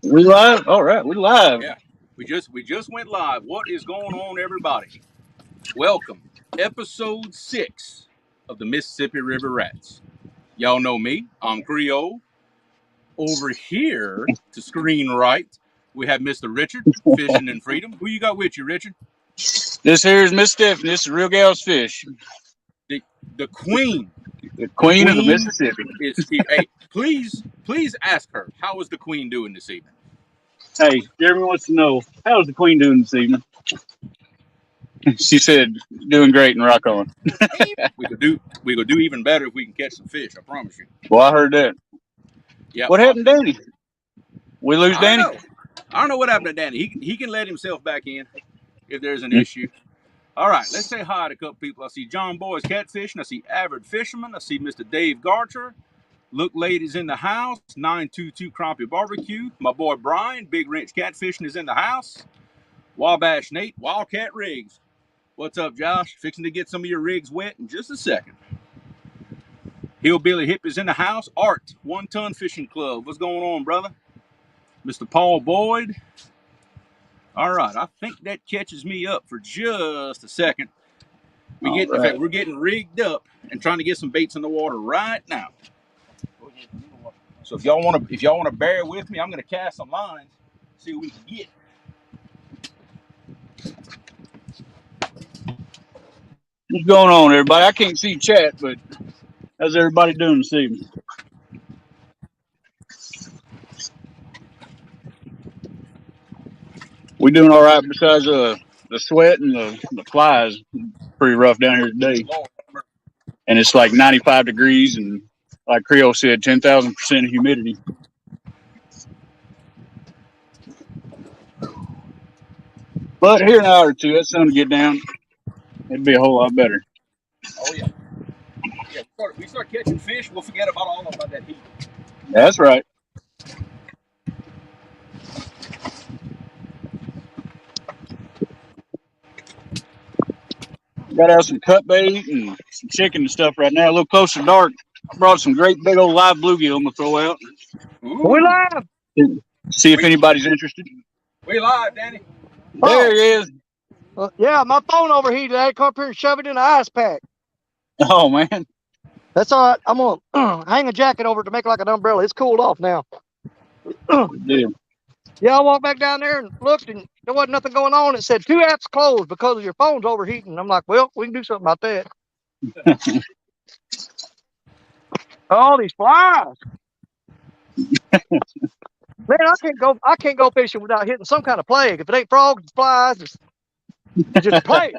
We live? All right, we live. Yeah, we just went live. What is going on, everybody? Welcome, episode 6 of the Mississippi River Rats. Y'all know me. I'm Creole. Over here to screen right, we have Mr. Richard, Fishing in Freedom. Who you got with you, Richard? This here is Miss Stephanie. This is Real Gal's Fish, The the Queen. the The Queen of the Queen Mississippi. is here. Hey, please ask her, how is the Queen doing this evening? Hey, Jeremy wants to know, how's the Queen doing this evening? She said, doing great and rock on. We could do even better if we can catch some fish. I promise you. Well, I heard that. Yeah. What happened, Danny? We lose I Danny? don't know. I don't know what happened to Danny. He can let himself back in if there's an issue. All right, let's say hi to a couple people. I see John Boy's catfishing. I see Avid Fisherman. I see Mr. Dave Garcher. Look, ladies in the house. 922 Crappie Barbecue. My boy Brian, Big Wrench Catfishing, is in the house. Wabash Nate, Wildcat Rigs. What's up, Josh? Fixing to get some of your rigs wet in just a second. Hillbilly Hip is in the house. Art, 1 Ton Fishing Club. What's going on, brother? Mr. Paul Boyd. All right, I think that catches me up for just a second. In fact, we're getting rigged up and trying to get some baits in the water right now. So if y'all want to bear with me, I'm going to cast some lines, see what we can get. What's going on, everybody? I can't see chat, but how's everybody doing this evening? We doing all right besides the sweat and the flies. Pretty rough down here today. And it's like 95 degrees and, like Creole said, 10,000% humidity. But here in an hour or two, that sun will get down. It'd be a whole lot better. Oh yeah. Yeah, we start catching fish, we'll forget about that heat. That's right. Got out some cut bait and some chicken and stuff right now. A little close to dark. I brought some great big old live bluegill I'm gonna throw out. Ooh. We live. See if anybody's interested. We live, Danny. There he is. Yeah, my phone overheated. I had to come up here and shove it in the ice pack. Oh man. That's all right. I'm gonna hang a jacket over it to make it like an umbrella. It's cooled off now. Good deal. Yeah, I walked back down there and looked, and there wasn't nothing going on. It said 2 apps closed because of your phone's overheating. I'm like, well, we can do something about that. All these flies. Man, I can't go fishing without hitting some kind of plague. If it ain't frogs, it's flies, it's just plague.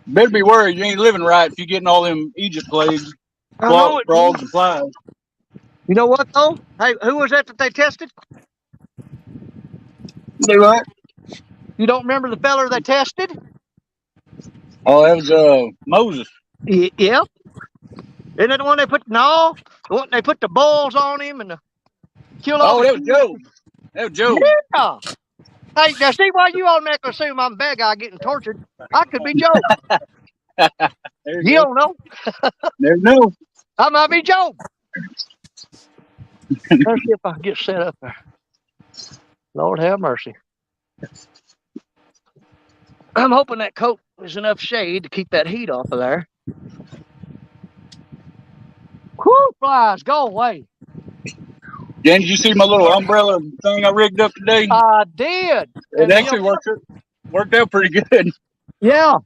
Better be worried you ain't living right if you're getting all them Egypt plagues, frogs and flies. You know what though? Hey, who was that they tested? They what? You don't remember the feller they tested? Oh, that was Moses. Yeah. Isn't that the one they put? No, the one they put the balls on him and the kill. Oh, that was Job. That was Job. Yeah. Hey, now see why you automatically assume I'm a bad guy getting tortured? I could be Job. You don't know. Never know. I might be Job. Let's see if I can get set up there. Lord have mercy. I'm hoping that coat is enough shade to keep that heat off of there. Whoo, flies, go away. Jen, did you see my little umbrella thing I rigged up today? I did. It actually worked out pretty good. Yeah.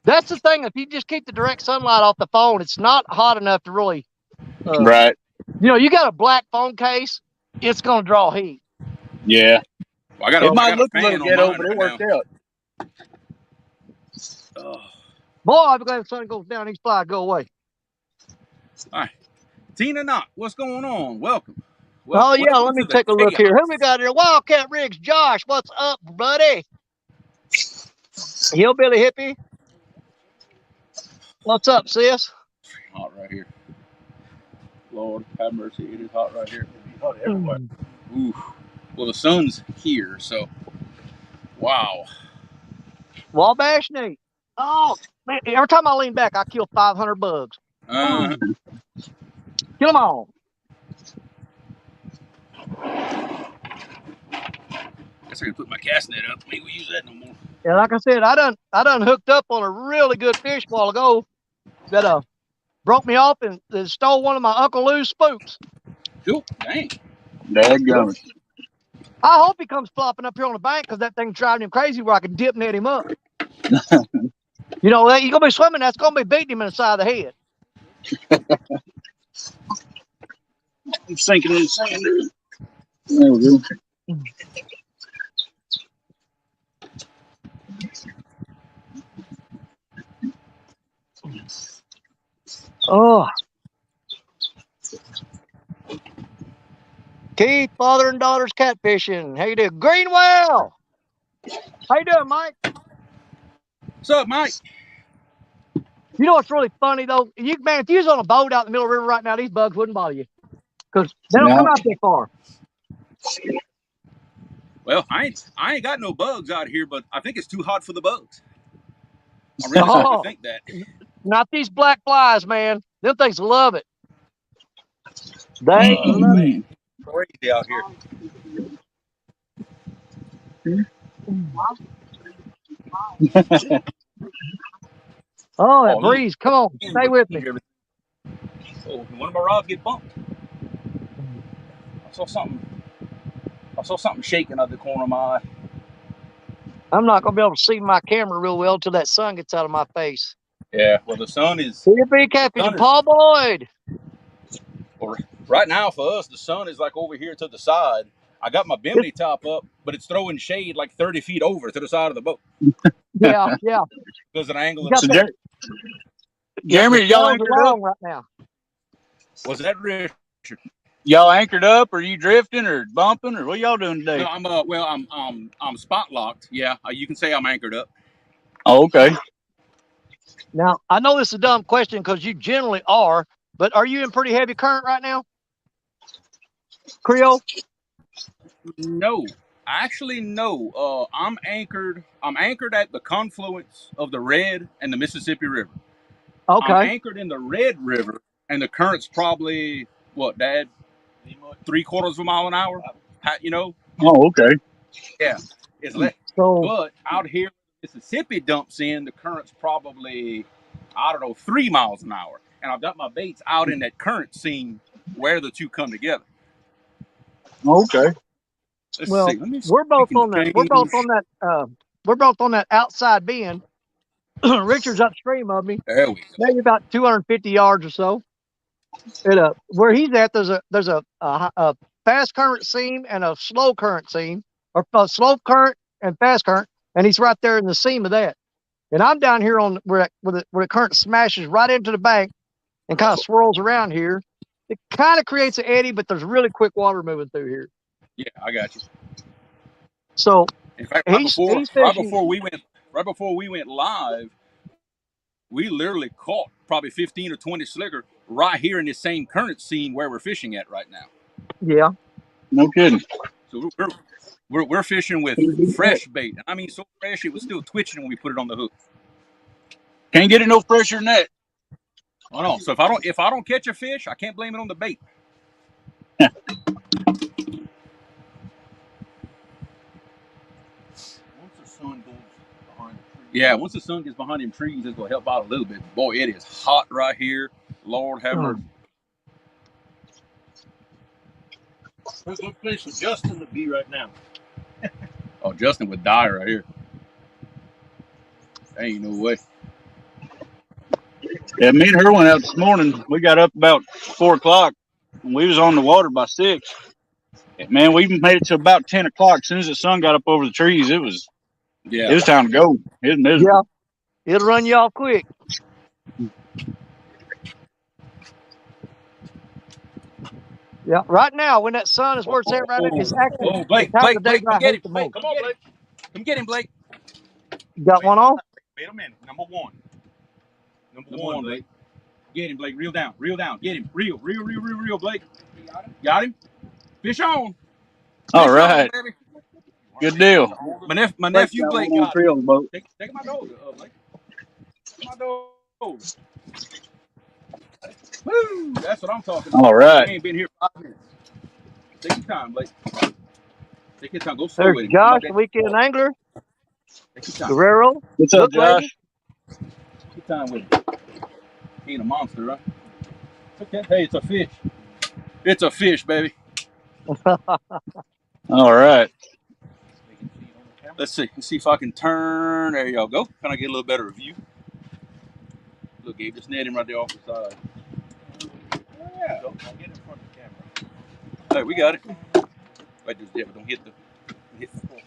That's the thing. If you just keep the direct sunlight off the phone, it's not hot enough to really. Right. You know, you got a black phone case, it's going to draw heat. Yeah. Well, it might look a little ghetto, but it worked out. Oh. Boy, I'm glad the sun goes down, these flies go away. All right. Tina Knott, what's going on? Welcome. Oh, yeah, let me take a look here. Who we got here? Wildcat Rigs. Josh, what's up, buddy? Hillbilly Hippie. What's up, sis? Hot right here. Lord have mercy, it is hot right here. It's hot everywhere. Ooh. Well, the sun's here, so wow. Wabash Nate. Oh, man, every time I lean back, I kill 500 bugs. Kill them all. Guess I can put my cast net up. Maybe we use that no more. Yeah, like I said, I done hooked up on a really good fish a while ago that broke me off and stole one of my Uncle Lou's spooks. Cool. Dang. Dadgummit. I hope he comes flopping up here on the bank because that thing's driving him crazy where I can dip net him up. You know, you're going to be swimming, that's going to be beating him in the side of the head. I'm sinking in the sand. There we go. Oh. Keith, father and daughter's catfishing. How you doing? Greenwell! How you doing, Mike? What's up, Mike? You know what's really funny, though? Man, if you was on a boat out in the middle of the river right now, these bugs wouldn't bother you. Because they don't come out that far. Well, I ain't got no bugs out here, but I think it's too hot for the bugs. I really started to think that. Not these black flies, man. Them things love it. They love it. Crazy out here. Oh, that breeze. Come on, stay with me. Oh, one of my rods get bumped. I saw something shaking out the corner of my eye. I'm not gonna be able to see my camera real well till that sun gets out of my face. Yeah, well, the sun is. CFB catfishing, Paul Boyd. Well, right now for us, the sun is like over here to the side. I got my bimini top up, but it's throwing shade like 30 feet over to the side of the boat. Yeah. Because of the angle. So Jeremy, y'all anchored up right now? Was that Richard? Y'all anchored up, or you drifting, or bumping, or what y'all doing today? No, I'm spot locked. Yeah, you can say I'm anchored up. Oh, okay. Now I know this is a dumb question because you generally are, but are you in pretty heavy current right now, Creole? No, actually, no. I'm anchored at the confluence of the Red and the Mississippi River. Okay. I'm anchored in the Red River, and the current's probably what, Dad? 3/4 of a mile an hour. You know? Oh, okay. Yeah, it's less. But out here, Mississippi dumps in. The current's probably, I don't know, 3 miles an hour, and I've got my baits out in that current seam where the two come together. Okay. Well, we're both on that outside bend. Richard's upstream of me. There we go. Maybe about 250 yards or so. And where he's at, there's a fast current seam and a slow current seam, or slow current and fast current, and he's right there in the seam of that. And I'm down here on where the current smashes right into the bank and kind of swirls around here. It kind of creates an eddy, but there's really quick water moving through here. Yeah, I got you. So, in fact, right before we went live, we literally caught probably 15 or 20 slicker right here in this same current seam where we're fishing at right now. Yeah. No kidding. So we're fishing with fresh bait. I mean, so fresh it was still twitching when we put it on the hook. Can't get it no fresher than that. Oh no! So if I don't catch a fish, I can't blame it on the bait. Once the sun gets behind them trees, it's gonna help out a little bit. Boy, it is hot right here. Lord have mercy. There's a good place for Justin to be right now. Oh, Justin would die right here. There ain't no way. Yeah, me and her went out this morning. We got up about 4 o'clock, and we was on the water by 6. And man, we made it to about 10 o'clock. As soon as the sun got up over the trees, it was time to go. It was miserable. Yeah, it'll run you off quick. Yeah, right now when that sun is where it's at right now, it's actually. Oh, Blake, come get him, Blake. Come on, Blake. Come get him, Blake. You got one on? Wait a minute. Number one, Blake. Get him, Blake. Reel down. Get him. Reel, Blake. Got him. Fish on. All right. Good deal. My nephew Blake got him. Take my dog, Blake. Take my dog. Woo! That's what I'm talking about. All right. We ain't been here 5 minutes. Take your time, Blake. Take your time. Go slow There's with him. Come Josh, out the that. weekend angler, Take your time. Guerrero, What's up, Look Lady. Josh? Take your time with him. He ain't a monster, right? It's okay. Hey, it's a fish. It's a fish, baby. All right. Let's see. Let's see if I can turn. There y'all go. Can I get a little better view? Look, Gabe, just net him right there off the side. Yeah. Don't get in front of the camera. Hey, we got it. Wait, just don't hit the floor.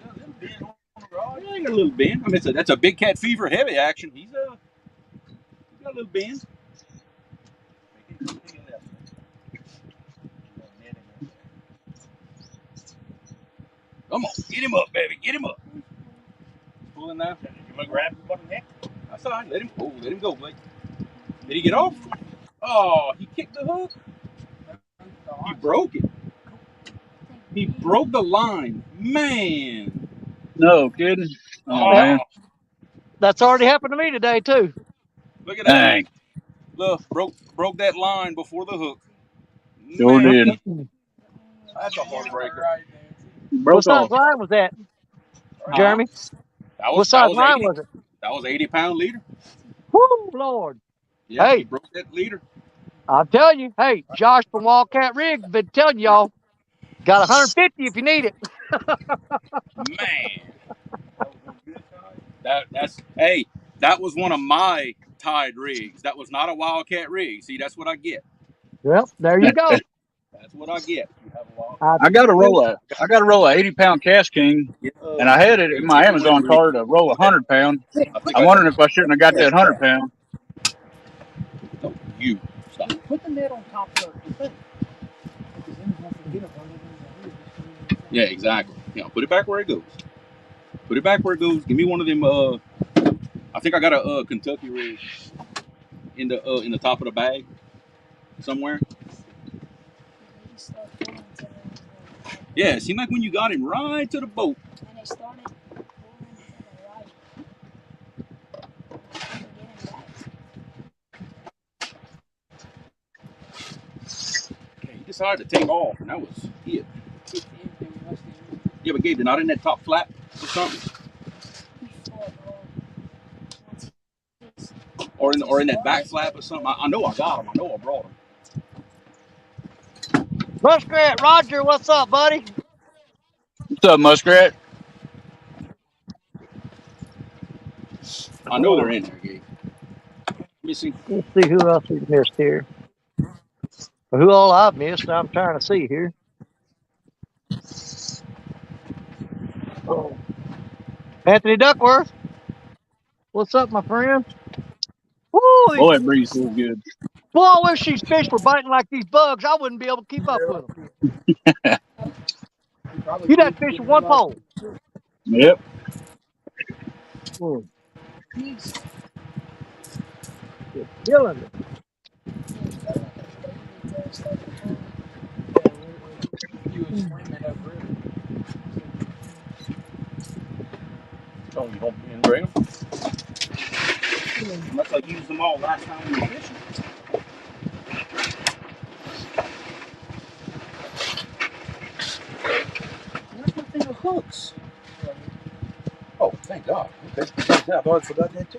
Yeah, a little bend on the rod. Yeah, got a little bend. I mean, that's a big cat fever heavy action. He's got a little bend. Come on, get him up, baby. Get him up. Pulling now. You want to grab him by the neck? That's all right. Let him go, Blake. Did he get off? Oh, he kicked the hook. He broke it. He broke the line. Man. No kidding. Oh, Yep. man. That's already happened to me today too. Look at that. Dang. Look, broke that line before the hook. Sure Man, did. that's a heartbreaker. Broke What size off. line was that, Jeremy? What size line was it? That was 80-pound leader. Woo, Lord. Yeah, Hey. he broke that leader. I'm telling you, hey, Josh from Wildcat Rig been telling y'all, got 150 if you need it. Man. That was one of my tied rigs. That was not a Wildcat rig. See, that's what I get. Well, there you go. That's what I get. I got to roll a 80-pound Cash King, and I had it in my Amazon cart to roll 100-pound. I'm wondering if I shouldn't have got that 100-pound. No, you stop. Put the net on top of the thing. Yeah, exactly. Yeah, put it back where it goes. Put it back where it goes. Give me one of them. I think I got a Kentucky rig in the top of the bag somewhere. Yeah, it seemed like when you got him right to the boat. And it started pulling to the right. Yeah, he decided to take off, and that was it. Yeah, but Gabe, they're not in that top flap or something, or in that back flap or something. I know I got them. I know I brought them. Muskrat Roger, what's up, buddy? What's up, Muskrat? I know they're in there, Gabe. Let me see. Let's see who else we missed here. Or who all I've missed, I'm trying to see here. Oh. Anthony Duckworth. What's up, my friend? Woo! Boy, that breeze feels good. Boy, I wish these fish were biting like these bugs. I wouldn't be able to keep up with them. You got fish with one pole. Yep. You're killing me. Oh, you didn't bring them? Unless I used them all last time we were fishing. Where's my thing of hooks? Oh, thank God. Okay. Yeah, I thought I forgot that too.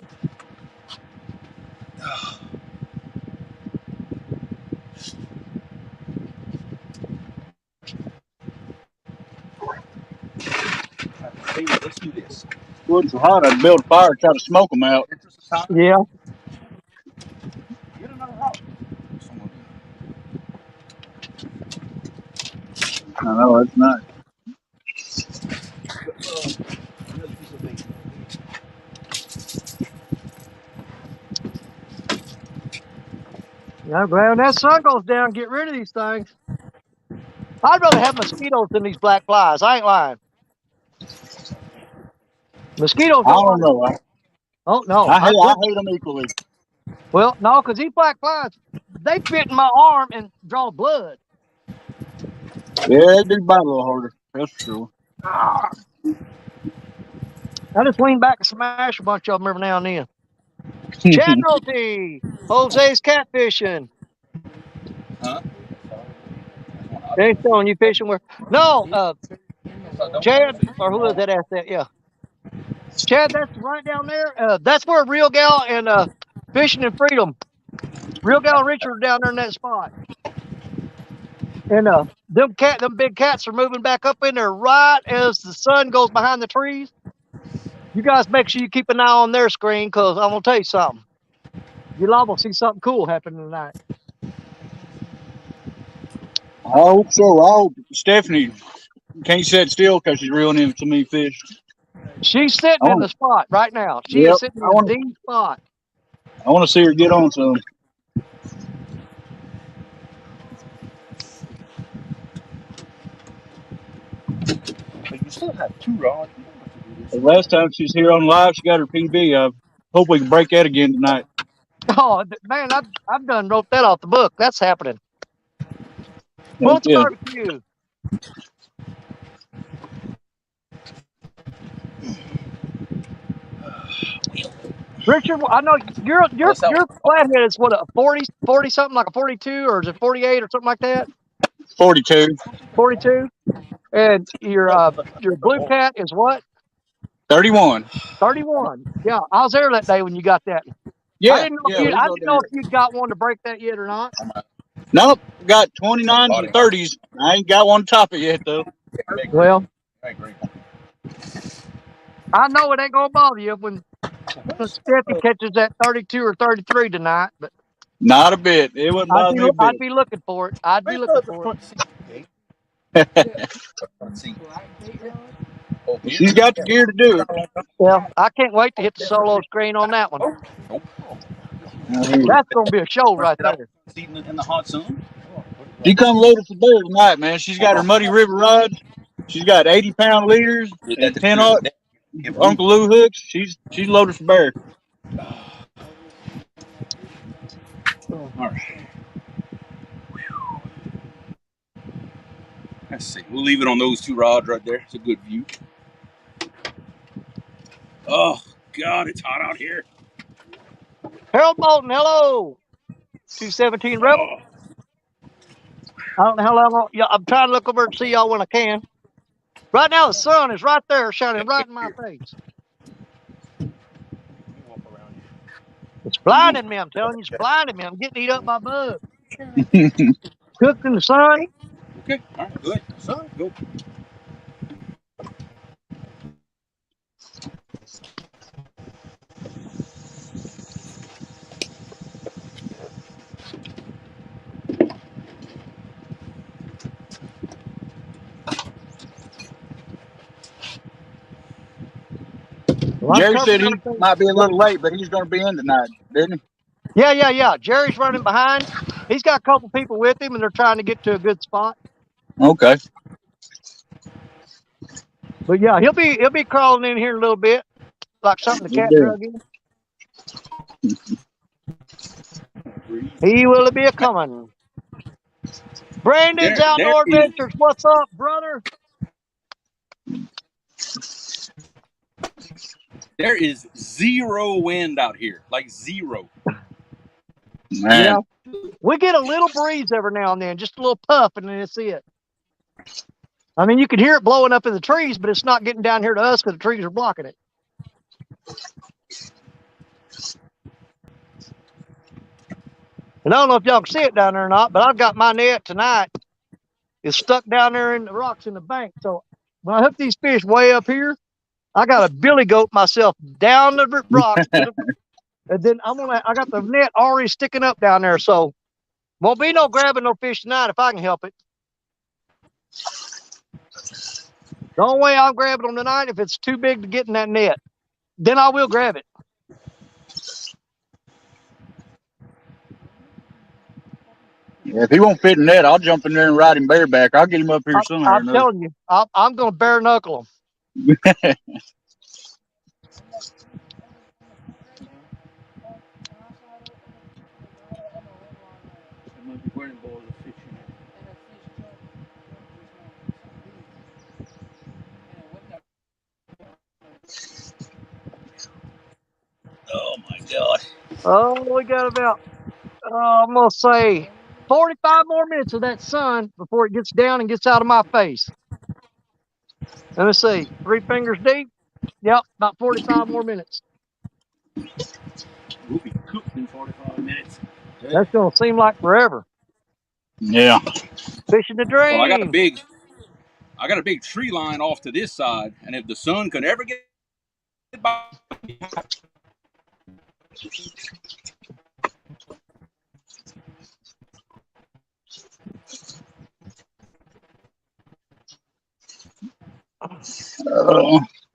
Hey, let's do this. Woods so hot, I'd build a fire, try to smoke them out. Yeah. Get another rock. I know, it's not. Yeah, I'm glad when that sun goes down, get rid of these things. I'd rather have mosquitoes than these black flies. I ain't lying. Mosquitoes I don't don't know. Oh, no. I hate them equally. Well, no, because these black flies, they fit in my arm and draw blood. Yeah, they do bite a little harder. That's for sure. I just lean back and smash a bunch of them every now and then. Chad Nolte, Jose's catfishing. Huh? They ain't showing you fishing where? No, Chad, or who is that? Asked that? Yeah, Chad. That's right down there. That's where Real Gal and Fishing and Freedom. Real Gal and Richard are down there in that spot. And them big cats are moving back up in there right as the sun goes behind the trees. You guys make sure you keep an eye on their screen, because I'm gonna tell you something. You're liable to see something cool happening tonight. I hope so. I hope Stephanie can't sit still because she's reeling in so many fish. She's sitting I in want, the spot right now. She yep, is sitting in the spot. I want to see her get on some. But you still have 2 rods. You don't have to do The this. last time she was here on live, she got her PB. I hope we can break that again tonight. Oh man, I've done wrote that off the book. That's happening. Heck What's yeah. barbecue? Richard, I know your flathead is what, a 40 something, like a 42, or is it 48 or something like that? 42. 42. And your blue cat is what? 31. 31. Yeah, I was there that day when you got that. Yeah. I didn't know Yeah. We I go didn't know there. if you'd got one to break that yet or not. Nope. Got 29s and 30s. I ain't got one to top it yet, though. Well, I know it ain't gonna bother you when Steffi catches that 32 or 33 tonight, but Not a bit. It wouldn't bother me a I'd bit. be looking for it. I'd be looking for it. She's got the gear to do it. Well, I can't wait to hit the solo screen on that one. That's gonna be a show right there. In the hot sun. She come loaded for bear tonight, man. She's got her Muddy River rods. She's got 80-pound leaders and 10-aught Uncle Lou hooks. She's loaded for bear. All right. Let's see. We'll leave it on those 2 rods right there. It's a good view. Oh God, it's hot out here. Harold Bolton, hello. 217 Rebel. Oh. I don't know how long. Yeah, I'm trying to look over and see y'all when I can. Right now, the sun is right there, shining right in my face. It's blinding me. I'm telling you, it's blinding me. I'm getting eat up by bugs. Cooked in the sun. Okay. All right. Good. Sun. Go. Well, Jerry said he might be a little late, but he's going to be in tonight, didn't he? Yeah. Jerry's running behind. He's got a couple people with him, and they're trying to get to a good spot. Okay. But yeah, he'll be crawling in here in a little bit, like something the cat drug in. He will be a coming. Brandon's Outdoor Adventures. What's up, brother? There is 0 wind out here, like 0. Man. Yeah, we get a little breeze every now and then, just a little puff, and then it's it. I mean, you can hear it blowing up in the trees, but it's not getting down here to us because the trees are blocking it. And I don't know if y'all can see it down there or not, but I've got my net tonight. It's stuck down there in the rocks in the bank. So when I hook these fish way up here, I got to billy goat myself down the rocks. And then I got the net already sticking up down there. So won't be no grabbing no fish tonight if I can help it. The only way I'll grab it on tonight if it's too big to get in that net. Then I will grab it. Yeah, if he won't fit in that, I'll jump in there and ride him bareback. I'll get him up here somehow. I'm telling you, I'm going to bare knuckle him. Oh my God. Oh, we got about, I'm going to say 45 more minutes of that sun before it gets down and gets out of my face. Let me see. 3 fingers deep. Yep, about 45 more minutes. We'll be cooked in 45 minutes. That's going to seem like forever. Yeah. Fishing the Well, I got dream. a big tree line off to this side, and if the sun could ever get by,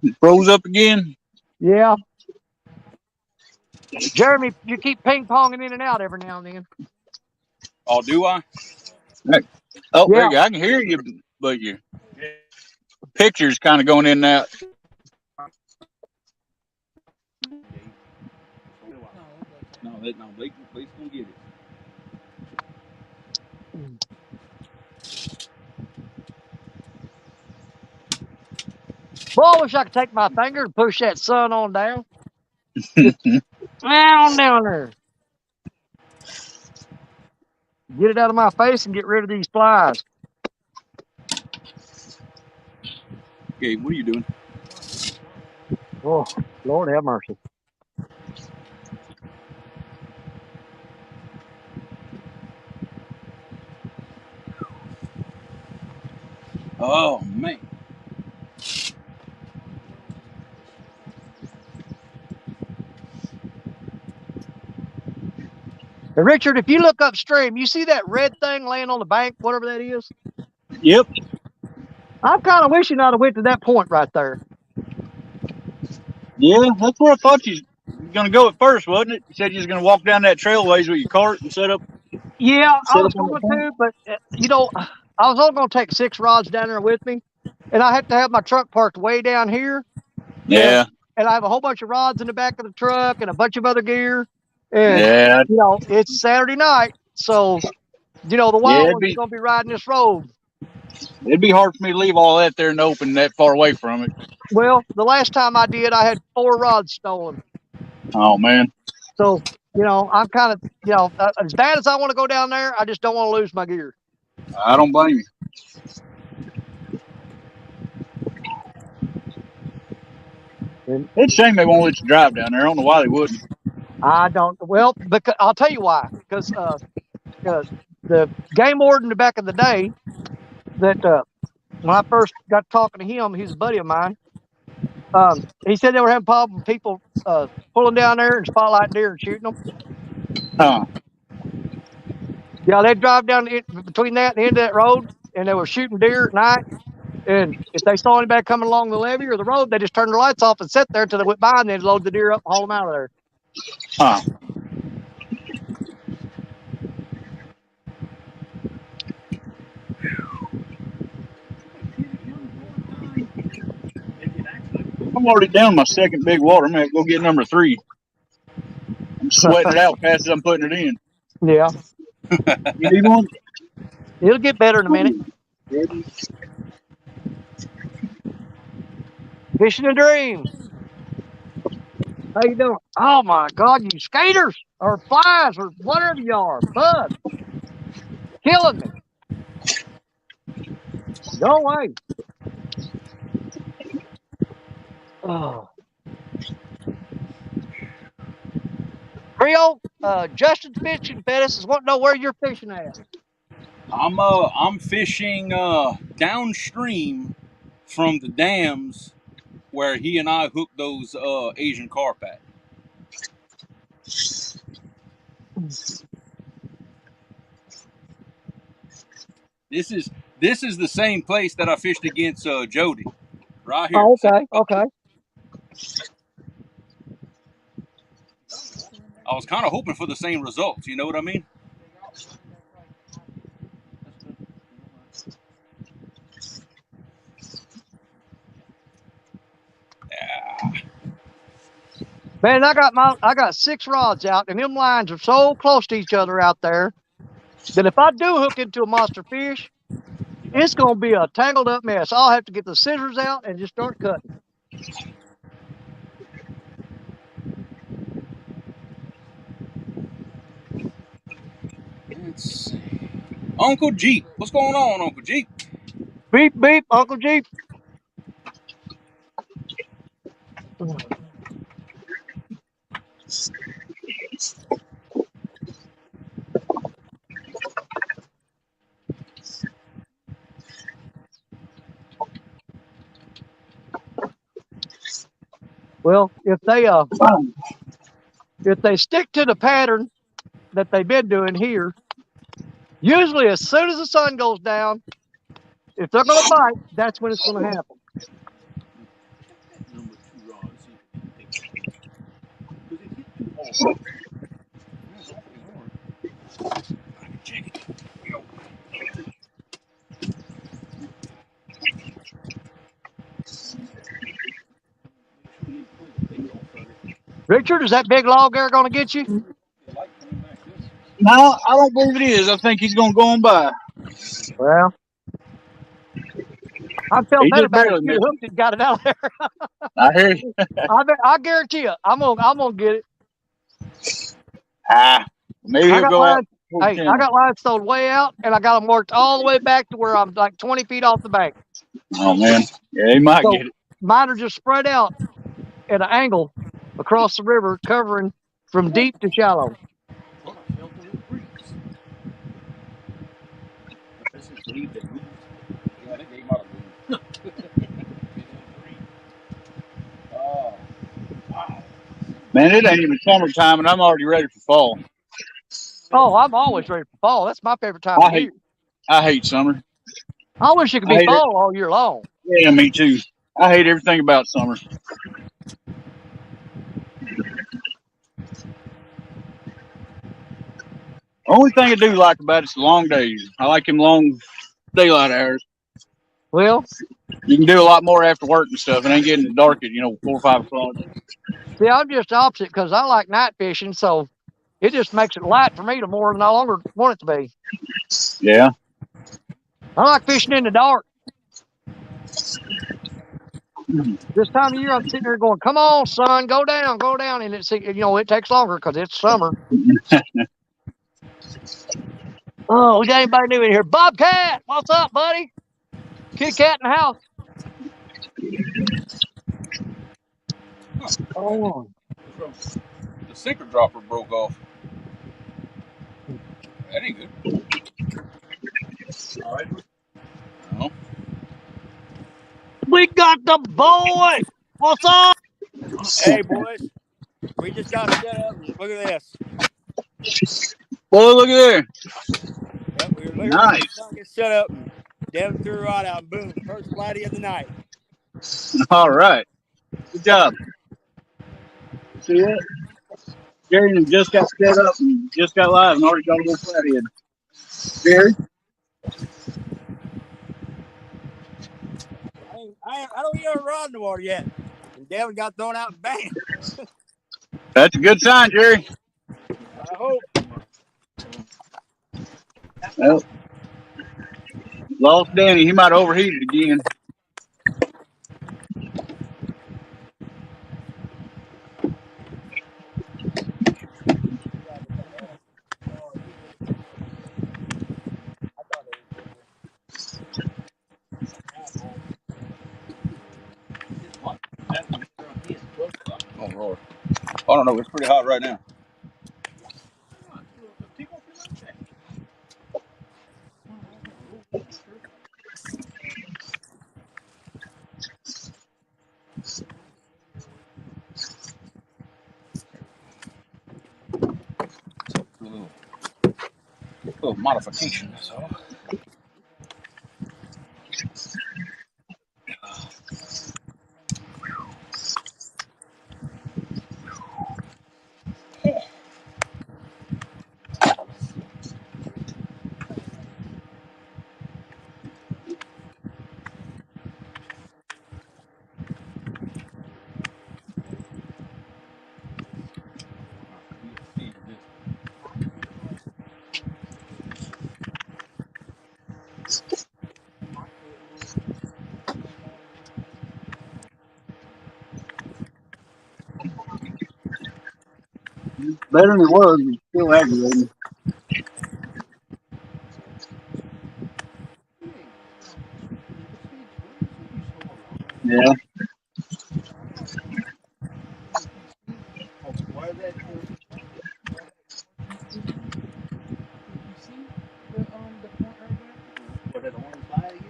It froze up again. Yeah. Jeremy, you keep ping ponging in and out every now and then. oh, do I? Oh, there Yeah. you go. I can hear you, but your picture's kind of going in and out. No, Blake's gonna get it. Boy, I wish I could take my finger and push that sun on down. Down there. Get it out of my face and get rid of these flies. Gabe, what are you doing? Oh, Lord have mercy. Oh man. And Richard, if you look upstream, you see that red thing laying on the bank, whatever that is? Yep. I'm kind of wishing I'd have went to that point right there. Yeah, that's where I thought you was going to go at first, wasn't it? You said you was going to walk down that trailways with your cart and set up. Yeah, I was on going that point. to, but I was only going to take 6 rods down there with me, and I have to have my truck parked way down here. Yeah. And I have a whole bunch of rods in the back of the truck and a bunch of other gear. And Yeah. it's Saturday night, so the Yeah, wild ones are going to be riding this road. it'd be hard for me to leave all that there in the open that far away from it. Well, the last time I did, I had 4 rods stolen. Oh man. So, I'm kind of, as bad as I want to go down there, I just don't want to lose my gear. I don't blame you. And It's a shame they won't let you drive down there. I don't know why they wouldn't. I don't, well, because I'll tell you why. Because the game warden back in the day, that when I first got talking to him, he's a buddy of mine. He said they were having problems with people pulling down there and spotlighting deer and shooting them. Huh. Yeah, they'd drive down between that and the end of that road, and they were shooting deer at night. And if they saw anybody coming along the levee or the road, they just turned their lights off and sit there until they went by, and they'd load the deer up and haul them out of there. Huh. I'm already down my second big water. I'm going to go get number 3. I'm sweating it out fast as I'm putting it in. Yeah. You need one? It'll get better in a minute. Fishing a dream. How you doing? Oh my God, you skaters or flies or whatever you are, bugs, killing me. Go away. Oh. Creole, Justin's fishing Pettis is wanting to know where you're fishing at. I'm fishing downstream from the dams where he and I hooked those Asian carp at. This is the same place that I fished against Jody, right here. Oh, okay. I was kind of hoping for the same results. You know what I mean? Yeah. Man, I got 6 rods out, and them lines are so close to each other out there that if I do hook into a monster fish, it's gonna be a tangled up mess. I'll have to get the scissors out and just start cutting. Let's see. Uncle Jeep. What's going on, Uncle Jeep? Beep, beep, Uncle Jeep. Well, if they stick to the pattern that they've been doing here, usually as soon as the sun goes down, if they're going to bite, that's when it's going to happen. Number 2 rod. See if it takes it. Because it hit too hard. That's awfully hard. I can check it. Yo. Richard, is that big log there going to get you? The light coming back this. No, I don't believe it is. I think he's gonna go on by. Well, I felt He better just about it. barely If you missed. hooked it, got it out there. I hear you. I guarantee you, I'm gonna get it. Maybe I he'll got go out. lines. Hey, I got lines stowed way out, and I got them worked all the way back to where I'm like 20 feet off the bank. Oh man, yeah, he might So get it. mine are just spread out at an angle across the river, covering from deep to shallow. Well, I felt a little breeze. This is leave that moved. Yeah, I think they might have moved. Oh, wow. Man, it ain't even summertime, and I'm already ready for fall. Oh, I'm always ready for fall. That's my favorite time I of hate- year. I hate summer. I wish it could I be hate it. fall all year long. Yeah, me too. I hate everything about summer. Only thing I do like about it's the long days. I like them long daylight hours. Well, You can do a lot more after work and stuff. It ain't getting dark at 4 or 5 o'clock. see, I'm just the opposite because I like night fishing, so it just makes it light for me the more than I longer want it to be. Yeah. I like fishing in the dark. This time of year, I'm sitting there going, "Come on, son, go down," and it takes longer because it's summer. Oh, we got anybody new in here? Bobcat, what's up, buddy? Kid Cat in the house. Oh, The sinker dropper broke off. That ain't good. All right. No. we got the boy. What's up? Hey, boys. We just got set up. Look at this. Boy, look at there. Yep, we were looking Nice. at the sun get set up, and Devin threw a rod out, and boom, first flatty of the night. All right. Good job. See it? Gary just got set up and just got live and already got a little flathead. Gary? I don't even have a rod in the water yet. And Devin got thrown out, and bam. That's a good sign, Jerry. I hope. Well, lost Danny. He might have overheated again. Oh, Lord. I don't know. It's pretty hot right now. A little modification. So. Better than it was, but still aggravating. Yeah. Why is that? Did you see the point right there? What that orange flag is?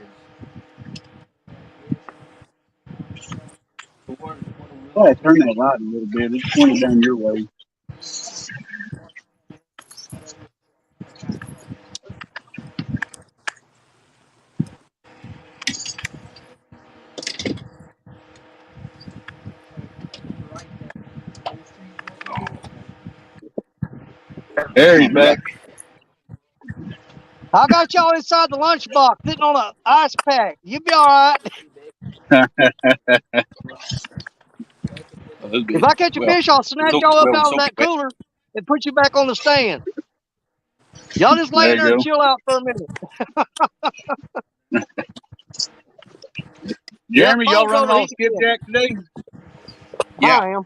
Oh, turn that light a little bit. It's pointed down your way. There he's back. I got y'all inside the lunchbox sitting on an ice pack. You be all right. If I catch a fish, I'll snatch y'all up out of that cooler and put you back on the stand. Y'all just lay There in you there and go. chill out for a minute. Jeremy, y'all phone's running all overheated again. skipjack today? Yeah. I am.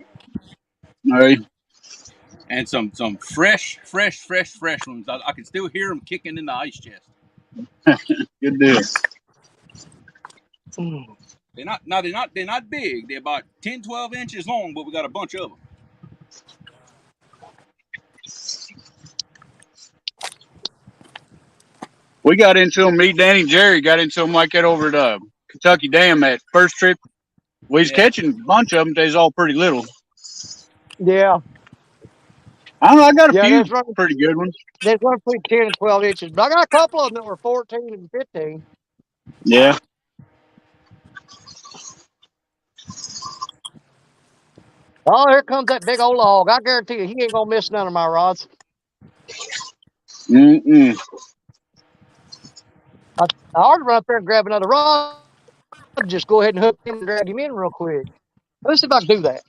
All right. And some fresh ones. I can still hear them kicking in the ice chest. Good deal. They're not big. They're about 10, 12 inches long, but we got a bunch of them. We got into them. Me, Danny, Jerry got into them like that over at Kentucky Dam that first trip. We was catching a bunch of them. They's all pretty little. Yeah. I don't know. I got a Yeah, few pretty good ones. There's one between 10 and 12 inches, but I got a couple of them that were 14 and 15. Yeah. Oh, here comes that big old log. I guarantee you, he ain't gonna miss none of my rods. Mm-mm. I ought to run up there and grab another rod. Just go ahead and hook him and drag him in real quick. Let's see if I can do that.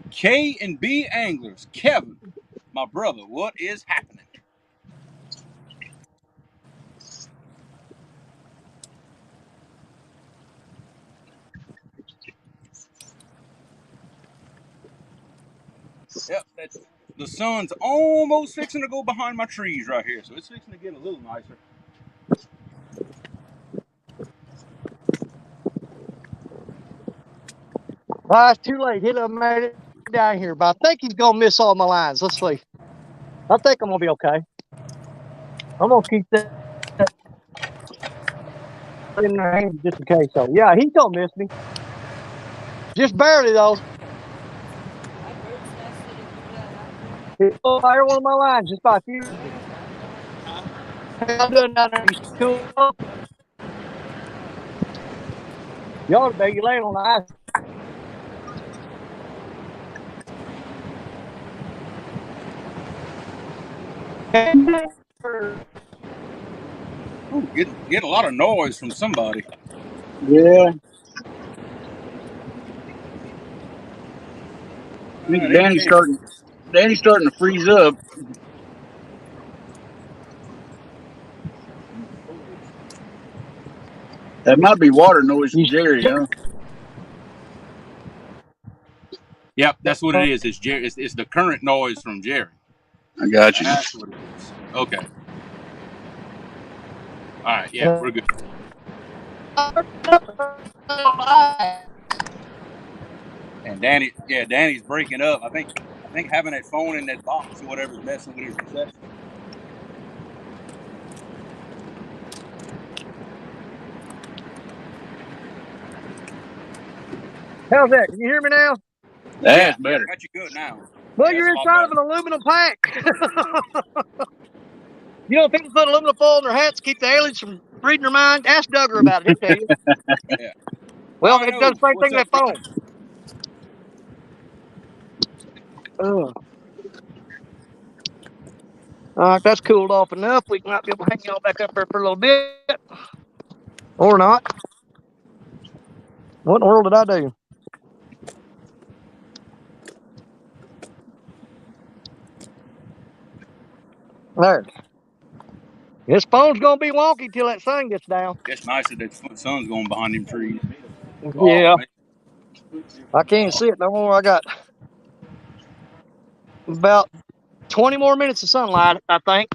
K and B anglers, Kevin, my brother, what is happening? Yep, the sun's almost fixing to go behind my trees right here, so it's fixing to get a little nicer. It's too late. He done made it down here, but I think he's gonna miss all my lines. Let's see. I think I'm gonna be okay. I'm gonna keep that in their hands just in case. So yeah, he's gonna miss me. Just barely though. He's fire one of my lines just by a few. I'm doing down there. He's cool. You ought to be laying on the ice. Ooh, getting a lot of noise from somebody. Yeah. I think Danny's starting to freeze up. That might be water noise from Jerry, huh? Yep, that's what it is. It's Jerry. It's the current noise from Jerry. I got you. That's what it is. Okay. All right. Yeah, we're good. And Danny's breaking up. I think having that phone in that box or whatever is messing with his reception. How's that? Can you hear me now? That's better. Got you good now. Well, Yeah, you're inside of an aluminum pack. You know, people put aluminum foil in their hats to keep the aliens from reading their mind. Ask Duggar about it. He'll tell you. Yeah. Well, it does the same thing with that phone. All right, that's cooled off enough. We might be able to hang y'all back up there for a little bit. Or not. What in the world did I do? There. This phone's going to be wonky till that sun gets down. It's nice that the sun's going behind them trees. Yeah. I can't see it no more. I got about 20 more minutes of sunlight, I think.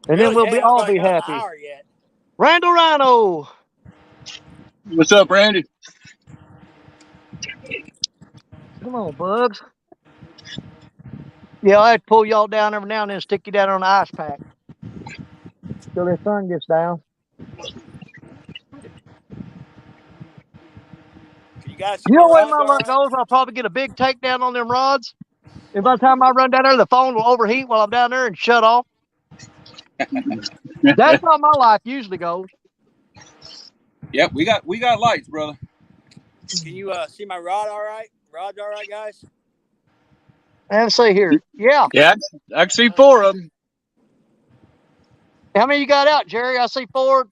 And Really, then we'll Jay, be I all ain't be got an happy. hour yet. Randall Rhino. What's up, Randy? Come on, Bugs. Yeah, I had to pull y'all down every now and then, stick you down on the ice pack till the sun gets down. You guys see You my know the way rods my all luck right? goes, I'll probably get a big takedown on them rods. And by the time I run down there, the phone will overheat while I'm down there and shut off. That's how my life usually goes. Yep, we got lights, brother. Can you see my rod all right? Rod's all right, guys? And say here, yeah. Yeah, I can see 4 of them. How many you got out, Jerry? I see 4.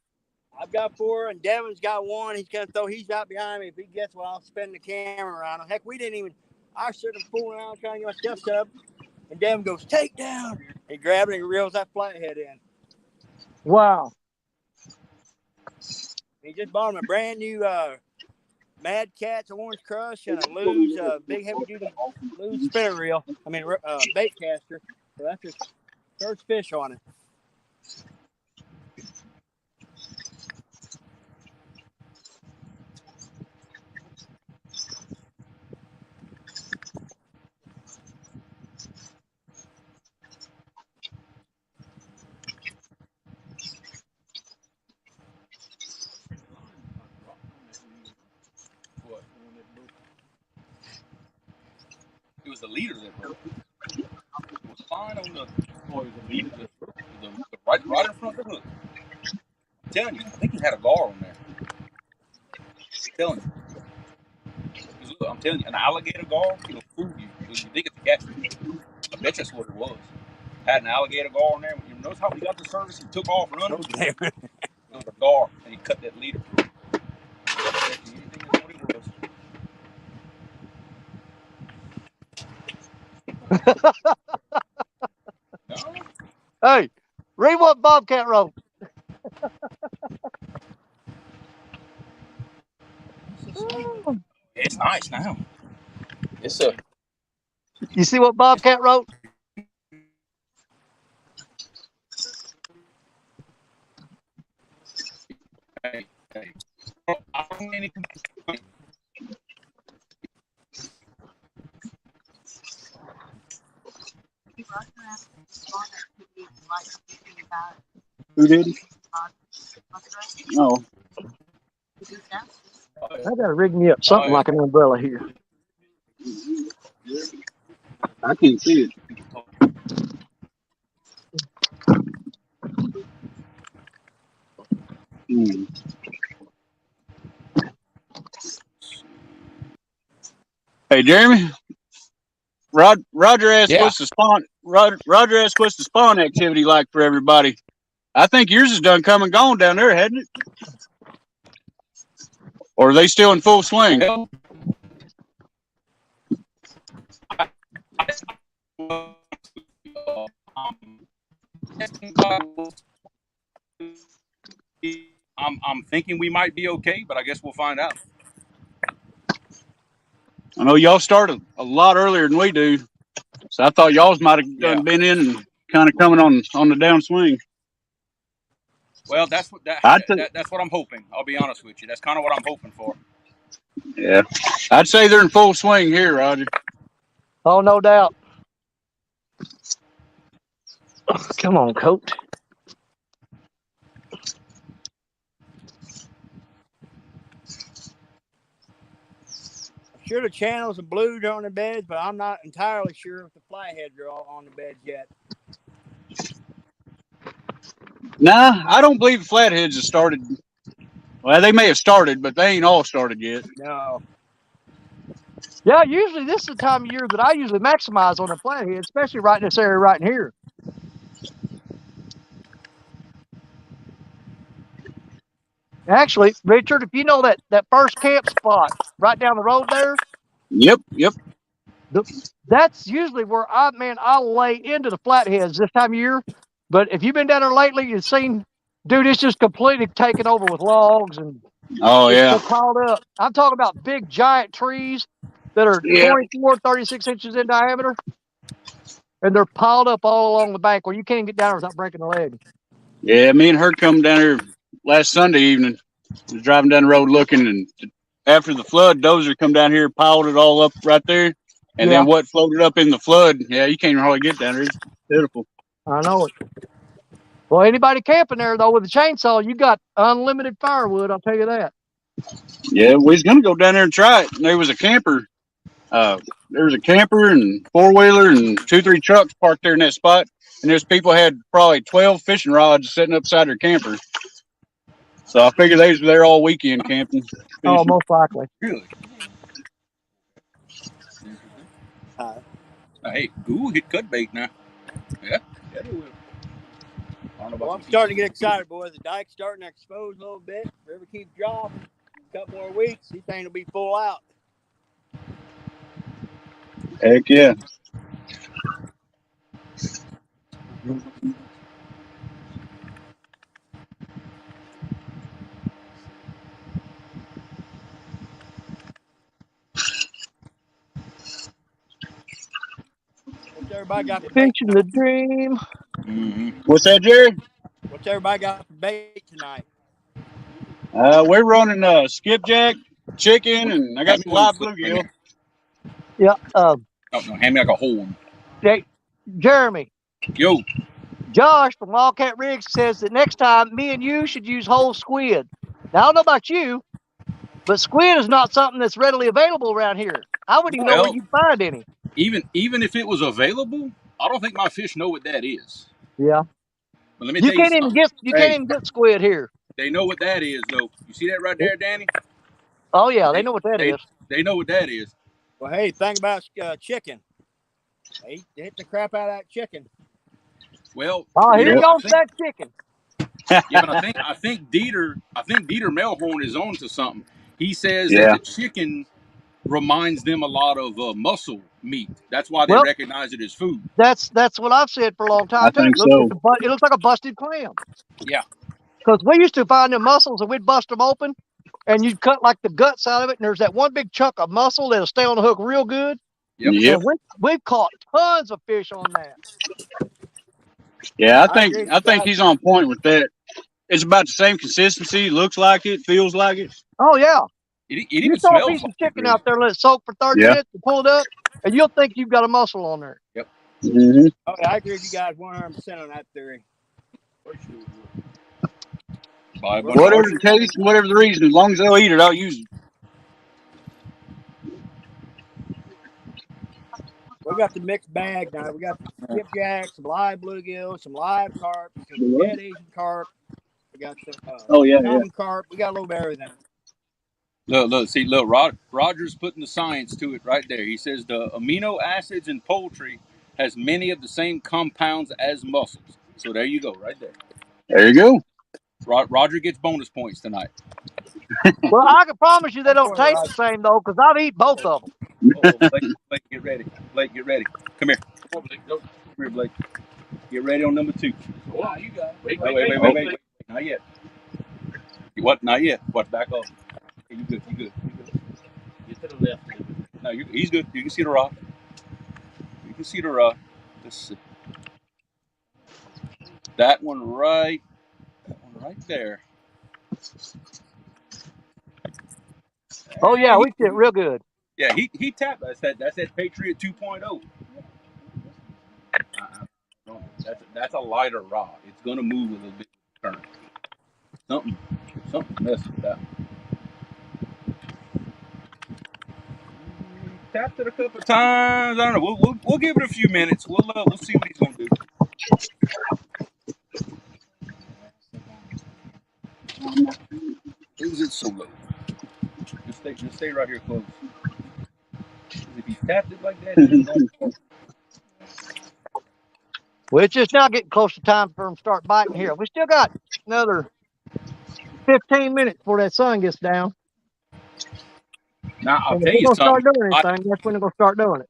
I've got 4, and Devin's got 1. He's gonna throw. He's out behind me. If he gets one, I'll spin the camera around him. Heck, we didn't even. I started fooling around trying to get my stuff set up, and Devin goes, "Take down." He grabs it and reels that flathead in. Wow. He just bought him a brand new Mad Catz Orange Crush and a Lew's big heavy duty Lew's spinner reel. I mean bait caster. So that's his first fish on it. What? It was the leader that broke. It was fine on the leader that broke. The right in front of the hook. I'm telling you, I think he had a gar on there. I'm telling you. 'Cause look, I'm telling you, an alligator gar, it'll fool you. You think it's a catfish. I bet that's what it was. Had an alligator gar on there. You notice how when he got the service, he took off running? Okay. It was a gar, and he cut that leader through. I bet you anything that's what it was. No, Hey, read what Bobcat wrote. it's nice now. It's a. You see what Bobcat wrote? Hey, I don't any Who did? No. I gotta rig me up something like an umbrella here. I can't see it. Hmm. Hey, Jeremy. Roger asked Yeah. what's the spawn. Roger asked what's the spawn activity like for everybody. I think yours is done come and gone down there, hasn't it? Or are they still in full swing? I'm thinking we might be okay, but I guess we'll find out. I know y'all started a lot earlier than we do, so I thought y'all's might have done been in and kind of coming on the downswing. Well, that's what that's what I'm hoping. I'll be honest with you. That's kind of what I'm hoping for. Yeah, I'd say they're in full swing here, Roger. Oh, no doubt. Come on, Coach. I'm sure the channels and blues are on the beds, but I'm not entirely sure if the flatheads are all on the beds yet. Nah, I don't believe the flatheads have started. Well, they may have started, but they ain't all started yet. No. Yeah, usually this is the time of year that I usually maximize on the flathead, especially right in this area right in here. Actually, Richard, if you know that first camp spot right down the road there. Yep. That's usually where I'll lay into the flatheads this time of year. But if you've been down there lately, you've seen, dude, it's just completely taken over with logs and Oh yeah. piled up. I'm talking about big giant trees that are 24, 36 inches in diameter. And they're piled up all along the bank where you can't get down without breaking a leg. Yeah, me and her come down here last Sunday evening. Was driving down the road looking, and after the flood, Dozer come down here, piled it all up right there, and Yeah, then what floated up in the flood? Yeah, you can't hardly get down there. It's pitiful. I know it. Well, anybody camping there though with a chainsaw, you got unlimited firewood. I'll tell you that. Yeah, we was gonna go down there and try it. And there was a camper. There was a camper and 4-wheeler and 2-3 trucks parked there in that spot, and there's people had probably 12 fishing rods sitting upside their camper. So I figured they was there all weekend camping. Oh, Fishing. most likely. Really? Uh, Hey, Google hit cut bait now. Yeah, they will. I don't know well, about I'm starting to get excited, boys. The dike's starting to expose a little bit. River keeps dropping. A couple more weeks, these things will be full out. Heck yeah. What's everybody got for bait Fishing the dream. Mm-hmm. What's that, Jared? What's everybody got for bait tonight? We're running skipjack, chicken, and I got some live bluegill. Yeah. Oh, no, hand me like a whole one. Jeremy, Yo, Josh from Wildcat Rigs says that next time me and you should use whole squid. Now I don't know about you, but squid is not something that's readily available around here. I wouldn't even know where Well- you'd find any. even if it was available, I don't think my fish know what that is. Yeah. But let me You tell you can't even something. get squid here. They know what that is, though. You see that right there, Danny? Oh yeah, they know what that is. They know what that is. Well, hey, think about chicken. They hit the crap out of that chicken. Well, Oh, you here know, goes that chicken. yeah, but I think Dieter Melhorn is on to something. He says Yeah. that the chicken reminds them a lot of muscle meat. That's why they Well- recognize it as food. That's what I've said for a long time I too. think It looks like a busted clam. Yeah. Because we used to find the mussels and we'd bust them open, and you'd cut like the guts out of it, and there's that one big chunk of muscle that'll stay on the hook real good. Yep. And we've caught tons of fish on that. Yeah, I I agree, think guys. he's on point with that. It's about the same consistency. Looks like it. Feels like it. Oh yeah, It you even throw a smells piece like of chicken it. out there, let it soak for 30 Yeah. minutes, and pull it up, and you'll think you've got a mussel on there. Mm-hmm. Oh, yeah, I agree with you guys 100% on that theory. Buy a bunch Whatever of the case, whatever the reason, as long as they'll eat it, I'll use it. We got the mixed bag now. We got the skipjack, some live bluegill, some live carp, some dead Asian carp. We got some Oh yeah, yeah. common carp. We got a little bit of everything. Look, Roger's putting the science to it right there. He says the amino acids in poultry has many of the same compounds as mussels. So there you go, right there. There you go. Roger gets bonus points tonight. Well, I can promise you they don't taste the same though, because I've eaten both of them. Blake, get ready. Blake, get ready. Come here. Come here, Blake. Get ready on number 2. Wow, you got it. Wait. Not yet. What? Not yet. What? Back off. Okay, you good. Get to the left. No, he's good. You can see the rock. Let's see. That one right there. Oh yeah, we did real good. Yeah, he tapped. That's that Patriot 2.0. That's a lighter rod. It's gonna move a little bit. Current. Something messed with that. Tapped it a couple of times. I don't know. We'll give it a few minutes. We'll see what he's gonna do. Is it so low? Just stay right here close. If he tapped it like that, he's gonna... Well, it's just now getting close to time for them to start biting here. We still got another 15 minutes before that sun gets down. Now I'll And tell if you they're gonna something. start doing anything, that's when they're gonna start doing it.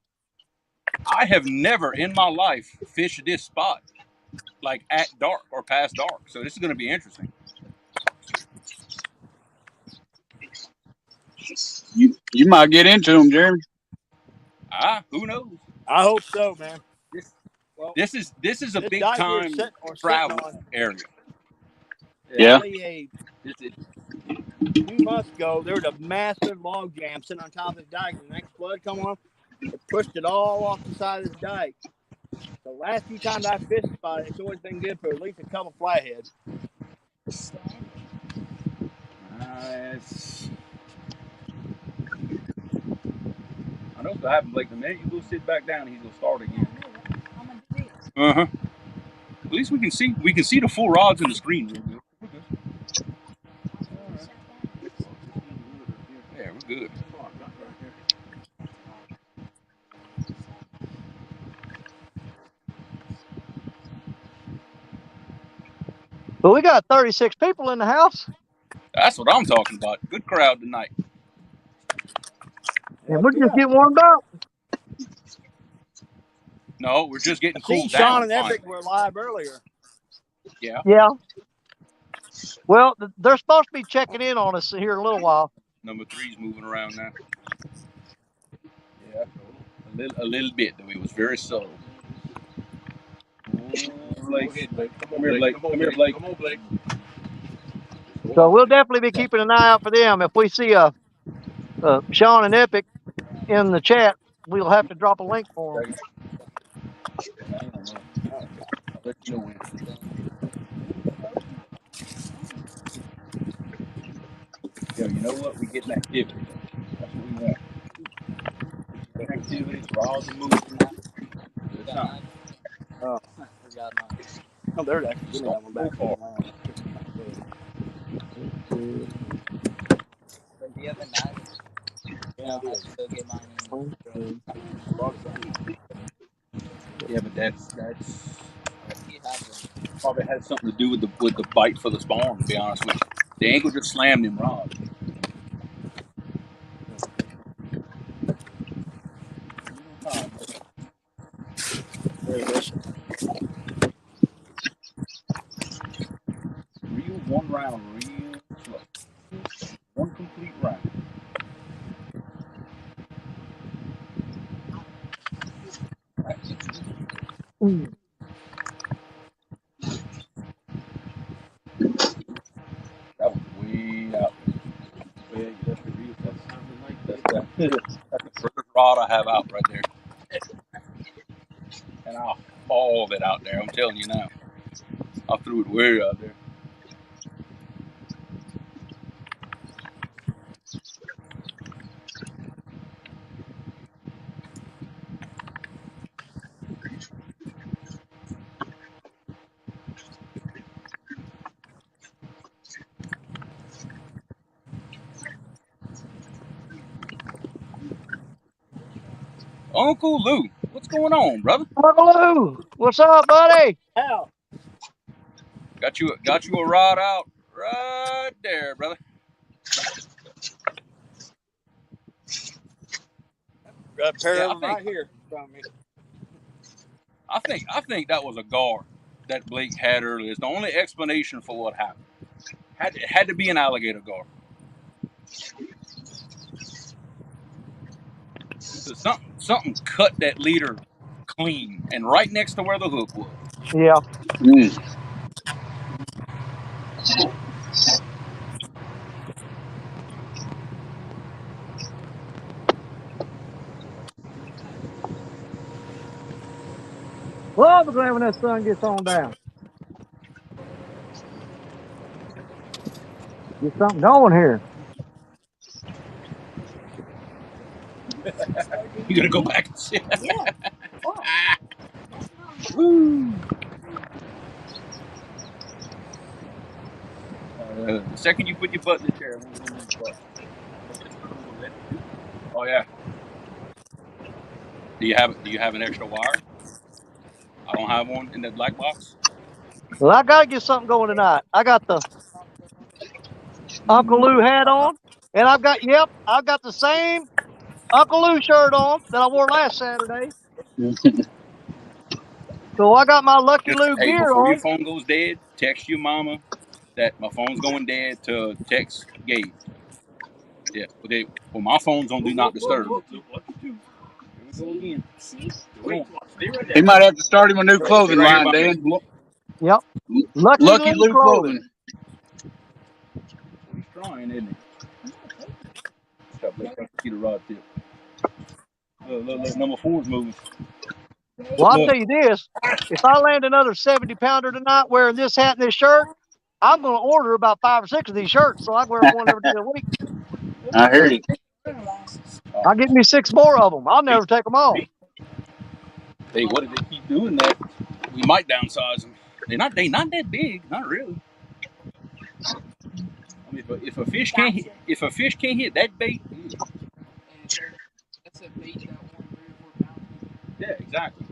I have never in my life fished this spot like at dark or past dark. So this is going to be interesting. You might get into them, Jeremy. Who knows? I hope so, man. This is a This big dike time we're sitting travel on. area. Yeah. Probably a few months ago, there was a massive log jam sitting on top of the dike. The next flood come on, it pushed it all off the side of the dike. The last few times I fished the spot, it's always been good for at least a couple flatheads. I know what happened, Blake. The minute you go sit back down, he's gonna start again. I'm gonna do this. Uh-huh. At least we can see the full rods in the screen. We're good. Yeah, we're good. But we got 36 people in the house, That's what I'm talking about. Good crowd tonight. and we're just getting warmed up. No, we're just getting I seen cooled Sean down. and Epic were live earlier. Yeah. Yeah. Well, they're supposed to be checking in on us here in a little while. Number 3's moving around now. Yeah, a little bit though. It was very subtle. Blake. Come here, Blake. Come here, Blake. Come on, Blake. So we'll definitely be keeping an eye out for them. If we see Sean and Epic in the chat, we'll have to drop a link for them. I'll let you know when. Yeah, you know what? We getting activity. That's what we want. Activity, rods and moving. Good time. Oh, oh, there's actually Just that one back go far. The other night, I still get mine in. Yeah, but that's probably had something to do with the bite for the spawn, to be honest with you. The ankle just slammed him rods. Reel one round, real slow. One complete round. That was way out. Yeah, that's the real that's the first rod I have out right there. And I'll haul it out there, I'm telling you now. I threw it way out there. Uncle Lou, what's going on, brother? Uncle Lou, what's up, buddy? Hell, Got you a rod out right there, brother. got a pair Yeah, of them right here from me. I think that was a gar that Blake had earlier. It's the only explanation for what happened. It had to be an alligator gar. Something cut that leader clean and right next to where the hook was. Yeah. Well, I'll be glad when that sun gets on down. Get something going here. You gonna go back and see? Yeah. What? Woo. The second you put your butt in the chair, I'm gonna move your butt. Oh yeah. Do you have an extra wire? I don't have one in that black box. Well, I gotta get something going tonight. I got the Uncle Lou hat on, and I've got the same Uncle Lou shirt on that I wore last Saturday. So I got my Lucky Lou Hey, gear before on. your phone goes dead, text your mama that my phone's going dead to text Gabe. Yeah, okay. Well, my phone's on Do Not Disturb. Here we go again. Wait, stay right there. He might have to start him a new clothing line, Dan. Yep. Lucky Lucky Lou Clothing. trying, isn't he? Stop letting see the rod tip. Look, number 4's moving. Well, I'll Look. tell you this: if I land another 70-pounder tonight wearing this hat and this shirt, I'm going to order about 5 or 6 of these shirts so I can wear one every day of the week. I hear you. I'll get me 6 more of them. I'll never take them off. Hey, what if they keep doing that? We might downsize them. They not that big, not really. I mean, if a fish can't hit that bait, That's a bait that won 3 or 4 pounds. yeah, exactly.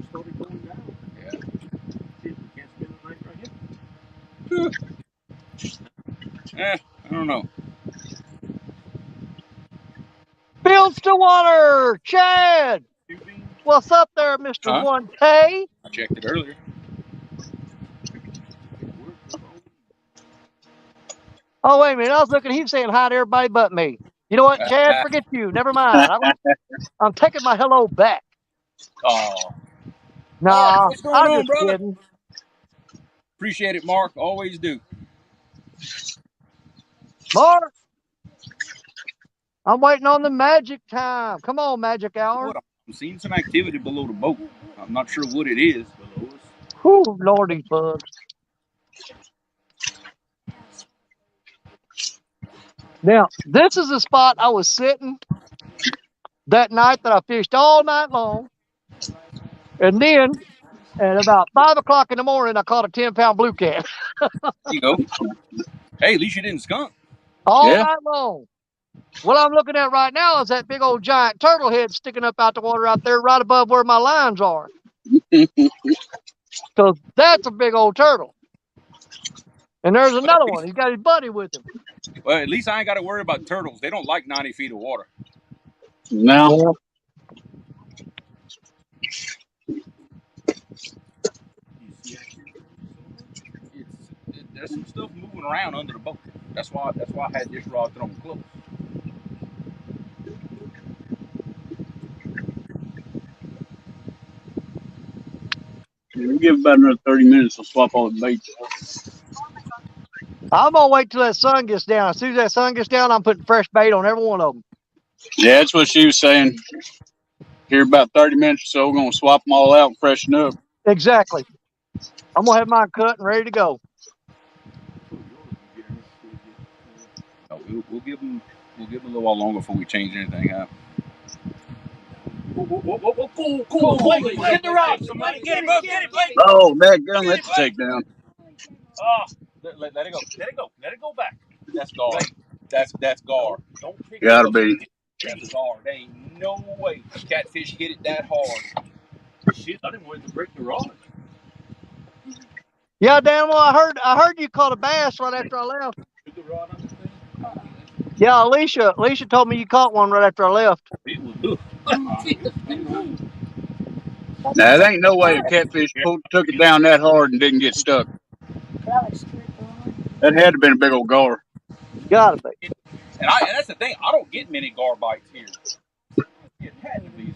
Started going down. Yeah. We can't spend the night right here. I don't know. Fields to water, Chad. What's up there, Mr. Huh? 1K? I checked it earlier. Oh, wait a minute. I was looking. He was saying hi to everybody but me. You know what, Chad? Forget you. Never mind. I'm taking my hello back. Oh, Nah, what's going I'm on, just brother? kidding. Appreciate it, Mark. Always do. Mark, I'm waiting on the magic time. Come on, magic hour. What? I'm seeing some activity below the boat. I'm not sure what it is below us. Whew, Lordy bugs. Now, this is the spot I was sitting that night that I fished all night long. And then at about 5 o'clock in the morning, I caught a 10-pound blue cat. There you go. Hey, at least you didn't skunk. All Yeah. night long. What I'm looking at right now is that big old giant turtle head sticking up out the water out there right above where my lines are. So that's a big old turtle. And there's another one. He's got his buddy with him. Well, at least I ain't got to worry about turtles. They don't like 90 feet of water. No. There's some stuff moving around under the boat. That's why I had this rod thrown close. We'll give about another 30 minutes. We'll swap all the baits out. I'm going to wait till that sun gets down. As soon as that sun gets down, I'm putting fresh bait on every one of them. Yeah, that's what she was saying. Here about 30 minutes or so, we're going to swap them all out and freshen up. Exactly. I'm going to have mine cut and ready to go. We'll give them a little while longer before we change anything out. Cool. Get the rod, somebody. Get him, Blake. Oh, that gun, that's a takedown. Oh, let it go. Let it go back. That's gar. That's gar. Don't pick Gotta be. That's gar. There ain't no way a catfish hit it that hard. Shit, I didn't want it to break the rod. Yeah, damn well, I heard you caught a bass right after I left. Took the rod on the thing. Yeah, Alicia told me you caught one right after I left. It was Now, there ain't no way a catfish took it down that hard and didn't get stuck. That had to have been a big old gar. Gotta be. And that's the thing. I don't get many gar bites here. It had to be.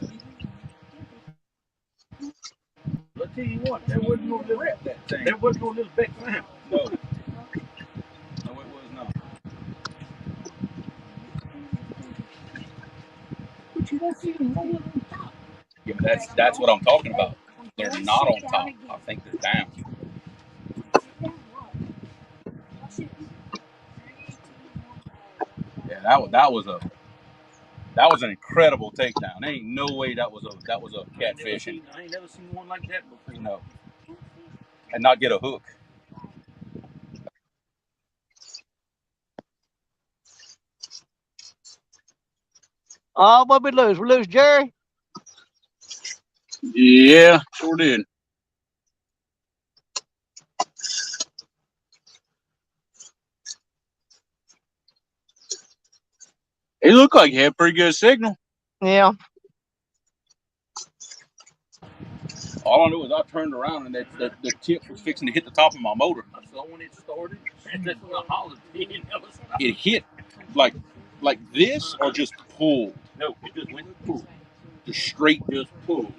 I'll tell you what, that wasn't no little rip, that thing. That wasn't no little big clam. No. No, it was not. But you don't see them rolling on top. Yeah, but that's what I'm talking about. They're not on top. I think they're down. Yeah, that was an incredible takedown. There ain't no way that was a catfish. I ain't never seen one like that before. No. And not get a hook. Oh, what we lose? We lose Jerry? Yeah, sure did. He looked like he had a pretty good signal. Yeah. All I knew was I turned around and the tip was fixing to hit the top of my motor. I saw when it started, and that's when I hollered. It hit like this or just pulled. No, it just went pull. Just straight. Just pull.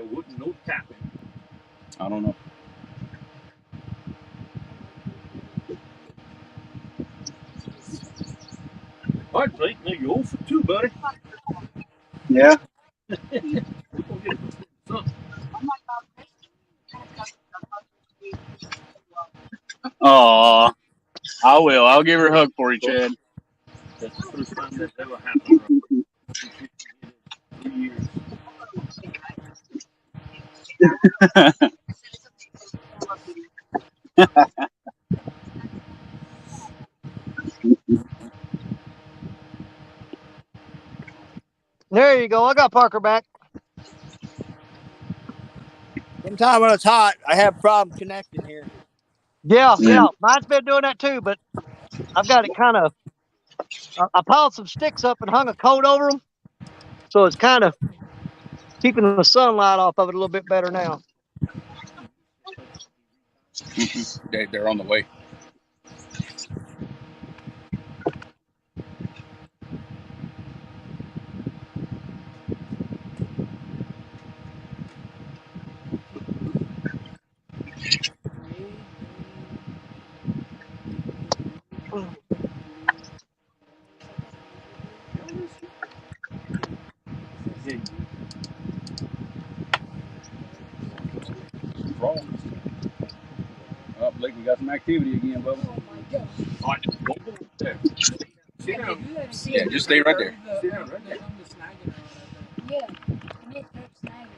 there wasn't no tapping. I don't know. All right, Blake, now you're 0 for 2, buddy. Yeah. We're gonna get something. Oh, I will. I'll give her a hug for you, Chad. That's the first time that's ever happened. Right? 3 years. There you go. I got Parker back. Sometimes when it's hot, I have problems connecting here. Yeah, Yeah. yeah. Mine's been doing that too, but I've got it kind of. I piled some sticks up and hung a coat over them, so it's kind of keeping the sunlight off of it a little bit better now. They're on the way. Wrong. Oh, Blake, we got some activity again, Bubba. All right, go there. Sit down. Yeah, just stay right there. Sit down right there. Yeah, I did start snagging.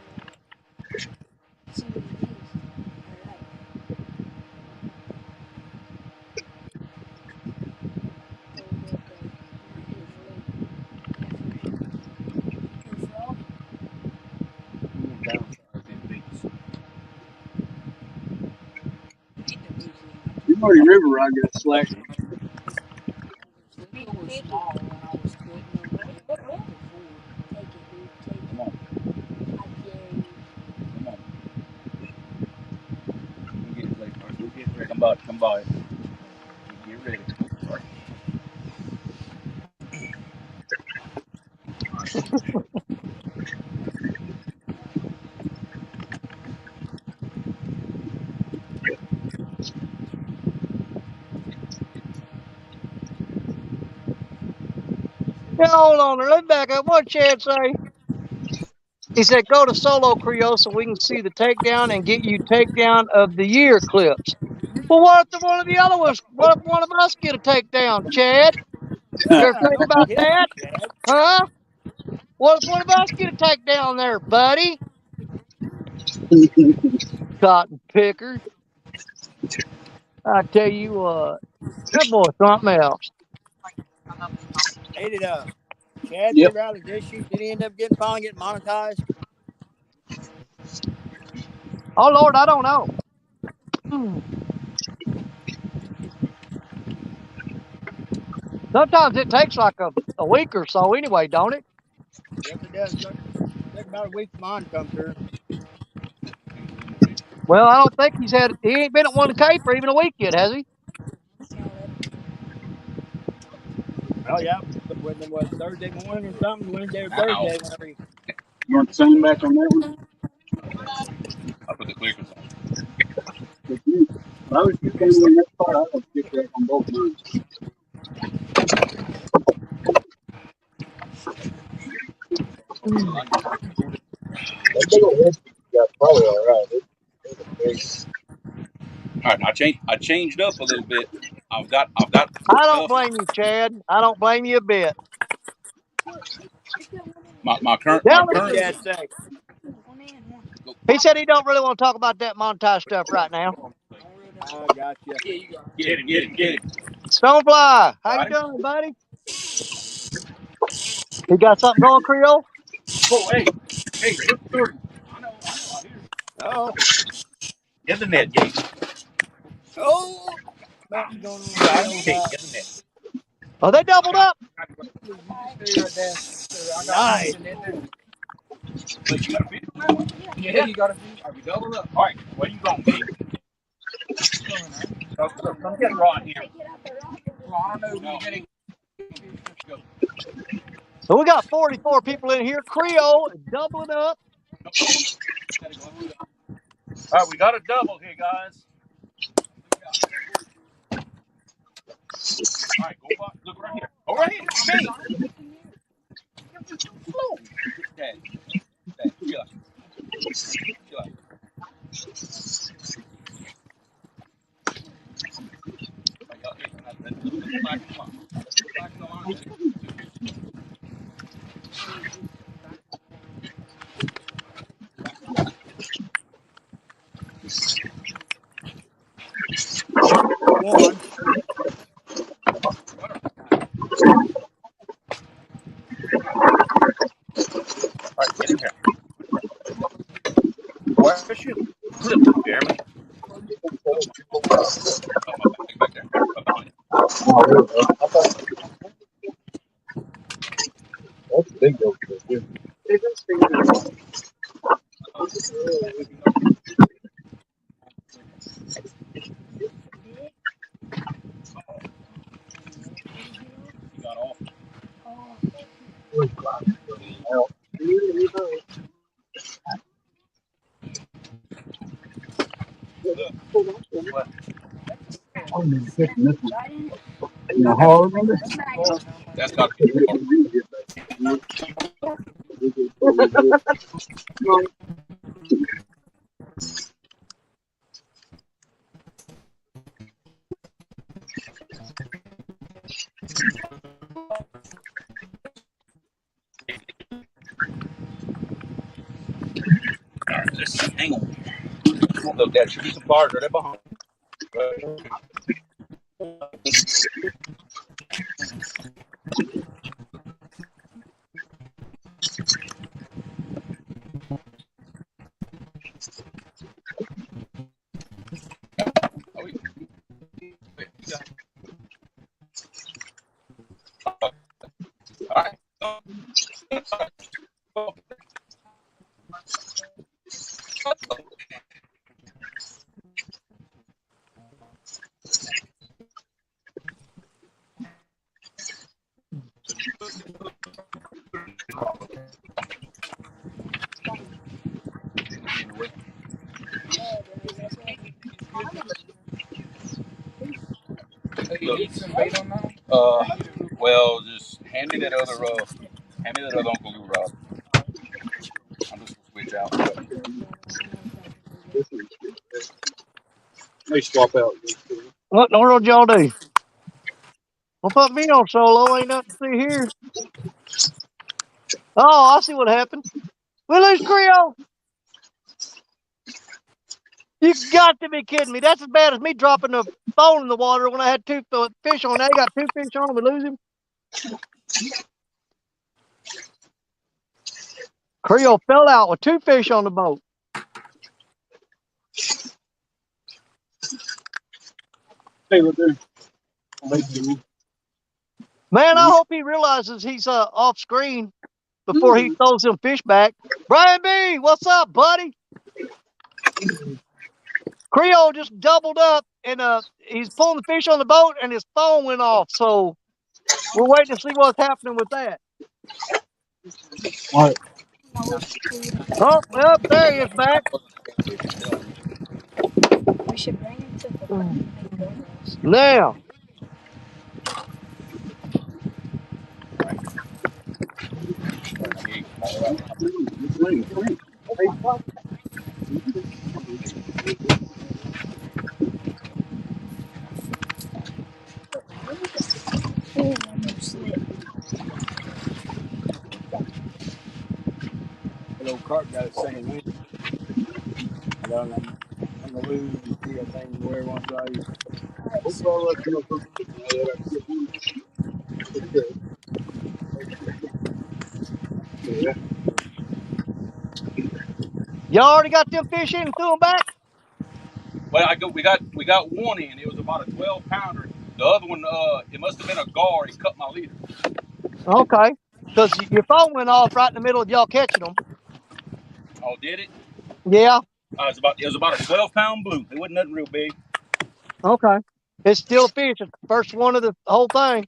See what it is. You Muddy River, I got slack. Small when I was quitting. Take it, dude. Take it. Come on. I dare you. Come on. We'll get it, Blake. All right, we'll get ready. Come by. Come by. Get ready. All right. Yeah, hold on there. Let me back up. What Chad say? He said, go to Solo Creole so we can see the takedown and get you takedown of the year clips. Well, what if one of the other ones, what if one of us get a takedown, Chad? You ever think Don't about hit that? me, Chad. Huh? What if one of us get a takedown there, buddy? Cotton picker. I tell you what, that boy's something else. Hey, did Chad Yep. figure out his issue? Did he end up finally getting monetized? Oh, Lord, I don't know. Sometimes it takes like a week or so anyway, don't it? Yes, it does. Take about a week for mine to come through. Well, I don't think he ain't been at 1K for even a week yet, has he? Oh, yeah. When it was Thursday morning or something, Wednesday or Thursday. Whenever he... You want the same back on that one? I'll put the clickers on. If you came in that far, I would get that on both lines. That big old head got probably all right. All right, now I changed up a little bit. I've got. I don't stuff. blame you, Chad. I don't blame you a bit. My current. Yeah, My current. Chad say? He said he don't really want to talk about that montage stuff right now. I got you. Get him. Stonefly, how Got you doing, buddy? You got something going, Creole? Oh, hey, look, Jordan. I know, I hear. Oh. Get the net, Gabe. Oh. Something's going on. Get the net. Oh, they doubled up. Nice. But you got a fish on that one? Yeah, you got a fish. Are we doubled up? All right, where you going, Gabe? Come get a rod here. I don't know. So we got 44 people in here. Creole is doubling up. All right, we got a double here, guys. All right, go back. Look right here. All right here. Hey. Slow. Dad. Dad. Chill out. Chill out. One. All right, get in here. Where's your clip, Jeremy? Back there. That's big though. Got off. What? That's got to be hard. All right, let's see. Hang on. Look, there should be some bars right there behind. All right. Well, just hand me that other Uncle Lou rod. I'm just gonna switch out. They swap out. What in the world y'all do? Well, put me on solo. Ain't nothing to see here. Oh, I see what happened. We lose Creole. You got to be kidding me. That's as bad as me dropping the phone in the water when I had two fish on. Now you got two fish on. We lose him. Creole fell out with two fish on the boat. Hey, look there. Man, I hope he realizes he's off screen before he throws them fish back. Brian B, what's up, buddy? Creole just doubled up and he's pulling the fish on the boat and his phone went off. So we're waiting to see what's happening with that. What? Oh, well, there he is back. We should bring him to the park and make go-girls. Now. Oh, almost slipped. The old cart got its second wind. I'm gonna lose the thing where once I use. Y'all already got them fish in and threw them back? Well, we got one in. It was about a 12-pounder. The other one, it must have been a gar. He cut my leader. Okay. Because your phone went off right in the middle of y'all catching them. Oh, did it? Yeah. It was about a 12-pound blue. It wasn't nothing real big. Okay. It's still a fish. It's the first one of the whole thing.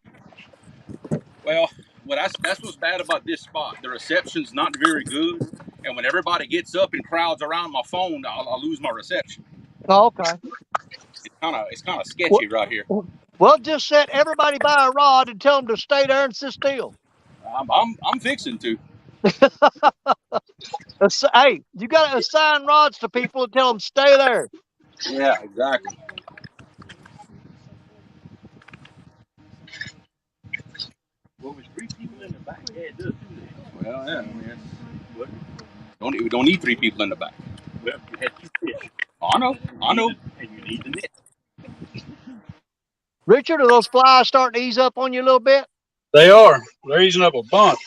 Well, that's what's bad about this spot. The reception's not very good, and when everybody gets up and crowds around my phone, I'll lose my reception. Oh, okay. It's kind of sketchy right here. Well, just set everybody by a rod and tell them to stay there and sit still. I'm fixing to. Hey, you got to assign rods to people and tell them stay there. Yeah, exactly. Well, with 3 people in the back, yeah, it does do that. Well, yeah. I mean, But, we don't need 3 people in the back. well, you had 2 fish. Oh, I know. And you need the net. Richard, are those flies starting to ease up on you a little bit? They are. They're easing up a bunch.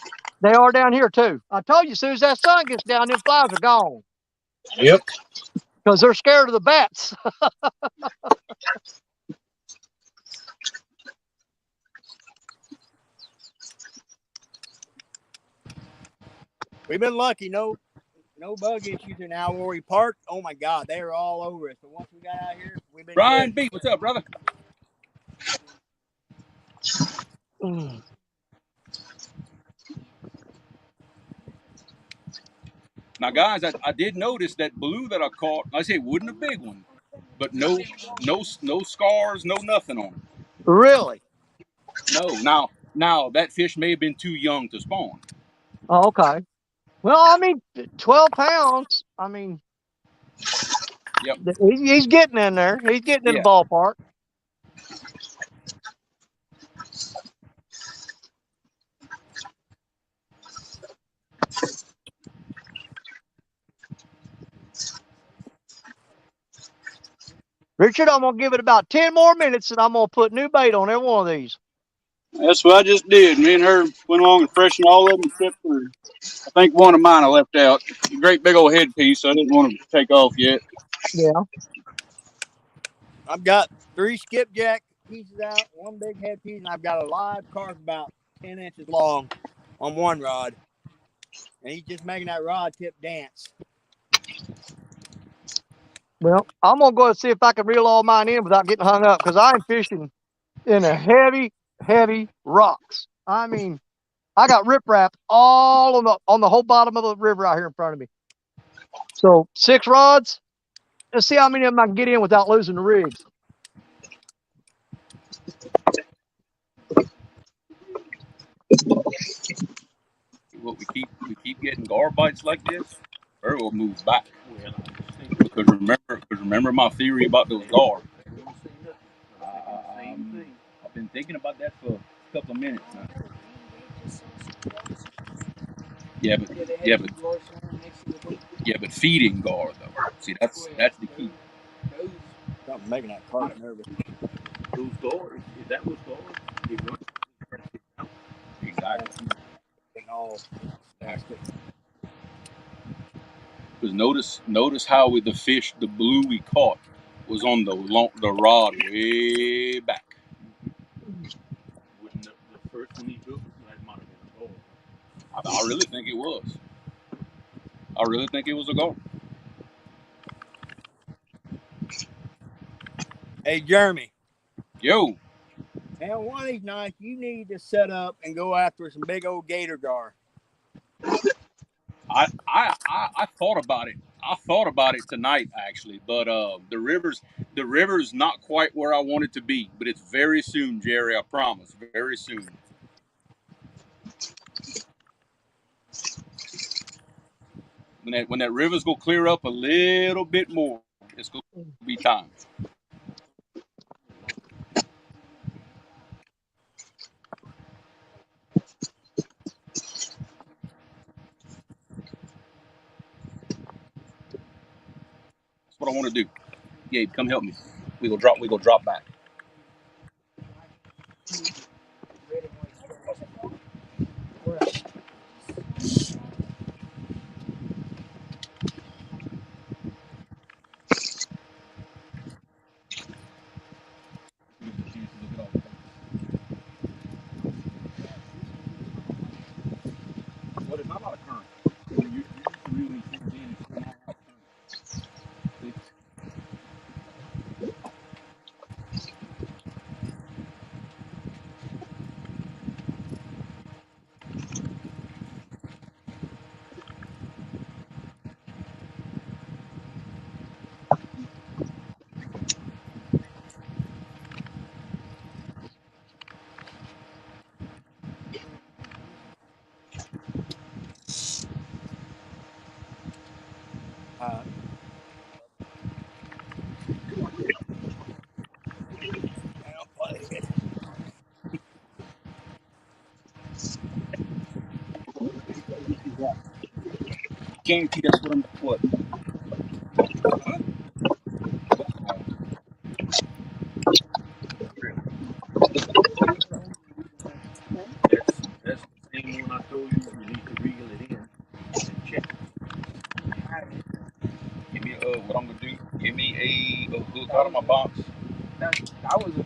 They are down here too. I told you, as soon as that sun gets down, them flies are gone Yep. because they're scared of the bats. We've been lucky. No bug issues in Alroy Park. Oh my God, they were all over us. But once we got out here, we've been Brian good. B, what's up, brother? Now, guys, I did notice that blue that I caught. I say it wasn't a big one, but no scars, no nothing on it. Really? No. Now that fish may have been too young to spawn. Oh, okay. Well, I mean, 12 pounds. I mean, Yep. he's getting in there. He's getting in the Yeah. ballpark. Richard, I'm going to give it about 10 more minutes and I'm going to put new bait on every one of these. That's what I just did. Me and her went along and freshened all of them except for, I think one of mine I left out. A great big old headpiece. So I didn't want to take off yet. Yeah. I've got 3 skipjack pieces out, 1 big head piece, and I've got a live carp about 10 inches long on one rod. And he's just making that rod tip dance. Well, I'm going to go and see if I can reel all mine in without getting hung up because I'm fishing in a heavy rocks. I mean, I got riprap all on the whole bottom of the river out here in front of me. So 6 rods. Let's see how many of them I can get in without losing the rigs. What we keep getting gar bites like this, or we'll move back. Well, I just think Because remember my theory about those gar. they won't say nothing. I'm thinking the same thing. I've been thinking about that for a couple of minutes now. Yeah, but feeding gar though. See, that's the key. Something making that carp nervous. Those doors, if that was doors, they run. Exactly. And all plastic. Because notice how with the fish, the blue we caught was on the rod way back. When the first one he took, that might have been a door. I really think it was. I really think it was a gar. Hey, Jeremy. Yo, Man, one of these nights you need to set up and go after some big old gator gar. I thought about it. I thought about it tonight actually, but the river's not quite where I want it to be, but it's very soon, Jerry. I promise, very soon. When that river's gonna clear up a little bit more, it's gonna be time. That's what I want to do. Gabe, come help me. We go drop back. Well, there's not a lot of current. You really think then it's not a lot of current. guarantee that's what I'm. What? Huh? That's the same one I told you. You need to reel it in and check it. Give me what I'm gonna do. Give me a hook out of my box. That was a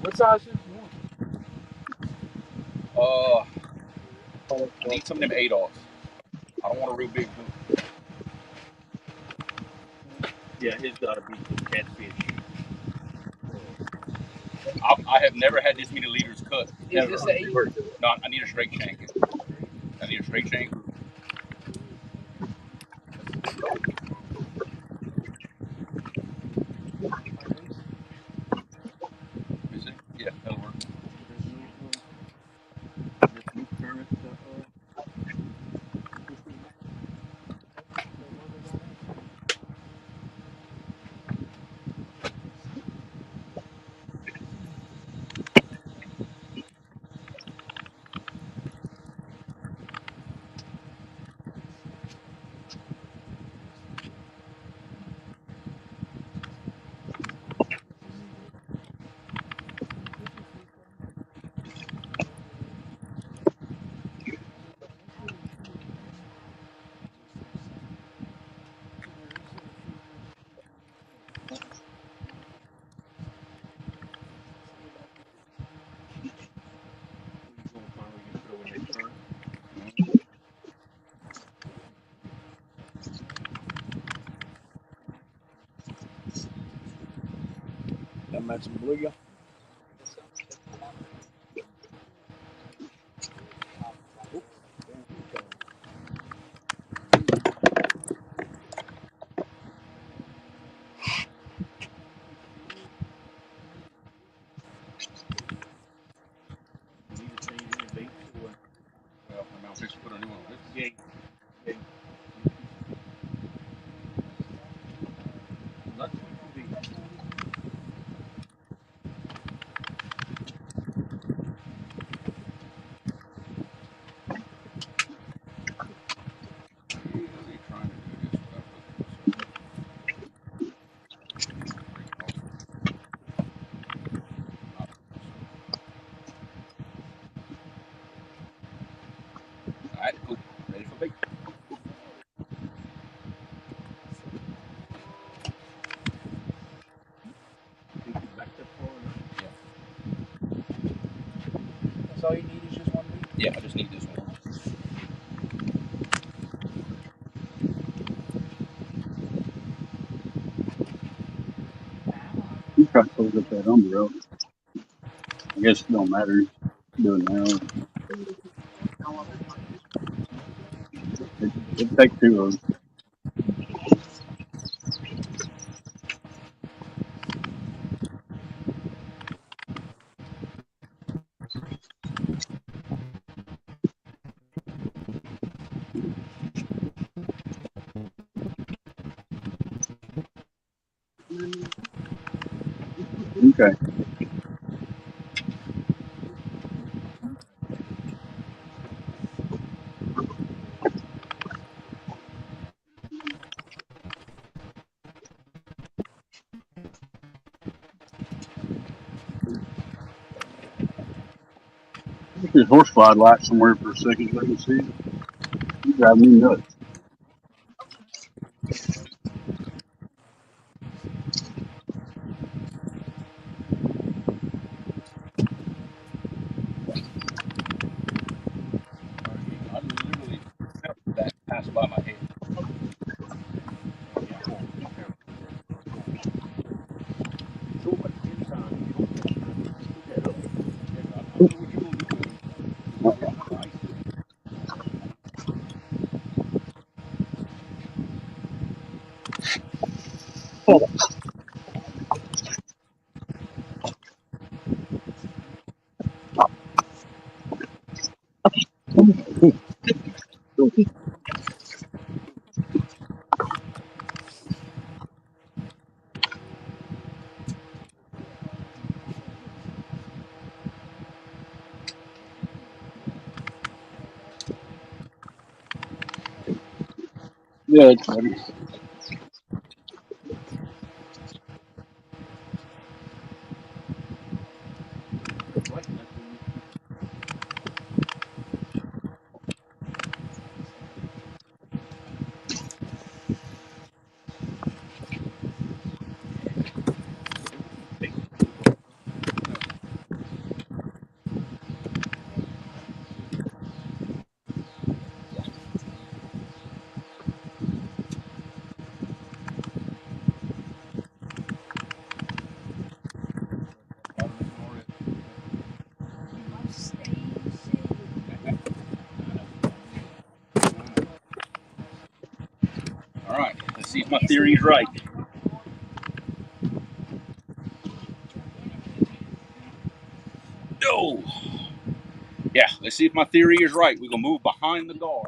what size is you want? I need some of them 8-aughts. I don't want a real big hook. Yeah, it's got to be for catfish. I have never had this many leaders cut. Is this a No, I need a straight shank. I need a straight shank. Is it? Yeah, that'll work. There's no current. You're gonna find where you throw in that current. That makes some blue. You need to change any baits or what? Well, I'm fixing to put a new one on this. Yeah. Yeah. Not too big. Really trying to do this without hooking myself. All right, cool. Ready for bait. Think you backed up far enough. that's all you need is just one meat? Yeah, I just need this one. You try to close up that umbrella. I guess it don't matter. Do it now. It'd take two of them. Okay. Get this horsefly light somewhere for a second. Let me see. You drive me nuts. I literally felt that pass by my head. Yeah, I won't be careful. Throw it inside. You don't put that up. I know what you're gonna do with it. You're gonna put ice in it. Yeah, it's funny. I'm staying safe. All right, let's see if my theory is right. No. Yeah, let's see if my theory is right. We're gonna move behind the guard.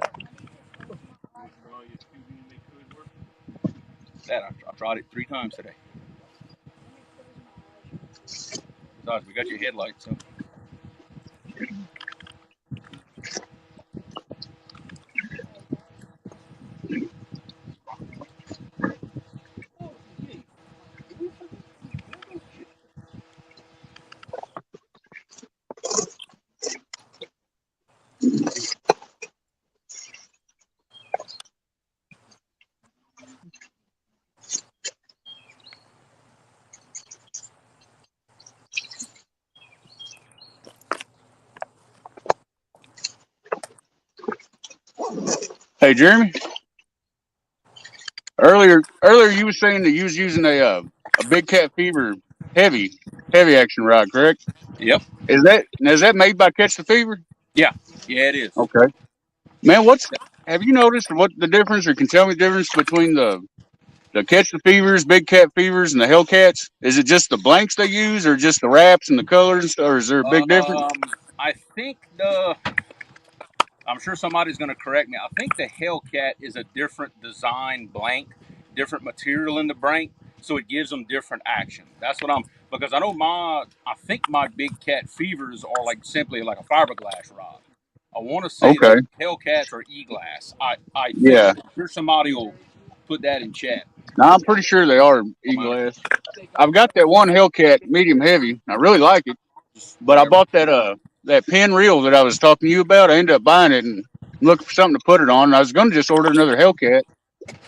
That I tried it 3 times today. Besides, we got your headlights. So. Hey, Jeremy. Earlier, you were saying that you was using a Big Cat Fever heavy action rod, correct? Yep. Is that made by Catch the Fever? Yeah. Yeah, it is. Okay. Man, have you noticed what the difference, or can tell me the difference between the Catch the Fevers, Big Cat Fevers, and the Hellcats? Is it just the blanks they use, or just the wraps and the colors, or is there a big difference? I think I'm sure somebody's going to correct me. I think the Hellcat is a different design blank, different material in the blank, so it gives them different action. That's what because I know I think my Big Cat Fevers are like simply like a fiberglass rod. I want to say Okay. the Hellcats are e-glass. I think. Yeah. I'm sure somebody will put that in chat. No, I'm pretty sure they are e-glass. I've got that one Hellcat medium heavy. I really like it, but I Whatever. bought that pin reel that I was talking to you about. I ended up buying it and looking for something to put it on. I was going to just order another Hellcat,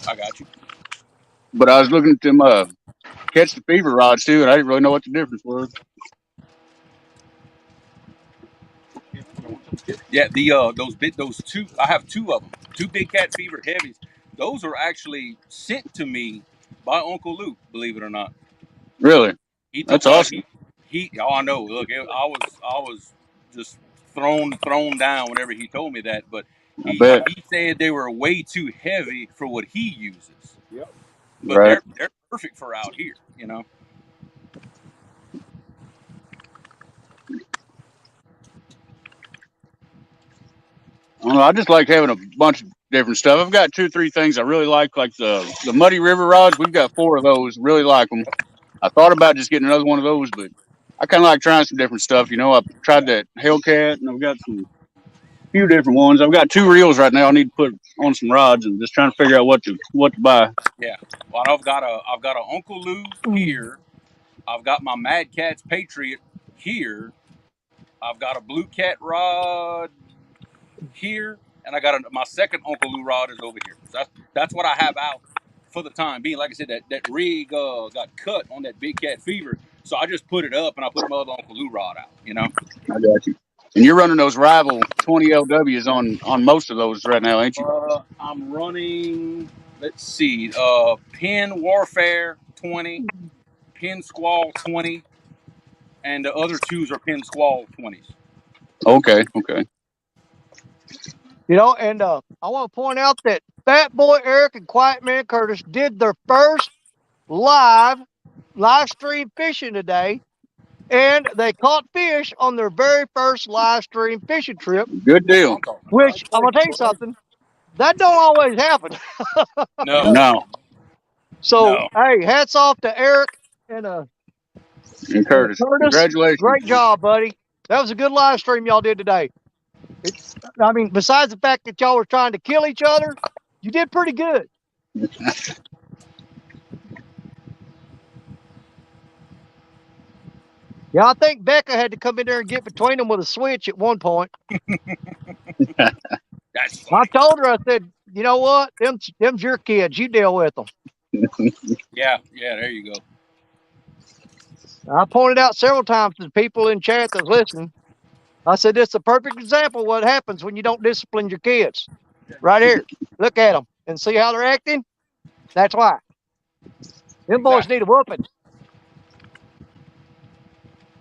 I got you. but I was looking at them Catch the Fever rods too, and I didn't really know what the difference was. Yeah, those 2. I have 2 of them. 2 Big Cat Fever heavies. Those are actually sent to me by Uncle Luke. Believe it or not, Really, he told that's awesome. he. Oh, I know. Look, I was just thrown down whenever he told me that. But I bet. he said they were way too heavy for what he uses. Yep. But Right. they're perfect for out here. You know. I don't know. I just like having a bunch of different stuff. I've got 2, 3 things I really like the Muddy River rods. We've got 4 of those. Really like them. I thought about just getting another one of those, but I kind of like trying some different stuff. You know, I've tried that Hellcat, and I've got some few different ones. I've got 2 reels right now. I need to put on some rods, and just trying to figure out what to buy. Yeah. Well, I've got a Uncle Lou here. I've got my Mad Catz Patriot here. I've got a Blue Cat rod here, and I got my second Uncle Lou rod is over here. So that's what I have out for the time being. Like I said, that rig got cut on that Big Cat Fever, so I just put it up and I put my other Uncle Lou rod out. You know. I got you. And you're running those Rival 20 LWs on most of those right now, ain't you? I'm running. Let's see. Pin Warfare 20, Pin Squall 20, and the other 2s are Pin Squall 20s. Okay. You know, and I want to point out that Fat Boy Eric and Quiet Man Curtis did their first live stream fishing today, and they caught fish on their very first live stream fishing trip. Good deal. Which I'm gonna tell you something, that don't always happen. No. So hey, hats off to Eric and Curtis. Congratulations. Great job, buddy. That was a good live stream y'all did today. I mean, besides the fact that y'all were trying to kill each other, you did pretty good. Yeah, I think Becca had to come in there and get between them with a switch at one point. That's I funny. told her, I said, you know what? Them's your kids. You deal with them. Yeah, there you go. I pointed out several times to the people in chat that's listening. I said, it's a perfect example of what happens when you don't discipline your kids. Right here. Look at them and see how they're acting. That's why. Them boys Exactly. need a whooping.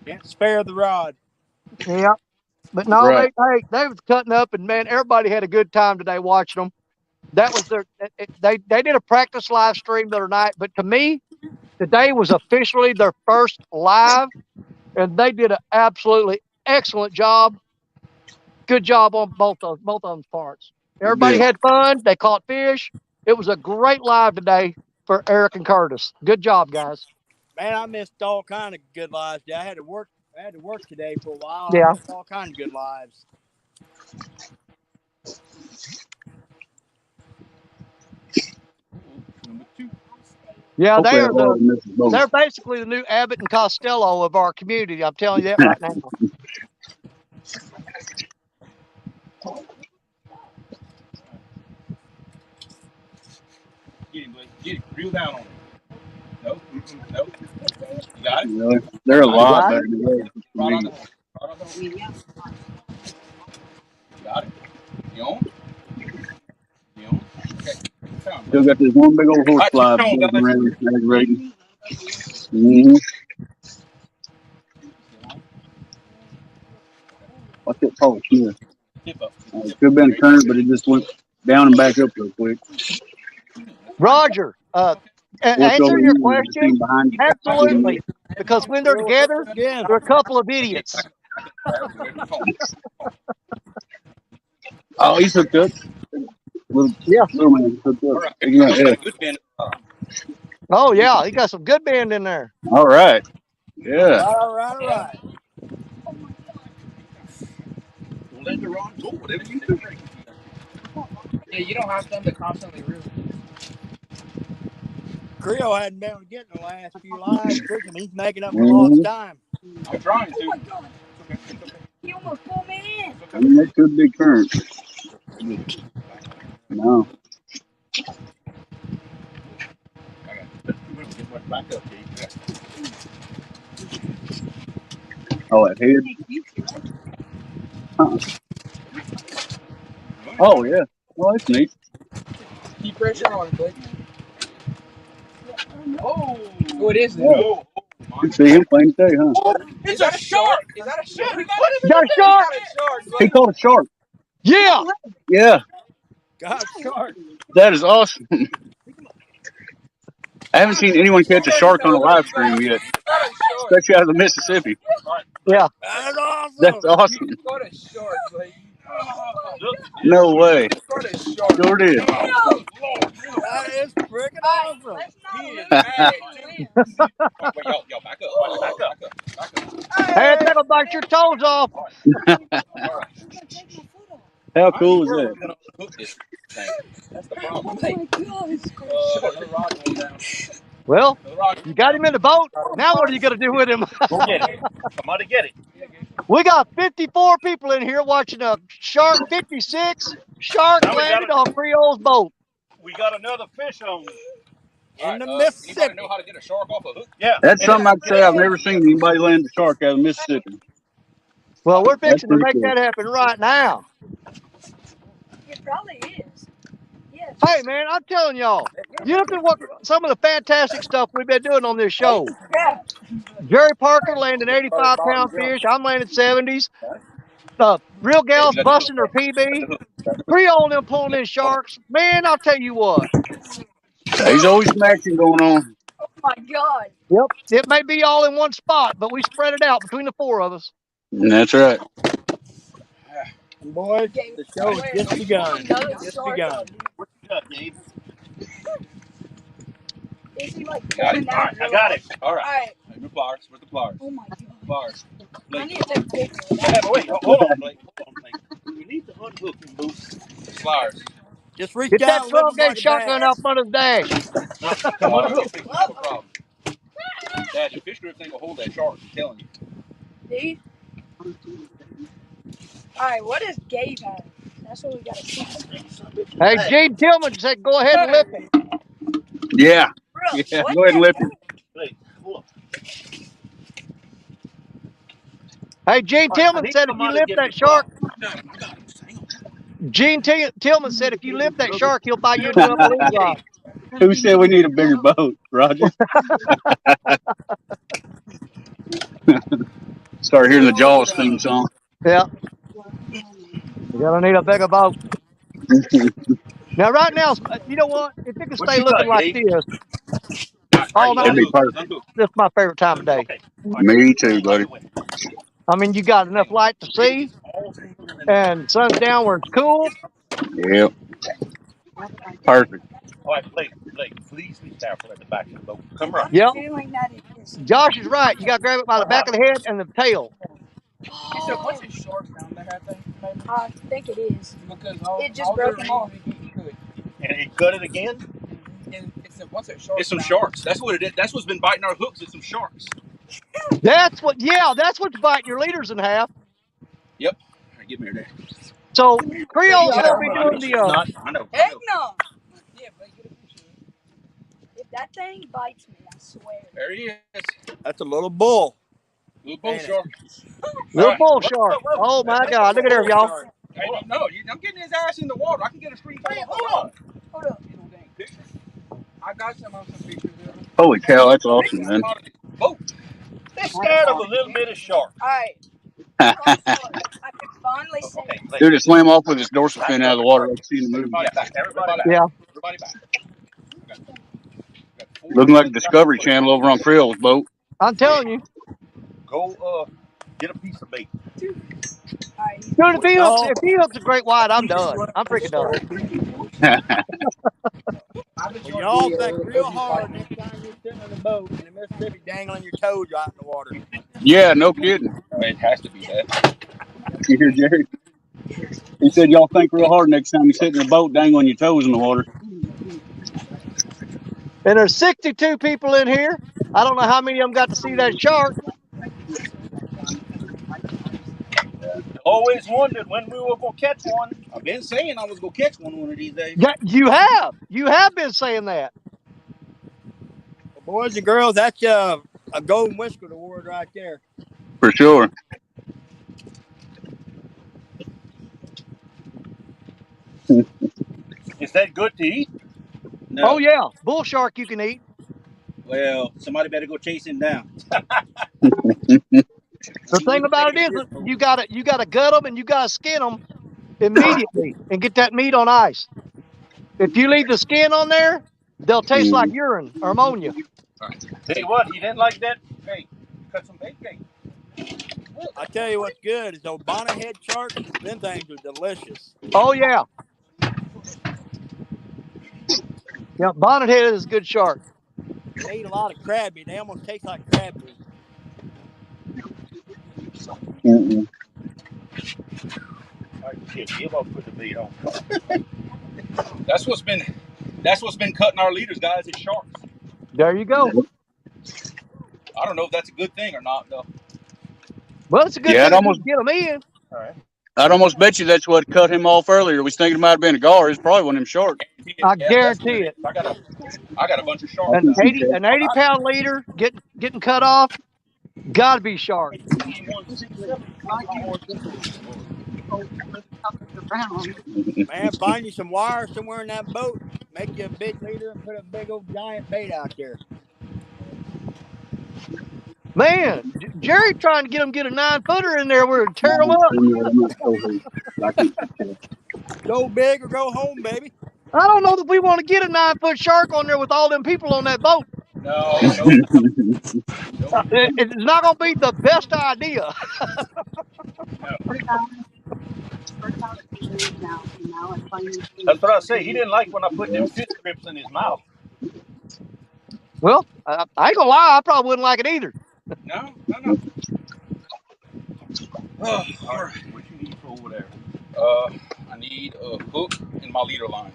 Can't spare the rod. Yeah. But no, Right. they was cutting up, and man, everybody had a good time today watching them. That was they did a practice live stream the other night, but to me, today was officially their first live, and they did an absolutely excellent job. Good job on both of them's parts. Everybody had fun. They caught fish. It was a great live today for Eric and Curtis. Good job, guys. Man, I missed all kind of good lives. I had to work today for a while. Yeah. I missed all kind of good lives. Number 2. Yeah, Hopefully I've already missed the boat. they're basically the new Abbott and Costello of our community. I'm telling you that right now. Get him, Blake. Get him. Reel down on him. No. No. You got it? Really? They're a lot Got better today. Right on the horn. Right on the horn. You got it? You on? You on? Okay. Still got this one big old horse Right, fly keep going, floating guys. around aggravating. Mm-hmm. What's it called? Yeah. Tip up. It could have been a current, but it just went down and back up real quick. Roger, Look answer over your here, question. see behind you. Absolutely. Because when they're together, Again. they're a couple of idiots. Oh, he's hooked up. Little man hooked All up. right. Picking up, yeah. Good bend. Oh, yeah. He got some good band in there. All right. Yeah. All right. Don't let the rod go. Whatever you do. Yeah, you don't have them to constantly reel. Creole hadn't been able to get in the last few lives. He's making up for lost time. I'm trying Oh my to. god. It's okay. He almost pulled me in. I mean, that could be current. No. Back up, Keith. Oh, that head? Oh, yeah. Oh, that's neat. Keep pressure on it, Blake. Oh, it is. no. You can see him playing today, huh? It's a shark. Is that a shark? Got a shark. He caught a shark. Yeah. Yeah. God, shark. That is awesome. I haven't seen anyone catch a shark on a live stream yet, especially out of the Mississippi. Yeah. That's awesome. That's awesome. You got a shark, Blake. No way. You got a shark. Sure did. That is freaking awesome. Let's not He lose. is mad. Wins. Wait, y'all back up. Back up. Hey, that'll bite your toes off. I'm gonna take my foot off. How cool is that? Gonna hook this thing. That's the problem. Oh my god. Well, you got him in the boat. Now what are you going to do with him? Go get it. Somebody get it. We got 54 people in here watching a Shark 56 shark Now we landed gotta- on Creole's boat. We got another fish on. In the Anybody Mississippi. know how to get a shark off a hook? Yeah. That's something I'd say I've never seen anybody land a shark out of Mississippi. Well, we're fixing to pretty make cool. that happen right now. It probably is. Yeah. Hey, man, I'm telling y'all, you look at what some of the fantastic stuff we've been doing on this show. Yeah. Jerry Parker landing 85-pound fish. I'm landing 70s. Real gals busting their PB. Creole and them pulling in sharks. Man, I'll tell you what. There's always some action going on. Oh my god. Yep. It may be all in one spot, but we spread it out between the four of us. That's right. Boys, the show has just begun. Just begun. What you got, Gabe? Is he like Got it. pulling All right, I got it. All right. Alright. Where's the pliers? Where's the pliers? Oh my god. Pliers. I Blake. need to take a picture of Yeah, that. but wait, hold on, Blake. Hold on, Blake. We need to unhook and move the pliers. Just reach Get down that and lift 'em 12 like gauge a shotgun bag. up under the dash. Come on, hook. We have a problem. Dad, the fish grip thing will hold that shark. I'm telling you. Dude. Alright, what does Gabe have? That's what we gotta see. Hey, Gene Tillman said go ahead and lift it. Yeah. Bro, Yeah. what Go ahead and the lift him. Blake, hold on. Hey, Gene All right, I Tillman need said if you somebody to lift give me that shark, I got him. I got him. Hang on. Gene Tillman said if you lift that shark, he'll buy you a new upper lead rod. Who said we need a bigger boat, Roger? Start hearing the Jaws theme song. Yeah, you're gonna need a bigger boat. Now, right now, you know what? If it can What stay you looking got, like Gabe? this All right, all you night, It'd be unhook. perfect. Unhook. this is my favorite time of day. Okay. All right. Me too, Right buddy. away. I mean, you got enough light to see, All tangled in the net. and sun's down where it's cool. Yep. Perfect. All right, Blake, please be careful at the back of the boat. Come right. Yep, feeling that it is. Josh is right. You got to grab it by the back of the head and the tail. So what's his shark down there, I think, maybe? I think it is. Because all, It just all broke the him off. reason he could. And he cut it again? And it's a, what's it, shark? It's some down sharks. That's what it is. That's what's been biting our hooks. It's some sharks. That's what's biting your leaders in half. Yep. All right, give me your dad. So Creole's Yeah, gonna be I doing know, the it's not. I know. Heck no! there? Yeah, but get a picture of it. If that thing bites me, I swear. There he is. That's a little bull. Little bull Ain't it? shark. little right. bull shark. Oh my God! Look at there, y'all. Hey, no, I'm getting his ass in the water. I can get a screen. Hold up. You know, dang picture. I got some pictures of it. Holy cow, that's awesome, man. Boat. They're scared of a little bit of shark. Alright. I can finally say Okay, Blake. Dude, it swam off with his dorsal fin out of the water. Like you see in the movie. Everybody back. Everybody back. Yeah. Everybody back. Got four Looking like Discovery Channel over on Creole's boat. I'm telling you, Go get a piece of bait. alright. dude. If he hooks a great white, I'm done. I'm freaking done. Well, y'all think real hard next time you're sitting in the boat in the Mississippi dangling your toes out in the water. Yeah, no kidding. It has to be that. You hear Jerry? He said y'all think real hard next time you sit in a boat dangling your toes in the water. And there's 62 people in here. I don't know how many of them got to see that shark. Always wondered when we were going to catch one. I've been saying I was gonna catch one of these days. Yeah, you have been saying that. Well, boys and girls, that's a golden whiskered award right there. For sure. Is that good to eat? No. Oh yeah, bull shark you can eat. Well, somebody better go chase him down. The thing about it is, you gotta gut them and you gotta skin them immediately and get that meat on ice. If you leave the skin on there, they'll taste like urine or ammonia. Tell you what, he didn't like that. Hey, cut some bait, Gabe. I tell you what's good is those bonnethead sharks. Them things are delicious. Oh yeah. Yeah, bonnethead is a good shark. They eat a lot of crab meat. They almost taste like crab meat. Mm-mm. All right, shit, give up with the bait on. That's what's been cutting our leaders, guys. It's sharks. There you go. I don't know if that's a good thing or not, though. Well, it's a good Yeah, thing it almost- to get them in. All right. I'd almost bet you that's what cut him off earlier. We was thinking it might have been a gar. It's probably one of them sharks. I Yeah, guarantee that's what is. I got a bunch of sharks. An now. 80-pound leader getting cut off, gotta be shark. Man, find you some wire somewhere in that boat. Make you a big leader and put a big old giant bait out there. Man, Jerry trying to get a 9-footer in there. We're tear them up. Go big or go home, baby. I don't know that we want to get a 9-foot shark on there with all them people on that boat. No. It's not going to be the best idea. That's what I say. He didn't like when I put them fish grips in his mouth. Well, I ain't gonna lie, I probably wouldn't like it either. No. Oh, all right. What you need for over there? I I need a hook in my leader line.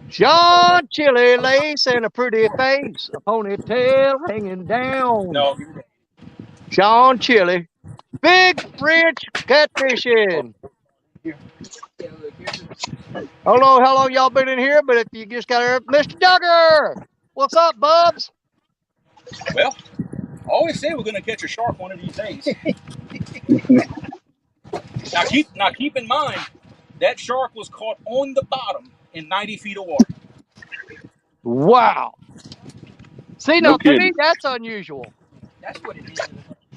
John Chili lace and a pretty face, a ponytail hanging down. No, John Chili, big rich catfishing. Yeah, look, here's I don't know how long y'all been in here, but if you just got here, Mr. Duggar, what's up, Bubs? well, I always say we're gonna catch a shark one of these days. Now keep in mind that shark was caught on the bottom in 90 feet of water. Wow. See, No now to me, kidding. that's unusual. that's what it is.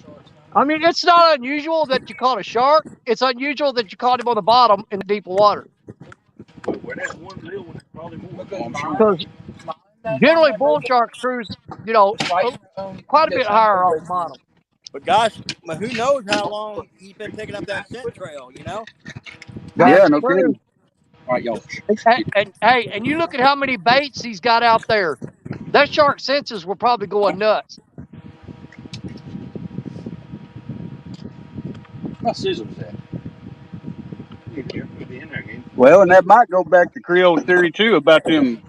Sharks, I mean, it's not unusual that you caught a shark. It's unusual that you caught him on the bottom in the deep water. Where that one little one, probably more. because I'm sure. Because generally, bull sharks cruise, you know, right, quite a bit higher off the bottom. But gosh, who knows how long he's been picking up that scent trail, you know? Yeah, That's no true. kidding. All right, y'all. And you look at how many baits he's got out there. That shark senses were probably going nuts. My scissors at? Could be in there again. Well, and that might go back to Creole's theory too about them.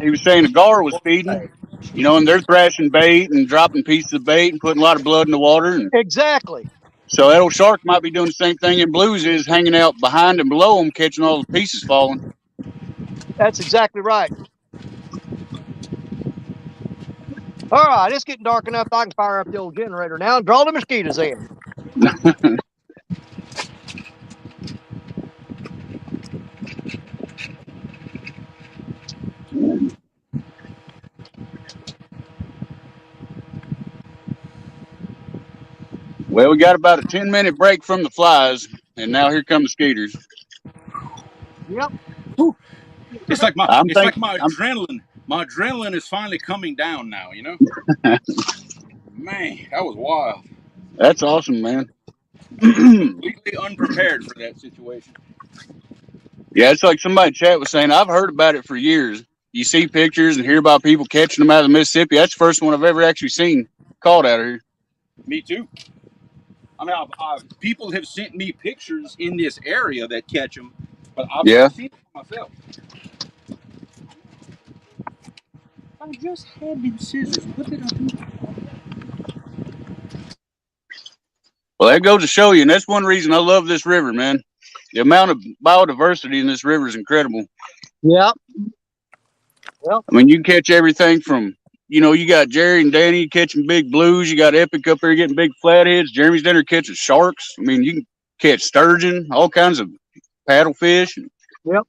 He was saying a gar was feeding, you know, and they're thrashing bait and dropping pieces of bait and putting a lot of blood in the water. And Exactly. so that old shark might be doing the same thing in blues is hanging out behind and below them, catching all the pieces falling. That's exactly right. All right, it's getting dark enough. I can fire up the old generator now and draw the mosquitoes in. Well, we got about a 10-minute break from the flies, and now here come the skeeters. Yep. It's like my I'm adrenaline. My adrenaline is finally coming down now, you know? Man, that was wild. That's awesome, man. Completely unprepared for that situation. Yeah, it's like somebody in chat was saying, I've heard about it for years. You see pictures and hear about people catching them out of the Mississippi. That's the first one I've ever actually seen caught out of here. Me too. I mean, people have sent me pictures in this area that catch them, but I've Yeah. never seen it myself. I just had them scissors. What did I do? Well, that goes to show you, and that's one reason I love this river, man. The amount of biodiversity in this river is incredible. Yep. I mean, you can catch everything from, you know, you got Jerry and Danny catching big blues. You got Epic up there getting big flatheads. Jeremy's down there catching sharks. I mean, you can catch sturgeon, all kinds of paddlefish. Yep.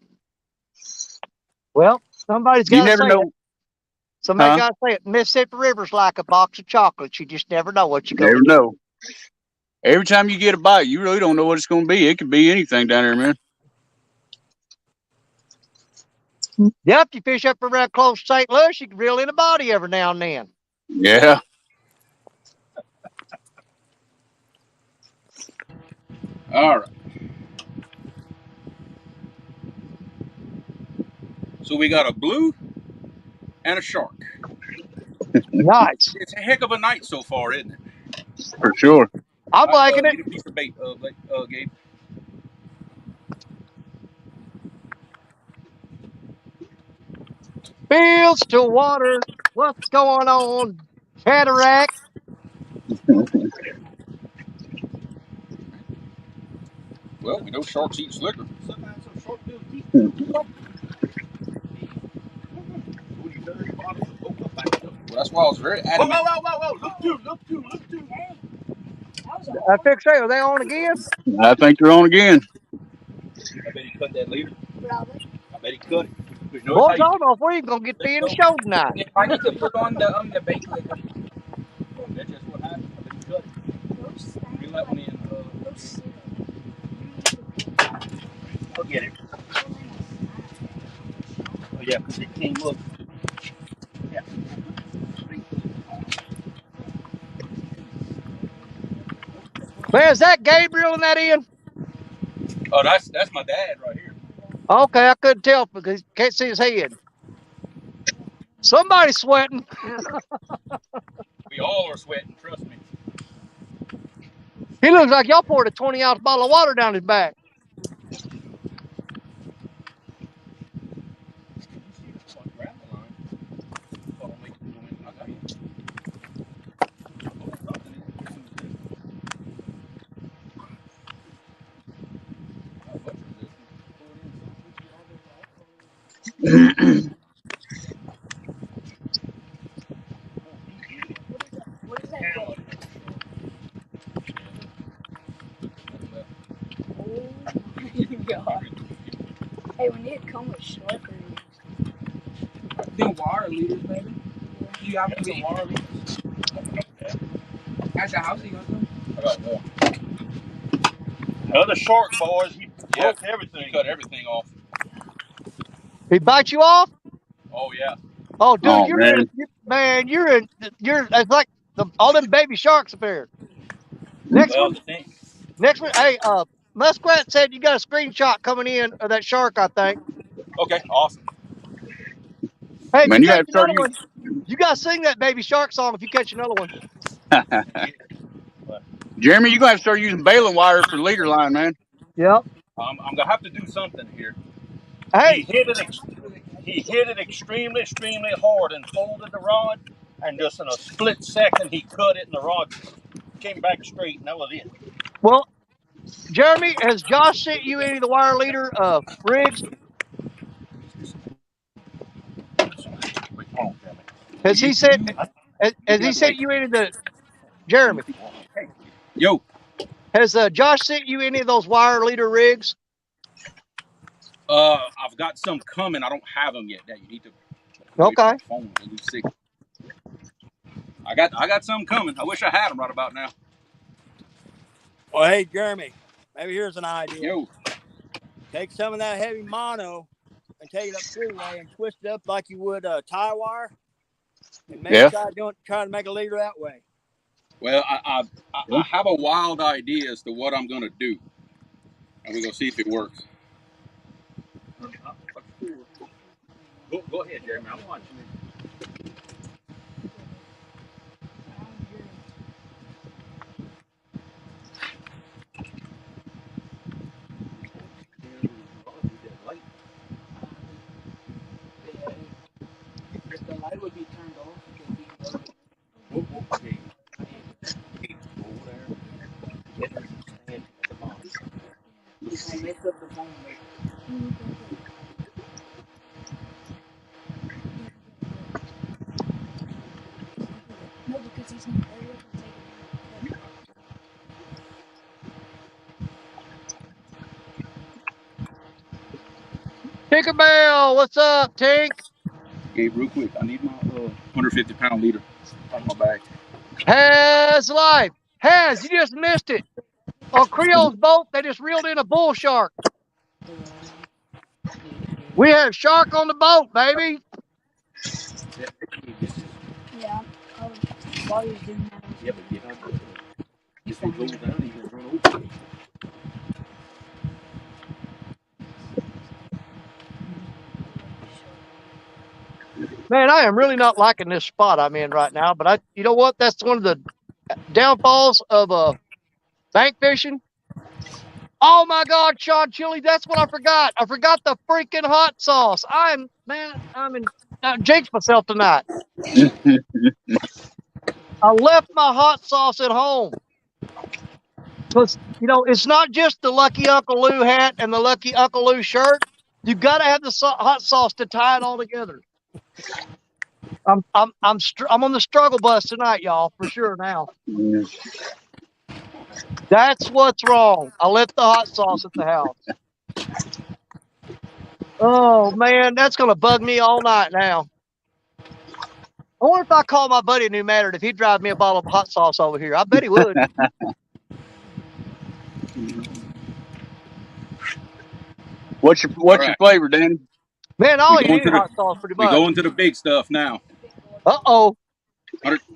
Well, somebody's You got to never say know. it. Somebody Huh? got to say it. Mississippi River's like a box of chocolates. You just never know what you're You going never to get. know. Every time you get a bite, you really don't know what it's going to be. It could be anything down there, man. Yep, you fish up around close to St. Louis, you can reel in a body every now and then. Yeah. All right. So we got a blue and a shark. Nice. It's a heck of a night so far, isn't it? For sure. I'm liking it. Get a piece of bait, Gabe. Fields to water. What's going on? Cataract. Well, we know sharks eat slicker. Sometimes some short little teeth. Well, that's why I was very Whoa, adamant. whoa. Look two. Hey, that was a I fix it. Are they on again? I think they're on again. I bet he cut that leader. probably. I bet he cut it. But Boys, I don't know if we're even going to get to the end of the show tonight. Yeah, I need to put on the bait clicker. That's just what happened. I bet he cut it. Bring that one in. Forget it. Oh, yeah, because it came up. Yeah. Man, is that Gabriel in that end? Oh, that's my dad right here. Okay, I couldn't tell because you can't see his head. Somebody's sweating. We all are sweating, trust me. He looks like y'all poured a 20-ounce bottle of water down his back. What is that called? Oh my god. Hey, we need to come with shark rings. The wire leaders, maybe. You have the wire leaders. At the house, you got some? I got one. The other shark boys, he Yeah. broke everything. Cut everything off. He bite you off? Oh yeah. Oh, dude, Oh, you're man. in. It's like all them baby sharks up there. Next Well, one. Next one. Hey, Muskrat said you got a screenshot coming in of that shark, I think. Okay. Awesome. Hey, man, if you you catch gotta start another one, you gotta sing that baby shark song if you catch another one. Jeremy, you're gonna have to start using baling wire for leader line, man. Yep. I'm gonna have to do something here. Hey, He hit it extremely hard and folded the rod, and just in a split second he cut it, and the rod came back straight, and that was it. well, Jeremy, has Josh sent you any of the wire leader rigs? Wait, hold on, Jeremy. Has he sent you any of the Jeremy? Yo, Has Josh sent you any of those wire leader rigs? I've got some coming. I don't have them yet. Dad, you need to. Okay. Phone, sick. I got some coming. I wish I had them right about now. Well, hey, Jeremy, maybe here's an idea. Yo, Take some of that heavy mono and take it up freeway and twist it up like you would tie wire, and maybe try to make a leader that way. well, I have a wild idea as to what I'm gonna do, and we're gonna see if it works. Go ahead, Jeremy. I'm watching it. If the light would be turned off, it's gonna mess up the phone. No, because he's not able to take it. Tinkerbell, what's up, Tink? Gabe, real quick, I need my 150-pound leader out of my bag. Has life. Has, you just missed it. On Creole's boat, they just reeled in a bull shark. We had shark on the boat, baby. Yeah, I was while he was doing that. Yeah, but get out there. If he goes down, he's gonna run over you. Man, I am really not liking this spot I'm in right now, but you know what? That's one of the downfalls of bank fishing. Oh my God, Sean Chili, that's what I forgot. I forgot the freaking hot sauce. I'm in jinxed myself tonight. I left my hot sauce at home. Because, it's not just the Lucky Uncle Lou hat and the Lucky Uncle Lou shirt. You got to have the hot sauce to tie it all together. I'm on the struggle bus tonight, y'all, for sure now. That's what's wrong. I left the hot sauce at the house. Oh man, that's gonna bug me all night now. I wonder if I call my buddy New Mattered if he'd drive me a bottle of hot sauce over here. I bet he would. What's your flavor, Danny? Man, all you need is hot sauce pretty We much. go into the big stuff now. Uh-oh.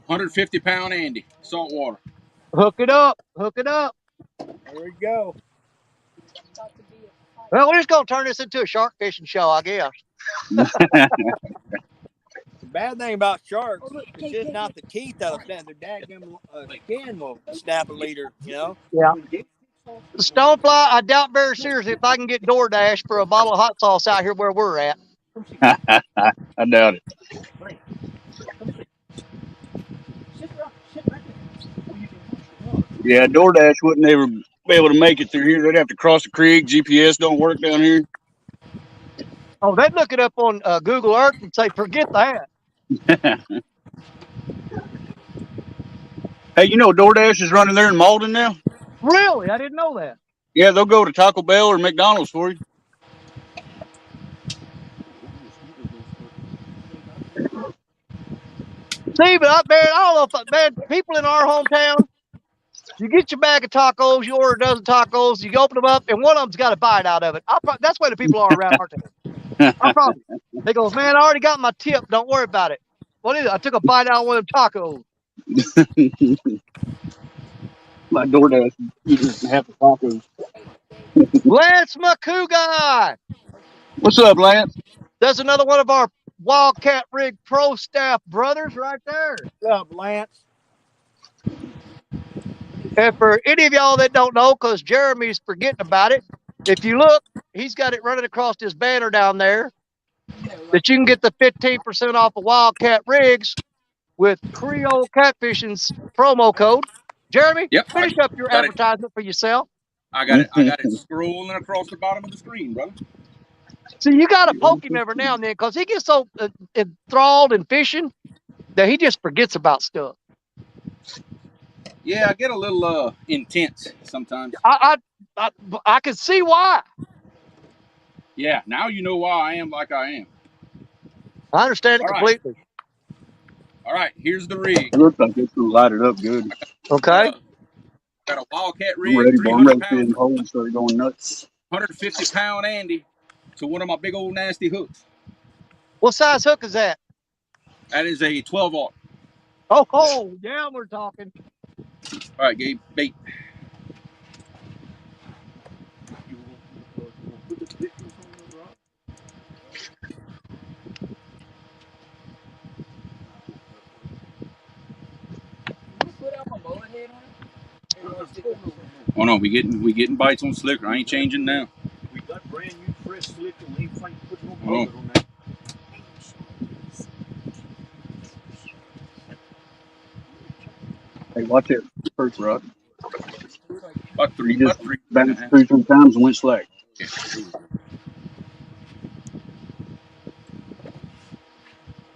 150-pound Andy, salt water. Hook it up. Hook it up. There we go. Well, we're just going to turn this into a shark fishing show, I guess. The bad thing about sharks is just not the teeth that'll snap. Their dadgum skin will snap a leader, Yeah. The stonefly, I doubt very seriously if I can get DoorDash for a bottle of hot sauce out here where we're at. I doubt it. Yeah, DoorDash wouldn't ever be able to make it through here. They'd have to cross the creek. GPS don't work down here. Oh, they'd look it up on Google Earth and say, forget that. Hey, you know DoorDash is running there in Malden now? Really? I didn't know that. Yeah, they'll go to Taco Bell or McDonald's for you. See, but I don't know if, man, people in our hometown, you get your bag of tacos, you order a dozen tacos, you open them up, and one of them's got a bite out of it. That's where the people are around our town. I promise. They go, man, I already got my tip. Don't worry about it. What is it? I took a bite out of one of them tacos. My DoorDash, you just have the tacos. Lance McCougar. What's up, Lance? There's another one of our Wildcat Rig Pro staff brothers right there. What's up, Lance? And for any of y'all that don't know, because Jeremy's forgetting about it, if you look, he's got it running across his banner down there that you can get the 15% off of Wildcat Rigs with Creole Catfishing's promo code. Jeremy, Yep, finish up your got it. advertisement for yourself. I got it scrolling across the bottom of the screen, brother. See, you got to poke him every now and then because he gets so enthralled in fishing that he just forgets about stuff. Yeah, I get a little intense sometimes. I can see why. Yeah, now you know why I am like I am. I understand it All right. completely. All right, here's the rig. It looks like it's gonna light it up good. Okay. Got a Wildcat I'm rig, ready, bro. I'm 300 ready to see pound, the holes start going nuts. 150-pound Andy to one of my big old nasty hooks. What size hook is that? That is a 12-aught. Oh, yeah, we're talking. All right, Gabe, bait. Oh no, we getting bites on slicker. I ain't changing now. We got brand new fresh slicker. We ain't fighting putting no Oh. mullet on that. Hey, watch it first, Rod. About three You just and a bounced half. 2-3 times and went slack.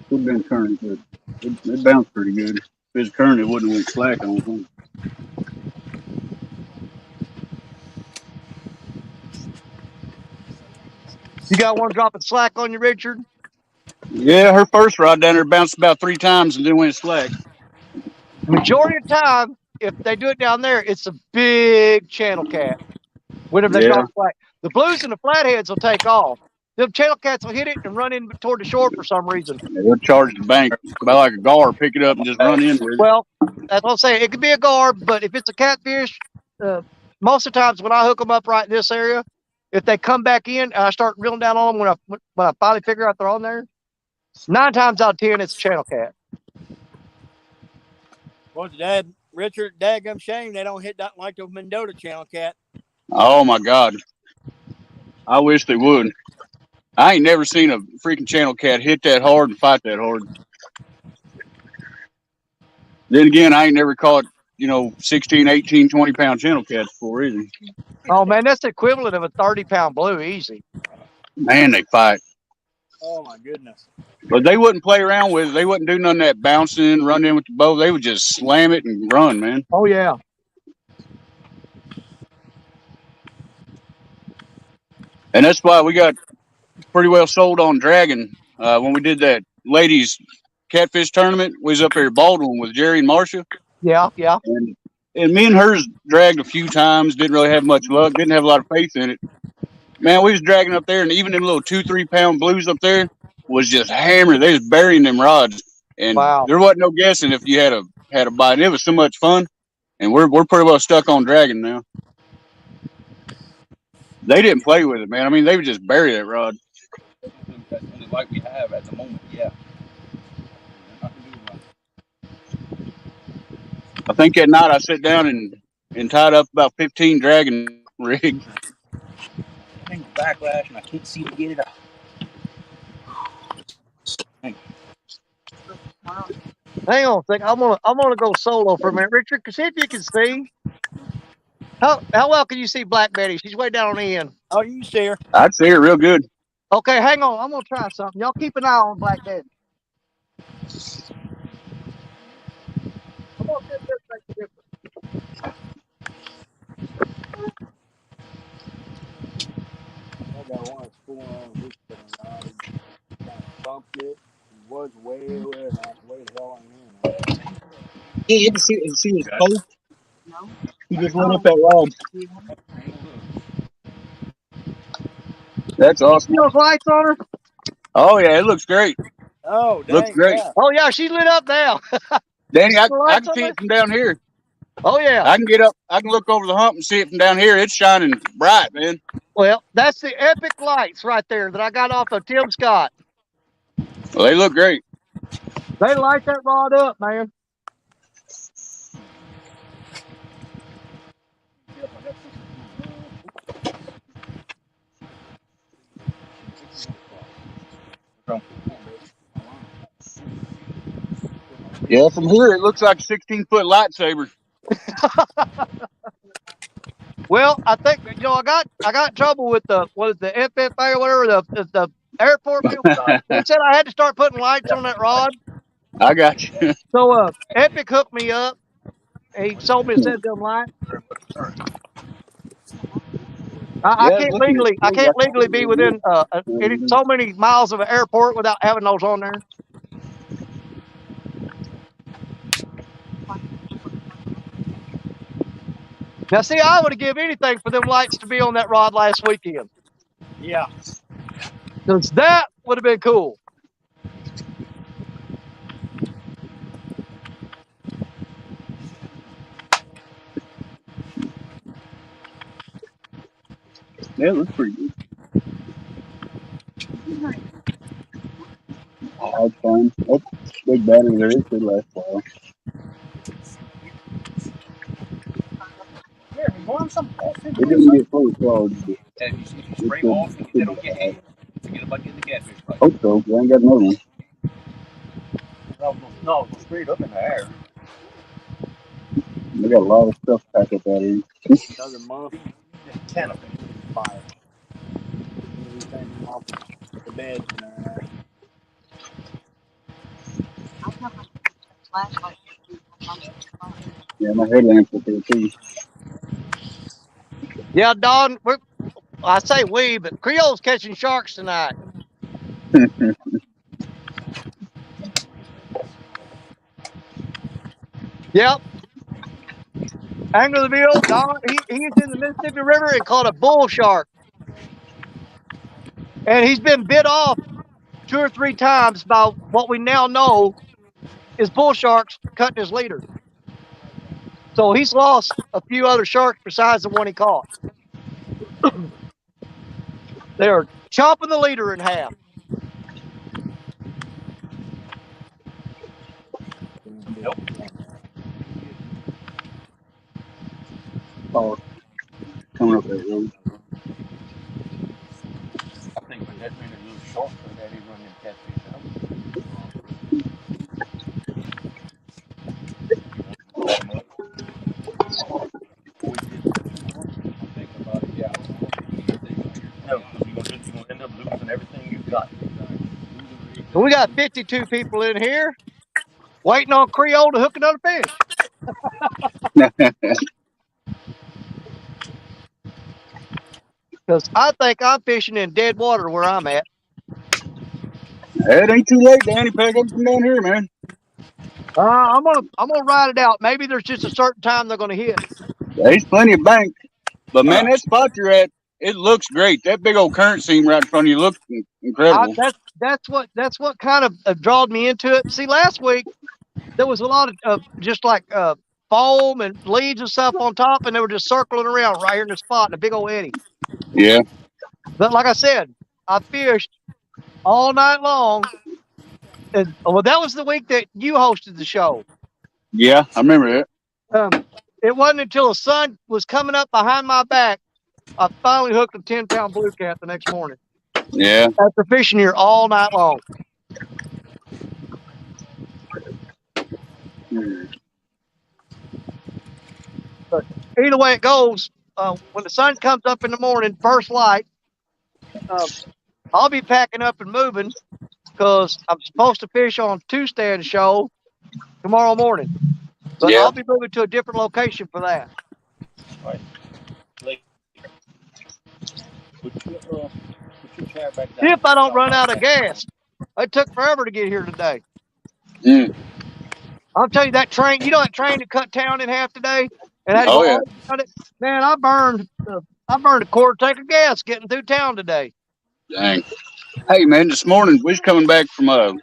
Would have been current, but it bounced pretty good. If it was current, it wouldn't have went slack, I don't think. You got one dropping slack on you, Richard? Yeah, her first rod down there bounced about 3 times and then went slack. Majority of the time, if they do it down there, it's a big channel cat. Whenever they Yeah. drop slack, the blues and the flatheads will take off. The channel cats will hit it and run in toward the shore for some reason. Yeah, they'll charge the bank by like a gar, pick it up and just run in with it. Well, that's what I'm saying. It could be a garb, but if it's a catfish, most of the times when I hook them up right in this area, if they come back in and I start reeling down on them when I finally figure out they're on there, 9 times out of 10 it's a channel cat. What's Dad? Richard, daggum shame they don't hit that like the Mendota channel cat. Oh my God. I wish they would. I ain't never seen a freaking channel cat hit that hard and fight that hard. Then again, I ain't never caught, 16, 18, 20 pound channel cats before either. Oh man, that's the equivalent of a 30-pound blue, easy. Man, they fight. Oh my goodness. But they wouldn't play around with it. They wouldn't do none of that bouncing, run in with the bow. They would just slam it and run, man. Oh yeah. And that's why we got pretty well sold on Dragon. When we did that ladies catfish tournament, we was up there at Baldwin with Jerry and Marcia. Yeah. And me and hers dragged a few times, didn't really have much luck, didn't have a lot of faith in it. Man, we was dragging up there, and even them little 2-3 pound blues up there was just hammering. They was burying them rods. And Wow. There wasn't no guessing if you had a bite. And it was so much fun. And we're pretty well stuck on Dragon now. They didn't play with it, man. I mean, they would just bury that rod. That's only like we have at the moment, yeah. I think at night I sat down and tied up about 15 Dragon rigs. I think backlash and I can't seem to get it out. Hang on a second. I'm gonna go solo for a minute, Richard. See if you can see. How well can you see Black Betty? She's way down on the end. Oh, you can see her. I'd see her real good. Okay, hang on. I'm gonna try something. Y'all keep an eye on Black Daddy. I'm gonna see if this makes a difference. I got one that's fooling around with this thing. He kind of bumped it. He was way over there, and I way the hell I'm in. Yeah, you can see his Okay. post. He just went up that rod. That's awesome. See those lights on her? Oh yeah, it looks great. Oh, Looks dang, great. yeah. Oh yeah, she's lit up now. Danny, See I the I lights can on see there? it from down here. Oh yeah. I can get up. I can look over the hump and see it from down here. It's shining bright, man. Well, that's the epic lights right there that I got off of Tim Scott. Well, they look great. They light that rod up, man. Yeah, from here it looks like a 16-foot lightsaber. Well, I think I got in trouble with the FFA or whatever the airport people. They said I had to start putting lights on that rod. I got you. So Epic hooked me up. He sold me a set of them lights. I Yeah, can't looking at legally be within so many miles of an airport without having those on there. Now, see, I would have given anything for them lights to be on that rod last weekend. Yeah. Because that would have been cool. Yeah, it looks pretty good. Oh, that's fine. That's big battery there. It should last a while. Here, you want some? It didn't get fully charged, but And if you it spray them should, off and they should be don't get fine. hit, forget about getting the catfish bite. Hope so, 'cause I ain't got another one. No, go straight up in the air. They got a lot of stuff packed up out here. Another month. Ten of them. Fire. Everything off the bed. Yeah, my headlamps up there too. Yeah, Don, I say we, but Creole's catching sharks tonight. Yep. Anglerville, Don, he's in the Mississippi River and caught a bull shark. And he's been bit off 2 or 3 times by what we now know is bull sharks cutting his leader. So he's lost a few other sharks besides the one he caught. They're chopping the leader in half. Oh, coming up that road. I think when that many little short for that, he run them catfish out. Thinking about it, yeah. No, because you're gonna end up losing everything you've got. We got 52 people in here waiting on Creole to hook another fish. Because I think I'm fishing in dead water where I'm at. It ain't too late, Danny. Pack up from down here, man. I'm gonna ride it out. Maybe there's just a certain time they're gonna hit. There's plenty of bank. But man, that spot you're at, it looks great. That big old current seam right in front of you looks incredible. That's what kind of drawed me into it. See, last week there was a lot of just like foam and leaves and stuff on top, and they were just circling around right here in the spot in a big old eddy. Yeah. But like I said, I fished all night long. And well, that was the week that you hosted the show. Yeah, I remember that. It wasn't until the sun was coming up behind my back, I finally hooked a 10-pound blue cat the next morning. Yeah. After fishing here all night long. But either way it goes, when the sun comes up in the morning, first light, I'll be packing up and moving because I'm supposed to fish on two-stand show tomorrow morning. But Yeah. I'll be moving to a different location for that. Like, put your chair back down. If I don't run out of gas. It took forever to get here today. Mm. I'll tell you that train, you know that train that cut town in half today and had to Oh go yeah. all around it? Man, I burned a quarter tank of gas getting through town today. Dang. Hey man, this morning we was coming back from old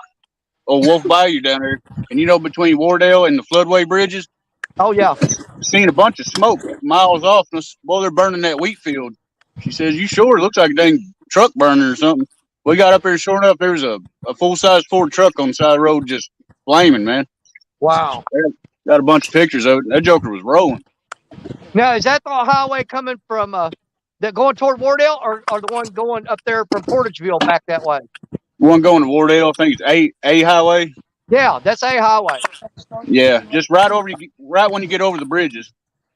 Wolf Bayou down there, and you know between Wardell and the floodway bridges, Oh yeah. seen a bunch of smoke miles off us. Boy, they're burning that wheat field. She says, "You sure? It looks like a dang truck burning or something." We got up there, sure enough, there was a full size Ford truck on the side of the road just flaming, man. Wow. Got a bunch of pictures of it. That joker was rolling. Now is that the highway coming from that going toward Wardell or the one going up there from Portageville back that way? One going to Wardell, I think it's A highway. Yeah, that's a highway. Yeah, just right when you get over the bridges.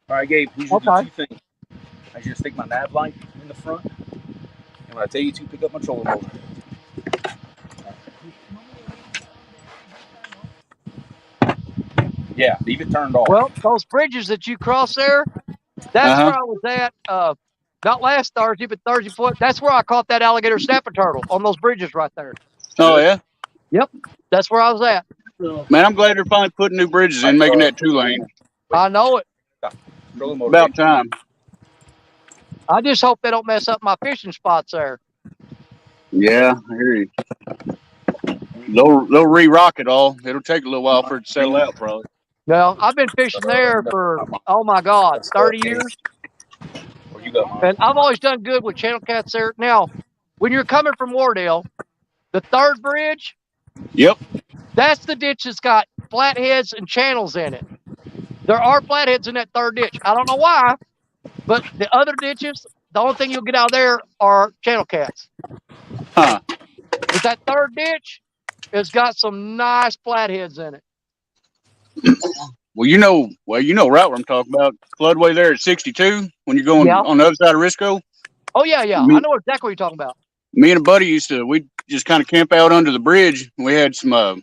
All right, Gabe, here's your Okay. two things. I just stick my nav light in the front, and when I tell you to, pick up my trolling motor. Yeah, leave it turned off. Well, those bridges that you cross there, that's Uh-huh. where I was at. Not last Thursday, but Thursday before. That's where I caught that alligator snapper turtle on those bridges right there. Oh yeah. That's where I was at. Man, I'm glad they're finally putting new bridges in, making that 2-lane. I know it. Trolling motor. About time. I just hope they don't mess up my fishing spots there. Yeah, I hear you. They'll re-rock it all. It'll take a little while for it to settle out, probably. Well, I've been fishing there for, oh my God, 30 years. Where you got mine? And I've always done good with channel cats there. Now, when you're coming from Wardell, the third bridge, Yep. that's the ditch that's got flatheads and channels in it. There are flatheads in that third ditch. I don't know why, but the other ditches, the only thing you'll get out of there are channel cats. Huh. But that third ditch has got some nice flatheads in it. Well, you know right where I'm talking about. Floodway there at 62 when you're going Yeah. on the other side of Risco. Oh, yeah, yeah. Me- I know exactly what you're talking about. Me and a buddy we'd just kind of camp out under the bridge. We had some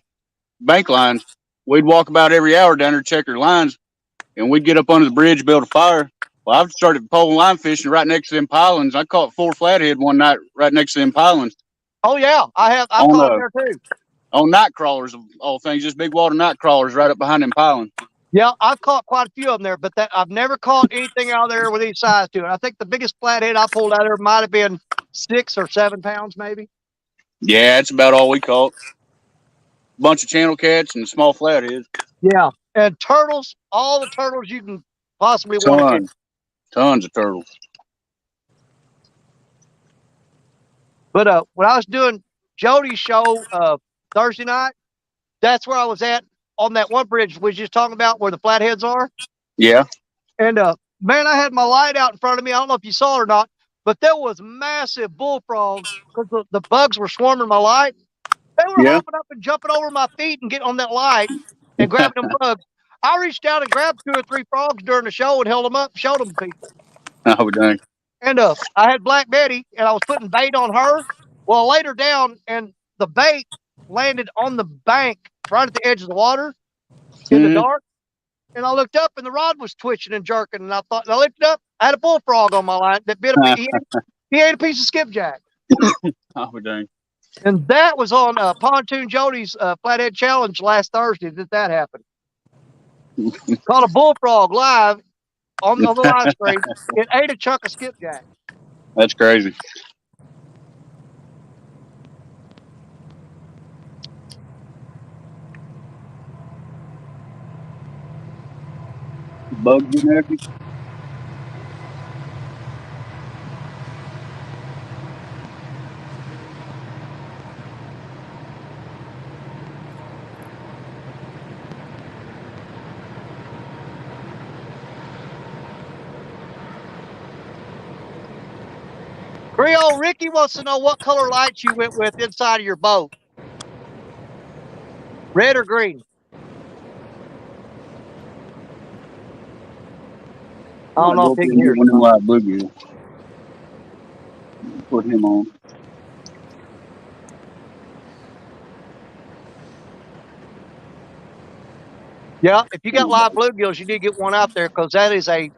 bank lines. We'd walk about every hour down there, check our lines, and we'd get up under the bridge, build a fire. Well, I've started pole and line fishing right next to them pilings. I caught 4 flathead one night right next to them pilings Oh, yeah. I've On, caught them there too. on night crawlers of all things, just big water night crawlers right up behind them pilings. Yeah, I've caught quite a few of them there, but I've never caught anything out there with any size to it. I think the biggest flathead I pulled out there might have been 6 or 7 pounds, maybe. Yeah, that's about all we caught. Bunch of channel cats and small flatheads. Yeah, and turtles, all the turtles you can possibly want to catch. Tons of turtles. But when I was doing Jody's show Thursday night, that's where I was at on that one bridge we was just talking about where the flatheads are. Yeah. And man, I had my light out in front of me. I don't know if you saw it or not, but there was massive bullfrogs because the bugs were swarming my light. They were Yeah. hopping up and jumping over my feet and getting on that light and grabbing them bugs. I reached out and grabbed 2 or 3 frogs during the show and held them up, showed them to people. Oh dang. And I had Black Betty, and I was putting bait on her. Well, I laid her down, and the bait landed on the bank right at the edge of the water in the dark. And I looked up, and the rod was twitching and jerking. And I lifted up. I had a bullfrog on my line that bit a piece. He ate a piece of skipjack. Oh dang. And that was on Pontoon Jody's Flathead Challenge last Thursday that happened. Caught a bullfrog live on the live stream. It ate a chunk of skipjack. That's crazy. Bugs getting after you? Creole Ricky wants to know what color lights you went with inside of your boat. Red or green? I don't know if he can hear. One of them live bluegill. Put him on. Yeah, if you got live bluegills, you need to get one out there because that is a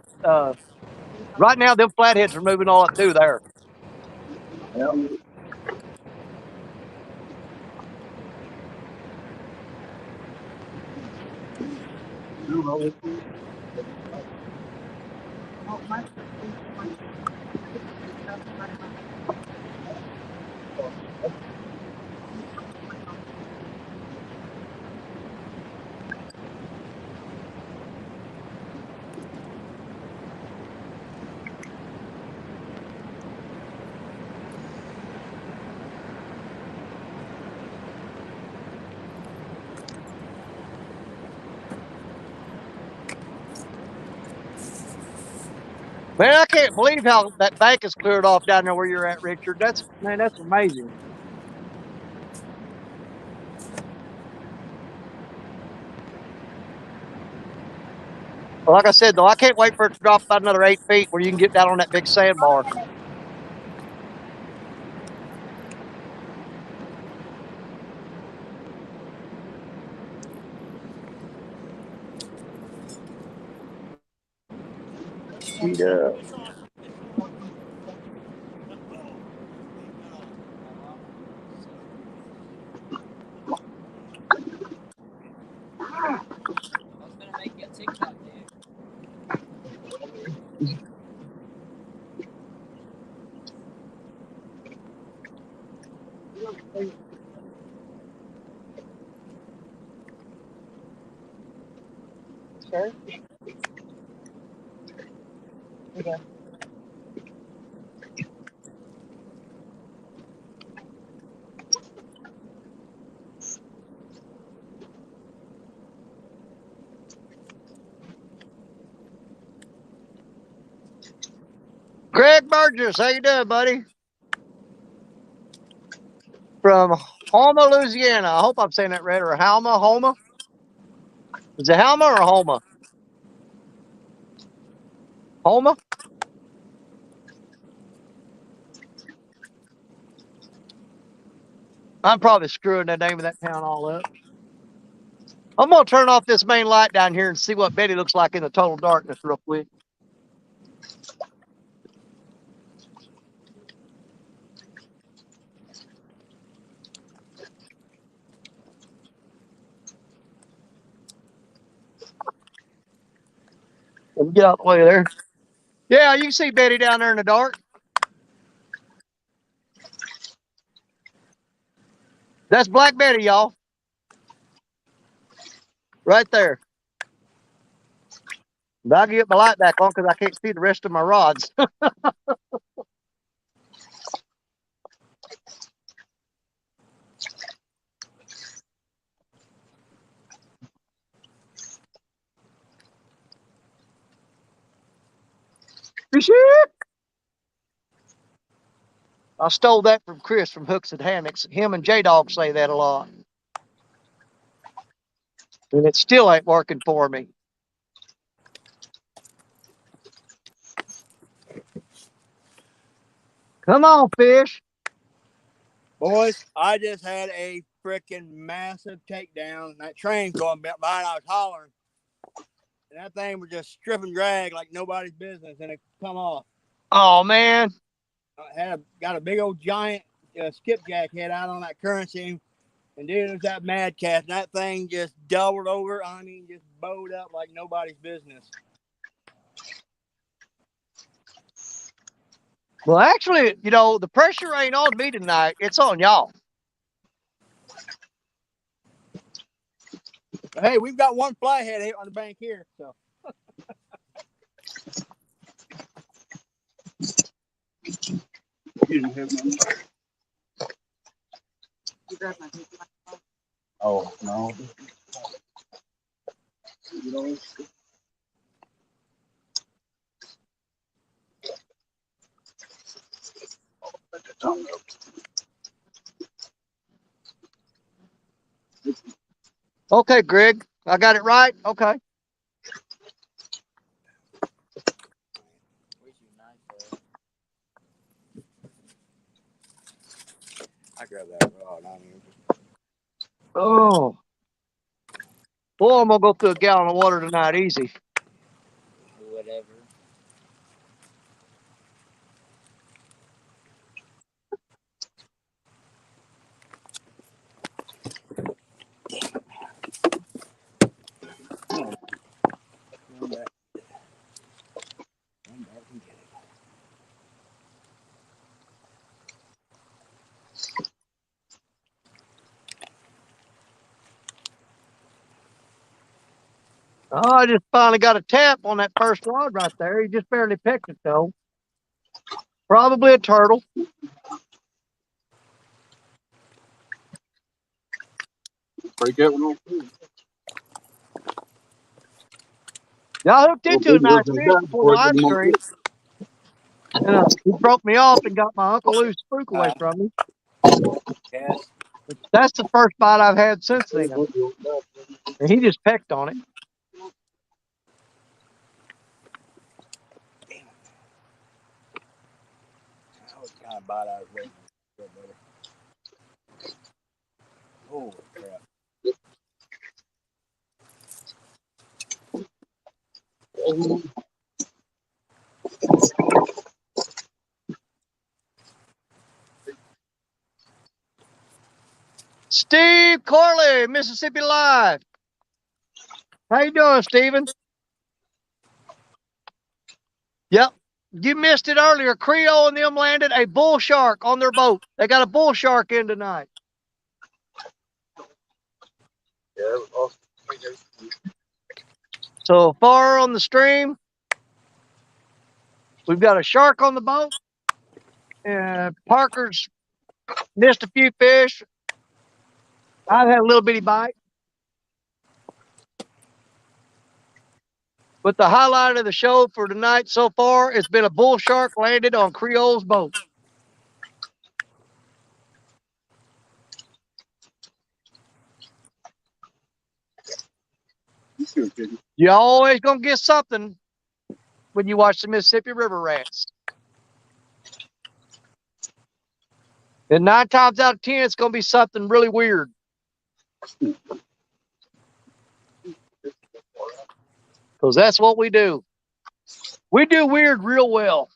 right now. Them flatheads are moving all up through there. Man, I can't believe how that bank is cleared off down there where you're at, Richard. That's amazing. Well, like I said, though, I can't wait for it to drop about another 8 feet where you can get down on that big sandbar. Yeah. I was gonna make you a TikTok, dude. Greg Burgess, how you doing, buddy? From Houma, Louisiana. I hope I'm saying that right. Or Houma? Is it Houma or Houma? Houma? I'm probably screwing the name of that town all up. I'm going to turn off this main light down here and see what Betty looks like in the total darkness real quick. Let me get out the way there. Yeah, you can see Betty down there in the dark. That's Black Betty, y'all. Right there. But I'll get my light back on because I can't see the rest of my rods. I stole that from Chris from Hooks and Hammocks. Him and J-Dog say that a lot. And it still ain't working for me. Come on, fish. Boys, I just had a freaking massive takedown. That train going by, I was hollering. And that thing was just strip and drag like nobody's business, and it come off. Oh, man. I got a big old giant skipjack head out on that currency. And dude, there's that mad cat. And that thing just doubled over. I mean, just bowed up like nobody's business. Well, actually, you know, the pressure ain't on me tonight. It's on y'all. Hey, we've got one flathead here on the bank here. So. You don't have none. Oh, no. Okay, Greg. I got it right? Okay. Where's your knife at? I grabbed that rod. I mean, Oh. Boy, I'm gonna go through a gallon of water tonight, easy. Whatever. Come back. Come back and get it. Oh, I just finally got a tap on that first rod right there. He just barely picked it though. Probably a turtle. Break that one off. Y'all hooked into a nice fish before the ice cream. And he broke me off and got my Uncle Lou's spook away from me. Yes. But that's the first bite I've had since then. And he just pecked on it. Damn it. That was the kind of bite I was waiting for, brother. Holy crap. Steve Corley, Mississippi Live. How you doing, Steven? Yep. You missed it earlier. Creole and them landed a bull shark on their boat. They got a bull shark in tonight. Yeah, that was awesome. So far on the stream, we've got a shark on the boat. And Parker's missed a few fish. I've had a little bitty bite. But the highlight of the show for tonight so far, it's been a bull shark landed on Creole's boat. You're always going to get something when you watch the Mississippi River Rats. And 9 times out of 10, it's going to be something really weird. Because that's what we do. We do weird real well.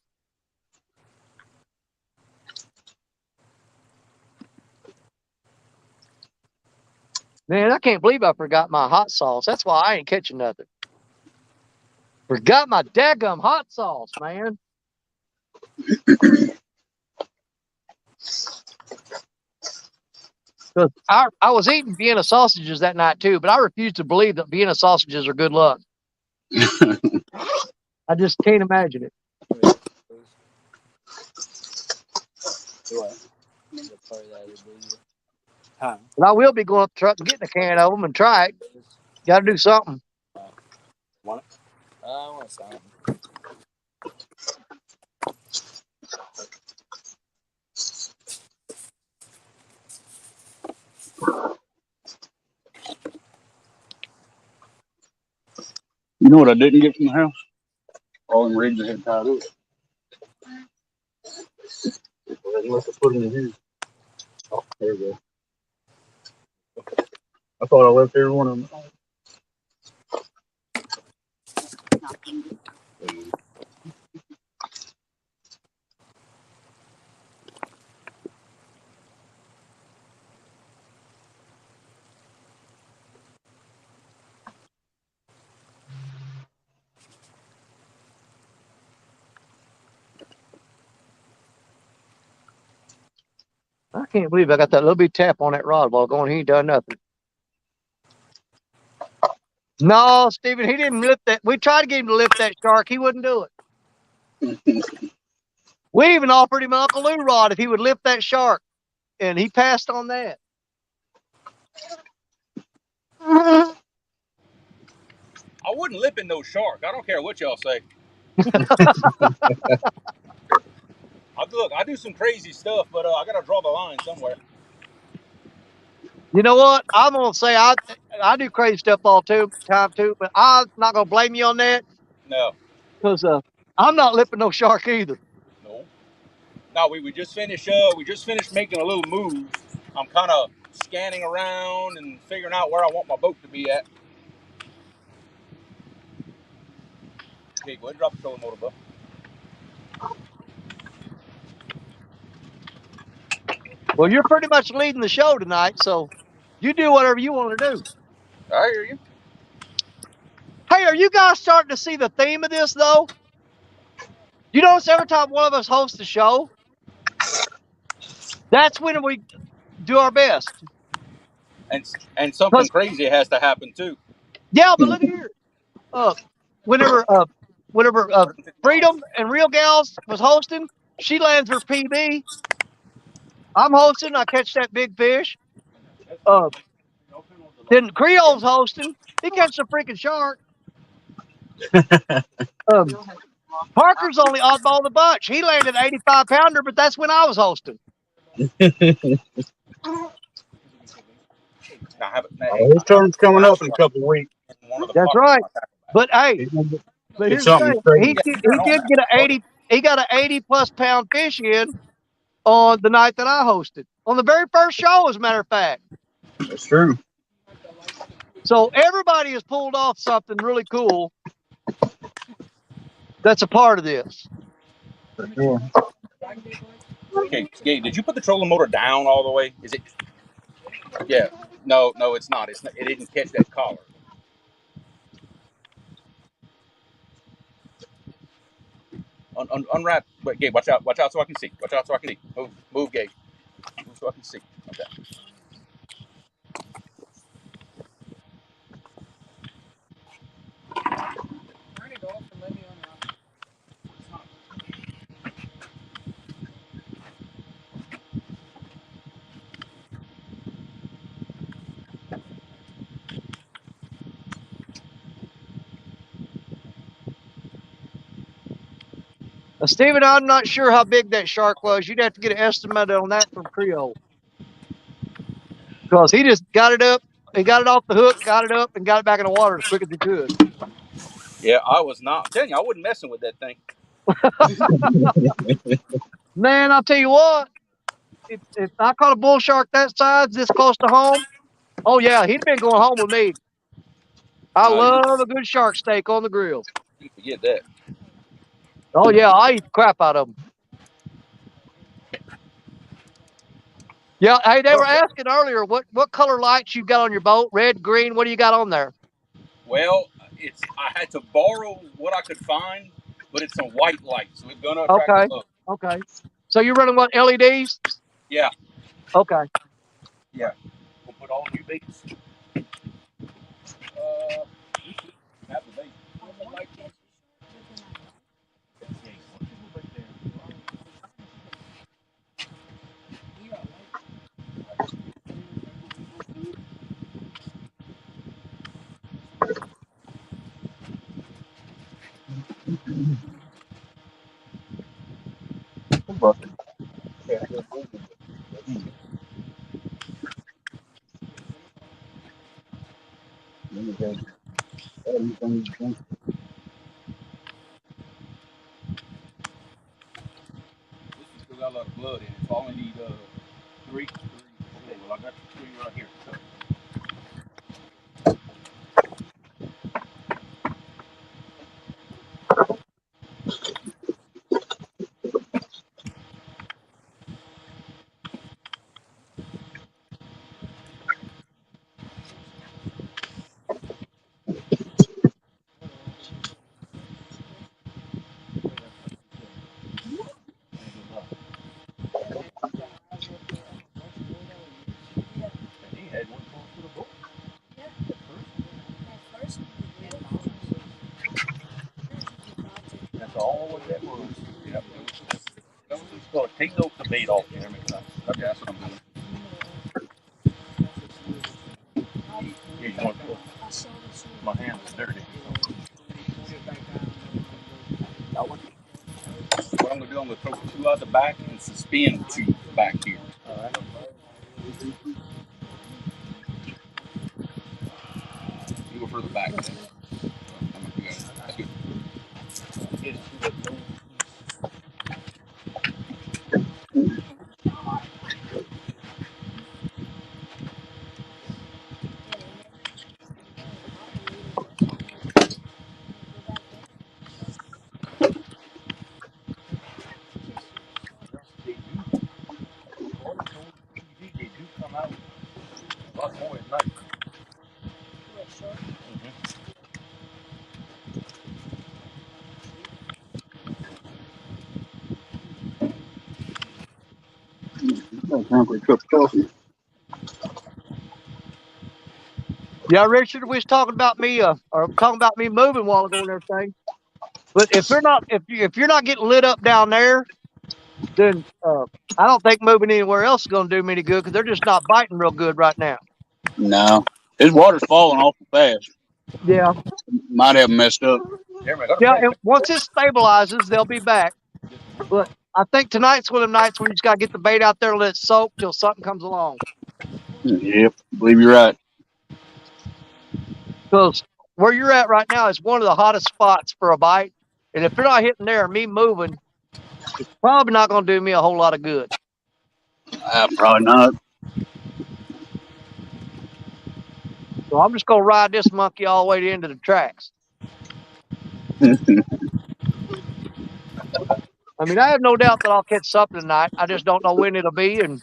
Man, I can't believe I forgot my hot sauce. That's why I ain't catching nothing. Forgot my daggum hot sauce, man. I was eating Vienna sausages that night too, but I refuse to believe that Vienna sausages are good luck. I just can't imagine it. What? Huh? But I will be going up the truck and getting a can of them and try it. Got to do something. Want it? I want some. You know what I didn't get from the house? All them rigs I had tied up. Well, unless I put them in here. Oh, there we go. I thought I left every one of them. I can't believe I got that little bit tap on that rod while going. He ain't done nothing. No, Stephen, he didn't lift that. We tried to get him to lift that shark. He wouldn't do it. We even offered him an Uncle Lou rod if he would lift that shark, and he passed on that. I wouldn't lip in no shark. I don't care what y'all say. Look, I do some crazy stuff, but I gotta draw the line somewhere. You know what? I'm gonna say I do crazy stuff all time too, but I'm not gonna blame you on that. No. Because I'm not lipping no shark either. No. No, we just finished making a little move. I'm kind of scanning around and figuring out where I want my boat to be at. Okay, go ahead and drop the trolling motor, bud. Well, you're pretty much leading the show tonight, so you do whatever you want to do. I hear you. Hey, are you guys starting to see the theme of this, though? You notice every time one of us hosts the show, that's when we do our best. And something crazy has to happen too. Yeah, but look at here. Whenever Freedom and Real Gals was hosting, she lands her PB. I'm hosting. I catch that big fish. Then Creole's hosting. He catches a freaking shark. Parker's only oddball of the bunch. He landed 85-pounder, but that's when I was hosting. His turn's coming up in a couple of weeks. That's right. But hey, but here's the thing. He did get an 80. He got an 80+ pound fish in on the night that I hosted. On the very first show, as a matter of fact. That's true. So everybody has pulled off something really cool that's a part of this. For sure. Okay, Gabe, did you put the trolling motor down all the way? Is it? Yeah. No, it's not. It didn't catch that collar. Unwrap. Wait, Gabe, watch out so I can see. Watch out so I can see. Move, Gabe. Move so I can see. Okay. Turn it off and let me unwrap it. Stephen, I'm not sure how big that shark was. You'd have to get an estimate on that from Creole. Because he just got it up, he got it off the hook, got it up, and got it back in the water as quick as he could. Yeah, I was not. I'm telling you, I wasn't messing with that thing. Man, I'll tell you what. If I caught a bull shark that size, this close to home, oh yeah, he'd been going home with me. I love a good shark steak on the grill. You forget that. Oh yeah, I eat the crap out of them. Yeah, hey, they were asking earlier what color lights you got on your boat? Red, green, what do you got on there? Well, I had to borrow what I could find, but it's a white light, so it's gonna attract the bug. Okay. So you're running what, LEDs? Yeah. Okay. Yeah. We'll put all new baits. Have the bait. Still got a lot of blood in it, so I only need three. Okay, well I got the 3 right here. So. That's all what that was. Yep. Just gonna take the bait off there. Okay, that's what I'm doing. Here, you want to my hands are dirty. What I'm gonna do, I'm gonna throw 2 out the back and suspend 2 back here. You go further back. Then. That's good. Time for a cup of coffee. Yeah, Richard, we was talking about me, or talking about me moving a while ago and everything. But if you're not getting lit up down there, then I don't think moving anywhere else is going to do me any good because they're just not biting real good right now. No, his water's falling awful fast. Yeah, Might have messed up. yeah. And once it stabilizes, they'll be back. But I think tonight's one of the nights when you just got to get the bait out there and let it soak till something comes along. Yep, believe you're right. Because where you're at right now is one of the hottest spots for a bite. And if you're not hitting there, me moving, it's probably not going to do me a whole lot of good. Probably not. So I'm just going to ride this monkey all the way to the end of the tracks. I mean, I have no doubt that I'll catch something tonight. I just don't know when it'll be and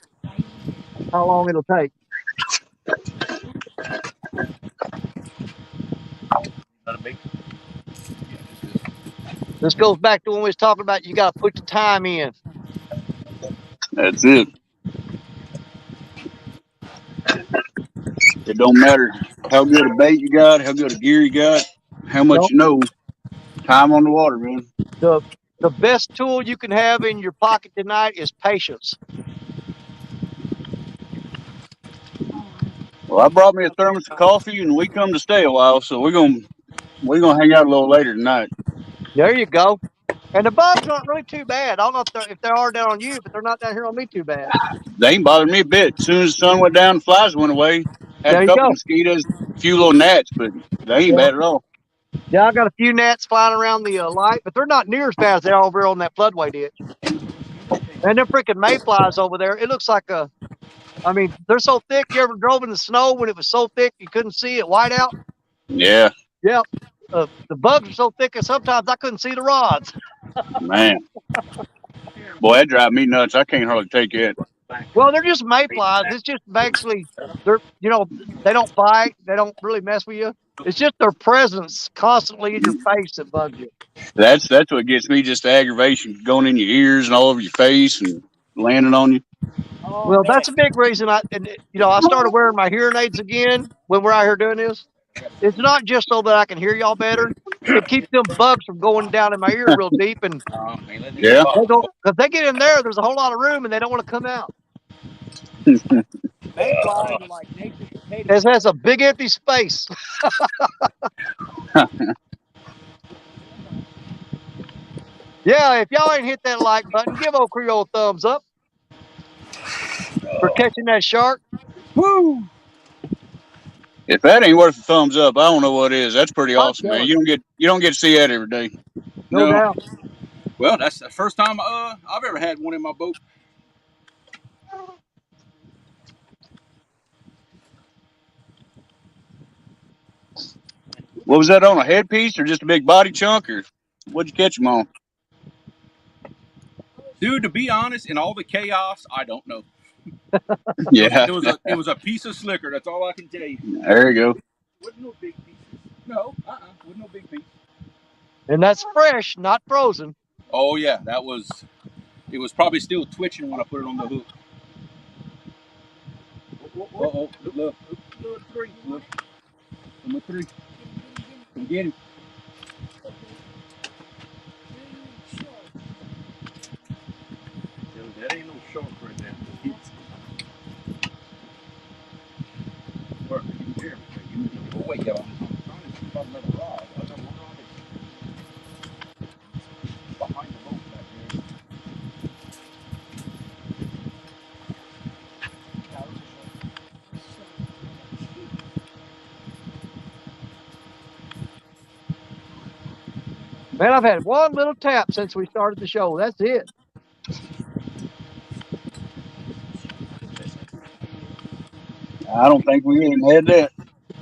how long it'll take. This goes back to when we was talking about you got to put the time in. That's it. It don't matter how good a bait you got, how good a gear you got, how much Nope. you know. Time on the water, man. The best tool you can have in your pocket tonight is patience. Well, I brought me a thermos of coffee, and we come to stay a while, so we're gonna hang out a little later tonight. There you go. And the bugs aren't really too bad. I don't know if they are down on you, but they're not down here on me too bad. They ain't bothered me a bit. As soon as the sun went down, the flies went away. Had There a you couple go. mosquitoes, a few little gnats, but they ain't bad at all. Yeah, I got a few gnats flying around the light, but they're not near as bad as they are over on that floodway ditch. And them freaking mayflies over there, it looks like I mean, they're so thick. You ever drove in the snow when it was so thick you couldn't see it white out? Yeah. Yep. The bugs are so thick that sometimes I couldn't see the rods. Man. Boy, that drives me nuts. I can't hardly take it. Well, they're just mayflies. It's just basically they don't bite. They don't really mess with you. It's just their presence constantly in your face that bugs you. That's what gets me, just the aggravation going in your ears and all over your face and landing on you. Well, that's a big reason I started wearing my hearing aids again when we're out here doing this. It's not just so that I can hear y'all better. It keeps them bugs from going down in my ear real deep, and Yeah. because they get in there's a whole lot of room, and they don't want to come out. Mayflies are like nature's potatoes. This has a big empty space. Yeah, if y'all ain't hit that like button, give old Creole a thumbs up for catching that shark. Woo! If that ain't worth a thumbs up, I don't know what is. That's pretty awesome, man. telling You don't get to see that every day. No doubt. Well, that's the first time I've ever had one in my boat. What was that on, a headpiece or just a big body chunk, or what'd you catch them on? Dude, to be honest, in all the chaos, I don't know. Yeah. It was a piece of slicker. That's all I can tell you. There you go. Wasn't no big pieces. No, wasn't no big piece. And that's fresh, not frozen. Oh yeah, it was probably still twitching when I put it on the hook. Uh-oh, look. Look. Number 3. Come get him. That ain't no shark right there. Where? You hear me? Oh, wait, y'all. I'm trying to see if I can let a rod. I got one rod behind the boat back there. Man, I've had one little tap since we started the show. That's it. I don't think we even had that.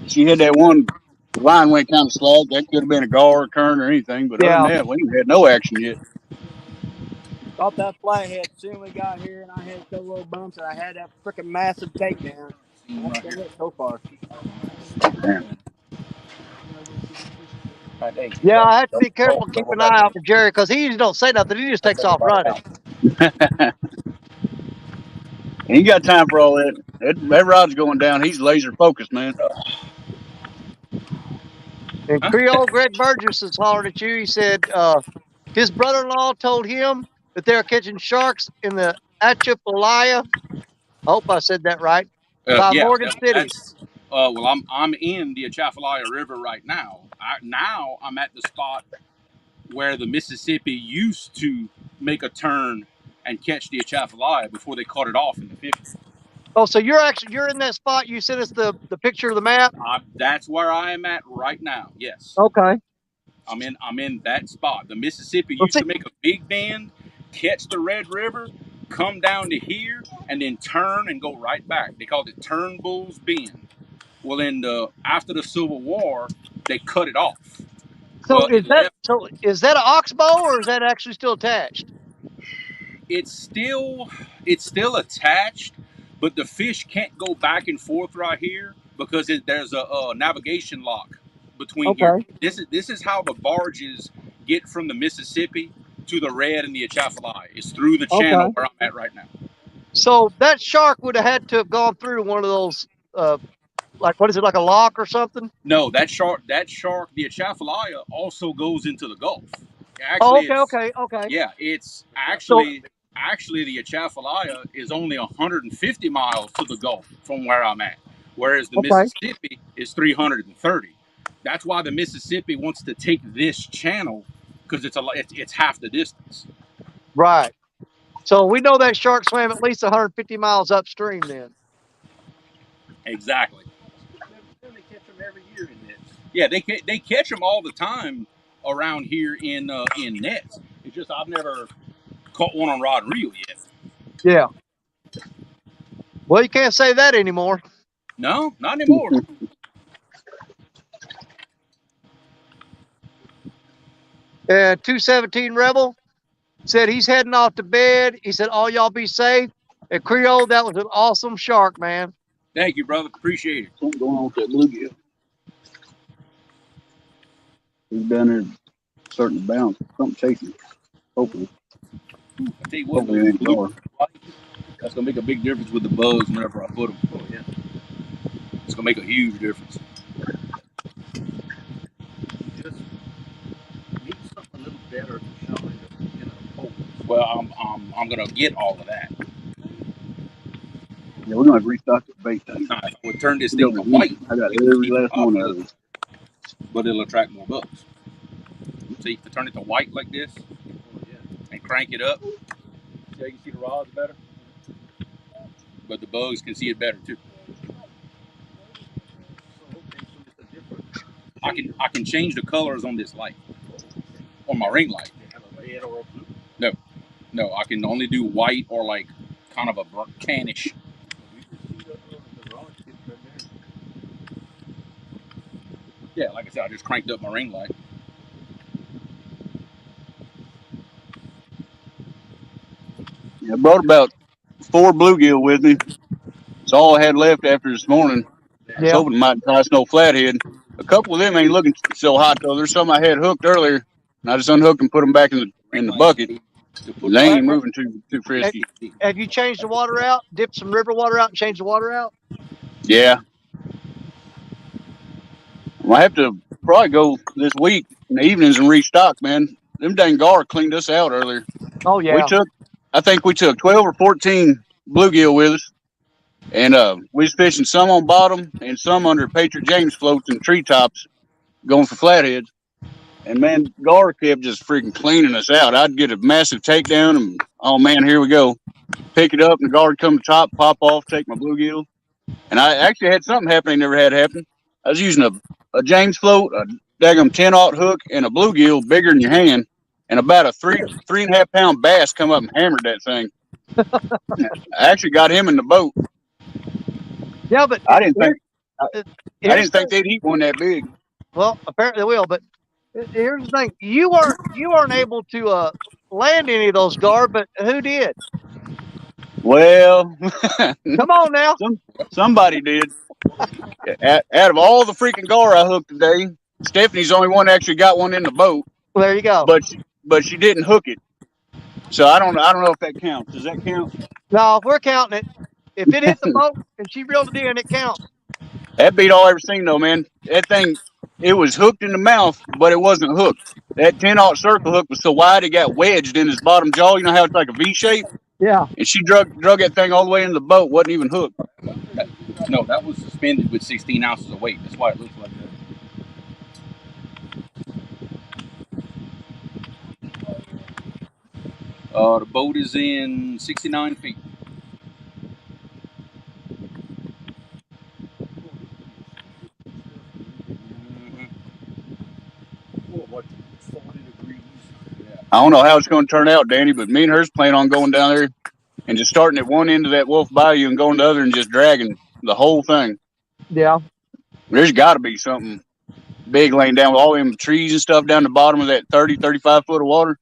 She had that one. The line went kind of slack. That could have been a gar, or turn, or anything. But Yeah. other than that, we ain't had no action yet. Caught that flathead soon we got here, and I had a couple little bumps, and I had that freaking massive takedown. That's been it so far. Yeah, I have to be careful and keep an eye out for Jerry because he usually don't say nothing. He just takes off running. He ain't got time for all that. That rod's going down. He's laser focused, man. And Creole Greg Burgess is hollering at you. He said his brother-in-law told him that they're catching sharks in the Atchafalaya. I hope I said that right. By Yeah, Morgan City. that's well, I'm in the Atchafalaya River right now. Now I'm at the spot where the Mississippi used to make a turn and catch the Atchafalaya before they cut it off in the 50s. Oh, so you're in that spot. You sent us the picture of the map. That's where I am at right now. Yes. Okay. I'm in that spot. The Mississippi Well, used see, to make a big bend, catch the Red River, come down to here, and then turn and go right back. They called it Turnbull's Bend. Well, after the Civil War, they cut it off. so Well, is that an oxbow or is that actually still attached? it's still attached, but the fish can't go back and forth right here because there's a navigation lock between here. Okay. This is how the barges get from the Mississippi to the Red and the Atchafalaya. It's through the channel Okay. where I'm at right now. So that shark would have had to have gone through one of those, like what is it, like a lock or something? No, that shark, the Atchafalaya, also goes into the Gulf. Actually, Okay. yeah, it's actually the Atchafalaya is only 150 miles to the Gulf from where I'm at, whereas the Mississippi is 330. That's why the Mississippi wants to take this channel because it's half the distance. Right. So we know that shark swam at least 150 miles upstream then. Exactly. They catch them every year in nets. Yeah, they catch them all the time around here in nets. It's just I've never caught one on rod and reel yet. Yeah. Well, you can't say that anymore. No, not anymore. And 217 Rebel said he's heading off to bed. He said, all y'all be safe. And Creole, that was an awesome shark, man. Thank you, brother. Appreciate it. Something going on with that bluegill. He's down there starting to bounce. Something chasing. Hopefully. I tell you what, Hopefully it ain't lower. that's gonna make a big difference with the bugs whenever I put them. Oh yeah, it's gonna make a huge difference. Just need something a little better to shine in a pole. Well, I'm gonna get all of that. Yeah, we're gonna restock the bait tank. Now, if I would turn this thing to white, I got every last one of them. but it'll attract more bugs. See, if I turn it to white like this and crank it up, see how you can see the rods better? But the bugs can see it better too. I can change the colors on this light, on my ring light. They have a red or a blue. No, I can only do white or like kind of a tannish. You can see the rods get right there. Yeah, like I said, I just cranked up my ring light. Yeah, I brought about 4 bluegill with me. It's all I had left after this morning. I was hoping it might try no flathead. A couple of them ain't looking so hot though. There's some I had hooked earlier, and I just unhooked and put them back in the bucket. They ain't moving too frisky. Have you changed the water out? Dipped some river water out and changed the water out? Yeah. Well, I have to probably go this week in the evenings and restock, man. Them dang gar cleaned us out earlier. Oh yeah. I think we took 12 or 14 bluegill with us. And we was fishing some on bottom and some under Patriot James floats and treetops going for flatheads. And man, gar kept just freaking cleaning us out. I'd get a massive takedown and, oh man, here we go. Pick it up and the gar would come to top, pop off, take my bluegill. And I actually had something happen I never had happen. I was using a James float, a daggum 10-aught hook, and a bluegill bigger than your hand. And about a 3.5 pound bass come up and hammered that thing. I actually got him in the boat. Yeah, but I didn't think they'd eat one that big. Well, apparently they will. But here's the thing: you weren't able to land any of those gar, but who did? Well, come on now. Somebody did. Out of all the freaking gar I hooked today, Stephanie's the only one that actually got one in the boat. Well, there you go. But she didn't hook it. So I don't know if that counts. Does that count? No, we're counting it. If it hit the boat and she reeled it in, it counts. That beat all I ever seen though, man. That thing, it was hooked in the mouth, but it wasn't hooked. That 10-aught circle hook was so wide it got wedged in his bottom jaw. You know how it's like a V shape? Yeah. And she drug that thing all the way into the boat. Wasn't even hooked. No, that was suspended with 16 ounces of weight. That's why it looks like that. The boat is in 69 feet. What, 40 degrees? Yeah. I don't know how it's going to turn out, Danny, but me and her's plan on going down there and just starting at one end of that Wolf Bayou and going to the other and just dragging the whole thing. Yeah. There's got to be something big laying down with all them trees and stuff down the bottom of that 30, 35 foot of water.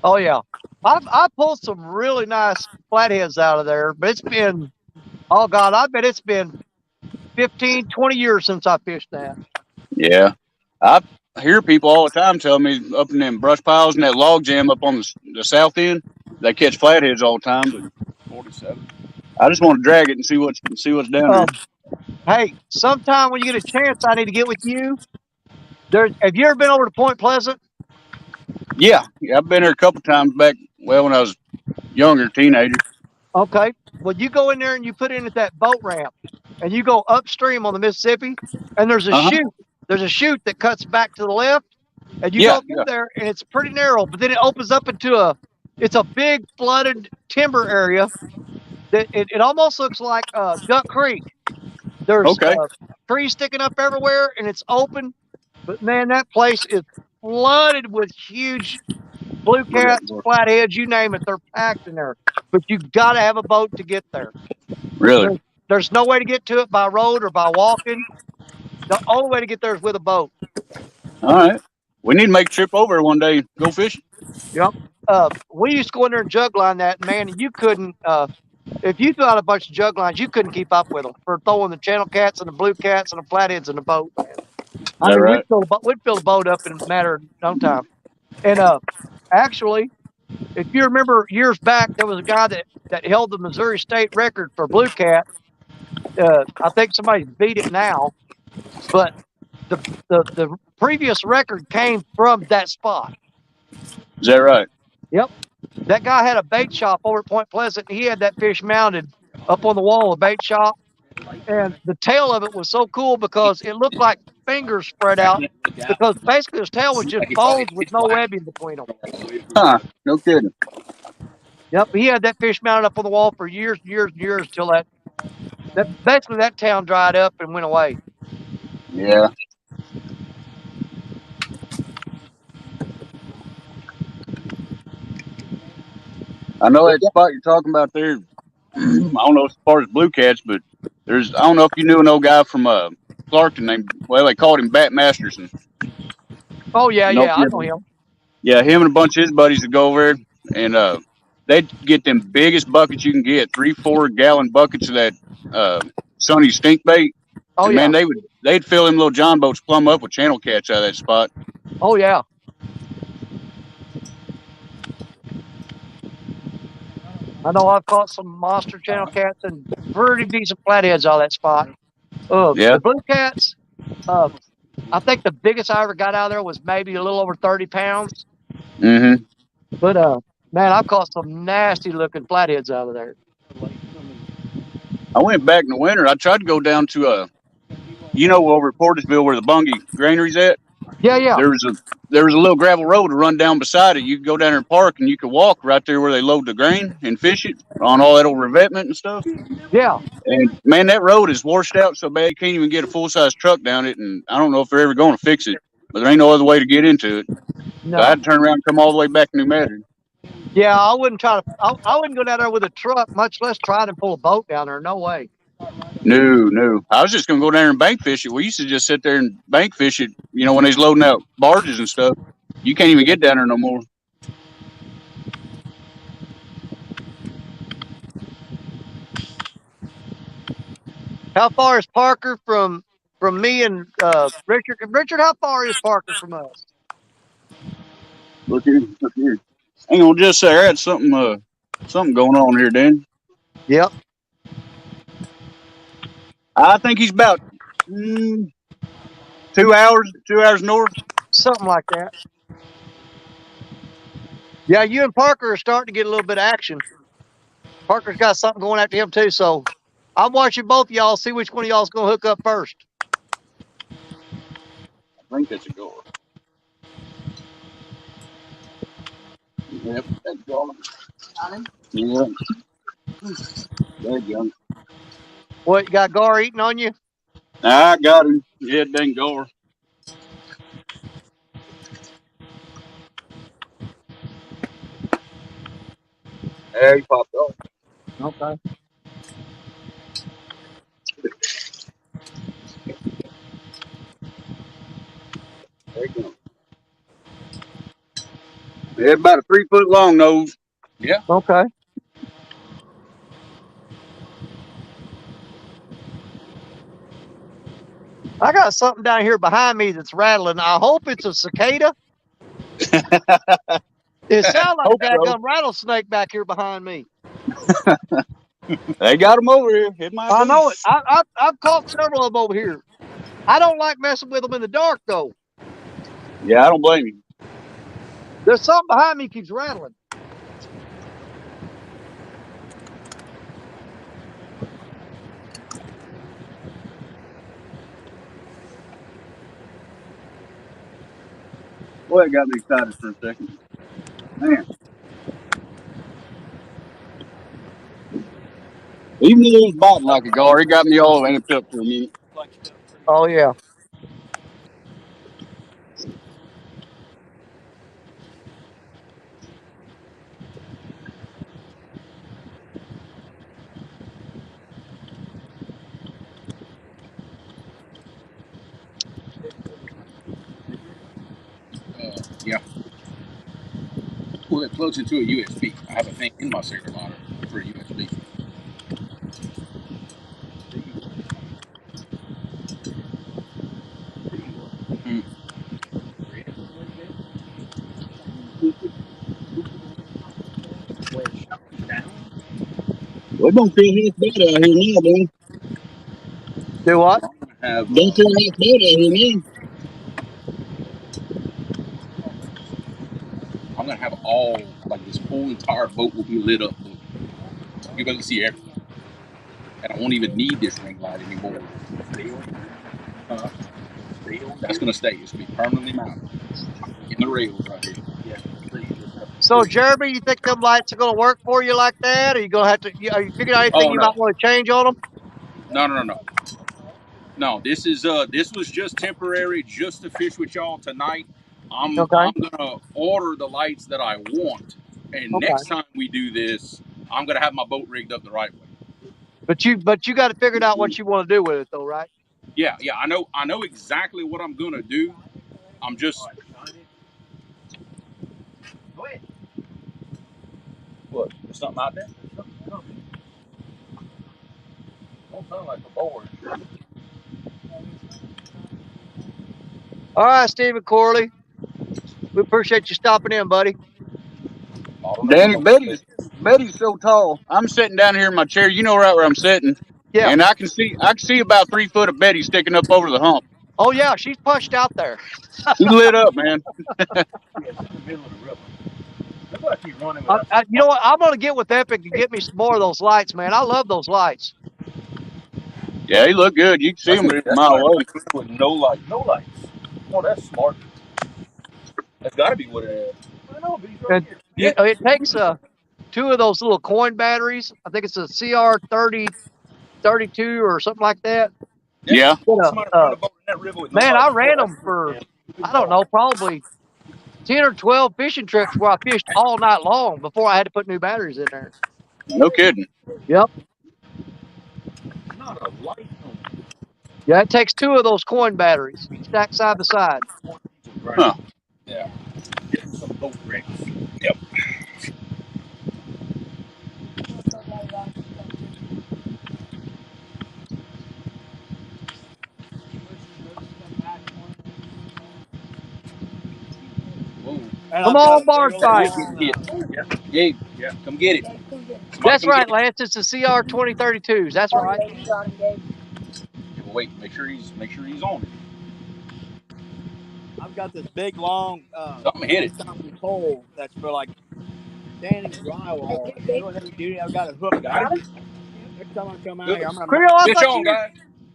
Oh yeah. I pulled some really nice flatheads out of there, but it's been, oh God, I bet it's been 15, 20 years since I fished that. Yeah. I hear people all the time tell me up in them brush piles and that log jam up on the south end, they catch flatheads all the time. But 47. I just want to drag it and see what's down there. Hey, sometime when you get a chance, I need to get with you. Have you ever been over to Point Pleasant? Yeah, I've been there a couple times back. Well, when I was younger, teenager. Okay. Well, you go in there and you put in at that boat ramp, and you go upstream on the Mississippi, and there's a chute. There's a chute that cuts back to the left, and you go through there, and it's pretty narrow. But then it opens up into it's a big flooded timber area. That it almost looks like Duck Creek. There's trees sticking up everywhere, and it's open. But man, that place is flooded with huge blue cats, flatheads, you name it. They're packed in there. But you've got to have a boat to get there. Really? There's no way to get to it by road or by walking. The only way to get there is with a boat. All right. We need to make a trip over one day, go fishing. Yep. We used to go in there and jug line that, man, and you couldn't, if you threw out a bunch of jug lines, you couldn't keep up with them for throwing the channel cats and the blue cats and the flatheads in the boat, man. I mean, right? we'd fill the boat up in a matter of no time. And actually, if you remember years back, there was a guy that held the Missouri state record for blue cat. I think somebody beat it now, but the previous record came from that spot. Is that right? Yep. That guy had a bait shop over at Point Pleasant. He had that fish mounted up on the wall of the bait shop. And the tail of it was so cool because it looked like fingers spread out, because basically his tail was just bones with no webbing between them. Huh. No kidding. Yep. He had that fish mounted up on the wall for years and years and years till basically that town dried up and went away. Yeah. I know that spot you're talking about there. I don't know as far as blue cats, but I don't know if you knew an old guy from Clarkton named, well, they called him Bat Masterson. Oh yeah, yeah, I know him. Yeah, him and a bunch of his buddies would go over there, and they'd get them biggest buckets you can get, 3-4 gallon buckets of that Sunny stink bait. Oh and yeah, man, they'd fill them little John boats plumb up with channel cats out of that spot. oh yeah. I know I've caught some monster channel cats and pretty decent flatheads out of that spot. Yeah. The blue cats, I think the biggest I ever got out of there was maybe a little over 30 pounds. Mm-hmm. But man, I've caught some nasty looking flatheads out of there. I went back in the winter. I tried to go down to over at Portisville where the Bungie granary's at. Yeah, yeah. There was a little gravel road to run down beside it. You could go down there and park, and you could walk right there where they load the grain and fish it on all that old revetment and stuff. Yeah. And man, that road is washed out so bad you can't even get a full size truck down it. And I don't know if they're ever going to fix it, but there ain't no other way to get into it. No. So I had to turn around and come all the way back to New Madrid. Yeah, I wouldn't try to. I wouldn't go down there with a truck, much less try to pull a boat down there. No way. No. I was just gonna go down there and bank fish it. We used to just sit there and bank fish it. You know, when they's loading out barges and stuff, you can't even get down there no more. How far is Parker from me and Richard? Richard, how far is Parker from us? Look here. Hang on just a second. I had something going on here, Dan. Yep. I think he's about 2 hours, 2 hours north. Something like that. Yeah, you and Parker are starting to get a little bit of action. Parker's got something going after him too, so I'm watching both of y'all, see which one of y'all's gonna hook up first. I think that's a goer. Yep, that's going. Yeah. There you go. What, you got Gar eating on you? I got him. Yeah, dang goer. There he popped off. Okay. There you go. Yeah, about a 3 foot long nose. Yeah. Okay. I got something down here behind me that's rattling. I hope it's a cicada. It sounds like a Hope so. dadgum rattlesnake back here behind me. They got him over here. It might I be. know it. I've caught several of them over here. I don't like messing with them in the dark though. Yeah, I don't blame you. There's something behind me keeps rattling. Boy, it got me excited for a second. Man. Even though he's biting like a gar, he got me all amped up for a minute. Oh yeah. Yeah. Well, it plugs into a USB. I have a thing in my cigarette lighter for a USB. Well, it don't feel half bad out here now, man. Do what? Have Don't feel half bad out here now. I'm gonna have all like this whole entire boat will be lit up. You're gonna see everything, and I won't even need this ring light anymore. That's gonna stay. It's gonna be permanently mounted in the rails right here. So Jeremy, you think them lights are gonna work for you like that? Are you gonna have to? Are you figuring out anything Oh you no, might want to change on them? no. This was just temporary, just to fish with y'all tonight. I'm Okay. gonna order the lights that I want, and Okay. next time we do this, I'm gonna have my boat rigged up the right way. But you got to figure out what you want to do with it, though, right? Yeah, I know exactly what I'm gonna do. I'm just what? There's something out there. Don't sound like a board. All right, Stephen Corley. We appreciate you stopping in, buddy. Danny, Betty's so tall. I'm sitting down here in my chair. You know right where I'm sitting. Yeah. And I can see about 3 foot of Betty sticking up over the hump. Oh yeah, she's pushed out there. She lit up, man. You know what? I'm gonna get with Epic to get me some more of those lights, man. I love those lights. Yeah, he looked good. You can see him a mile away. With no lights. Oh, that's smart. That's got to be what it is. I know, but he's right here. It takes two of those little coin batteries. I think it's a CR30 32 or something like that. Yeah. Somebody run a boat in that river with no Man, I lights. ran them for I don't know, probably 10 or 12 fishing trips where I fished all night long before I had to put new batteries in there. No kidding. Yep. Not a light. Yeah, it takes two of those coin batteries stacked side by side. Huh. Yeah. Get some boat wrecks. Yep. Whoa. Come on, barge fight. Gabe, come get it. That's right, Lance. It's the CR 2032s. That's right. wait. Make sure he's on it. I've got this big long Something hit it. company pole that's for like standing drywall. It's really heavy duty. I've got it hooked Got up. him. Next time I come out Good. here, I'm gonna Creole, mount Fish on, guys.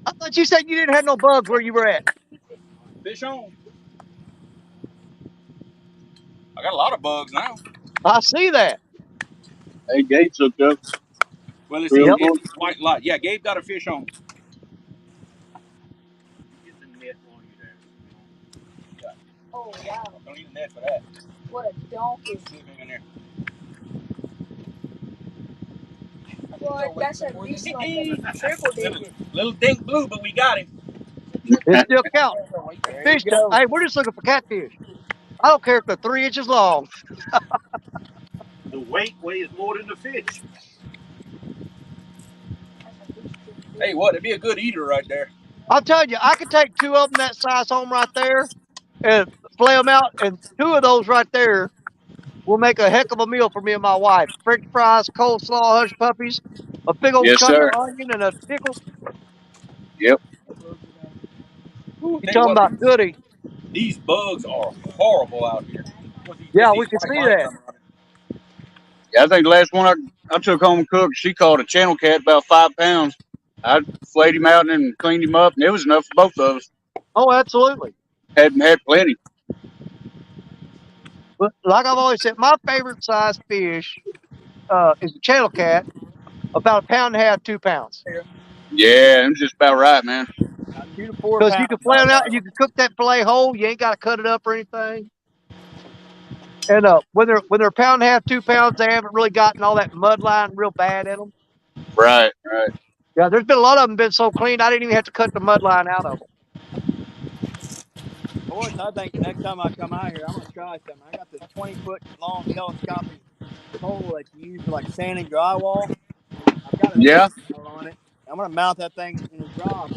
I thought you said you didn't have no bugs where you were at. Fish on. I got a lot of bugs now. I see that. Hey, Gates hooked up. Well, it's Real Yep. good. white light. Yeah, Gabe got a fish on. Get the net while you're there. Oh wow, Don't need a net for that. what a donkey! See him in there. Well, that's at least like a triple digit. Little dink blue, but we got him. It still counts. There Fish. you go. Hey, we're just looking for catfish. I don't care if they're 3 inches long. The weight weighs more than the fish. Hey, what? It'd be a good eater right there. I'm telling you, I could take 2 of them that size home right there and flay them out, and 2 of those right there will make a heck of a meal for me and my wife. French fries, coleslaw, hush puppies, a big old Yes, chunk sir. of onion, and a pickle. Yep. Ooh, You talking about goody? these bugs are horrible out here. Yeah, Just we these can white see lights that. I'm running. Yeah, I think the last one I took home and cooked, she caught a channel cat about 5 pounds. I flayed him out and cleaned him up, and it was enough for both of us. Oh, absolutely. Had plenty. But like I've always said, my favorite size fish is the channel cat, about 1.5 pounds, 2 pounds. Yeah, it was just about right, man. 2 to 4 Because pounds. you can flay them out and you can cook that fillet whole. You ain't got to cut it up or anything. And when they're 1.5 pounds, 2 pounds, they haven't really gotten all that mud line real bad in them. Right. Yeah, there's been a lot of them been so clean I didn't even have to cut the mud line out of them. Boys, I think next time I come out here, I'm gonna try something. I got this 20-foot long telescopic pole that you use for like sanding drywall. I've got a Yeah. on it. I'm gonna mount that thing in the drop.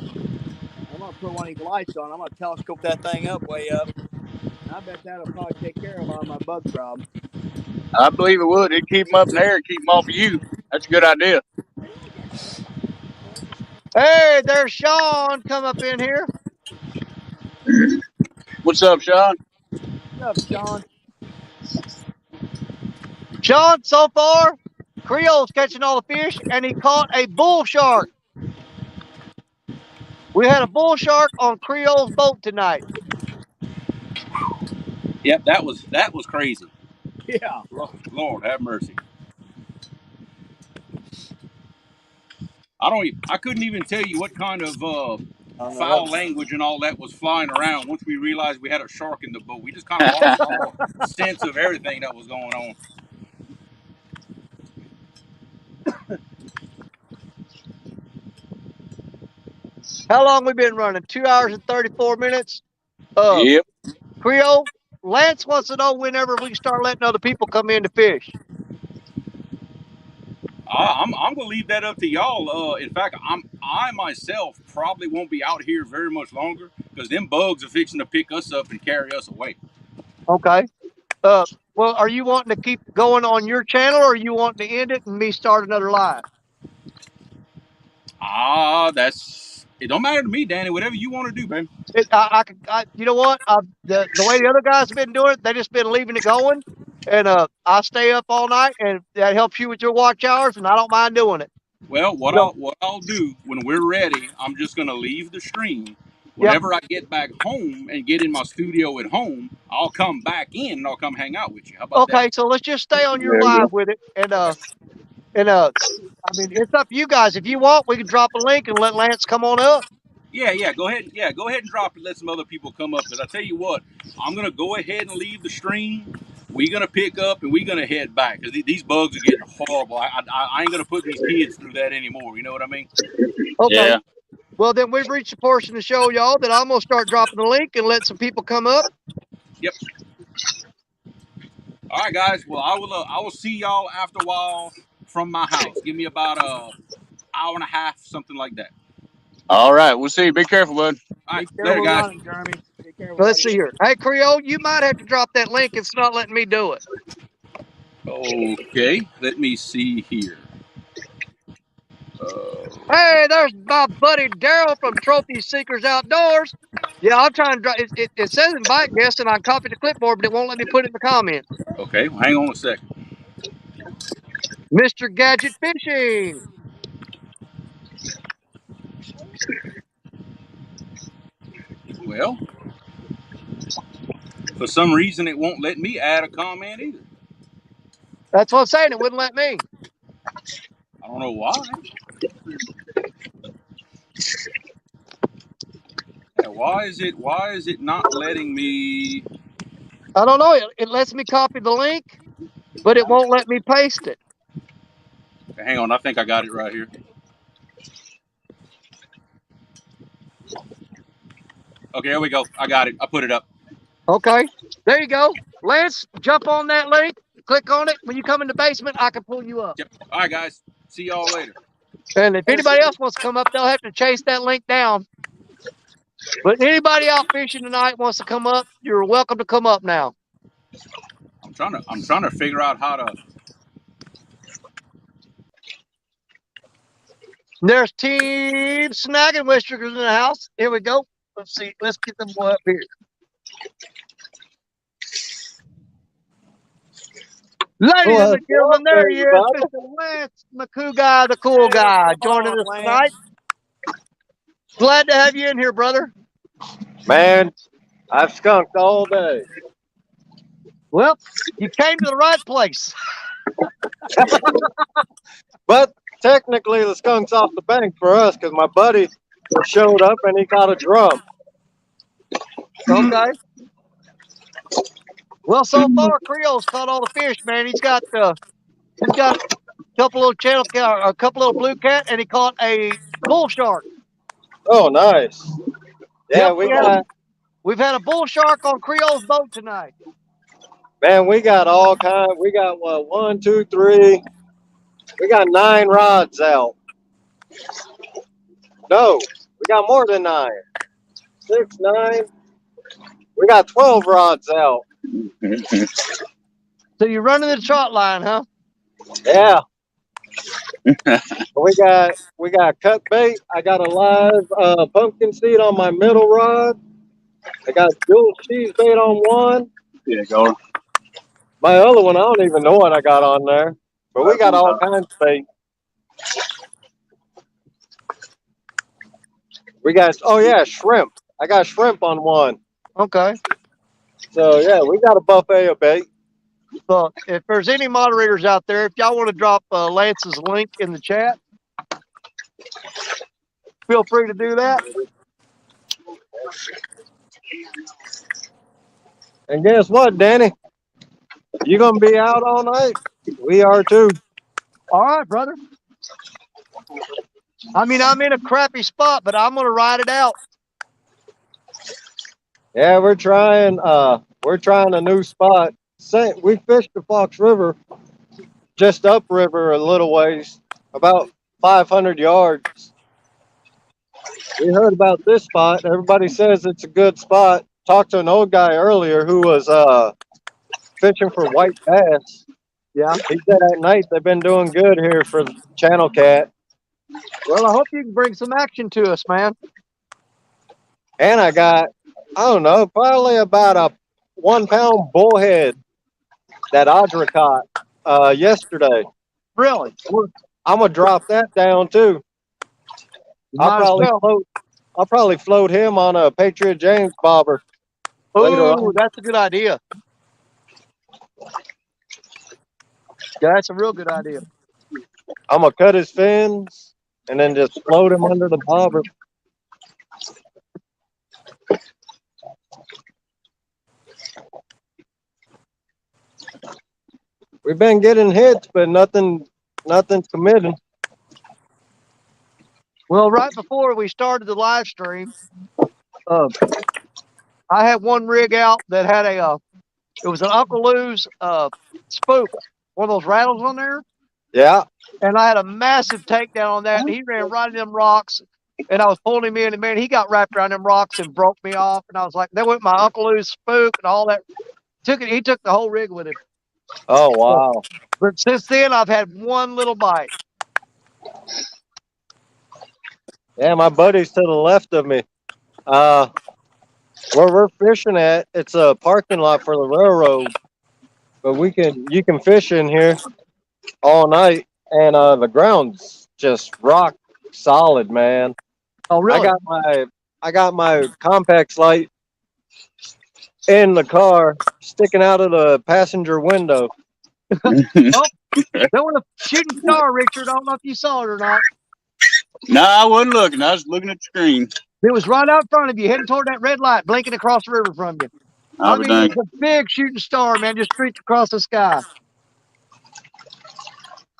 I'm gonna put one of these lights on. I'm gonna telescope that thing up way up. And I bet that'll probably take care of a lot of my bug problem. I believe it would. It'd keep them up in the air and keep them off of you. That's a good idea. Hey, there's Sean come up in here. What's up, Sean? What's up, Sean? Sean, so far, Creole's catching all the fish, and he caught a bull shark. We had a bull shark on Creole's boat tonight. Yep, that was crazy. Yeah. Lord have mercy. I couldn't even tell you what kind of foul language and all that was flying around once we realized we had a shark in the boat. We just kind of lost all sense of everything that was going on. How long we been running? 2 hours and 34 minutes. Yep. Creole, Lance wants to know whenever we can start letting other people come in to fish. I'm gonna leave that up to y'all. In fact, I myself probably won't be out here very much longer because them bugs are fixing to pick us up and carry us away. Okay. Well, are you wanting to keep going on your channel, or are you wanting to end it and me start another live? It don't matter to me, Danny. Whatever you want to do, baby. You know what? The way the other guys have been doing it, they just been leaving it going, and I stay up all night, and that helps you with your watch hours, and I don't mind doing it. Well, what I'll do when we're ready, I'm just gonna leave the stream. Whenever I get back home and get in my studio at home, I'll come back in and I'll come hang out with you. How about that? Okay, so let's just stay on your live with it, and I mean, it's up to you guys. If you want, we can drop a link and let Lance come on up. Yeah, go ahead. Yeah, go ahead and drop it. Let some other people come up. Because I tell you what, I'm gonna go ahead and leave the stream. We're gonna pick up and we're gonna head back because these bugs are getting horrible. I ain't gonna put these kids through that anymore. You know what I mean? Okay. Yeah. Well, then we've reached a portion of the show, y'all, that I'm gonna start dropping the link and let some people come up. Yep. All right, guys. Well, I will see y'all after a while from my house. Give me about an hour and a half, something like that. All right. We'll see you. Be careful, bud. All right, Be later, careful guys. running, Jeremy. Be careful. Let's see here. Hey, Creole, you might have to drop that link. It's not letting me do it. Okay, let me see here. Hey, there's my buddy Daryl from Trophy Seekers Outdoors. Yeah, I'm trying to drive. It says invite guests, and I copied the clipboard, but it won't let me put it in the comments. Okay, well, hang on a second. Mr. Gadget Fishing. Well, for some reason, it won't let me add a comment either. That's what I'm saying. It wouldn't let me. I don't know why. Yeah, why is it not letting me? I don't know. It lets me copy the link, but it won't let me paste it. Hang on, I think I got it right here. Okay, here we go. I got it. I put it up. Okay, there you go. Lance, jump on that link. Click on it. When you come in the basement, I can pull you up. Yep. All right, guys. See y'all later. And if anybody else wants to come up, they'll have to chase that link down. But anybody out fishing tonight wants to come up, you're welcome to come up now. I'm trying to figure out how to. There's Team Snagging Whiskers in the house. Here we go. Let's see. Let's get them up here. Ladies and gentlemen, there he is, Mr. Lance McCool, the cool guy, joining us tonight. Glad to have you in here, brother. Man, I've skunked all day. Well, you came to the right place. But technically, the skunk's off the bank for us because my buddy showed up and he got a drum. Okay. Well, so far, Creole's caught all the fish, man. He's got a couple little channel cat, a couple little blue cat, and he caught a bull shark. Oh, nice. Yeah, Yep, we've had a bull shark on Creole's boat tonight. Man, we got all kinds. We got what, 1, 2, 3. We got 9 rods out. No, we got more than 9. 6, 9. We got 12 rods out. So you're running the trot line, huh? Yeah. we got cut bait. I got a live pumpkin seed on my middle rod. I got dual cheese bait on one. Yeah, go. My other one, I don't even know what I got on there. But we got all kinds of bait. We got, oh yeah, shrimp. I got shrimp on one. Okay. So yeah, we got a buffet of bait. So if there's any moderators out there, if y'all want to drop Lance's link in the chat, feel free to do that. And guess what, Danny? You gonna be out all night? We are too. All right, brother. I mean, I'm in a crappy spot, but I'm gonna ride it out. Yeah, we're trying a new spot. We fished the Fox River, just upriver a little ways, about 500 yards. We heard about this spot. Everybody says it's a good spot. Talked to an old guy earlier who was fishing for white bass. Yeah. He said at night they've been doing good here for channel cat. Well, I hope you can bring some action to us, man. And I got, I don't know, probably about a 1 pound bullhead that Audra caught yesterday. Really? I'm gonna drop that down too. I'll probably float him on a Patriot James bobber. Oh, that's a good idea. Yeah, that's a real good idea. I'm gonna cut his fins and then just float him under the bobber. We've been getting hits, but nothing's committing. Well, right before we started the live stream, I had one rig out that had it was an Uncle Lou's spook, one of those rattles on there. Yeah. And I had a massive takedown on that. And he ran right in them rocks, and I was pulling him in, and man, he got wrapped around them rocks and broke me off. And I was like, that went my Uncle Lou's spook and all that. He took the whole rig with him. Oh wow. But since then, I've had one little bite. Yeah, my buddy's to the left of me. Where we're fishing at, it's a parking lot for the railroad, but you can fish in here all night, and the ground's just rock solid, man. Oh, I really? got my Compax light in the car, sticking out of the passenger window. Oh, there was a shooting star, Richard. I don't know if you saw it or not. No, I wasn't looking. I was looking at the screen. It was right out in front of you, heading toward that red light, blinking across the river from you. I I'll be mean, dang. it's a big shooting star, man, just streaked across the sky.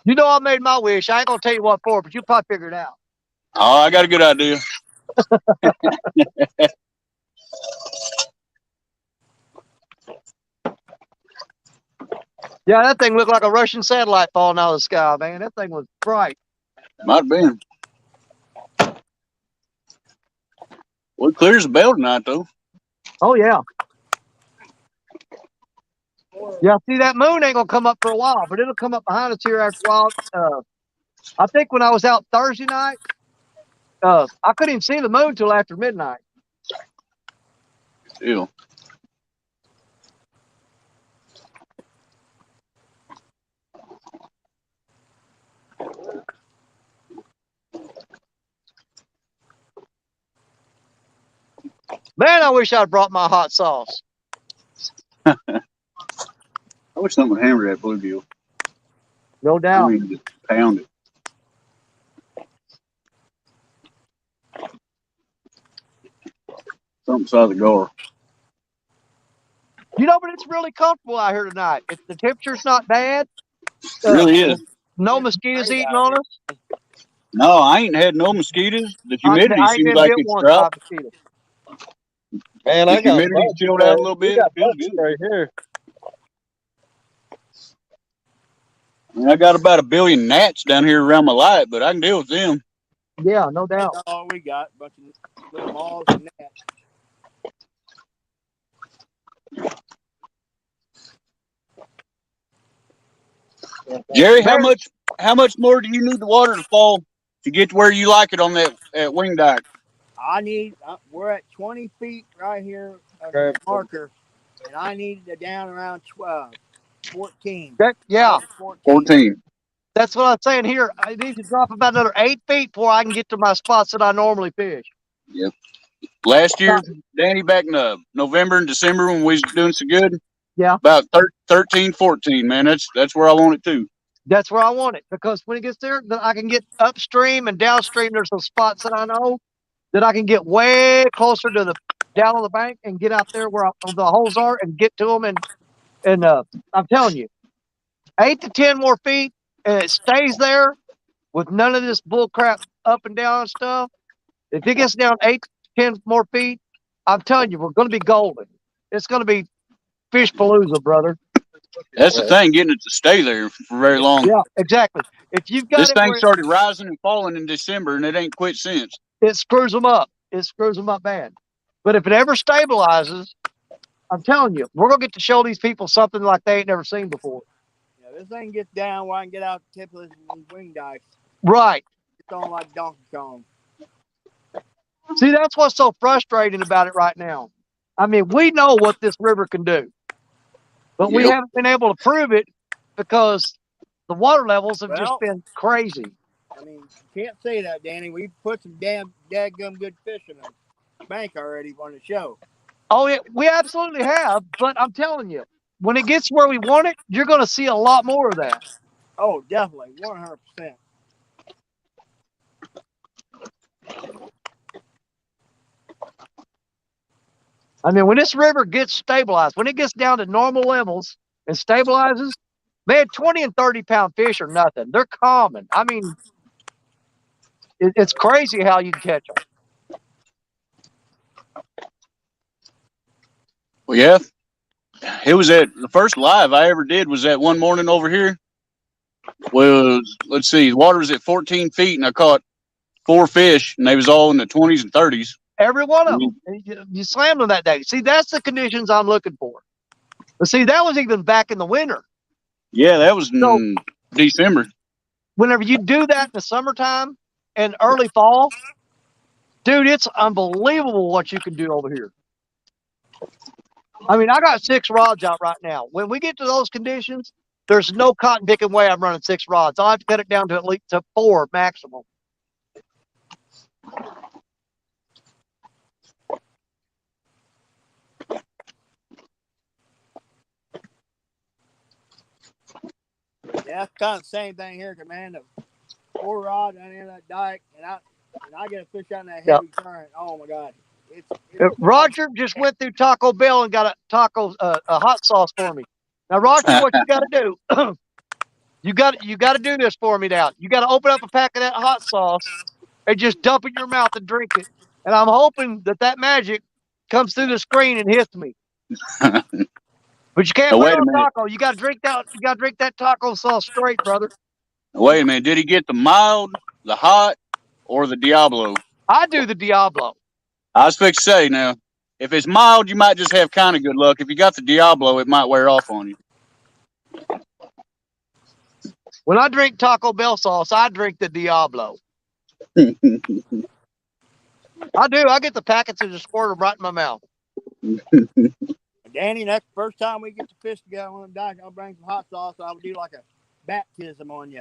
You know, I made my wish. I ain't gonna tell you what for, but you probably figure it out. Oh, I got a good idea. Yeah, that thing looked like a Russian satellite falling out of the sky, man. That thing was bright. Might have been. Well, it clears the bell tonight, though. Oh yeah. Yeah, see, that moon ain't gonna come up for a while, but it'll come up behind us here after a while. I think when I was out Thursday night, I couldn't even see the moon till after midnight. Still. Man, I wish I'd brought my hot sauce. I wish someone would hammer that bluegill. No I doubt. mean, just pound it. Something size of gar. You know, but it's really comfortable out here tonight. The temperature's not bad. It really is. No It's mosquitoes great eating out on here. us. No, I ain't had no mosquitoes. The humidity I ain't seems been like bit it's once by a dropped. mosquito. Man, The I got humidity's bugs, chilled man. out a little We bit. got It feels bugs good. right here. I mean, I got about 1 billion gnats down here around my light, but I can deal with them. Yeah, no doubt. That's all we got. A bunch of little moths and gnats. Jerry, Man, how much more do you need the water to fall to get to where you like it on that wing dike? We're at 20 feet right here on Okay. the marker, and I need to down around 14. yeah, 14. 14. that's what I'm saying here. I need to drop about another 8 feet before I can get to my spots that I normally fish. Yep. Last year, Danny, back in November and December when we was doing so good. Yeah. About 13, 14, man. That's where I want it too. That's where I want it, because when it gets there, then I can get upstream and downstream. There's some spots that I know that I can get way closer to the down on the bank and get out there where the holes are and get to them. And I'm telling you, 8 to 10 more feet, and it stays there with none of this bull crap up and down stuff. If it gets down 8 to 10 more feet, I'm telling you, we're going to be golden. It's going to be fish palooza, brother. That's the thing, getting it to stay there for very long. Yeah, exactly. If you've got This it thing where started rising and falling in December, and it ain't quit since. it screws them up. It screws them up bad. But if it ever stabilizes, I'm telling you, we're going to get to show these people something like they ain't never seen before. Yeah, this thing gets down where I can get out the tip of this wing dike. Right. It's on like Donkey Kong. See, that's what's so frustrating about it right now. I mean, we know what this river can do, but we Yep. haven't been able to prove it because the water levels have just Well- been crazy. I mean, you can't say that, Danny. We put some dadgum good fish in the bank already on the show. Oh, yeah, we absolutely have, but I'm telling you, when it gets where we want it, you're going to see a lot more of that. Oh, definitely, 100%. I mean, when this river gets stabilized, when it gets down to normal levels and stabilizes, man, 20 and 30 pound fish are nothing. They're common. I mean, it's crazy how you can catch them. Well, yeah. It was the first live I ever did was that one morning over here. Was, let's see, the water was at 14 feet, and I caught 4 fish, and they was all in the 20s and 30s. Every one of them. You slammed them that day. See, that's the conditions I'm looking for. But see, that was even back in the winter. Yeah, that was in December. Whenever you do that in the summertime and early fall, Dude, it's unbelievable what you can do over here. I mean, I got 6 rods out right now. When we get to those conditions, there's no cotton picking way I'm running 6 rods. I'll have to cut it down to at least to 4 maximum. Yeah, it's kind of the same thing here, man. The 4 rod down in that dike, and I get a fish out in that heavy current. Oh my God. Roger just went through Taco Bell and got a hot sauce for me. Now, Roger, what you got to do? you got to do this for me now. You got to open up a pack of that hot sauce and just dump it in your mouth and drink it. And I'm hoping that magic comes through the screen and hits me. But you can't put it on taco. You got to drink that. You got to drink that taco sauce straight, brother. Wait a minute. Did he get the mild, the hot, or the Diablo? I do the Diablo. I was fixing to say now, if it's mild, you might just have kind of good luck. If you got the Diablo, it might wear off on you. When I drink Taco Bell sauce, I drink the Diablo. I do. I get the packets and just squirt them right in my mouth. Danny, that's the first time we get to fish together on the dike. I'll bring some hot sauce. I will do like a baptism on you.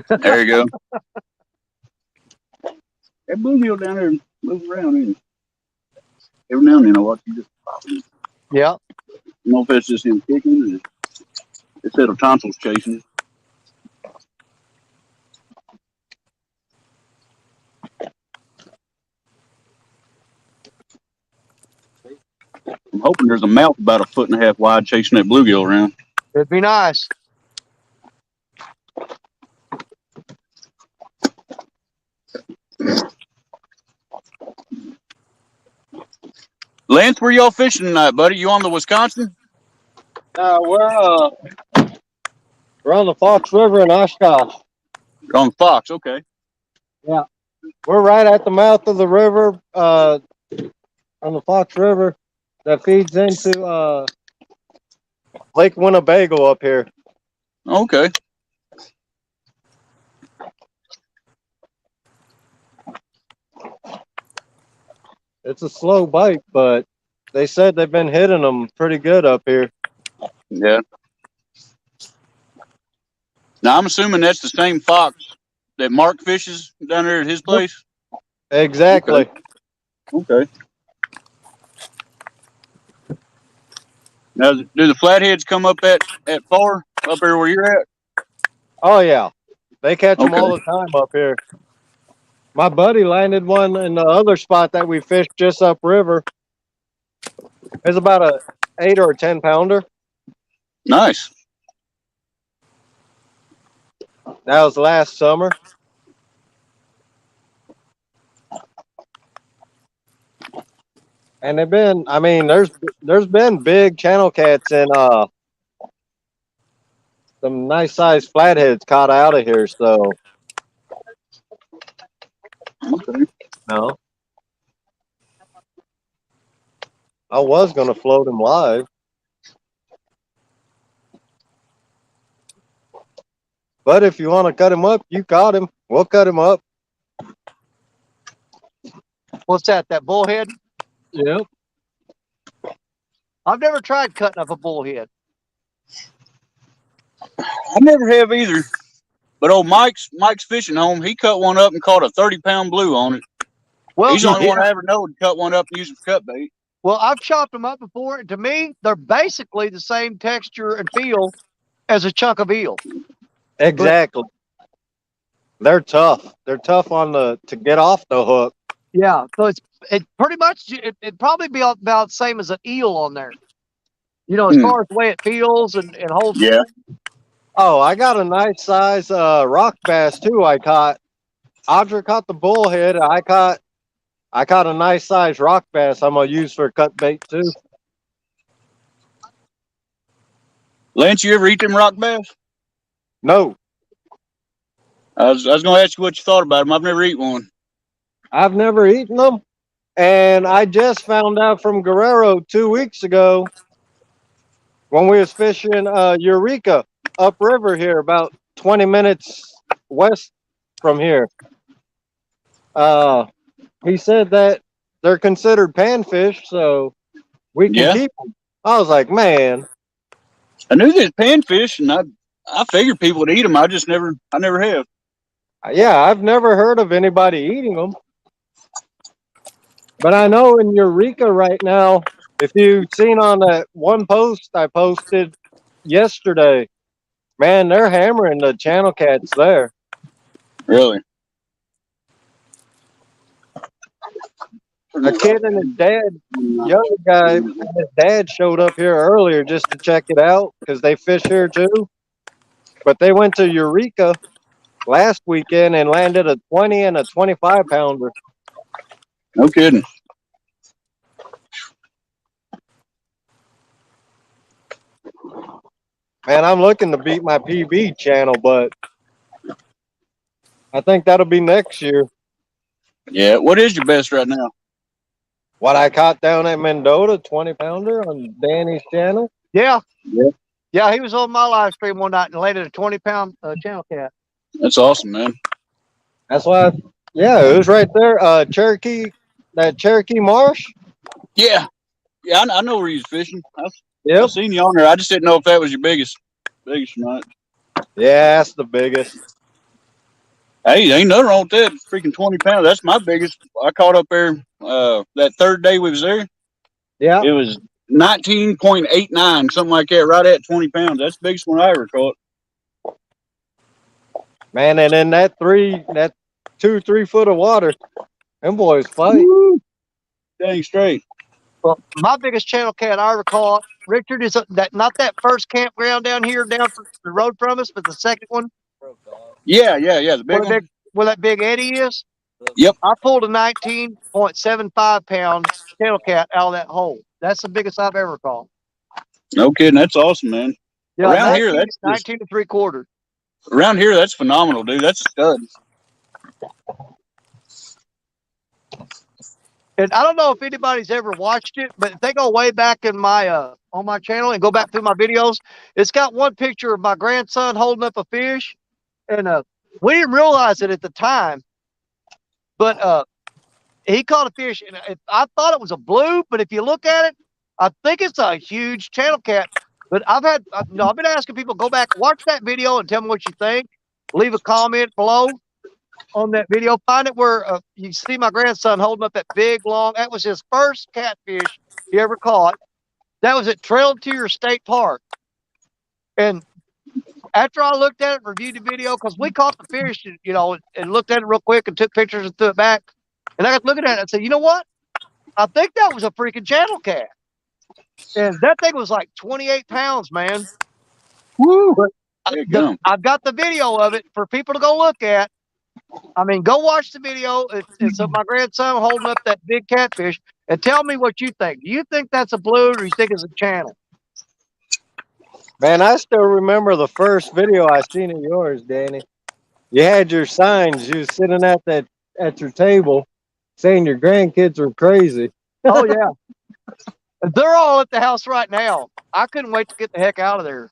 There you go. That bluegill down there moves around, ain't it? Every now and then I watch you just pop in. Yeah. I don't know if it's just him kicking or it's little tonsils chasing. I'm hoping there's a mouth about 1.5 feet wide chasing that bluegill around. It'd be nice. Lance, where y'all fishing tonight, buddy? You on the Wisconsin? We're on the Fox River in Oshkosh. You're on the Fox, okay. Yeah. We're right at the mouth of the river, on the Fox River that feeds into Lake Winnebago up here. Okay. It's a slow bite, but they said they've been hitting them pretty good up here. Yeah. Now, I'm assuming that's the same fox that Mark fishes down there at his place? Exactly. Okay. Now, do the flatheads come up at far up there where you're at? Oh, yeah. They catch them all the time up here. My buddy landed one in the other spot that we fished just upriver. It's about a 8 or a 10 pounder. Nice. That was last summer. And they've been, I mean, there's been big channel cats and some nice sized flatheads caught out of here, so Okay. no. I was gonna float him live. But if you want to cut him up, you caught him. We'll cut him up. What's that? That bullhead? Yep. I've never tried cutting up a bullhead. I never have either. But old Mike's fishing home, he cut one up and caught a 30-pound blue on it. Well, He's the only one I ever know to cut one up and use it for cut bait. Well, I've chopped them up before. And to me, they're basically the same texture and feel as a chunk of eel. Exactly. They're tough. They're tough to get off the hook. Yeah. So it pretty much it'd probably be about the same as an eel on there. You know, as far as the way it feels and holds. Yeah. Oh, I got a nice size rock bass too. I caught. Audra caught the bullhead. I caught a nice size rock bass. I'm gonna use for cut bait too. Lance, you ever eat them rock bass? No, I was gonna ask you what you thought about them. I've never eaten one. I've never eaten them, and I just found out from Guerrero 2 weeks ago when we was fishing Eureka upriver here, about 20 minutes west from here. he said that they're considered panfish, so we can Yeah. keep them. I was like, man, I knew there's panfish, and I figured people would eat them. I never have. yeah, I've never heard of anybody eating them. But I know in Eureka right now, if you've seen on that one post I posted yesterday, man, they're hammering the channel cats there. Really? A kid and his dad, younger guy, and his dad showed up here earlier just to check it out because they fish here too. But they went to Eureka last weekend and landed a 20 and a 25 pounder. No kidding. Man, I'm looking to beat my PB channel, but I think that'll be next year. Yeah. What is your best right now? What I caught down at Mendota, 20 pounder on Danny's channel. Yeah. Yeah. Yeah, he was on my live stream one night and landed a 20-pound channel cat. That's awesome, man. That's why, yeah, it was right there. Cherokee Marsh. Yeah. Yeah, I know where you was fishing. Yep. I've seen you on there. I just didn't know if that was your biggest or not. Yeah, that's the biggest. Hey, ain't nothing wrong with that. Freaking 20 pounds. That's my biggest. I caught up there that third day we was there. Yeah. It was 19.89, something like that, right at 20 pounds. That's the biggest one I ever caught. Man, and in that 2-3 foot of water, them boys fight. Woo. Dang straight. Well, my biggest channel cat I ever caught, Richard, is that not that first campground down here, down the road from us, but the second one. Yeah. The big one. Where that big Eddie is. Yep. I pulled a 19.75 pound channel cat out of that hole. That's the biggest I've ever caught. No kidding. That's awesome, man. Yeah, Around here, that's 19 3/4. Around here, that's phenomenal, dude. That's a stud. And I don't know if anybody's ever watched it, but if they go way back in my on my channel and go back through my videos, it's got one picture of my grandson holding up a fish, and we didn't realize it at the time, but he caught a fish, and I thought it was a blue, but if you look at it, I think it's a huge channel cat. But I've been asking people, go back, watch that video, and tell me what you think. Leave a comment below on that video. Find it where you see my grandson holding up that big, long, that was his first catfish he ever caught. That was at Trail Tier State Park. And after I looked at it, reviewed the video, because we caught the fish, and looked at it real quick and took pictures and threw it back. And I got looking at it and said, you know what? I think that was a freaking channel cat. And that thing was like 28 pounds, man. Woo! But I've got the video of it for people to go look at. I mean, go watch the video. It's of my grandson holding up that big catfish, and tell me what you think. Do you think that's a blue, or do you think it's a channel? Man, I still remember the first video I seen of yours, Danny. You had your signs. You was sitting at your table saying your grandkids were crazy. Oh, yeah. They're all at the house right now. I couldn't wait to get the heck out of there.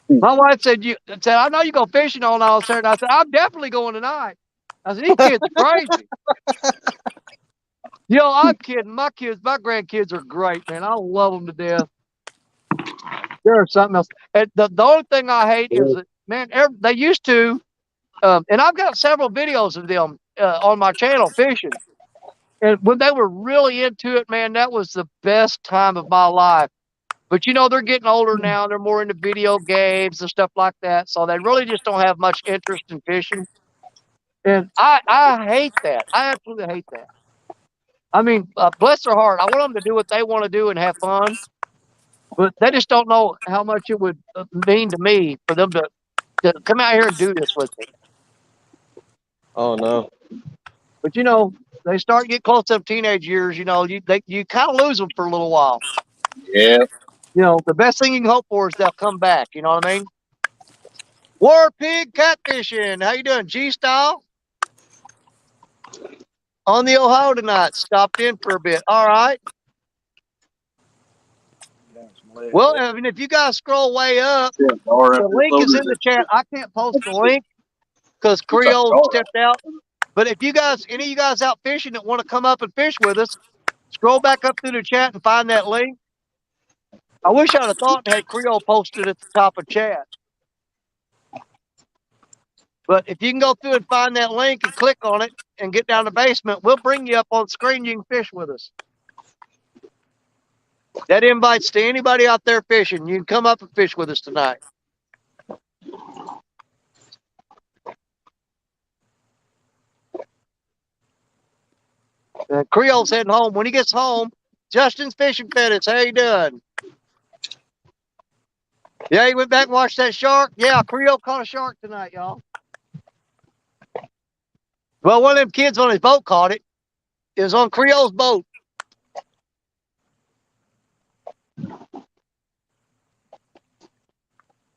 My wife said, I know you go fishing on all Saturday. I said, I'm definitely going tonight. I said, these kids are crazy. I'm kidding. My grandkids are great, man. I love them to death. There's something else. And the only thing I hate is that, man, they used to, and I've got several videos of them on my channel fishing. And when they were really into it, man, that was the best time of my life. But, they're getting older now. They're more into video games and stuff like that. So they really just don't have much interest in fishing. And I hate that. I absolutely hate that. I mean, bless their heart. I want them to do what they want to do and have fun. But they just don't know how much it would mean to me for them to come out here and do this with me. Oh, no. But, they start to get close to them teenage years, you kind of lose them for a little while. Yeah. The best thing you can hope for is they'll come back. You know what I mean? War Pig Catfishing. How you doing? G-Style? On the Ohio tonight. Stopped in for a bit. All right. Well, I mean, if you guys scroll way up, the link is in the chat. I can't post the link because Creole stepped out. But if you guys, any of you guys out fishing that want to come up and fish with us, scroll back up through the chat and find that link. I wish I'd have thought to had Creole posted at the top of chat. But if you can go through and find that link and click on it and get down the basement, we'll bring you up on screen. You can fish with us. That invites to anybody out there fishing. You can come up and fish with us tonight. Creole's heading home. When he gets home, Justin's Fishing Fetish. How you doing? Yeah, he went back and watched that shark. Yeah, Creole caught a shark tonight, y'all. Well, one of them kids on his boat caught it. It was on Creole's boat.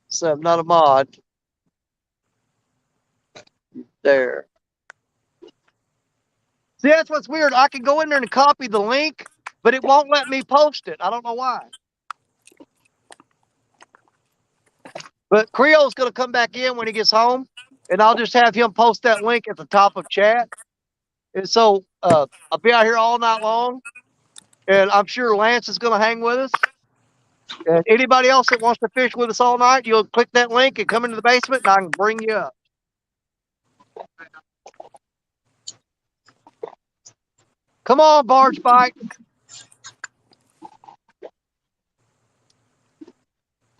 So I'm not a mod. There. See, that's what's weird. I can go in there and copy the link, but it won't let me post it. I don't know why. But Creole's going to come back in when he gets home, and I'll just have him post that link at the top of chat. And so I'll be out here all night long, and I'm sure Lance is going to hang with us. And anybody else that wants to fish with us all night, you'll click that link and come into the basement, and I can bring you up. Come on, Barge Bite.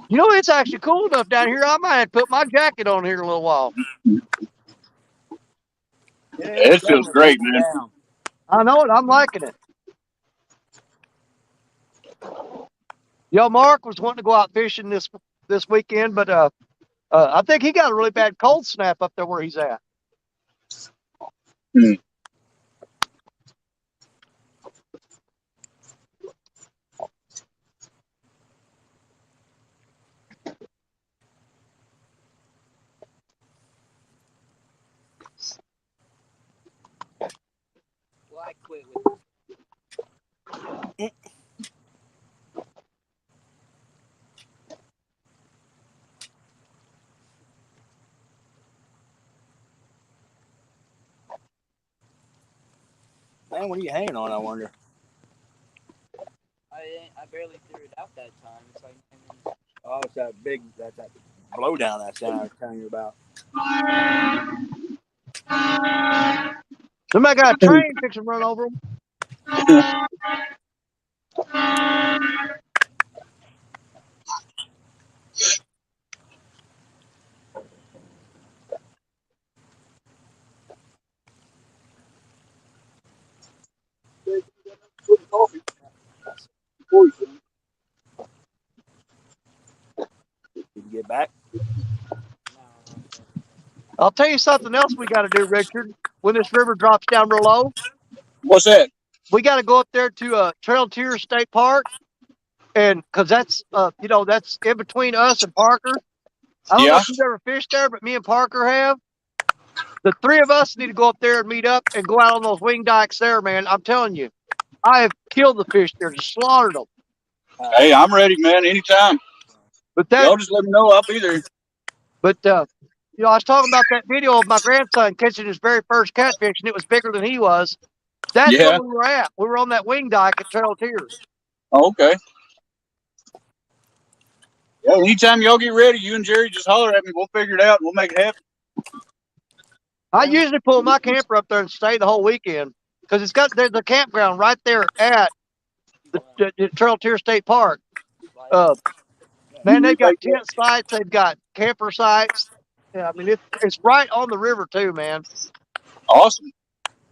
You know, it's actually cool enough down here. I might have to put my jacket on here in a little while. Yeah, it feels great, man. I know it. I'm liking it. Yo, Mark was wanting to go out fishing this weekend, but I think he got a really bad cold snap up there where he's at. Hmm. Well, I quit with Man, what are you hanging on, I wonder? I barely threw it out that time. It's like, Oh, it's that blowdown that sound I was telling you about. Somebody got a train fixing to run over him. Did you get back? I'll tell you something else we got to do, Richard. When this river drops down real low, What's that? we got to go up there to Trail Tier State Park, and because that's that's in between us and Parker. I don't know if you've ever fished there, but me and Parker have. The three of us need to go up there and meet up and go out on those wing dikes there, man. I'm telling you, I have killed the fish there, just slaughtered them. Hey, I'm ready, man. Anytime. But that, Y'all just let me know. I'll be there. but I was talking about that video of my grandson catching his very first catfish, and it was bigger than he was. That's where we were at. We were on that wing dike at Trail Tiers. Oh, okay. Yeah, anytime y'all get ready, you and Jerry just holler at me. We'll figure it out and we'll make it happen. I usually pull my camper up there and stay the whole weekend because there's a campground right there at the Trail Tier State Park. Man, they've got tent sites, they've got camper sites. Yeah, I mean it's right on the river too, man. Awesome.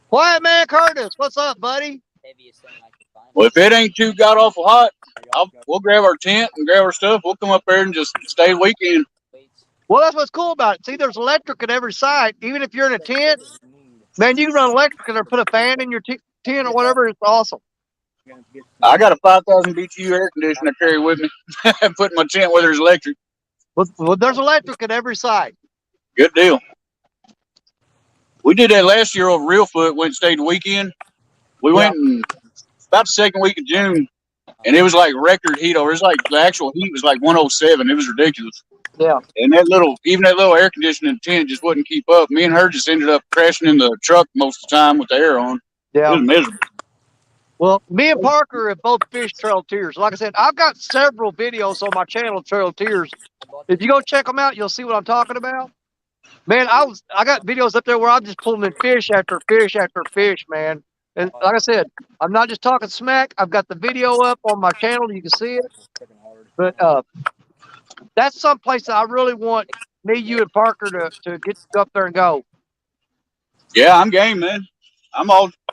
Quiet Man Curtis, what's up, buddy? heaviest thing I could find. Well, if it ain't too god awful hot, we'll grab our tent and grab our stuff. We'll come up there and just stay the weekend. Well, that's what's cool about it. See, there's electric at every site. Even if you're in a tent, man, you can run electric and put a fan in your tent or whatever. It's awesome. I got a 5,000 BTU air conditioner I carry with me. Put in my tent where there's electric. Well, there's electric at every site. Good deal. We did that last year over Reelfoot. Went and stayed the weekend. We went in about the second week of June, and it was like record heat over. It was like the actual heat was like 107. It was ridiculous. Yeah. And even that little air conditioning tent just wouldn't keep up. Me and her just ended up crashing in the truck most of the time with the air on. It Yeah. was miserable. Well, me and Parker have both fished Trail of Tears. Like I said, I've got several videos on my channel, Trail of Tears. If you go check them out, you'll see what I'm talking about. Man, I got videos up there where I'm just pulling in fish after fish after fish, man. And like I said, I'm not just talking smack. I've got the video up on my channel. You can see it. But that's some place that I really want me, you, and Parker to get up there and go. Yeah, I'm game, man. I'm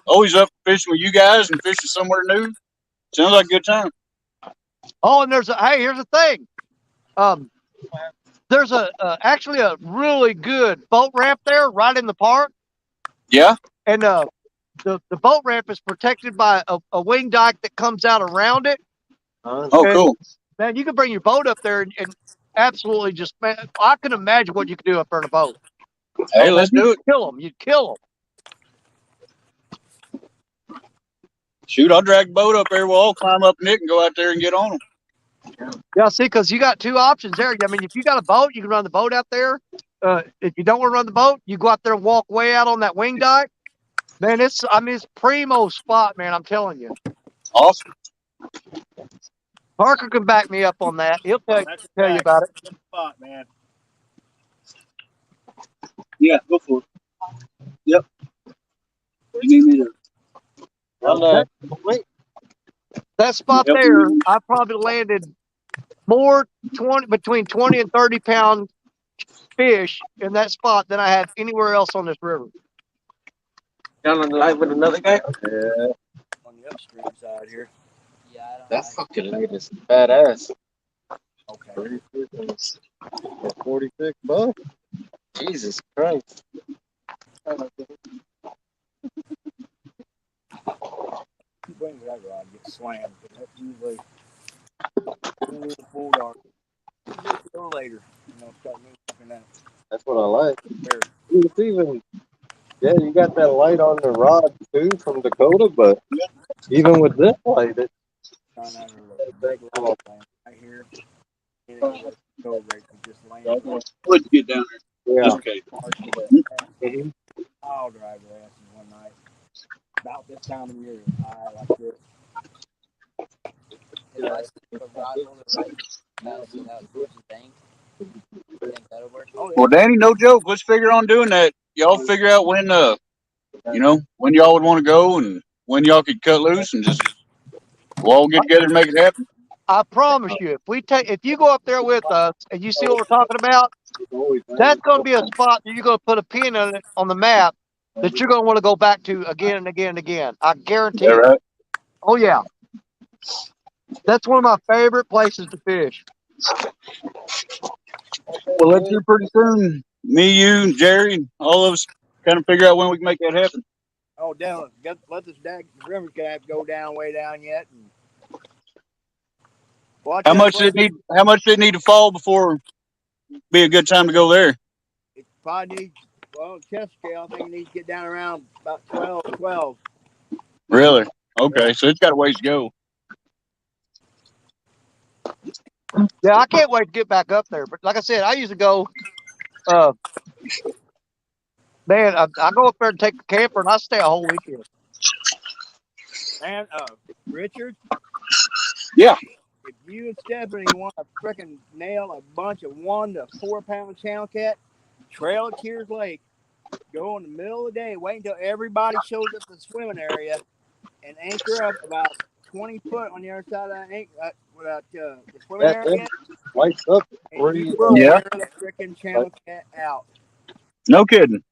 always up fishing with you guys and fishing somewhere new. Sounds like a good time. Oh, and here's the thing. There's actually a really good boat ramp there right in the park. Yeah. And the boat ramp is protected by a wing dike that comes out around it. Oh, And, cool. man, you can bring your boat up there and absolutely just, man, I can imagine what you could do up there in a boat. Hey, let's do it. You'd kill them. Shoot, I'll drag the boat up there. We'll all climb up Nick and go out there and get on them. Yeah, see, because you got two options there. I mean, if you got a boat, you can run the boat out there. If you don't want to run the boat, you go out there and walk way out on that wing dike. Man, it's primo spot, man. I'm telling you. Awesome. Parker can back me up on that. He'll tell you about it. Good spot, man. Yeah, go for it. Yep. You need me to. That spot there, I probably landed between 20 and 30 pound fish in that spot than I have anywhere else on this river. Down on the light with another guy? Yeah. On the upstream side here. Yeah, I don't That like fucking light is badass. Okay. 46 bucks. Jesus Christ. Bring that rod, get slammed. That's usually full dark. A little later, start moving that. That's what I like. It's even, yeah, you got that light on the rod too from Dakota, but even with this light, it's Trying out a big light right here. And it go right to just land. Let's get down there. yeah. Okay. Mhm. I'll drive their asses one night. About this time of year, high like this. If I stick a rod on the right pass it out towards the bank, you think that'll work? Oh, yeah. Well, Danny, no joke. Let's figure on doing that. Y'all figure out when when y'all would want to go and when y'all could cut loose and just we'll all get together and make it happen. I promise you, if you go up there with us and you see what we're talking about, that's going to be a spot that you're going to put a pin on it on the map that you're going to want to go back to again and again and again. I guarantee Is that it. right? Oh yeah, that's one of my favorite places to fish. Well, let's do pretty soon. Me, you, and Jerry, and all of us kind of figure out when we can make that happen. Oh, down. Let this river's gonna have to go down way down yet. Well, How much did it need to fall before be a good time to go there? It probably needs. Well, chest scale, I think it needs to get down around about 12. Really? Okay, so it's got a ways to go. Yeah, I can't wait to get back up there. But like I said, I used to go. Man, I go up there and take the camper, and I stay a whole weekend. And Richard. Yeah. If you and Stephanie want to frickin' nail a bunch of 1 to 4 pound channel cat, Trail of Tears Lake, go in the middle of the day, wait until everybody shows up to the swimming area, and anchor up about 20 foot on the other side of the swimming area. Lights up. And you will wear the frickin' channel cat out. No kidding.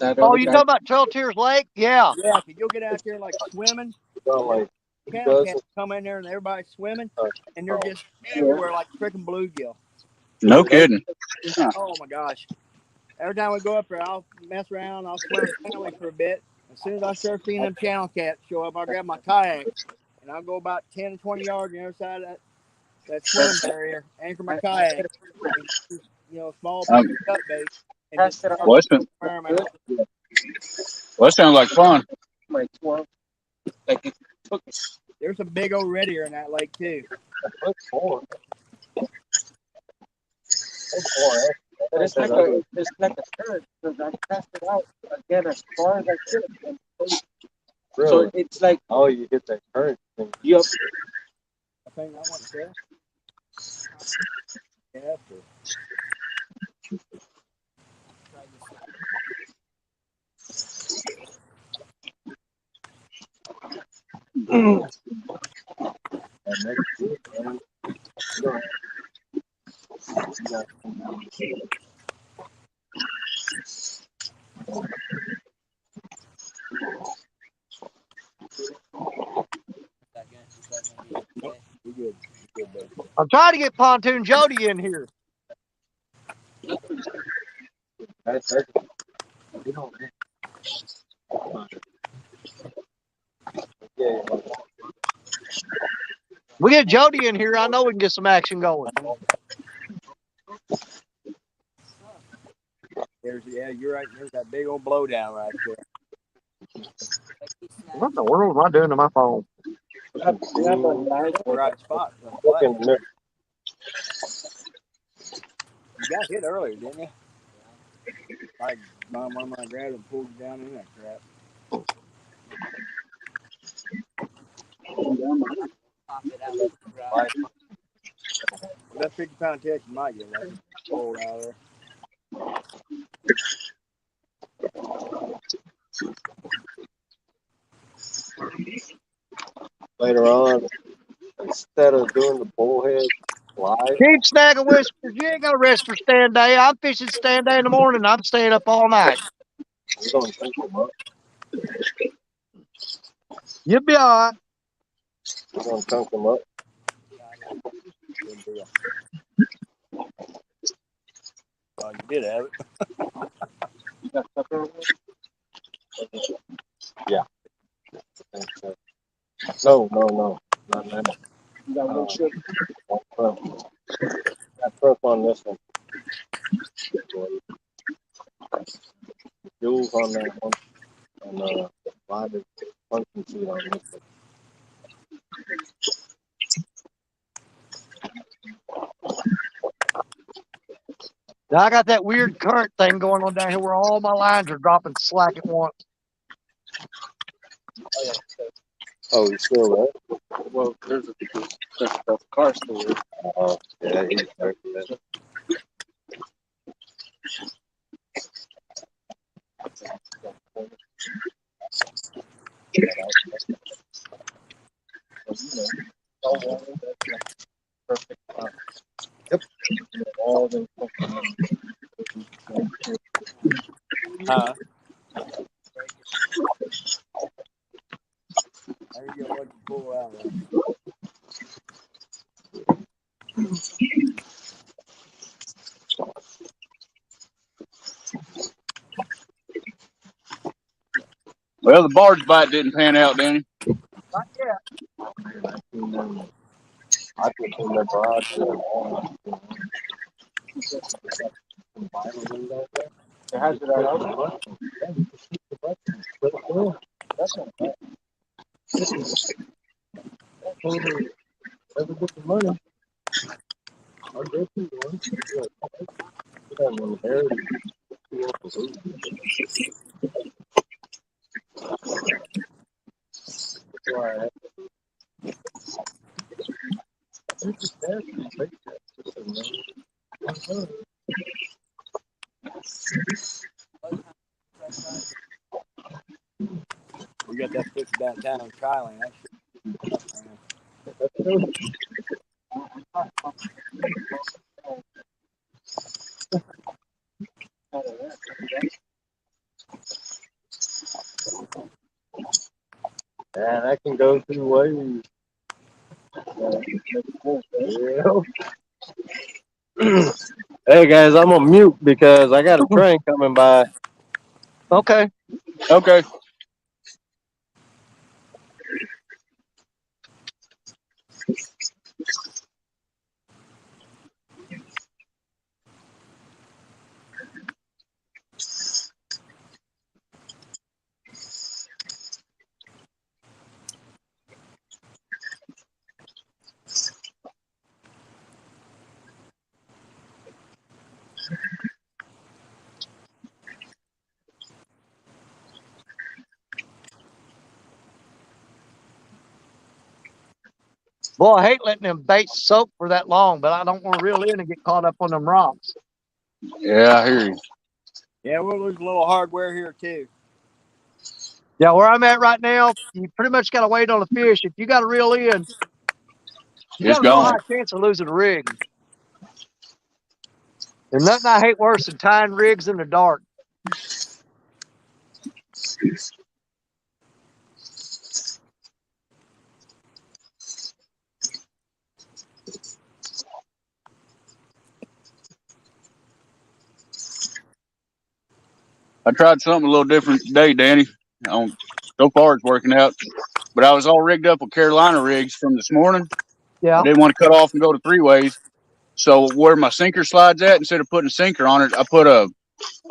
Oh, you talking about Trail of Tears Lake? Yeah. Yeah, if you'll get out there like swimming. Channel cats come in there and everybody's swimming, and they're just everywhere like freaking bluegill. No kidding. Oh my gosh! Every time we go up there, I'll mess around. I'll swim family for a bit. As soon as I start seeing them channel cats show up, I'll grab my kayak and I'll go about 10 to 20 yards on the other side of that swim barrier, anchor my kayak, and, small piece of cut bait, and just fire them out. Well, that sounds like fun. There's a big old red ear in that lake too. But it's like a current because I cast it out again as far as I could. So Really? it's like Oh, you get that current thing. you I think I want to yeah, after. try this out. And next year, man, Is that gonna be okay? You good? You good, buddy? I'm trying to get Pontoon Jody in here. that's you don't yeah, We get Jody in here. I know we can get some action going. Yeah, you're right. There's that big old blowdown right there. Like he snapped. What in the world am I doing to my phone? That's the right spot. look in the mirror. You got hit earlier, didn't you? Like one of my grabbed and pulled you down in that crap. Pop it out. Let it dry. With that 50-pound test, you might get lucky. Pulled out of there. Later on, instead of doing the bullhead live, Keep snagging whispers. You ain't gonna rest for stand day. I'm fishing stand day in the morning. I'm staying up all night. we're going to take them up. You'll be all right. We're going to chunk them up. Good deal. Oh, you did have it. Yeah. No, not that. You got one ship. Got prep on this one. Jewels on that one. And live is function seat on this one. Now, I got that weird current thing going on down here where all my lines are dropping slack at once. Oh, you still there? Well, there's the car still there. Yeah, he's there. Yep. All the Huh? How you get what you pull out of there? Well, the barge bite didn't pan out, Danny. Not yet. I put in the garage. It has it right out there. That's not bad. Never get the money. I'll go through one. That one there. We got that fish downtown in Thailand. That's And I can go two ways. Yeah. Hey guys, I'm on mute because I got a train coming by. Okay. Okay. Boy, I hate letting them baits soak for that long, but I don't want to reel in and get caught up on them rocks. Yeah, I hear you. Yeah, we'll lose a little hardware here too. Yeah, where I'm at right now, you pretty much got to wait on the fish. If you got to reel in, you It's got a real gone. high chance of losing a rig. There's nothing I hate worse than tying rigs in the dark. I tried something a little different today, Danny. So far, it's working out. But I was all rigged up with Carolina rigs from this morning. Yeah. I didn't want to cut off and go to 3-ways. So where my sinker slides at, instead of putting a sinker on it, I put a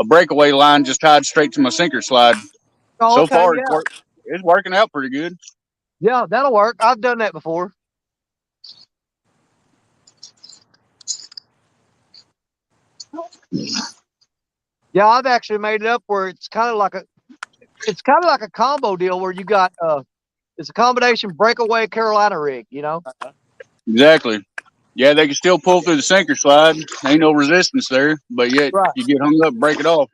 breakaway line just tied straight to my sinker slide. Oh, So okay. far, Yeah. it's working out pretty good. Yeah, that'll work. I've done that before. Yeah, I've actually made it up where it's kind of like a combo deal where you got it's a combination breakaway Carolina rig, you know. Exactly. Yeah, they can still pull through the sinker slide. Ain't no resistance there, but yet Right. you get hung up, break it off.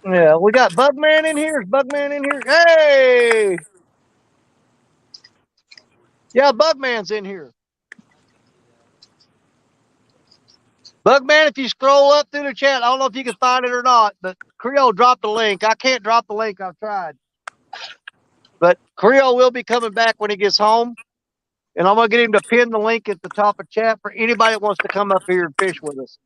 Yeah, we got Bugman in here. Is Bugman in here? Hey! Yeah, Bugman's in here. Bugman, if you scroll up through the chat, I don't know if you can find it or not, but Creole dropped the link. I can't drop the link. I've tried. But Creole will be coming back when he gets home. And I'm going to get him to pin the link at the top of chat for anybody that wants to come up here and fish with us.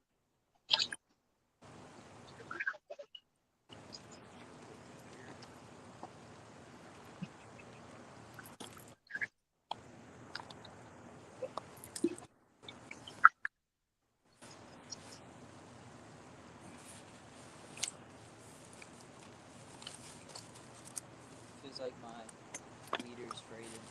Feels like my meter's faded.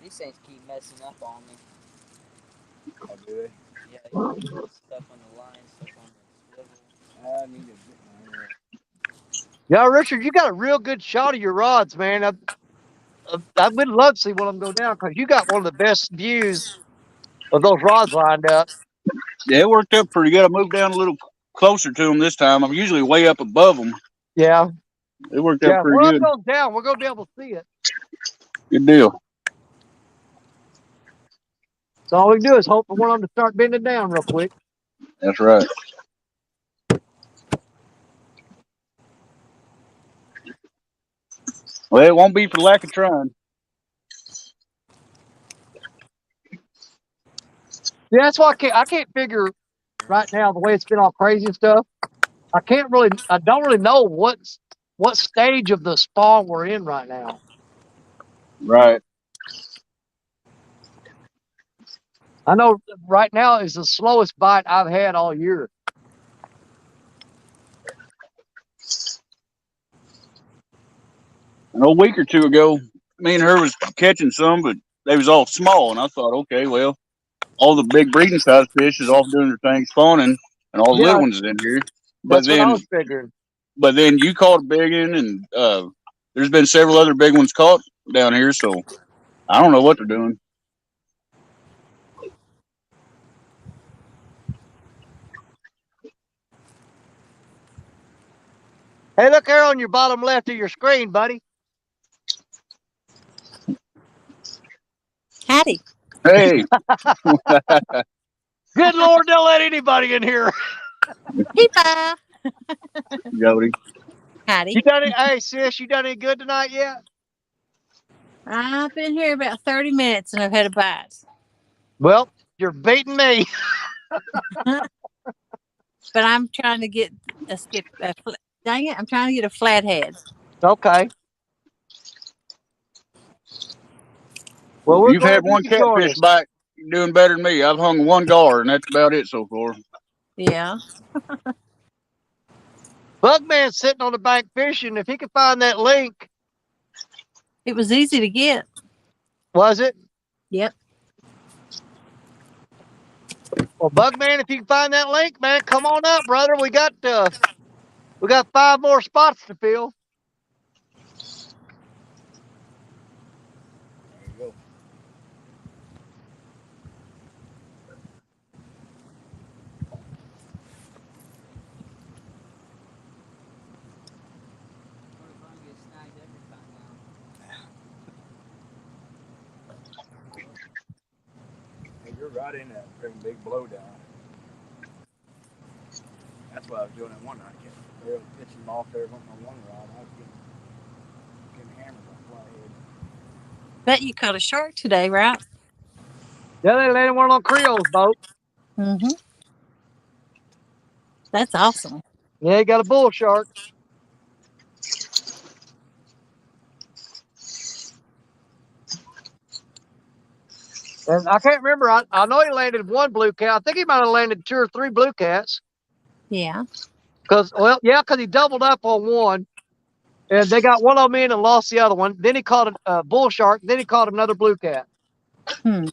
These things keep messing up on me. Oh, do they? Yeah, you get stuck on the line, stuck on the swivel. I need to get mine. Yeah, Richard, you got a real good shot of your rods, man. I would love to see one of them go down because you got one of the best views of those rods lined up. Yeah, it worked out pretty good. I moved down a little closer to them this time. I'm usually way up above them. Yeah. It worked Yeah, out pretty one good. goes down. We're going to be able to see it. Good deal. So all we can do is hope for one of them to start bending down real quick. That's right. Well, it won't be for lack of trying. Yeah, that's why I can't figure right now the way it's been all crazy and stuff. I don't really know what stage of the spawn we're in right now. Right. I know right now is the slowest bite I've had all year. A week or two ago, me and her was catching some, but they was all small, and I thought, okay, well, all the big breeding size fish is off doing their thing spawning, and all the Yeah, little ones is in here. that's what I was figuring. But then you caught a big one, and there's been several other big ones caught down here, so I don't know what they're doing. Hey, look there on your bottom left of your screen, buddy. Howdy. Hey, Good Lord, don't let anybody in here. Peepa. Jody. Howdy. You done it? Hey, sis, you done any good tonight yet? I've been here about 30 minutes and I've had a bite. Well, you're beating me. But I'm trying to get a skip. Dang it, I'm trying to get a flathead. Okay. Well, we're You've had glad you one could join catfish us. bite. You're doing better than me. I've hung one gar, and that's about it so far. Yeah. Bugman's sitting on the bank fishing. If he could find that link, It was easy to get. was it? Yep. Well, Bugman, if you can find that link, man, come on up, brother. We got 5 more spots to fill. There you go. Hey, you're right in that big blowdown. That's why I was doing it one night. They were pitching them off there on one rod. I was getting hammered on flathead. Bet you caught a shark today, right? Yeah, they landed one on Creole's boat. Mm-hmm. That's awesome. Yeah, he got a bull shark. And I can't remember. I know he landed one blue cat. I think he might have landed 2 or 3 blue cats. Yeah. Because he doubled up on one. And they got one of them in and lost the other one. Then he caught a bull shark. Then he caught another blue cat. Hmm.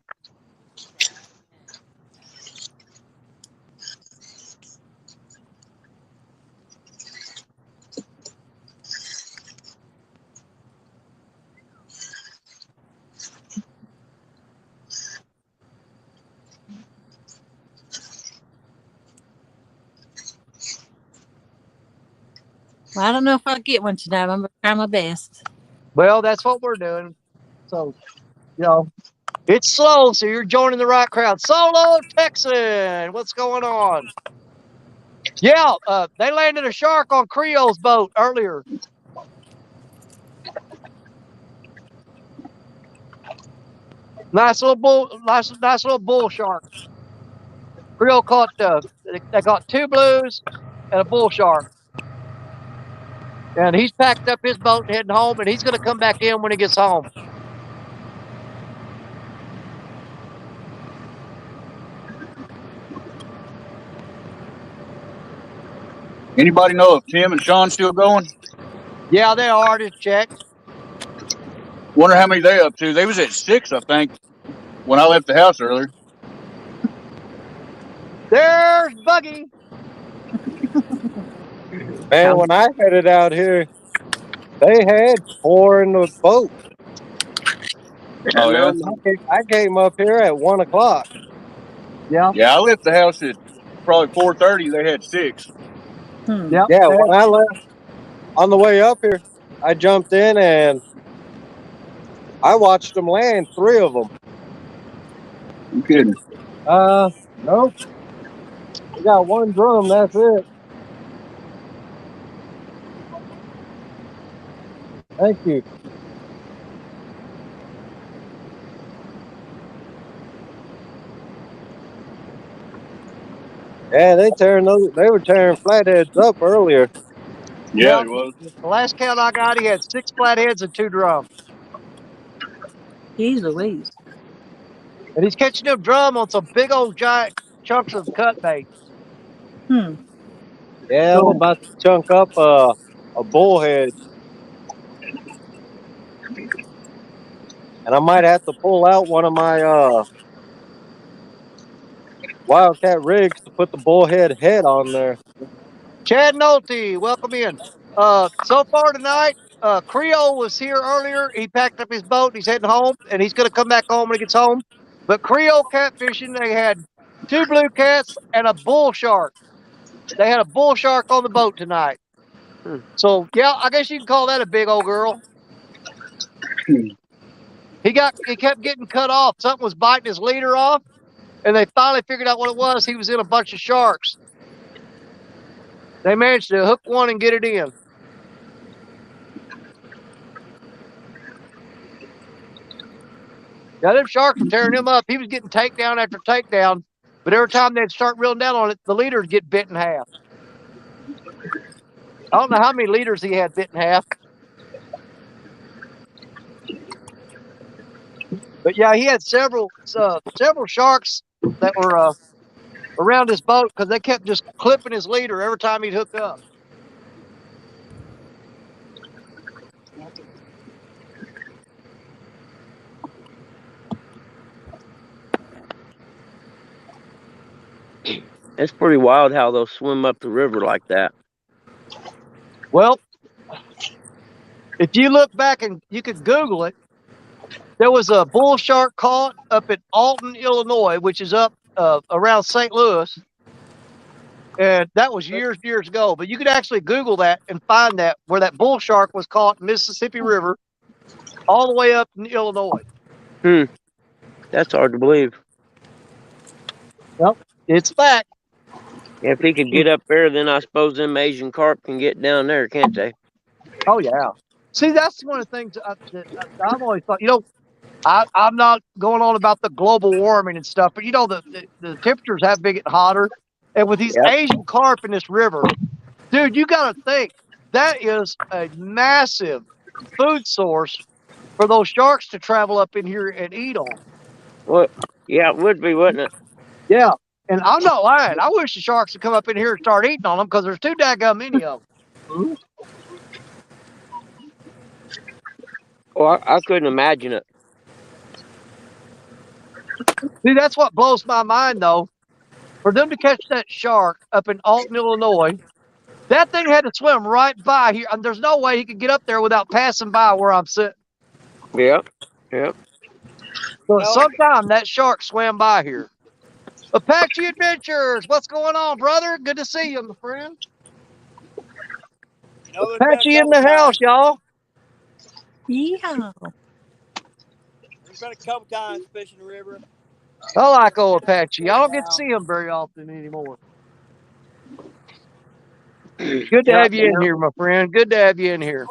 Well, I don't know if I'll get one tonight. I'm gonna try my best. Well, that's what we're doing. So, it's slow, so you're joining the right crowd. Solo Texan, what's going on? Yeah, they landed a shark on Creole's boat earlier. Nice little bull shark. Creole caught they got 2 blues and a bull shark. And he's packed up his boat and heading home, and he's going to come back in when he gets home. Anybody know if Tim and Sean still going? Yeah, they are. Just check. Wonder how many they up to. They was at 6, I think, when I left the house earlier. There's Buggy. Man, when I headed out here, they had 4 in the boat. Oh, yeah? I came up here at 1 o'clock. Yeah. Yeah, I left the house at probably 4:30. They had 6. Hmm. Yep. Yeah, when I left on the way up here, I jumped in and I watched them land, 3 of them. You kidding? Nope. We got 1 drum, that's it. Thank you. Yeah, they were tearing flatheads up earlier. Yeah, it was. The last count I got, he had 6 flatheads and 2 drums. Jeez Louise. And he's catching them drum on some big old giant chunks of cut bait. Hmm. Yeah, I'm about to chunk up a bullhead. And I might have to pull out one of my Wildcat rigs to put the bullhead head on there. Chad Nolte, welcome in. So far tonight, Creole was here earlier. He packed up his boat. He's heading home, and he's going to come back home when he gets home. But Creole catfishing, they had 2 blue cats and a bull shark. They had a bull shark on the boat tonight. So, yeah, I guess you can call that a big old girl. He He kept getting cut off. Something was biting his leader off, and they finally figured out what it was. He was in a bunch of sharks. They managed to hook one and get it in. Yeah, them sharks were tearing him up. He was getting takedown after takedown, but every time they'd start reeling down on it, the leaders get bit in half. I don't know how many leaders he had bit in half. But yeah, he had several sharks that were around his boat because they kept just clipping his leader every time he'd hook up. It's pretty wild how they'll swim up the river like that. Well, if you look back and you could Google it, there was a bull shark caught up at Alton, Illinois, which is up around St. Louis. And that was years ago. But you could actually Google that and find that where that bull shark was caught in Mississippi River all the way up in Illinois. That's hard to believe. Well, it's fact. If he could get up there, then I suppose them Asian carp can get down there, can't they? Oh, yeah. See, that's one of the things that I've always thought. You know, I'm not going on about the global warming and stuff, but, you know, the temperatures have been getting hotter. And with these Asian carp in this river, dude, you got to think that is a massive food source for those sharks to travel up in here and eat on. Well, yeah, it would be, wouldn't it? Yeah. And I'm not lying. I wish the sharks would come up in here and start eating on them because there's too daggum many of them. Well, I couldn't imagine it. See, that's what blows my mind, though. For them to catch that shark up in Alton, Illinois, that thing had to swim right by here. And there's no way he could get up there without passing by where I'm sitting. Yep. So sometime that shark swam by here. Apache Adventures, what's going on, brother? Good to see you, my friend. Apache in the house, y'all. Yeah. There's been a couple times fishing the river. I like old Apache. I don't get to see him very often anymore. Good to have you in here, my friend. Good to have you in here.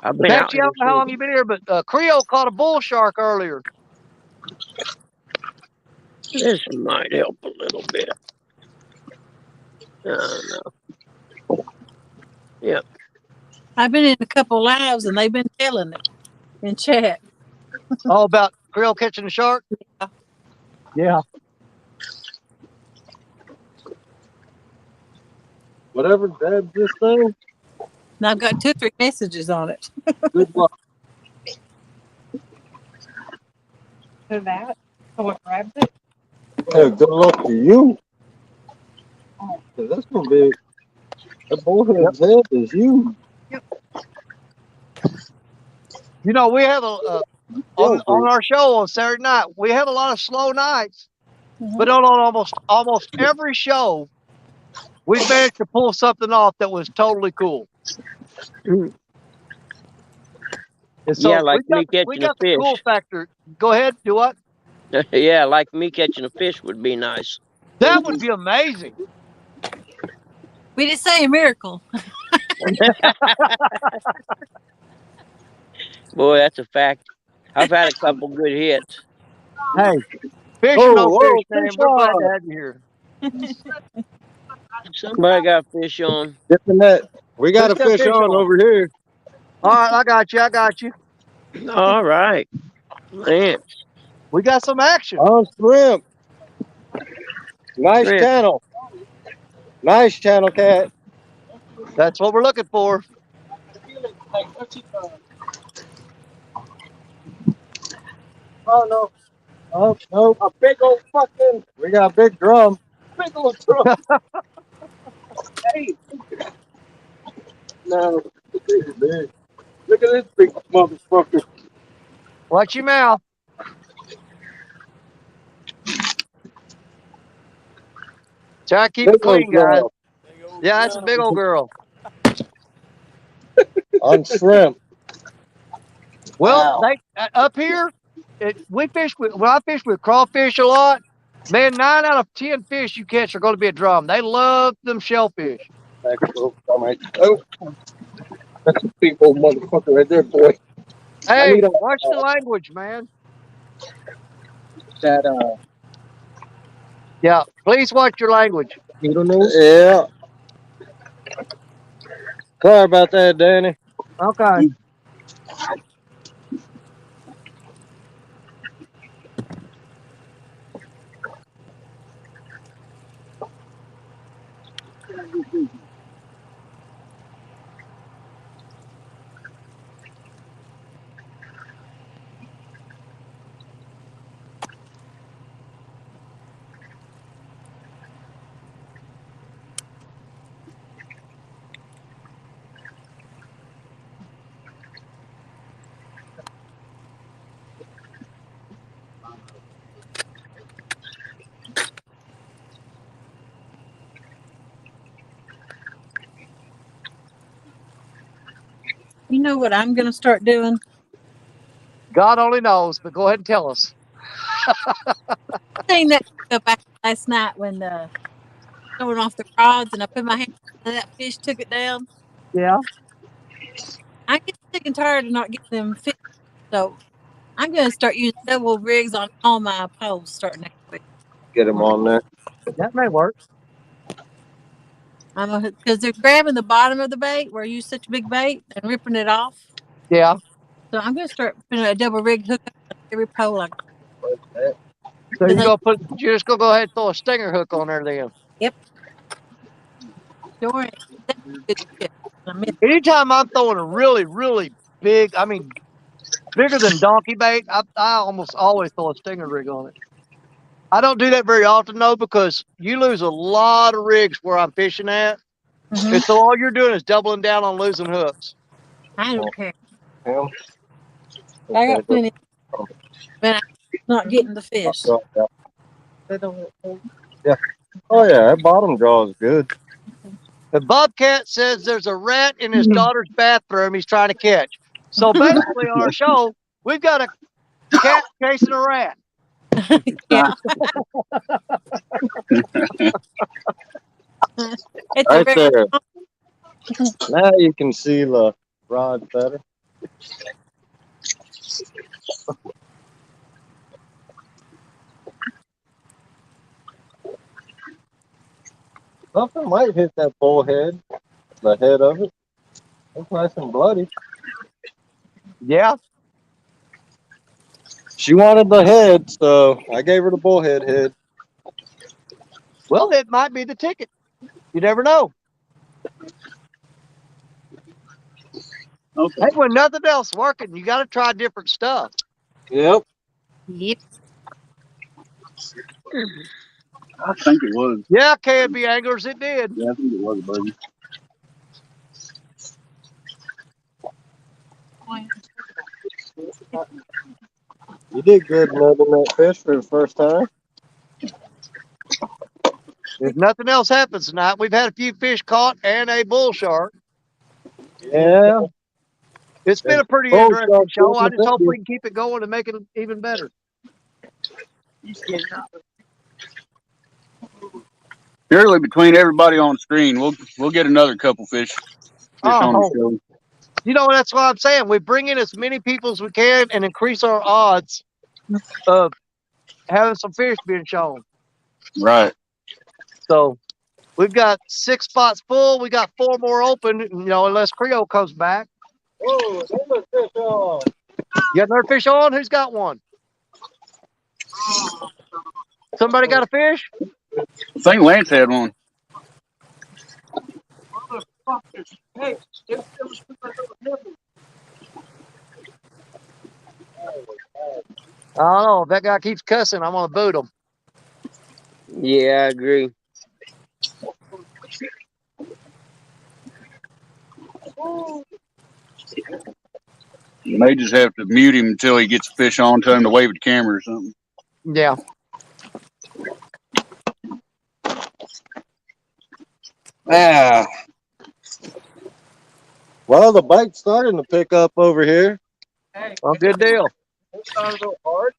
I've been out Apache, I don't know how long you been here, but Creole caught a bull shark earlier. This might help a little bit. No. Yep. I've been in a couple lives and they've been telling it in chat. All about Creole catching the shark? Yeah. Whatever Dad just said. And I've got 2 or 3 messages on it. Good luck. To that. So what grabs it? Hey, good luck to you. 'Cause that's gonna be a bullhead's head is you. You know, we have on our show on Saturday night, we have a lot of slow nights, but on almost every show, we managed to pull something off that was totally cool. And so Yeah, like me we catching a got the cool fish. factor. Go ahead, do what? Yeah, like me catching a fish would be nice. That would be amazing. We didn't say a miracle. Boy, that's a fact. I've had a couple good hits. Hey, fish or no fish, man. We're glad to have you here. Somebody got fish on. Dipping that. We got a Let's get fish fish on on. over here. All right, I got you. All right. Man. We got some action. On shrimp. Nice Shrimp. channel. Nice channel, Cat. That's what we're looking for. Oh no. Oh no. A big old fucking. We got a big drum. Big old drum. Hey. No. Look at this big motherfucker. Watch your mouth. Try to keep it Big old clean, guys. girl. Yeah, that's a big old girl. On shrimp. Well, Wow. they up here, we fish with when I fish with crawfish a lot. Man, 9 out of 10 fish you catch are going to be a drum. They love them shellfish. Oh, that's a big old motherfucker right there, boy. I Hey, need a watch the language, man. That Yeah, please watch your language. needle nose. yeah. Sorry about that, Danny. Okay. You know what I'm going to start doing? God only knows, but go ahead and tell us. Seen that up back last night when throwing off the rods and I put my hand and that fish took it down. Yeah. I get sick and tired of not getting them fish. So I'm going to start using double rigs on all my poles starting next week. Get him on there. That may work. Because they're grabbing the bottom of the bait where you use such a big bait and ripping it off. Yeah. So I'm going to start putting a double rig hook on every pole. So you're just gonna go ahead and throw a stinger hook on there then. Yep. Sure. That's a good tip. I miss Anytime I'm throwing a really, really big, I mean, bigger than donkey bait, I almost always throw a stinger rig on it. I don't do that very often though, because you lose a lot of rigs where I'm fishing at. Mhm. And so all you're doing is doubling down on losing hooks. I don't care. Him. I got plenty, but I'm not getting the fish. Yeah. Oh yeah, that bottom draw is good. The Bobcat says there's a rat in his daughter's bathroom he's trying to catch. So basically on our show, we've got a cat chasing a rat. Yeah. It's a Right very there. Now you can see the rod better. Something might hit that bullhead, the head of it. It's nice and bloody. Yeah. She wanted the head, so I gave her the bullhead head. Well, it might be the ticket. You never know. Okay. Hey, when nothing else working, you got to try different stuff. Yep. Yep. I think it was. Yeah, KNB anglers, it did. Yeah, I think it was, buddy. You did good netting that fish for the first time. If nothing else happens tonight, we've had a few fish caught and a bull shark. Yeah. It's been a pretty Bull interesting shark show. I wasn't just hope that we can keep it going and make it even better. Surely between everybody on the screen, we'll get another couple fish on the show. You know, that's what I'm saying. We bring in as many people as we can and increase our odds of having some fish being shown. Right. So we've got 6 spots full. We got 4 more open, you know, unless Creole comes back. Whoa, there's a fish on. You got another fish on? Who's got one? Somebody got a fish? I think Lance had one. Hey, I don't know. If that guy keeps cussing, I'm going to boot him. Yeah, I agree. You may just have to mute him until he gets a fish on, tell him to wave at the camera or something. Yeah. Well, the bite's starting to pick up over here. Hey, Well, good deal. it's not a little hard.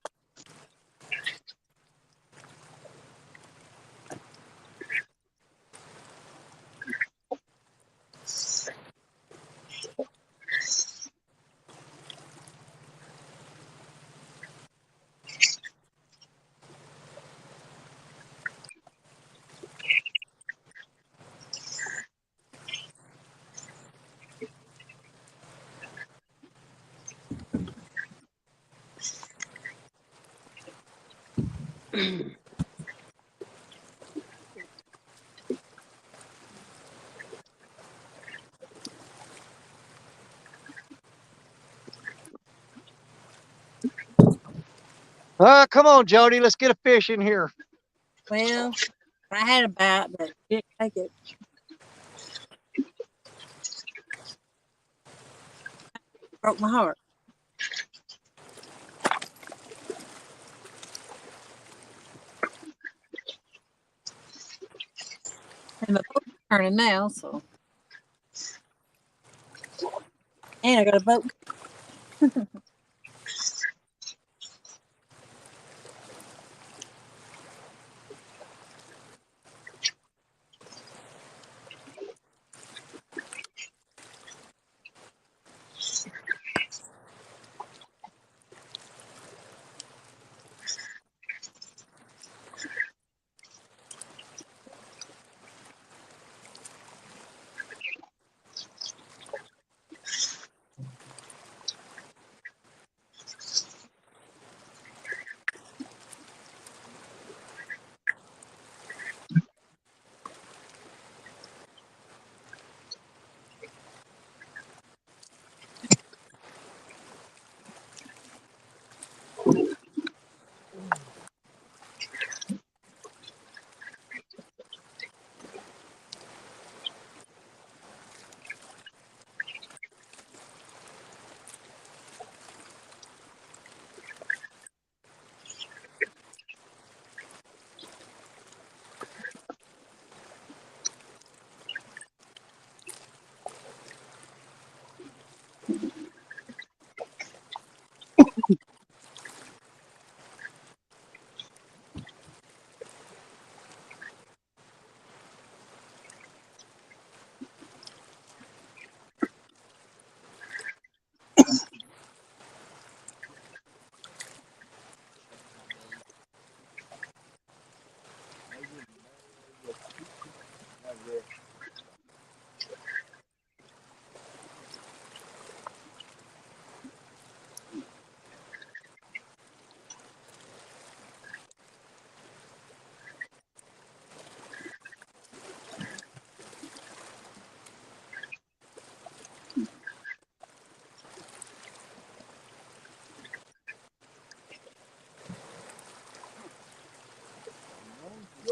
Come on, Jody. Let's get a fish in here. Well, I had a bite, but didn't take it. Broke my heart. And my boat's turning now, so. And I got a boat.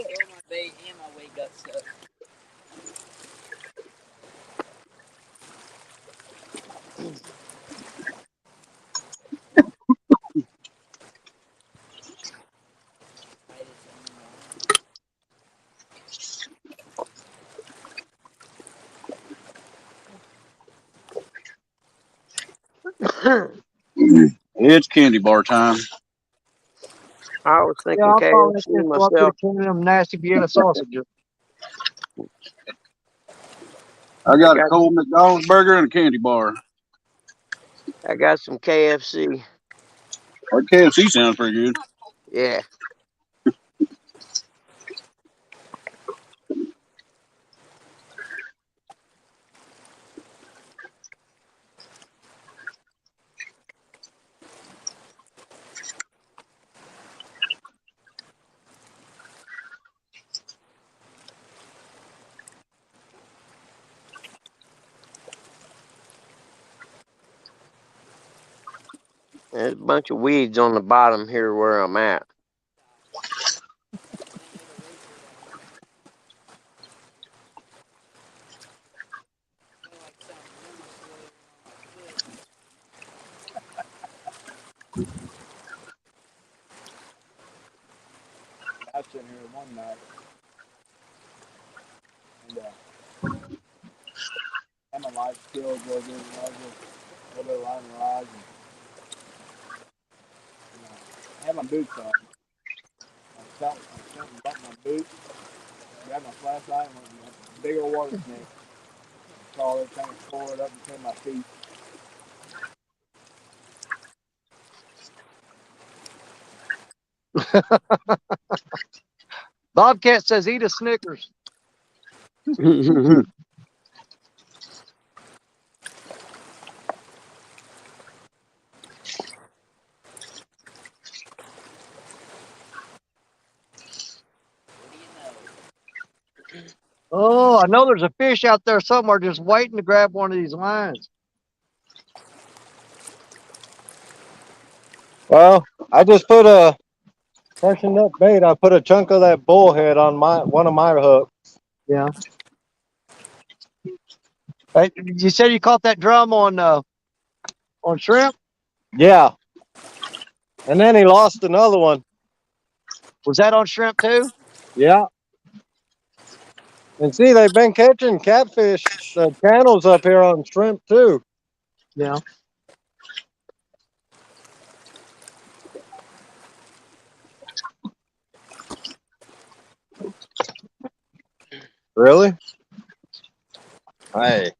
Throw my bait and my weight got stuck. It's candy bar time. I was Yeah, thinking I'll probably KFC just go up get a myself. can of them nasty Vienna sausages. I I got a got cold McDonald's burger and a candy bar. some KFC. Our KFC sounds pretty good. Yeah. There's a bunch of weeds on the bottom here where I'm at. I was sitting here one night, and my light still goes in, and I was just a little line of eyes, had my boots on. I stopped and bought my boots, grabbed my flashlight, and went to a big old water snake. Saw everything, tore it up between my feet. Bobcat says eat a Snickers. Oh, I know there's a fish out there somewhere just waiting to grab one of these lines. Well, I just put freshened up bait. I put a chunk of that bullhead on one of my hooks. Yeah. Hey, you said you caught that drum on shrimp? Yeah. And then he lost another one. Was that on shrimp too? Yeah. And see, they've been catching catfish channels up here on shrimp too. Yeah. Really? Hey.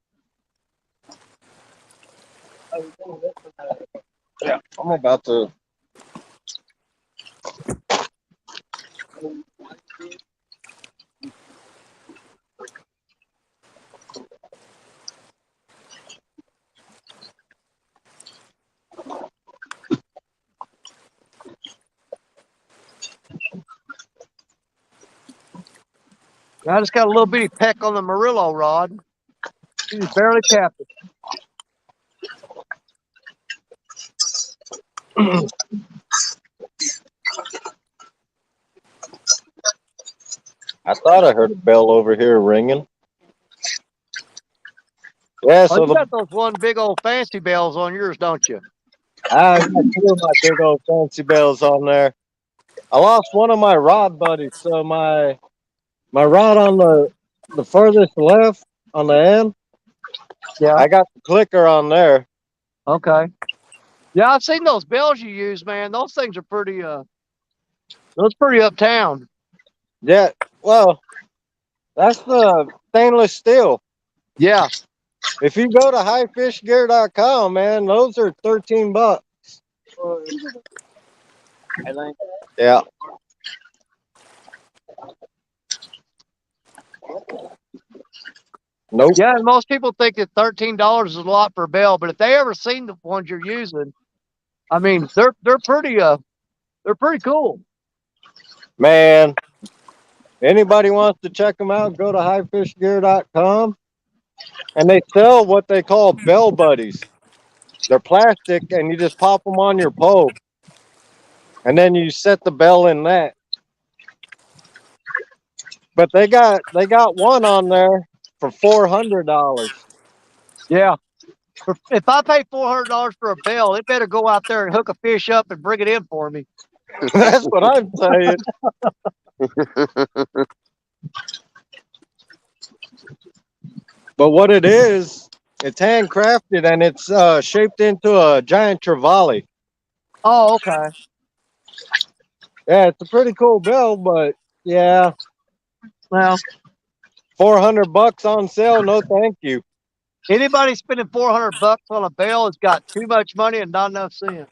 Yeah, I'm about to. I just got a little bitty peck on the Murillo rod. He's barely tapped it. I thought I heard a bell over here ringing. Yeah, Oh, so you got those one big old fancy bells on yours, don't you? I got two of my big old fancy bells on there. I lost one of my rod buddies, so my rod on the furthest left on the end. Yeah. I got the clicker on there. Okay. Yeah, I've seen those bells you use, man. Those things are pretty those pretty uptown. Yeah, well, that's the stainless steel. Yeah. If you go to highfishgear.com, man, those are $13. Yeah. Nope. Yeah, and most people think that $13 is a lot for a bell, but if they ever seen the ones you're using, I mean, they're pretty cool. Man, anybody wants to check them out, go to highfishgear.com. And they sell what they call bell buddies. They're plastic, and you just pop them on your pole. And then you set the bell in that. But they got one on there for $400. Yeah. If I pay $400 for a bell, it better go out there and hook a fish up and bring it in for me. That's what I'm saying. But what it is, it's handcrafted and it's shaped into a giant trevally. Oh, okay. Yeah, it's a pretty cool bell, but yeah. Well, $400 on sale, no thank you. Anybody spending $400 on a bell has got too much money and not enough sense.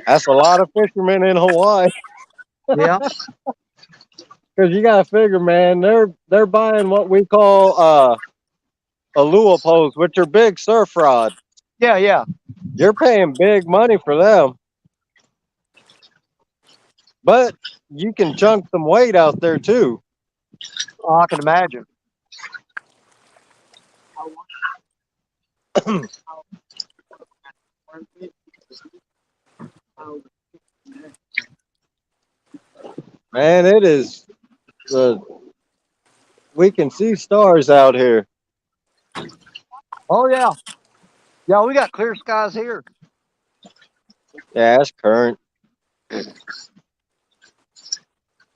That's a lot of fishermen in Hawaii. Yeah. Because you gotta figure, man, they're buying what we call a lure post, which are big surf rods. Yeah, yeah. You're paying big money for them. But you can chunk some weight out there too. Oh, I can imagine. Man, it is we can see stars out here. Oh yeah. Yeah, we got clear skies here. Yeah, it's current. There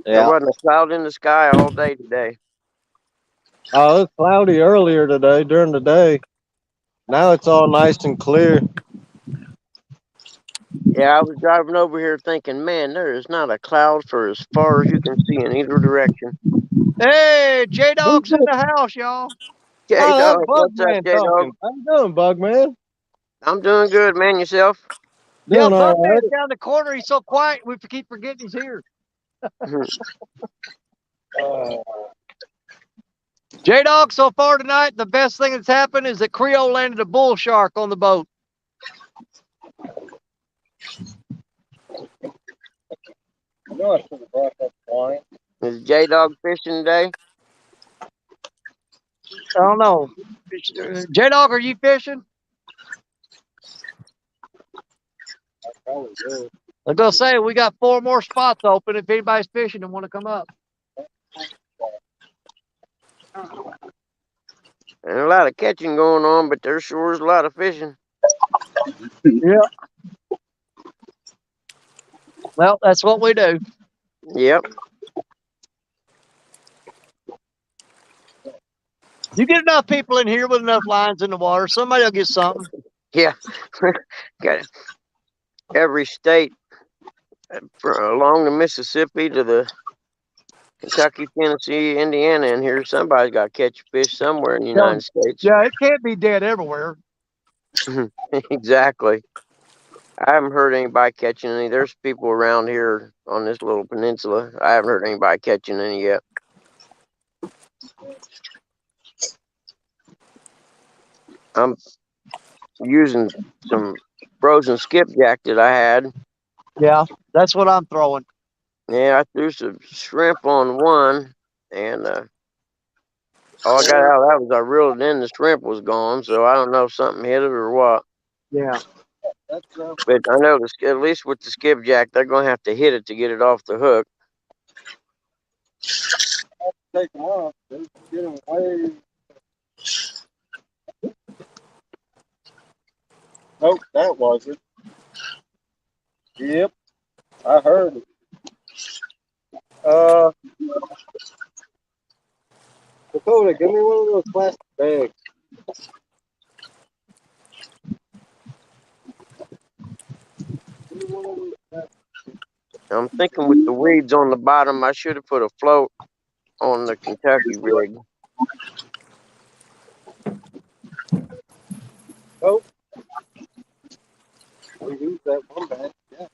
Yeah. wasn't a cloud in the sky all day today. Oh, it was cloudy earlier today during the day. Now it's all nice and clear. Yeah, I was driving over here thinking, man, there is not a cloud for as far as you can see in either direction. Hey, J Dog's in the house, y'all. J Oh, that's Dog, what's up, Bugman J Dog? talking. How you doing, Bugman? I'm doing good, man. Yourself? Yeah, Doing all right. Bugman's down the corner. He's so quiet, we keep forgetting he's here. J Dog, so far tonight, the best thing that's happened is that Creole landed a bull shark on the boat. I know I should have brought that wine. Is J Dog fishing today? I don't know. J Dog, are you fishing? I probably will. I was gonna say we got 4 more spots open if anybody's fishing and want to come up. There's a lot of catching going on, but there sure is a lot of fishing. Yeah. Well, that's what we do. Yep. You get enough people in here with enough lines in the water, somebody will get something. Yeah. Got it. Every state along the Mississippi to the Kentucky, Tennessee, Indiana in here, somebody's got to catch fish somewhere in the United States. Yeah, it can't be dead everywhere. Exactly. I haven't heard anybody catching any. There's people around here on this little peninsula. I haven't heard anybody catching any yet. I'm using some frozen skipjack that I had. Yeah, that's what I'm throwing. Yeah, I threw some shrimp on one, and all I got out of that was I reeled it in. The shrimp was gone, so I don't know if something hit it or what. Yeah. But I know at least with the skipjack, they're going to have to hit it to get it off the hook. Take them off. Get them away. Nope, that wasn't. Yep, I heard it. Dakota, give me one of those plastic bags. I'm thinking with the weeds on the bottom, I should have put a float on the Kentucky rig. Oh, we used that one bag. Yeah.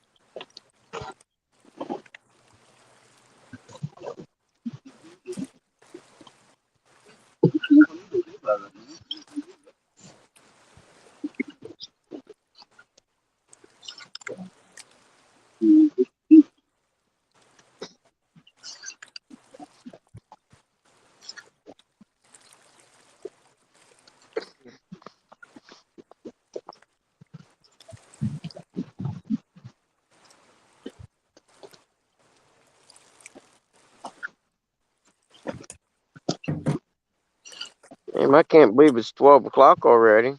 Damn, I can't believe it's 12 o'clock already.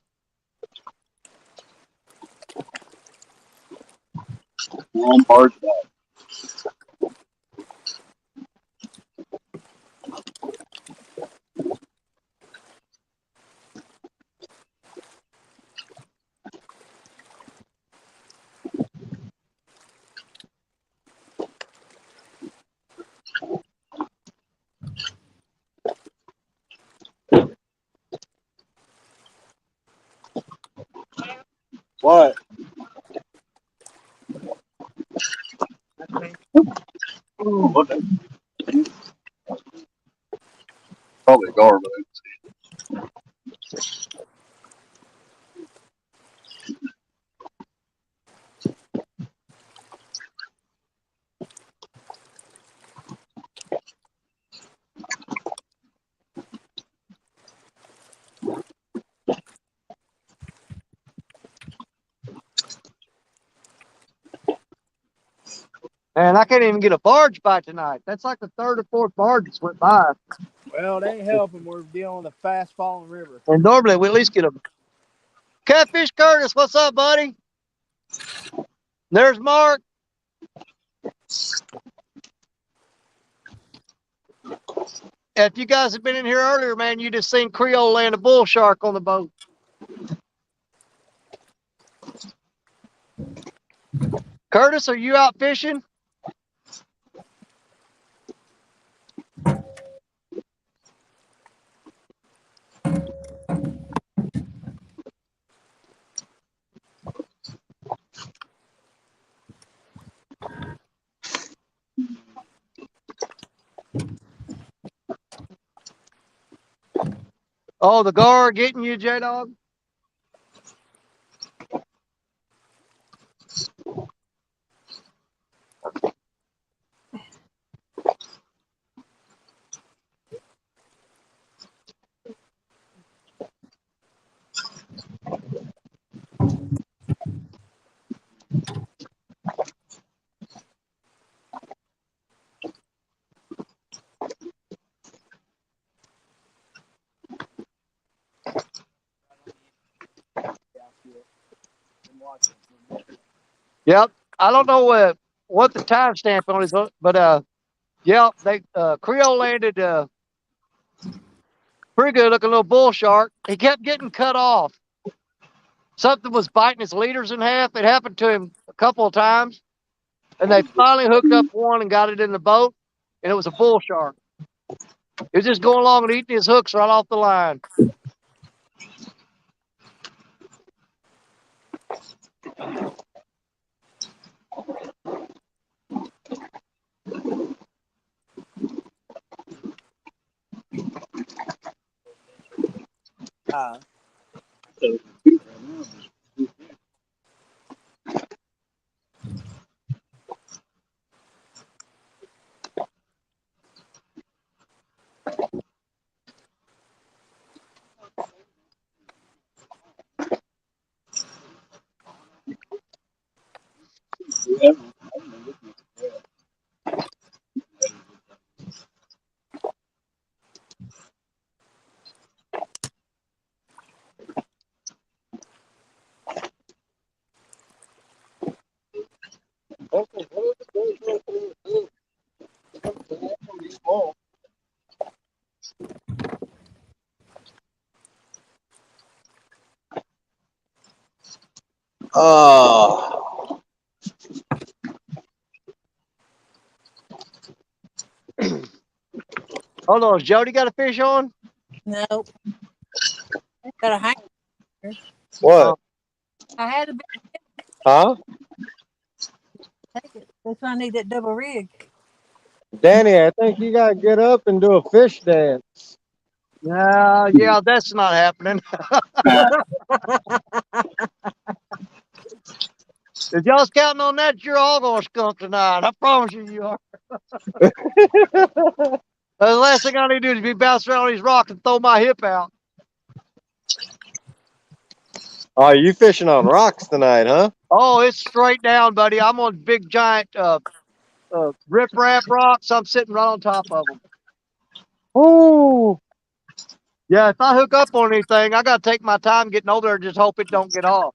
On board that. What? What the? Probably garbage. Man, I can't even get a barge by tonight. That's like the 3rd or 4th barge that's went by. Well, it ain't helping. We're dealing with a fast falling river. And normally we at least get a Catfish Curtis. What's up, buddy? There's Mark. If you guys have been in here earlier, man, you just seen Creole land a bull shark on the boat. Curtis, are you out fishing? Oh, the gar getting you, J-Dog? Yep. I don't know what the timestamp on it is, but yeah, they Creole landed pretty good looking little bull shark. He kept getting cut off. Something was biting his leaders in half. It happened to him a couple of times, and they finally hooked up one and got it in the boat, and it was a bull shark. He was just going along and eating his hooks right off the line. Oh. Hold on, Jody got a fish on? Nope. Got a hang. What? I had a big Huh? take it. That's why I need that double rig. Danny, I think you gotta get up and do a fish dance. Yeah, that's not happening. If y'all's counting on that, you're all gonna skunk tonight. I promise you are. The last thing I need to do is be bouncing around these rocks and throw my hip out. Oh, you fishing on rocks tonight, huh? Oh, it's straight down, buddy. I'm on big giant rip-rap rocks. I'm sitting right on top of them. Ooh. Yeah, if I hook up on anything, I gotta take my time getting over there and just hope it don't get off.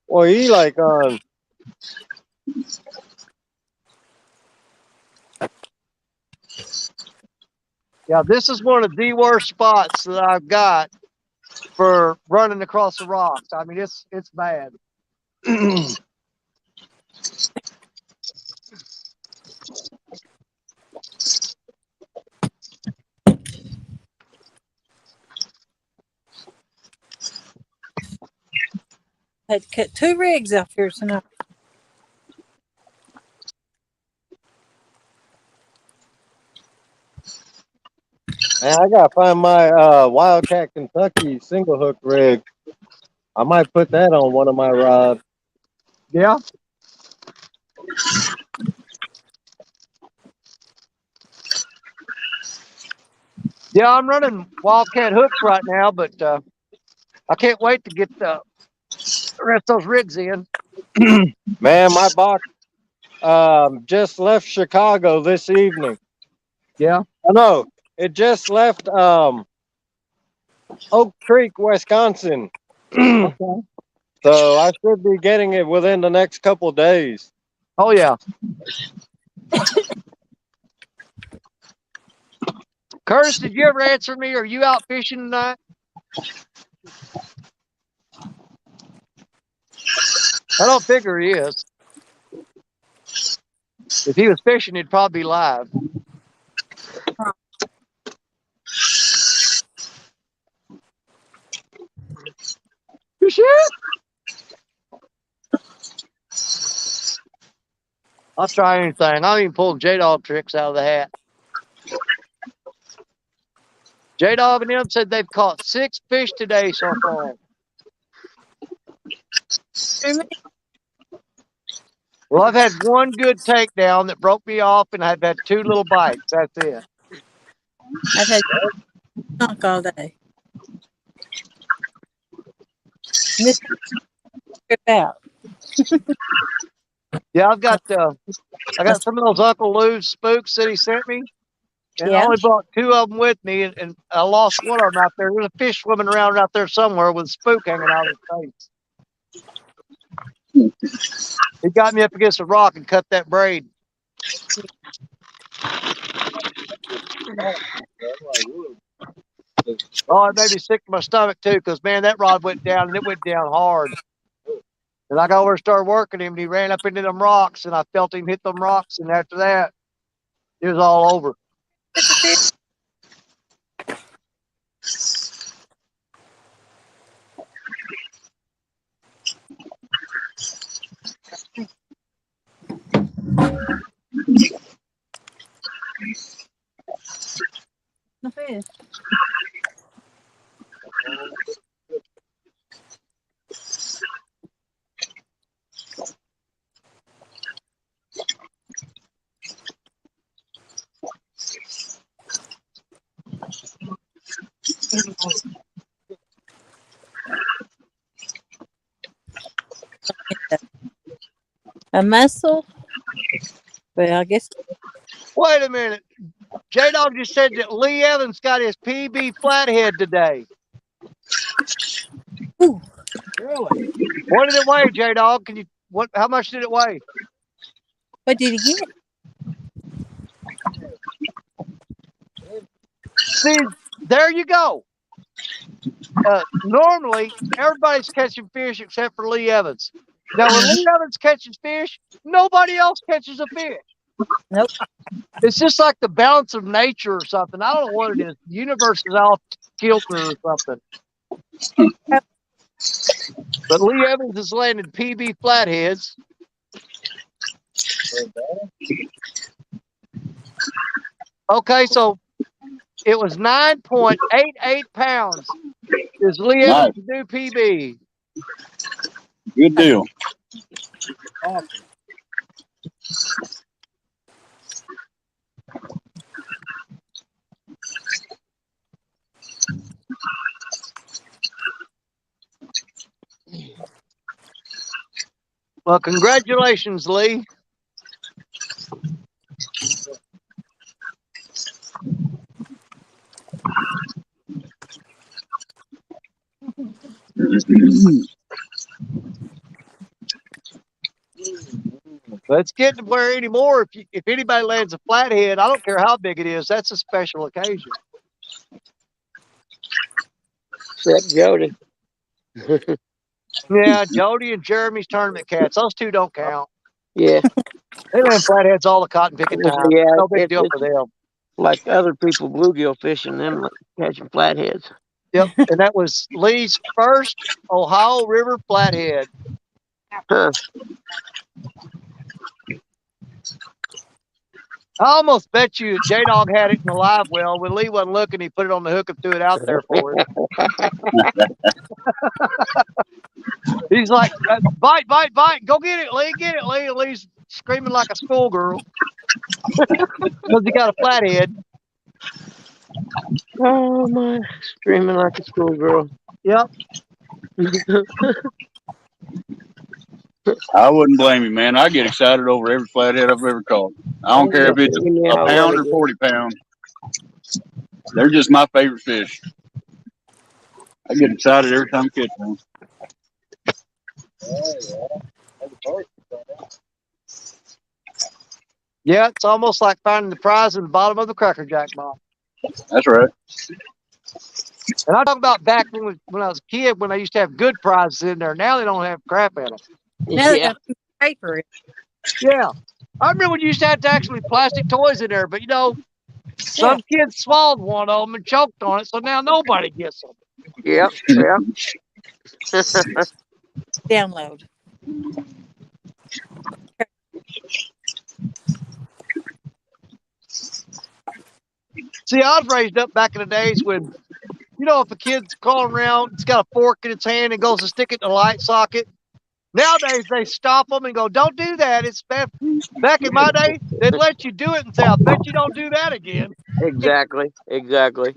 Well, you like on. Yeah, this is one of the worst spots that I've got for running across the rocks. I mean, it's bad. Had to cut 2 rigs off here tonight. Man, I gotta find my Wildcat Kentucky single hook rig. I might put that on one of my rods. Yeah. Yeah, I'm running Wildcat hooks right now, but I can't wait to get the rest of those rigs in. Man, my box just left Chicago this evening. Yeah. Oh, no, it just left Oak Creek, Wisconsin. Okay. So I should be getting it within the next couple of days. Oh yeah. Curtis, did you ever answer me? Are you out fishing tonight? I don't figure he is. If he was fishing, he'd probably be live. You sure? I'll try anything. I'll even pull J-Dog tricks out of the hat. J-Dog and them said they've caught 6 fish today so far. Well, I've had one good takedown that broke me off, and I've had 2 little bites. That's it. I've had skunk all day. Missed it out. Yeah, I got some of those Uncle Lou's spooks that he sent me, and I Yeah. only brought 2 of them with me, and I lost one of them out there. There's a fish swimming around out there somewhere with a spook hanging out of his face. He got me up against a rock and cut that braid. Oh, it made me sick to my stomach too, because man, that rod went down and it went down hard. And I got over and started working him, and he ran up into them rocks, and I felt him hit them rocks, and after that, it was all over. No fish. A mussel? But I guess Wait a minute. J-Dog just said that Lee Evans got his PB flathead today. Ooh. Really? What did it weigh, J-Dog? How much did it weigh? what did he get? See, there you go. Normally, everybody's catching fish except for Lee Evans. Now, when Lee Evans catches fish, nobody else catches a fish. Nope. It's just like the balance of nature or something. I don't know what it is. The universe is off kilter or something. But Lee Evans has landed PB flatheads. Okay, so it was 9.88 pounds. Is Lee Evans the new PB? Good deal. Awesome. Well, congratulations, Lee. Let's get to where anymore. If anybody lands a flathead, I don't care how big it is. That's a special occasion. Except Jody. Yeah, Jody and Jeremy's tournament cats. Those 2 don't count. Yeah. They land flatheads all the cotton picking time. Yeah, No big deal for them. Like other people bluegill fishing, them like catching flatheads. Yep, and that was Lee's first Ohio River flathead. Huh. I almost bet you J-Dog had it in the live well. When Lee wasn't looking, he put it on the hook and threw it out there for him. He's like, bite, bite, bite. Go get it, Lee. Get it, Lee. And Lee's screaming like a schoolgirl because he got a flathead. Oh, my. Screaming like a schoolgirl. Yep. I wouldn't blame you, man. I get excited over every flathead I've ever caught. I don't care if it's a pound or 40 pounds. They're just my favorite fish. I get excited every time I catch one. Yeah, it's almost like finding the prize in the bottom of the Cracker Jack box. That's right. And I'm talking about back when I was a kid, when I used to have good prizes in there. Now they don't have crap in them. Now they Yeah. got paper. Yeah. I remember when you used to have to actually plastic toys in there, but you know, some kids swallowed one of them and choked on it, so now nobody gets them. Yep. Yep. Download. See, I was raised up back in the days when, you know, if a kid's crawling around, it's got a fork in its hand and goes to stick it in a light socket. Nowadays, they stop them and go, "Don't do that." It's back in my day, they'd let you do it and say, "I bet you don't do that again." Exactly. Exactly.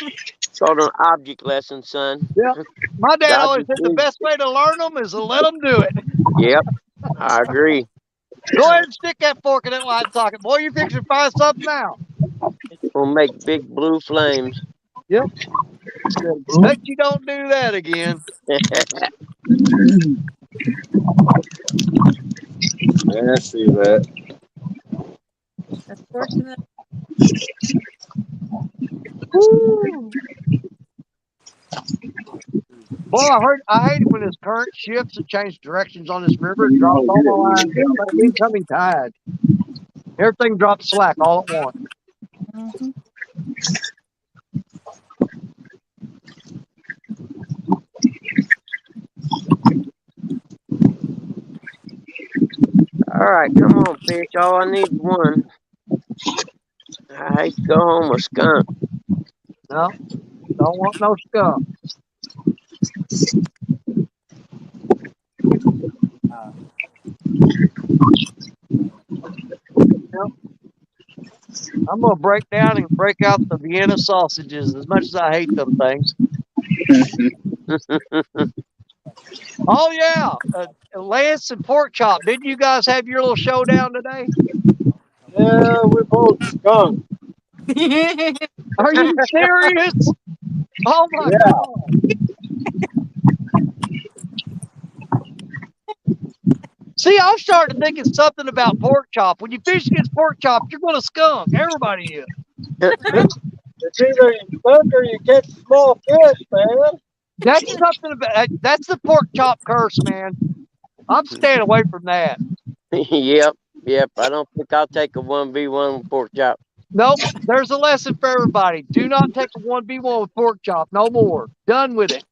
It's called an object lesson, son. Yeah. My dad God always said the forbid. best way to learn them is to let them do it. Yep. I agree. Go ahead and stick that fork in that light socket. Boy, you're fixing to find something out. We'll make big blue flames. Yep. Bet you don't do that again. Yeah, I see that. That's fortunate. Woo. Boy, I hate it when this current shifts and changes directions on this river and drops all the lines down like incoming tide. Everything drops slack all at once. Mm-hmm. All right, come on, fish. All I need is one. I hate to go home a skunk. No, don't want no skunk. I'm gonna break down and break out the Vienna sausages as much as I hate them things. Oh yeah, Lance and Pork Chop. Didn't you guys have your little showdown today? Yeah, we both skunk. Are you serious? Oh my God. See, I'm starting to think it's something about Pork Chop. When you fish against Pork Chop, you're going to skunk. Everybody is. It's either you skunk or you catch small fish, man. That's something about that's the Pork Chop curse, man. I'm staying away from that. Yep. I don't think I'll take a 1v1 with Pork Chop. Nope. There's a lesson for everybody. Do not take a 1v1 with Pork Chop. No more. Done with it.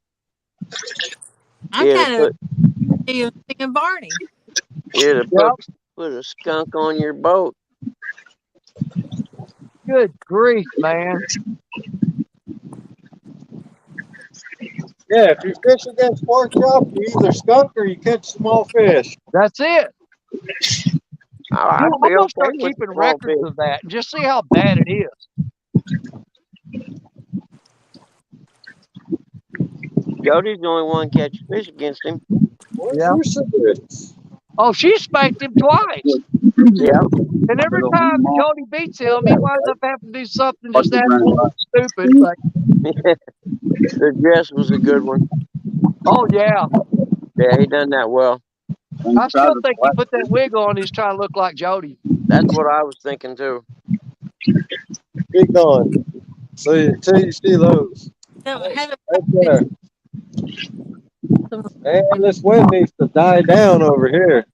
I'm Yeah, kind of thinking Barney. Yeah, put a skunk on your boat. Good grief, man. Yeah, if you fish against Pork Chop, you either skunk or you catch small fish. That's it. I'm be gonna okay start with keeping small records fish. of that and just see how bad it is. Jody's the only one catching fish against him. Yeah. Oh, she spanked him twice. Yeah. And every time Jody beats him, he winds up having to do something just absolutely stupid. Like, The dress was a good one. oh yeah. Yeah, he done that well. I still think he put that wig on. He's trying to look like Jody. That's what I was thinking too. Keep going. So until you see those. No, have it Right there. And this wind needs to die down over here.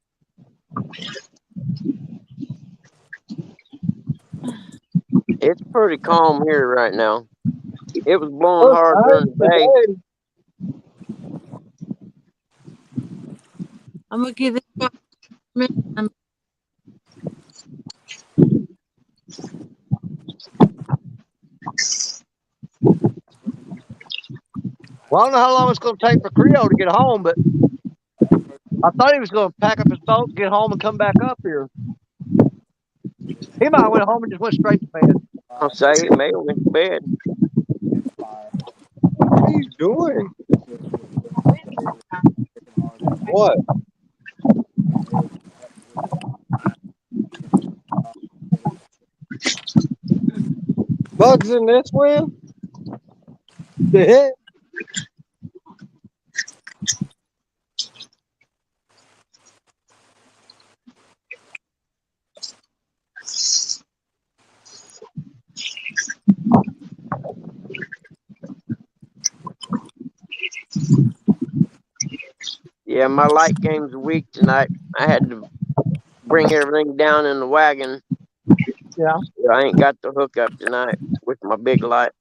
It's pretty calm here right now. It was blowing hard during the day. I'm gonna give this one a minute. Well, I don't know how long it's going to take for Creole to get home, but I thought he was going to pack up his boat, get home, and come back up here. He might have went home and just went straight to bed. I'll say he may have went to bed. What are you doing? What? Bugs in this wheel? The heck? Yeah, my light game's weak tonight. I had to bring everything down in the wagon. Yeah. I ain't got the hookup tonight with my big light.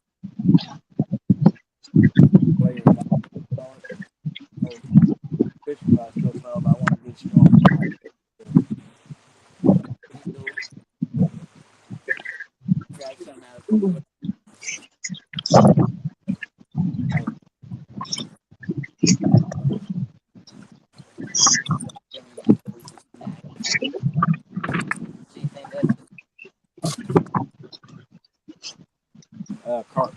Play your fishing rod still smell, but I want a good strong. Drag some out of the Carp.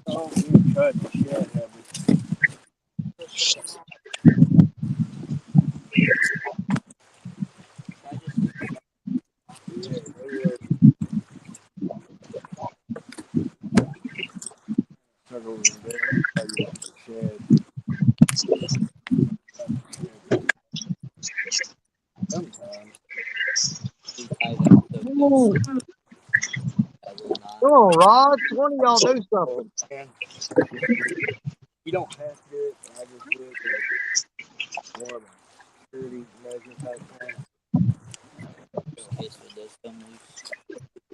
Oh, you cut the shit heavy. Yeah, radio. Start over there. Try to get the shed. Sometimes. We tie them so Ooh, I will not. come on, Rod. One of y'all do Oh, something. man. You don't have to do it, but I just do it because more of a security measure type thing. Just in case it does come loose.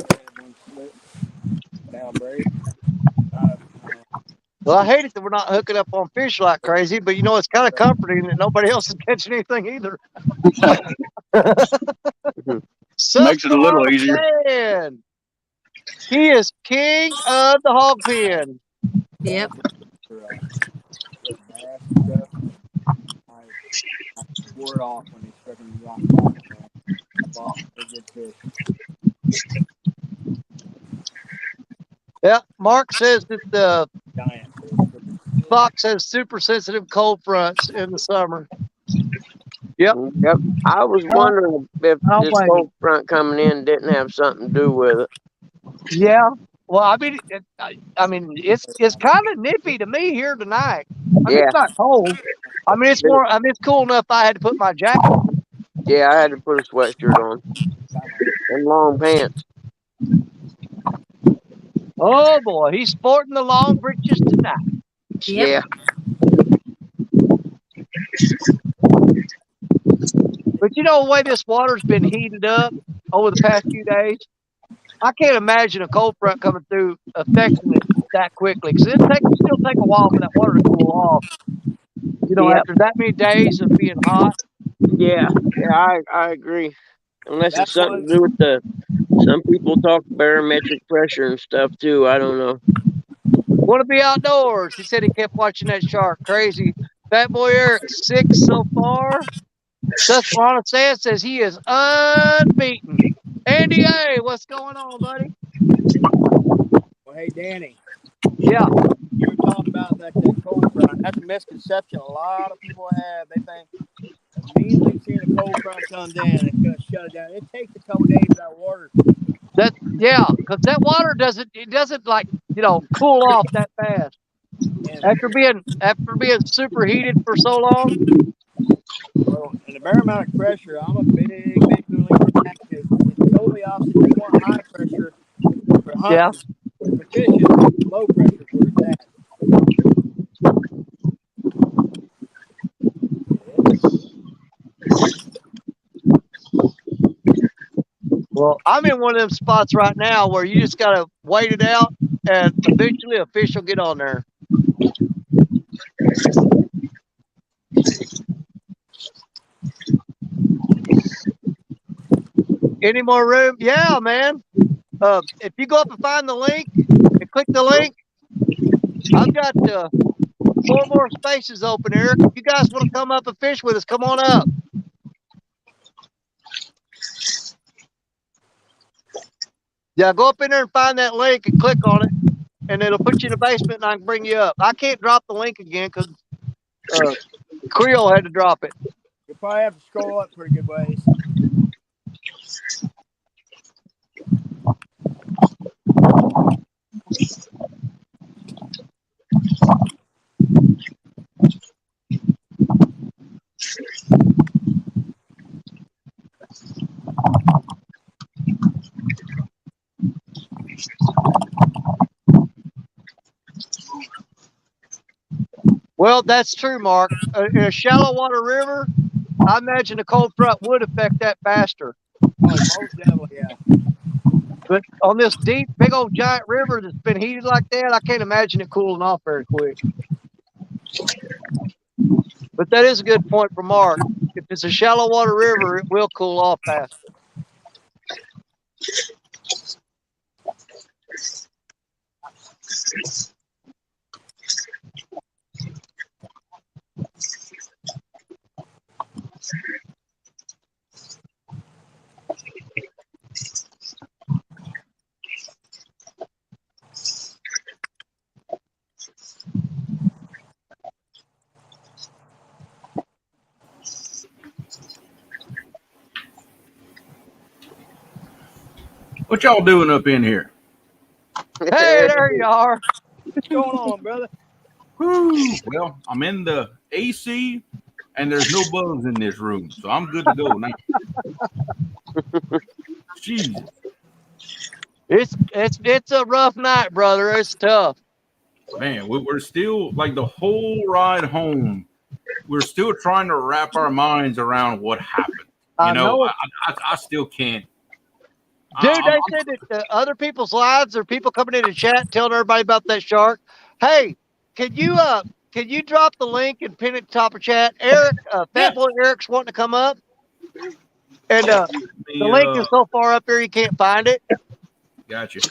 Have one slip, down break. Well, I hate it that we're not hooking up on fish like crazy, but you know, it's kind of comforting that nobody else is catching anything either. Makes it a little easier. Susquehanna. He is king of the hog pen. Yep. For bass and stuff, I wore it off when they stuck in the rock bottom. Bought a good fish. Yeah, Mark says that the Giant. Fox has super sensitive cold fronts in the summer. Yep. Yep. I was wondering if I'll this wait. cold front coming in didn't have something to do with it. Yeah. Well, I mean, it's kind of nippy to me here tonight. I mean, Yeah. it's not cold. I mean, it's more. I mean, it's cool enough. I had to put my jacket on. Yeah, I had to put a sweatshirt on and long pants. Oh boy, he's sporting the long breeches tonight. Yep. Yeah. But you know the way this water's been heated up over the past few days, I can't imagine a cold front coming through affecting it that quickly. Because it'll still take a while for that water to cool off. You know, Yep. after that many days of being hot. Yeah. Yeah, I agree. Unless That's it's something to do with some people talk barometric pressure and stuff too. I don't know. Want to be outdoors. He said he kept watching that shark. Crazy. Fat Boy Eric, 6 so far. Susquehanna says he is unbeaten. Andy A, what's going on, buddy? Well, hey, Danny. Yeah. You were talking about that cold front. That's a misconception a lot of people have. They think immediately seeing a cold front come down, it's going to shut it down. It takes a couple days for that water. Because that water doesn't like, cool off that fast. And After being super heated for so long. Well, and the barometric pressure, I'm a big believer in that because it's totally opposite. You want high pressure for hunting, for fishing, low pressure for that. Well, I'm in one of them spots right now where you just gotta wait it out, and eventually a fish will get on there. Any more room? Yeah, man. If you go up and find the link and click the link, I've got 4 more spaces open, Eric. If you guys want to come up and fish with us, come on up. Yeah, go up in there and find that link and click on it, and it'll put you in the basement, and I can bring you up. I can't drop the link again because Creole had to drop it. You'll probably have to scroll up pretty good ways. Well, that's true, Mark. In a shallow water river, I imagine the cold front would affect that faster. Oh, most definitely, yeah. But on this deep, big old giant river that's been heated like that, I can't imagine it cooling off very quick. But that is a good point for Mark. If it's a shallow water river, it will cool off faster. What y'all doing up in here? Hey, there you are. What's going on, brother? Whew. Well, I'm in the AC, and there's no bugs in this room, so I'm good to go now. Jesus. It's a rough night, brother. It's tough. Man, we're still, like, the whole ride home, we're still trying to wrap our minds around what happened. You know, I still can't. Dude, they said that other people's lives or people coming in the chat telling everybody about that shark. Hey, can you drop the link and pin it at the top of chat? Eric, Fat Boy Eric's wanting to come up. And the link is so far up here you can't find it. Gotcha.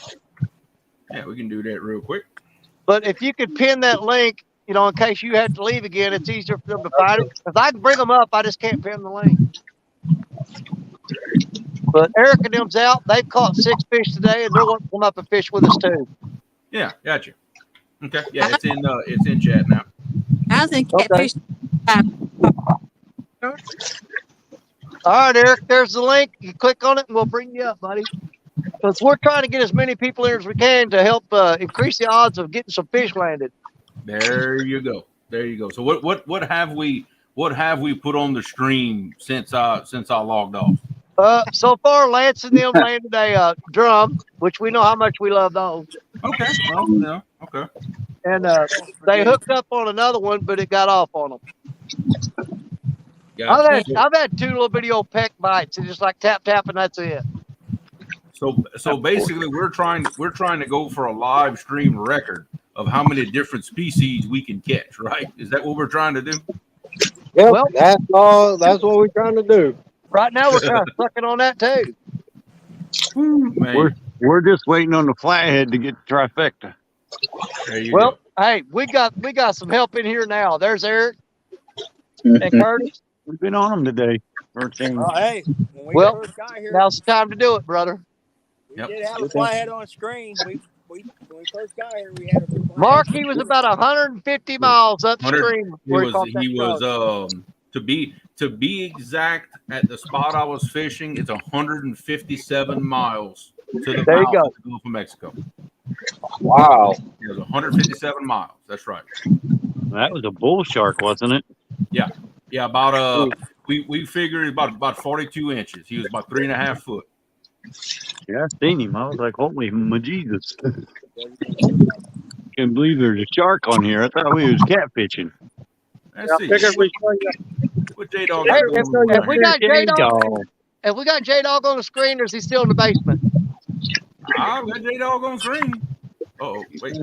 Yeah, we can do that real quick. But if you could pin that link, you know, in case you have to leave again, it's easier for them to find it. Because I can bring them up, I just can't pin the link. But Eric and them's out. They've caught 6 fish today, and they're wanting to come up and fish with us too. Yeah, gotcha. Okay, yeah, it's in chat now. I was in Okay. catfish. All right, Eric, there's the link. You click on it, and we'll bring you up, buddy. Because we're trying to get as many people in as we can to help increase the odds of getting some fish landed. There you go. There you go. So what have we put on the stream since I logged off? So far, Lance and them landed a drum, which we know how much we love those. Okay. Well, yeah. Okay. And they hooked up on another one, but it got off on them. Gotcha. I've had 2 little bitty old peck bites, and just like tap, and that's it. So basically, we're trying to go for a live stream record of how many different species we can catch. Right? Is that what we're trying to do? Yeah, Well- that's all. That's what we're trying to do. Right now, we're kind of sucking on that too. Man, We're just waiting on the flathead to get the trifecta. there you Well, go. hey, we got some help in here now. There's Eric and Curtis. We've been on them today. First thing. Oh, hey, when we Well, first got here, Now's the time to do it, brother. we Yep. did have a flathead on screen. When we first got here, we had a flathead. Mark, he was about 150 miles upstream where he caught that He shark. was to be exact, at the spot I was fishing, it's 157 miles to the There you mouth go. of the Gulf of Mexico. Wow. It was 157 miles. That's right. That was a bull shark, wasn't it? Yeah, about we figured about 42 inches. He was about 3.5 foot. Yeah, I seen him. I was like, holy Jesus. Can't believe there's a shark on here. I thought we was catfishing. Let's see. Figured we show you. What J-Dog Hey, got going if on we here? got J-Dog, if we got J-Dog on the screen, or is he still in the basement? I've got J-Dog on screen. Uh-oh. Wait.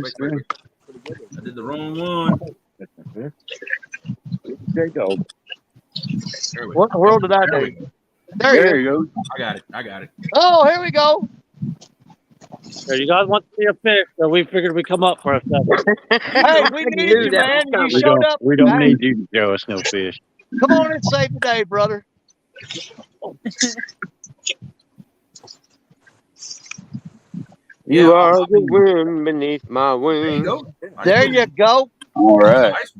I did the wrong one. J-Dog. There we go. What in the world did I There we do? go. There you go. you go. I got it. Oh, here we go. So you guys want to see a fish, so we figured we'd come up for a second. Hey, we needed you, man. You We showed up. we don't Hey, need you to show us no fish. Come on and save the day, brother. You Yeah, are the wind beneath my There you wings. go. There you go. All right. Nice.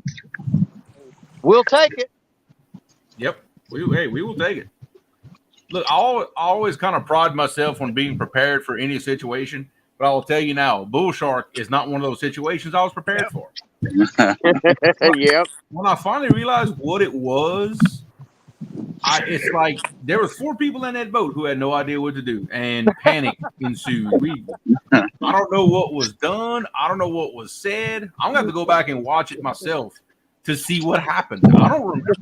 We'll take it. Yep. We will take it. Look, I always kind of pride myself on being prepared for any situation, but I will tell you now, bull shark is not one of those situations I was prepared for. Yep. When I finally realized what it was, it's like there was 4 people in that boat who had no idea what to do, and panic ensued. I don't know what was done. I don't know what was said. I'm gonna have to go back and watch it myself to see what happened. I don't remember.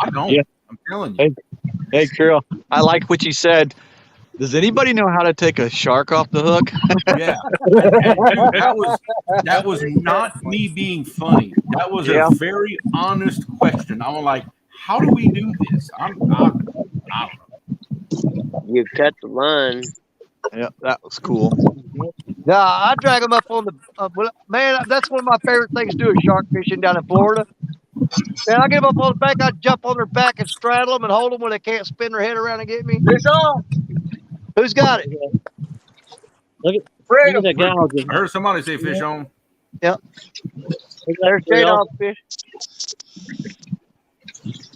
I don't. Yeah. I'm telling you. Hey, Carol, I like what you said. Does anybody know how to take a shark off the hook? Yeah. And that was not me being funny. That was Yeah. a very honest question. I'm like, how do we do this? I don't know. You cut the line. Yeah, that was cool. Nah, I drag them up on the man. That's one of my favorite things to do is shark fishing down in Florida. Man, I get them up on the bank. I jump on their back and straddle them and hold them when they can't spin their head around and get me. Fish on. Who's got it? Look at the gouges. I heard somebody say fish on. There's J-Dog fish.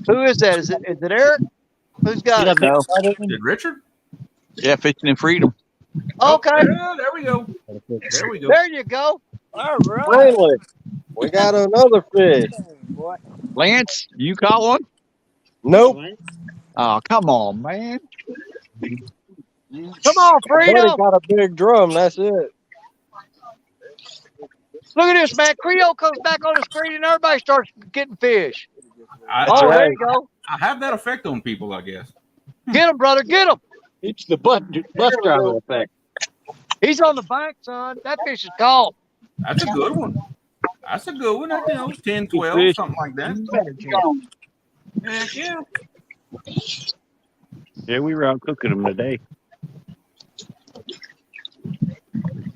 Who is that? Is it Eric? Who's got it? No. Did Richard? Yeah, fishing in freedom. Okay. Yeah, there we go. There we go. There you go. All right. Finally, we got another fish. Lance, you caught one? Nope. Oh, come on, man. Come on, Buddy Freedom. got a big drum. That's it. Look at this, man. Creole comes back on the screen and everybody starts getting fish. I There you go. have that effect on people, I guess. Get him, brother. Get him. It's the bus driver effect. He's on the bank, son. That fish is caught. That's a good one. That's a good one. You know, 10, 12, something like that. Heck yeah. Yeah, we were out cooking them today.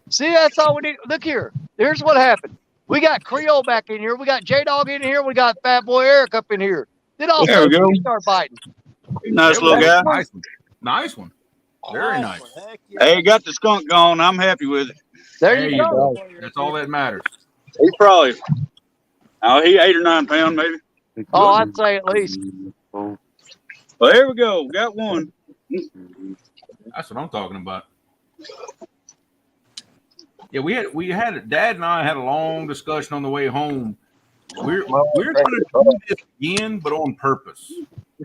See, that's all we need. Look here. Here's what happened. We got Creole back in here. We got J-Dog in here. We got Fat Boy Eric up in here. Then all of a There we sudden, go. we start biting. Nice little guy. Nice one. Nice one. Very nice. Hey, got the skunk gone. I'm happy with it. There you go. That's all that matters. He probably, he 8 or 9 pounds maybe. Oh, I'd say at least. Well, here we go. Got one. That's what I'm talking about. Yeah, we had Dad and I had a long discussion on the way home. We're going to do this again, but on purpose.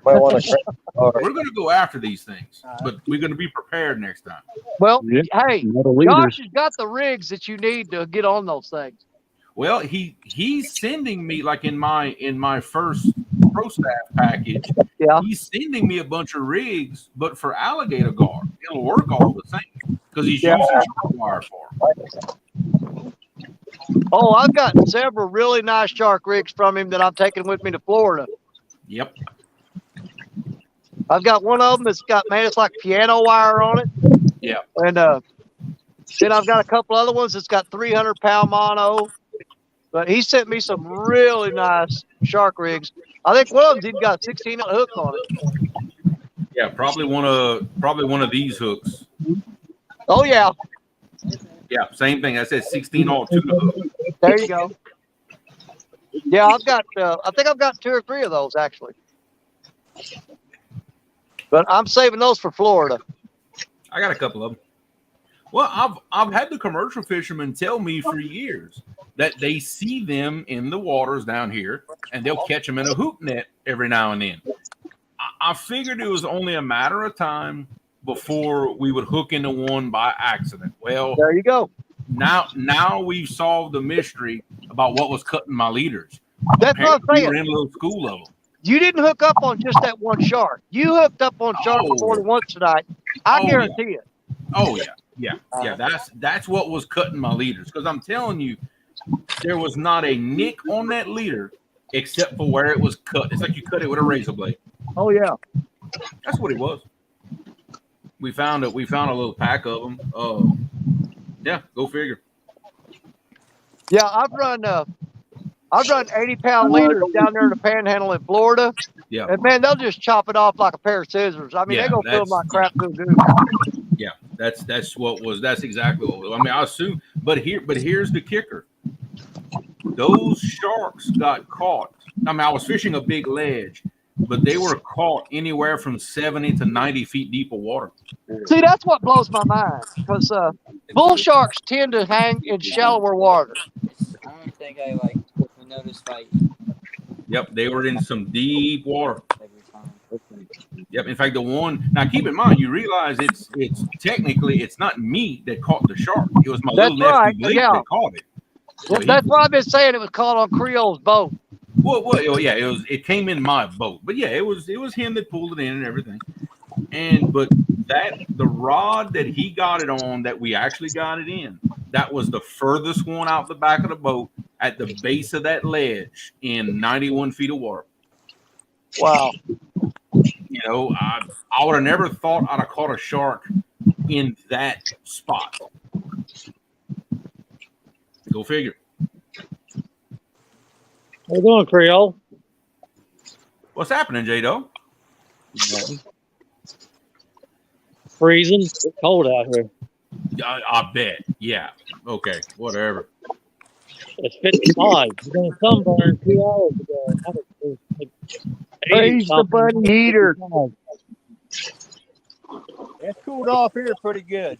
Might want to. We're going to go after these things, but we're going to be prepared next time. Well, Yeah. hey, Not a leader. Josh has got the rigs that you need to get on those things. Well, he's sending me, like in my first pro staff package. Yeah. He's sending me a bunch of rigs, but for alligator gar, it'll work all the same because he's Yeah. using shark wire for it. Oh, I've got several really nice shark rigs from him that I'm taking with me to Florida. Yep. I've got one of them that's got, man, it's like piano wire on it. Yeah. And then I've got a couple other ones that's got 300-pound mono. But he sent me some really nice shark rigs. I think one of them's even got a 16-ounce hook on it. Yeah, probably one of these hooks. Oh yeah, Yeah, same thing. I said 16-0 tuna hook. there you go. Yeah, I've got. I think I've got 2 or 3 of those actually. But I'm saving those for Florida. I got a couple of them. Well, I've had the commercial fishermen tell me for years that they see them in the waters down here, and they'll catch them in a hook net every now and then. I figured it was only a matter of time before we would hook into one by accident. Well, There you go. now we've solved the mystery about what was cutting my leaders. That's what I'm Apparently, we saying. were in a little school of them. You didn't hook up on just that one shark. You hooked up on shark Oh. more than once tonight. I Oh, guarantee it. Oh yeah. That's what was cutting my leaders. Because I'm telling you, there was not a nick on that leader except for where it was cut. It's like you cut it with a razor blade. Oh yeah. That's what it was. We found a little pack of them. Yeah, go figure. Yeah, I've run 80-pound leaders down there in the Panhandle in Florida, Yeah, and man, they'll just chop it off like a pair of scissors. I mean, Yeah, they gonna feel that's- my crap too good. yeah. That's exactly what. I mean, I assume, but here's the kicker. Those sharks got caught. I mean, I was fishing a big ledge, but they were caught anywhere from 70 to 90 feet deep of water. See, that's what blows my mind because bull sharks tend to hang in shallower water. I don't think I noticed like Yep, they were in some deep water. every time. Yep. In fact, the one now keep in mind, you realize it's technically it's not me that caught the shark. It was my That's little nephew right, Blake yeah. that caught it. So That's why I've been saying it was caught on Creole's boat. Well, yeah, it came in my boat, but yeah, it was him that pulled it in and everything. But the rod that he got it on, that we actually got it in, that was the furthest one out the back of the boat at the base of that ledge in 91 feet of water. Wow. You know, I would have never thought I'd have caught a shark in that spot. Go figure. How you doing, Creole? What's happening, J-Do? Freezing. It's cold out here. I bet. Yeah. Okay. Whatever. It's 55. You're going to sunburn 2 hours ago. It was like 80 Praise the something. buddy heater. It's cooled off here pretty good.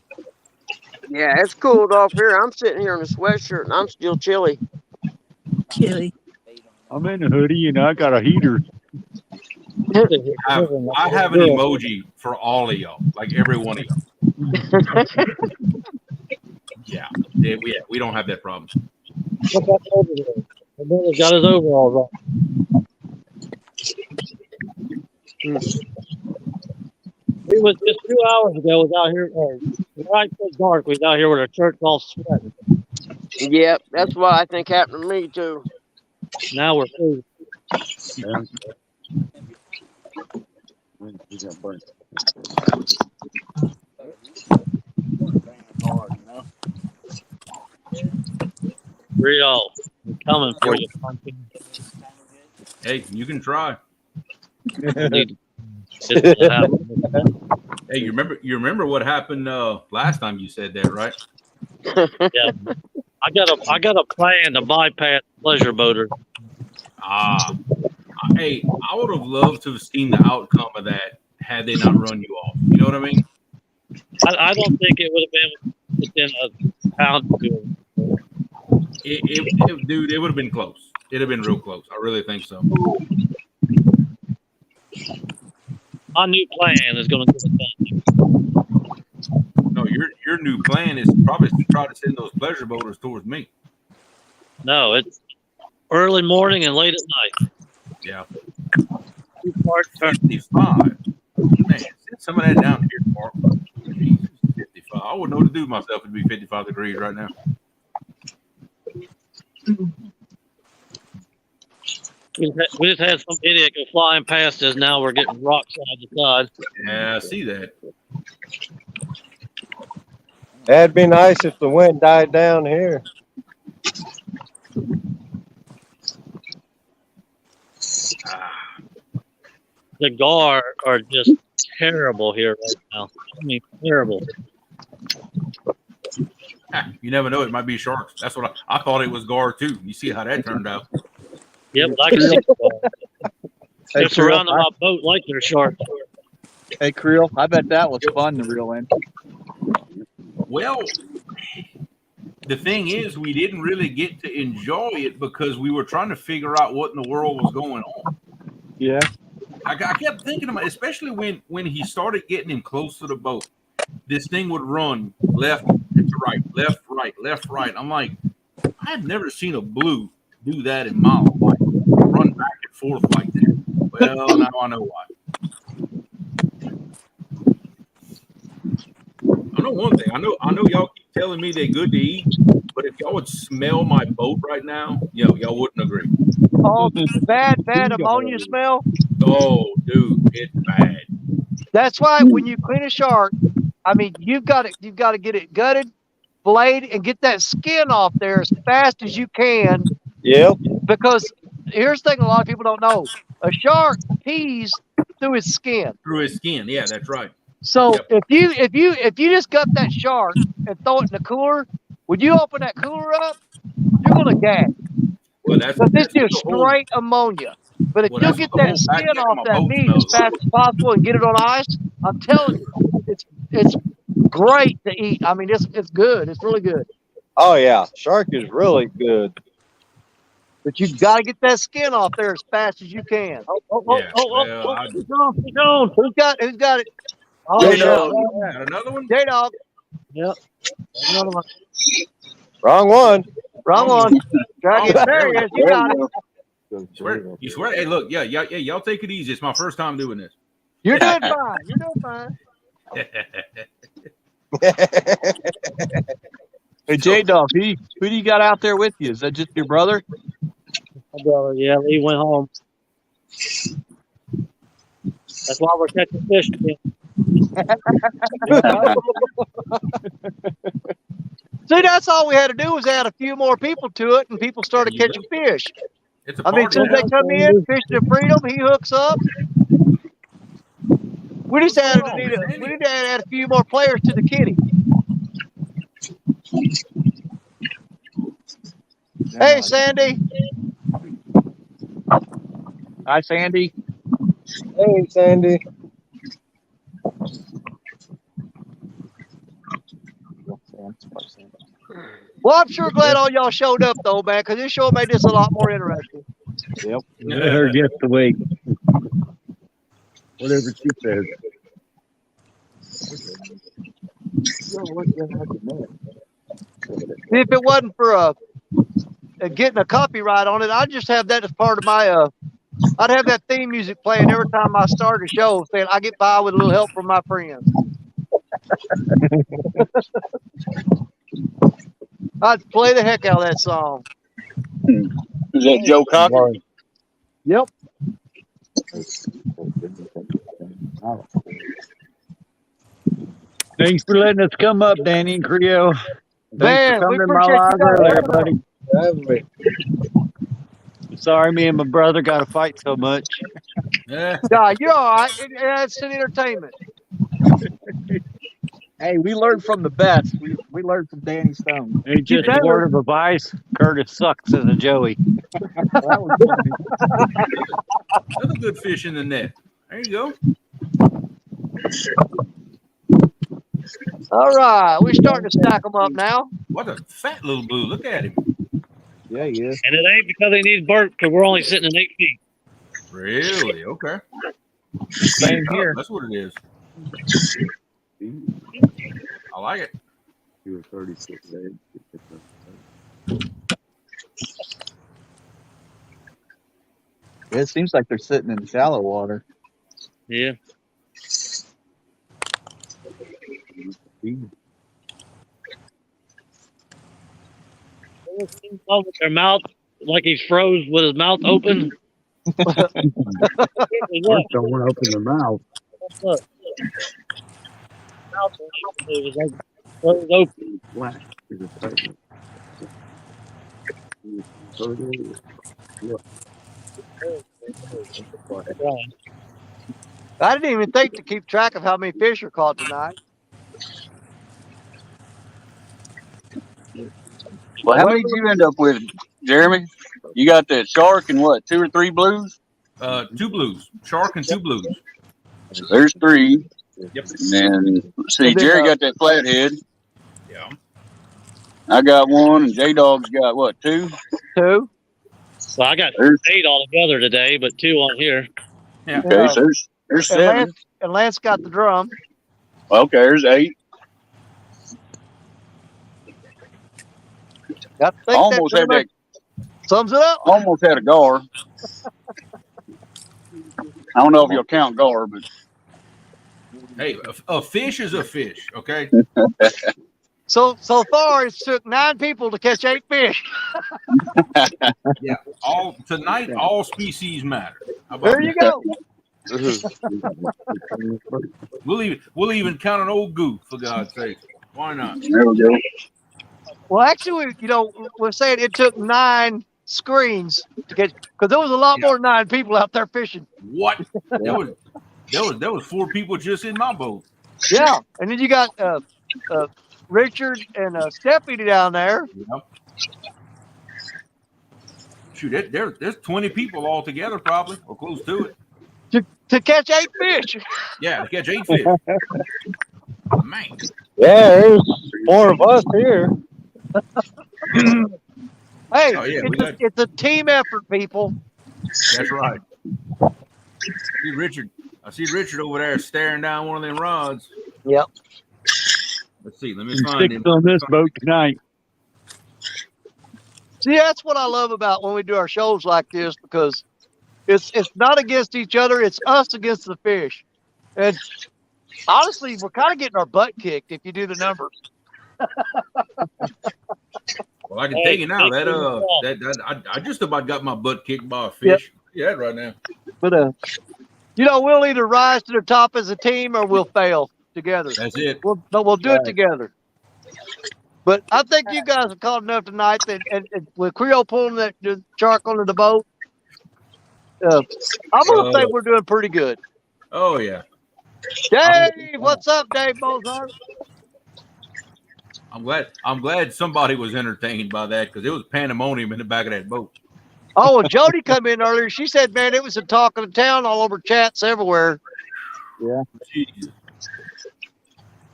Yeah, it's cooled off here. I'm sitting here in a sweatshirt and I'm still chilly. Chili. I'm in a hoodie and I got a heater. I have an emoji for all of y'all, like every one of y'all. Yeah, we don't have that problem. What's that over there? The brother's got his overalls on. He was just 2 hours ago. Was out here, right so dark. We was out here with our shirts all sweating. Yep, that's what I think happened to me too. Now we're free. Real, we're coming for you, pumpkin. Hey, you can try. Hey, Hey, you remember what happened last time you said that, right? yeah, I got a plan to bypass pleasure boater. Hey, I would have loved to have seen the outcome of that had they not run you off. You know what I mean? I don't think it would have been within a pound of doing. Dude, it would have been close. It'd have been real close. I really think so. My new plan is going to get it done. No, your new plan is probably to try to send those pleasure boaters towards me. No, it's early morning and late at night. Yeah. 2 part turn. 55. Man, send some of that down here, Mark. 55. I wouldn't know what to do with myself. It'd be 55 degrees right now. We just had some idiot go flying past us. Now we're getting rocks side to side. Yeah, I see that. That'd be nice if the wind died down here. The gar are just terrible here right now. I mean, terrible. You never know. It might be sharks. That's what I thought it was gar too. You see how that turned out. Yeah, but I can see they're surrounding my boat like they're sharks. Hey, Creel, I bet that was fun to reel in. Well, the thing is, we didn't really get to enjoy it because we were trying to figure out what in the world was going on. Yeah. I kept thinking about it, especially when he started getting him close to the boat. This thing would run left to right, left, right, left, right. I'm like, I have never seen a blue do that in my life. Run back and forth like that. Well, now I know why. I know one thing. I know y'all keep telling me they're good to eat, but if y'all would smell my boat right now, y'all wouldn't agree. Oh, bad ammonia smell. Oh, dude, it's bad. That's why when you clean a shark, I mean, you've got to get it gutted, filleted, and get that skin off there as fast as you can. Yep. Because here's the thing: a lot of people don't know: a shark pees through his skin. Through his skin, yeah, that's right. So Yep. if you just gut that shark and throw it in the cooler, when you open that cooler up, you're gonna gag. Well, that's This is the whole- straight ammonia. But if Well, you that's get what the that whole back skin end of off my that boat meat as smells fast as possible and get it on ice, I'm telling you, it's great to eat. I mean, it's good. It's really good. Oh yeah, shark is really good. But you got to get that skin off there as fast as you can. Yeah, well, Who's got it? Oh, J-Dog. Got another one? J-Dog. Yep. Another one. Wrong one. Wrong one. Try to get there. Yes, you got it. You swear? Hey, look, y'all take it easy. It's my first time doing this. You're doing fine. You're doing fine. Hey, J Dog, who do you got out there with you? Is that just your brother? My brother, yeah, he went home. That's why we're catching fish again. See, that's all we had to do was add a few more people to it, and people started catching fish. It's a I mean, party as soon as they now. come in, Fish to Freedom, he hooks up. We just need to add a few more players to the kitty. Hey, Sandy. Hi, Sandy. Hey, Sandy. Well, I'm sure glad all y'all showed up, though, man, because it sure made this a lot more interesting. Yep. Let her get to wait. Whatever she says. If it wasn't for getting a copyright on it, I'd just have that as part of my I'd have that theme music playing every time I start a show, saying I get by with a little help from my friends. I'd play the heck out of that song. Is that Joe Cocker? Yep. Thanks for letting us come up, Danny and Creo. Thanks Man, for we coming to my appreciate live you guys. earlier, buddy. Sorry, me and my brother got to fight so much. Yeah. Nah, you're all right. It's an entertainment. Hey, we learned from the best. We learned from Danny Stone. Hey, just a word of advice: Curtis sucks as a Joey. That was funny. Another good fish in the net. There you go. All right, we're starting to stack them up now. What a fat little blue. Look at him. Yeah, he is. And it ain't because they need Bert, because we're only sitting in 8 feet. Really? Okay. Same here. That's what it is. I like it. He was 36 days. It seems like they're sitting in shallow water. Yeah. With their mouth, like he's froze with his mouth open. First, don't want to open the mouth. Look. Mouth was like froze open. Black is a pregnant. I didn't even think to keep track of how many fish are caught tonight. Well, how many did you end up with, Jeremy? You got that shark and what, 2 or 3 blues? 2 blues. Shark and 2 blues. So there's 3. Yep. And then, let's see, Jerry got that flathead. Yeah. I got 1, and J-Dog's got what, 2? 2. Well, I got 8 altogether today, but 2 on here. Yeah. Okay, so there's 7. And Lance got the drum. Okay, there's 8. Almost had that. Sums it up. Almost had a gar. I don't know if you'll count gar, but hey, a fish is a fish. Okay. So far, it's took 9 people to catch 8 fish. Yeah. Tonight, all species matter. How about There you go. We'll even count an old goose, for God's sake. Why not? There we go. Well, actually, we're saying it took 9 screens to get, because there was a lot more than 9 people out there fishing. What? There was 4 people just in my boat. Yeah, and then you got Richard and Stephanie down there. Yep. Shoot, there's 20 people all together, probably, or close to it. To catch 8 fish. Yeah, to catch 8 fish. Man. Yeah, there's 4 of us here. Hey, it's a team effort, people. That's right. I see Richard over there staring down one of them rods. Yep. Let's see. Let me find him. On this boat tonight. See, that's what I love about when we do our shows like this, because it's not against each other. It's us against the fish. And honestly, we're kind of getting our butt kicked if you do the numbers. Well, I can tell you now that I just about got my butt kicked by a fish. Yeah, right now. But we'll either rise to the top as a team or we'll fail together. That's it. But we'll do it together. But I think you guys have caught enough tonight, and with Creole pulling that the shark onto the boat, I'm gonna say we're doing pretty good. Oh yeah. Dave, what's up, Dave Mozart? I'm glad somebody was entertained by that, because it was pandemonium in the back of that boat. Oh, well, Jody come in earlier. She said, man, it was the talk of the town all over chats everywhere. Yeah. Jeez.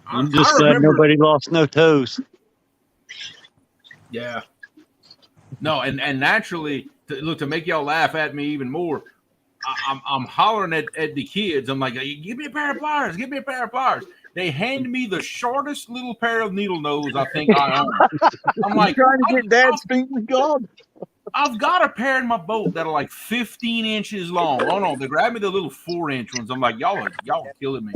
I'm just glad nobody lost no toes. Yeah. No, and naturally, to make y'all laugh at me even more, I'm hollering at the kids. I'm like, give me a pair of pliers. Give me a pair of pliers. They hand me the shortest little pair of needle nose I think I own. I'm like, trying to get Dad's fingers gone. I've got a pair in my boat that are like 15 inches long. Oh no, they grabbed me the little 4-inch ones. I'm like, y'all are killing me.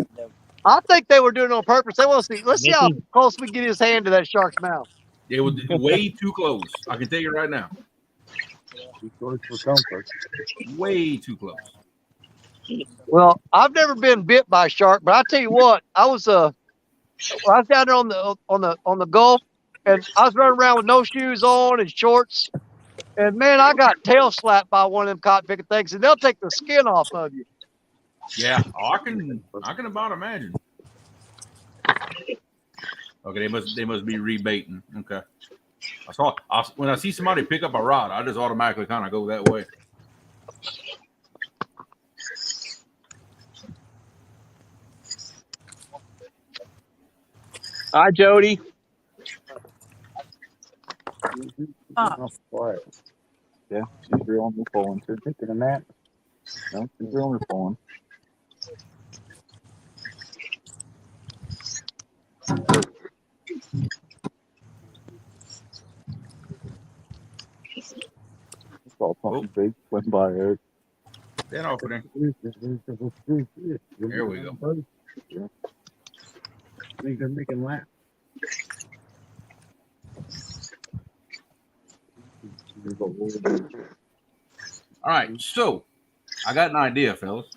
I think they were doing it on purpose. They want to see. Let's see how close we get his hand to that shark's mouth. It was way too close. I can tell you right now. For comfort. Way too close. Well, I've never been bit by a shark, but I tell you what, I was down there on the Gulf, and I was running around with no shoes on and shorts, and man, I got tail slapped by one of them cotton picking things, and they'll take the skin off of you. Yeah, I can about imagine. Okay, they must be rebaiting. Okay, when I see somebody pick up a rod, I just automatically kind of go that way. Hi, Jody. Yeah, she's real on the phone. She's thinking of that. No, she's real on the phone. Saw something big went by her. Stand off of there. There we go. Yeah. I think they're making laps. All right, so I got an idea, fellas.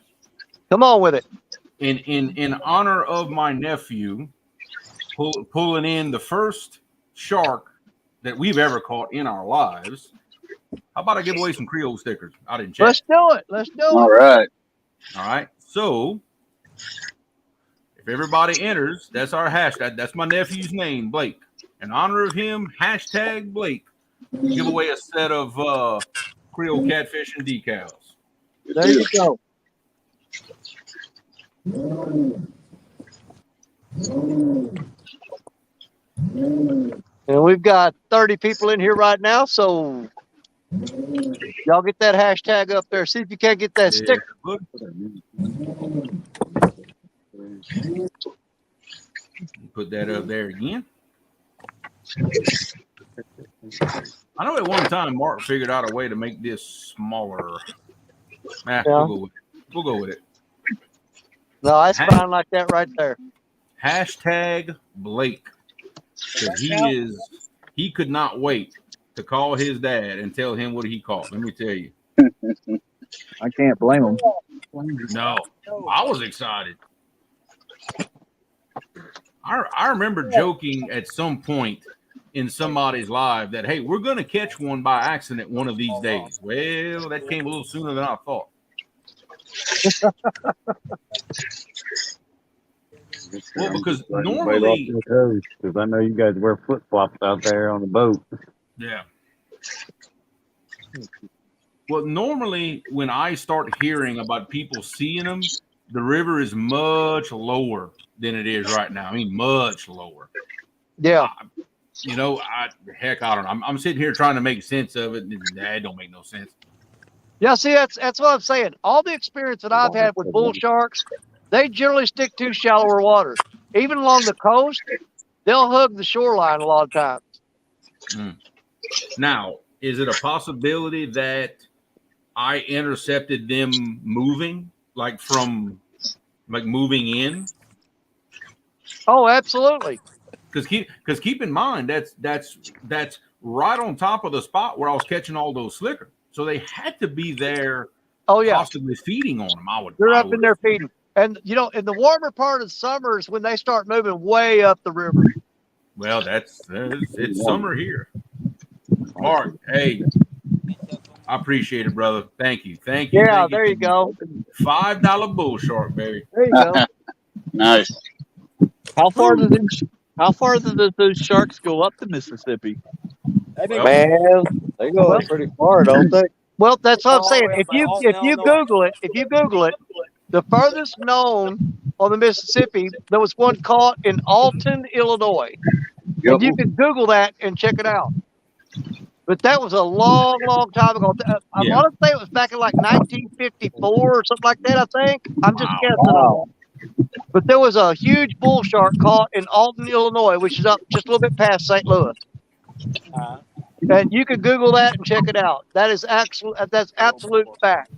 Come on with it. In honor of my nephew pulling in the first shark that we've ever caught in our lives, how about I give away some Creole stickers out in chat? Let's do it. Let's do it. All right. All right. So if everybody enters, that's our hashtag. That's my nephew's name, Blake. In honor of him, hashtag Blake. Give away a set of Creole catfish and decals. There you go. And we've got 30 people in here right now, so y'all get that hashtag up there. See if you can't get that sticker. Put that up there again. I know at one time Mark figured out a way to make this smaller. Yeah. We'll go with it. No, that's fine like that right there. Hashtag Blake. Because he could not wait to call his dad and tell him what he caught. Let me tell you. I can't blame him. No, I was excited. I remember joking at some point in somebody's live that, hey, we're going to catch one by accident one of these days. Well, that came a little sooner than I thought. Well, because normally, because I know you guys wear flip flops out there on the boat. yeah. Well, normally when I start hearing about people seeing them, the river is much lower than it is right now. I mean, much lower. Yeah. You know, I don't know. I'm sitting here trying to make sense of it, and it don't make no sense. Yeah, see, that's what I'm saying. All the experience that I've had with bull sharks, they generally stick to shallower water. Even along the coast, they'll hug the shoreline a lot of times. Now, is it a possibility that I intercepted them moving, like moving in? Oh, absolutely. Because keep in mind that's right on top of the spot where I was catching all those slicker. So they had to be there. Oh yeah, possibly feeding on them. They're up in there feeding. And you know, in the warmer part of the summer is when they start moving way up the river. Well, it's summer here. Mark, hey, I appreciate it, brother. Thank you. Yeah, there you go. $5 bull shark, baby. There you go. Nice. How far do those sharks go up the Mississippi? Man, they go up pretty far, don't they? Well, that's what I'm saying. Oh, yeah, If you but Google it, the furthest known on the Mississippi, there was one caught in Alton, Illinois. And you can Google that and check it out. But that was a long, long time ago. I want to say it was back in like 1954 or something like that, I think. I'm just guessing on that. But there was a huge bull shark caught in Alton, Illinois, which is up just a little bit past St. Louis. And you can Google that and check it out. That's absolute fact.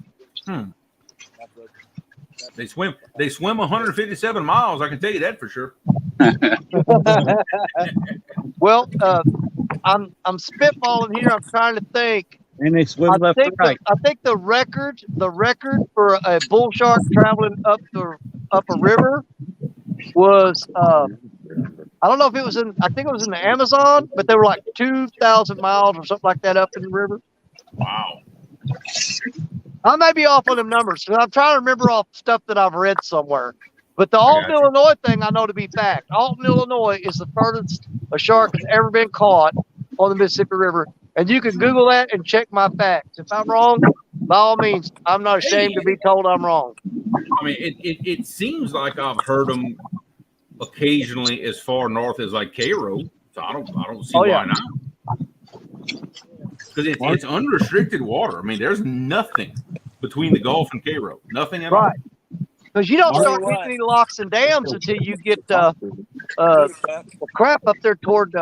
They swim 157 miles. I can tell you that for sure. Well, I'm spitballing here. I'm trying to think. And they swim left and right. I think the record for a bull shark traveling up a river was I don't know if it was I think it was in the Amazon, but they were like 2,000 miles or something like that up in the river. Wow. I may be off on them numbers because I'm trying to remember off stuff that I've read somewhere. But the Alton, Illinois thing I know to be fact. Alton, Illinois is the furthest a shark has ever been caught on the Mississippi River. And you can Google that and check my facts. If I'm wrong, by all means, I'm not ashamed to be told I'm wrong. I mean, it seems like I've heard them occasionally as far north as like Cairo. So I don't see why not. Because it's unrestricted water. I mean, there's nothing between the Gulf and Cairo. Nothing at all. Because you don't start hitting any locks and dams until you get crap up there toward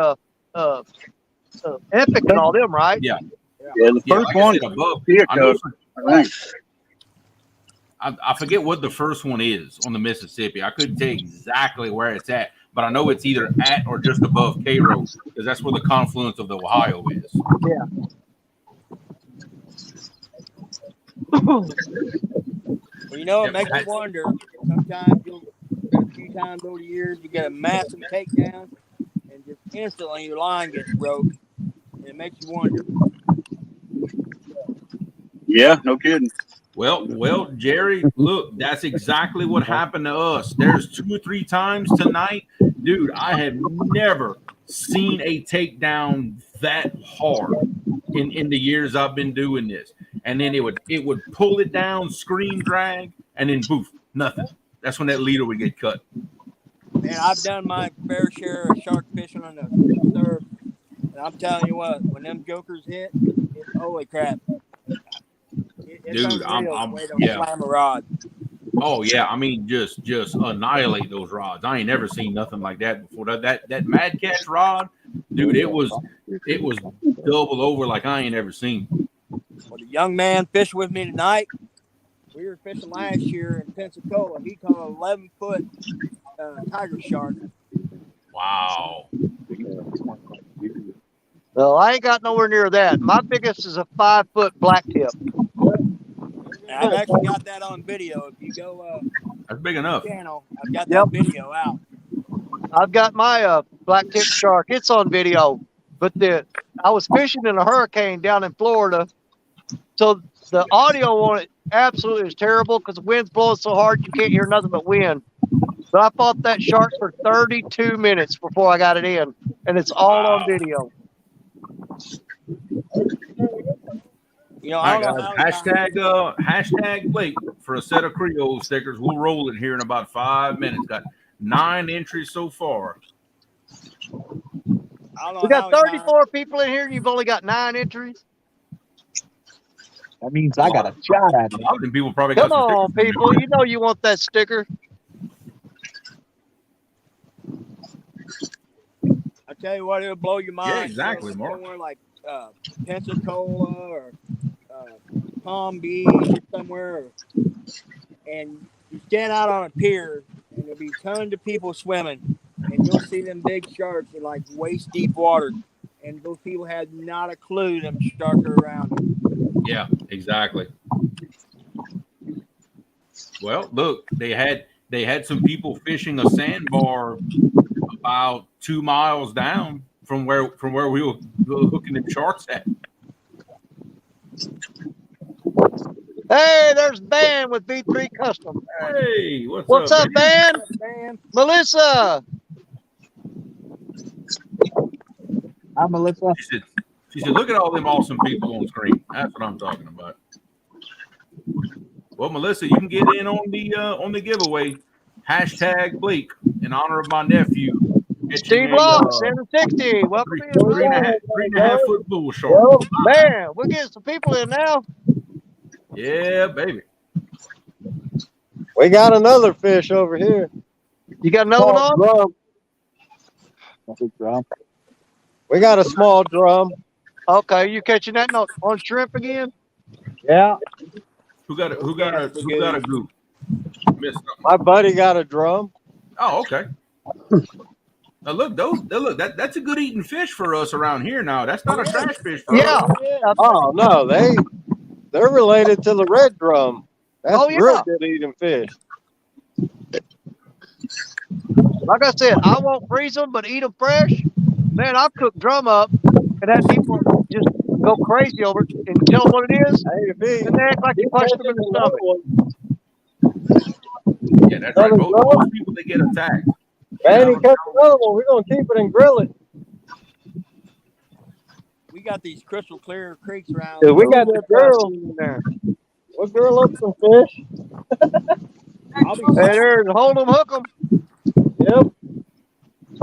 Epic and all them, right? Yeah. Yeah, the first one above. I forget what the first one is on the Mississippi. I couldn't tell you exactly where it's at, but I know it's either at or just above Cairo because that's where the confluence of the Ohio is. Yeah. Well, you know, it makes you wonder. Sometimes a few times over the years, you get a massive takedown, and just instantly your line gets broke, and it makes you wonder. Yeah, no kidding. Well, Jerry, look, that's exactly what happened to us. There's 2 or 3 times tonight, dude. I have never seen a takedown that hard in the years I've been doing this. And then it would pull it down, scream, drag, and then poof, nothing. That's when that leader would get cut. Man, I've done my fair share of shark fishing on the surf, and I'm telling you what, when them jokers hit, holy crap! Dude, I'm slam a rod. Oh yeah, I mean just annihilate those rods. I ain't never seen nothing like that before. That Mad Catch rod, dude, it was double over like I ain't ever seen. Well, the young man fishing with me tonight, we were fishing last year in Pensacola. He caught an 11-foot tiger shark. Wow. Well, I ain't got nowhere near that. My biggest is a 5-foot blacktip. I've actually got that on video. If you go that's big enough. Channel, I've got that video out. I've got my blacktip shark. It's on video. But I was fishing in a hurricane down in Florida. So the audio on it absolutely is terrible because the wind's blowing so hard you can't hear nothing but wind. But I fought that shark for 32 minutes before I got it in. And it's all on video. You know, I don't know hashtag wait for a set of Creole stickers. We'll roll it here in about 5 minutes. Got 9 entries so far. We got 34 people in here and you've only got 9 entries. That means I got a shot at it. Then people probably Come got on, people. You know you want that sticker. I tell you what, it'll blow your mind. Yeah, exactly, Mark. Somewhere like Pensacola or Palm Beach or somewhere, and you stand out on a pier, and there'll be tons of people swimming, and you'll see them big sharks in like waist deep water, and those people had not a clue them sharks are around them. Yeah, exactly. Well, look, they had some people fishing a sandbar about 2 miles down from where we were hooking them sharks at. Hey, there's Van with V3 Custom. Hey, What's up, baby? Van? What's up, man? Melissa. Hi, Melissa. She said, look at all them awesome people on screen. That's what I'm talking about. Well, Melissa, you can get in on the giveaway. Hashtag Blake in honor of my nephew. Steve Locke, 760. Welcome in. 3.5 foot bull shark. Well, man, we're getting some people in now. Yeah, baby. We got another fish over here. You got another one on? We got a small drum. Okay, you catching that on shrimp again? Yeah. Who got a goop? My buddy got a drum. Oh, okay. Now look, that's a good eating fish for us around here now. That's not a trash fish for us. Oh no, they're related to the red drum. That's real good eating fish. Like I said, I won't freeze them, but eat them fresh. Man, I've cooked drum up and had people just go crazy over it and tell them what it is, and they act like you punched them in the stomach. Yeah, that's right. Most people, they get attacked. Man, he catch another one. We're going to keep it and grill it. We got these crystal clear creeks around. Dude, we got the girl in there. We'll grill up some fish. I'll be there and hold them, hook them. Yep.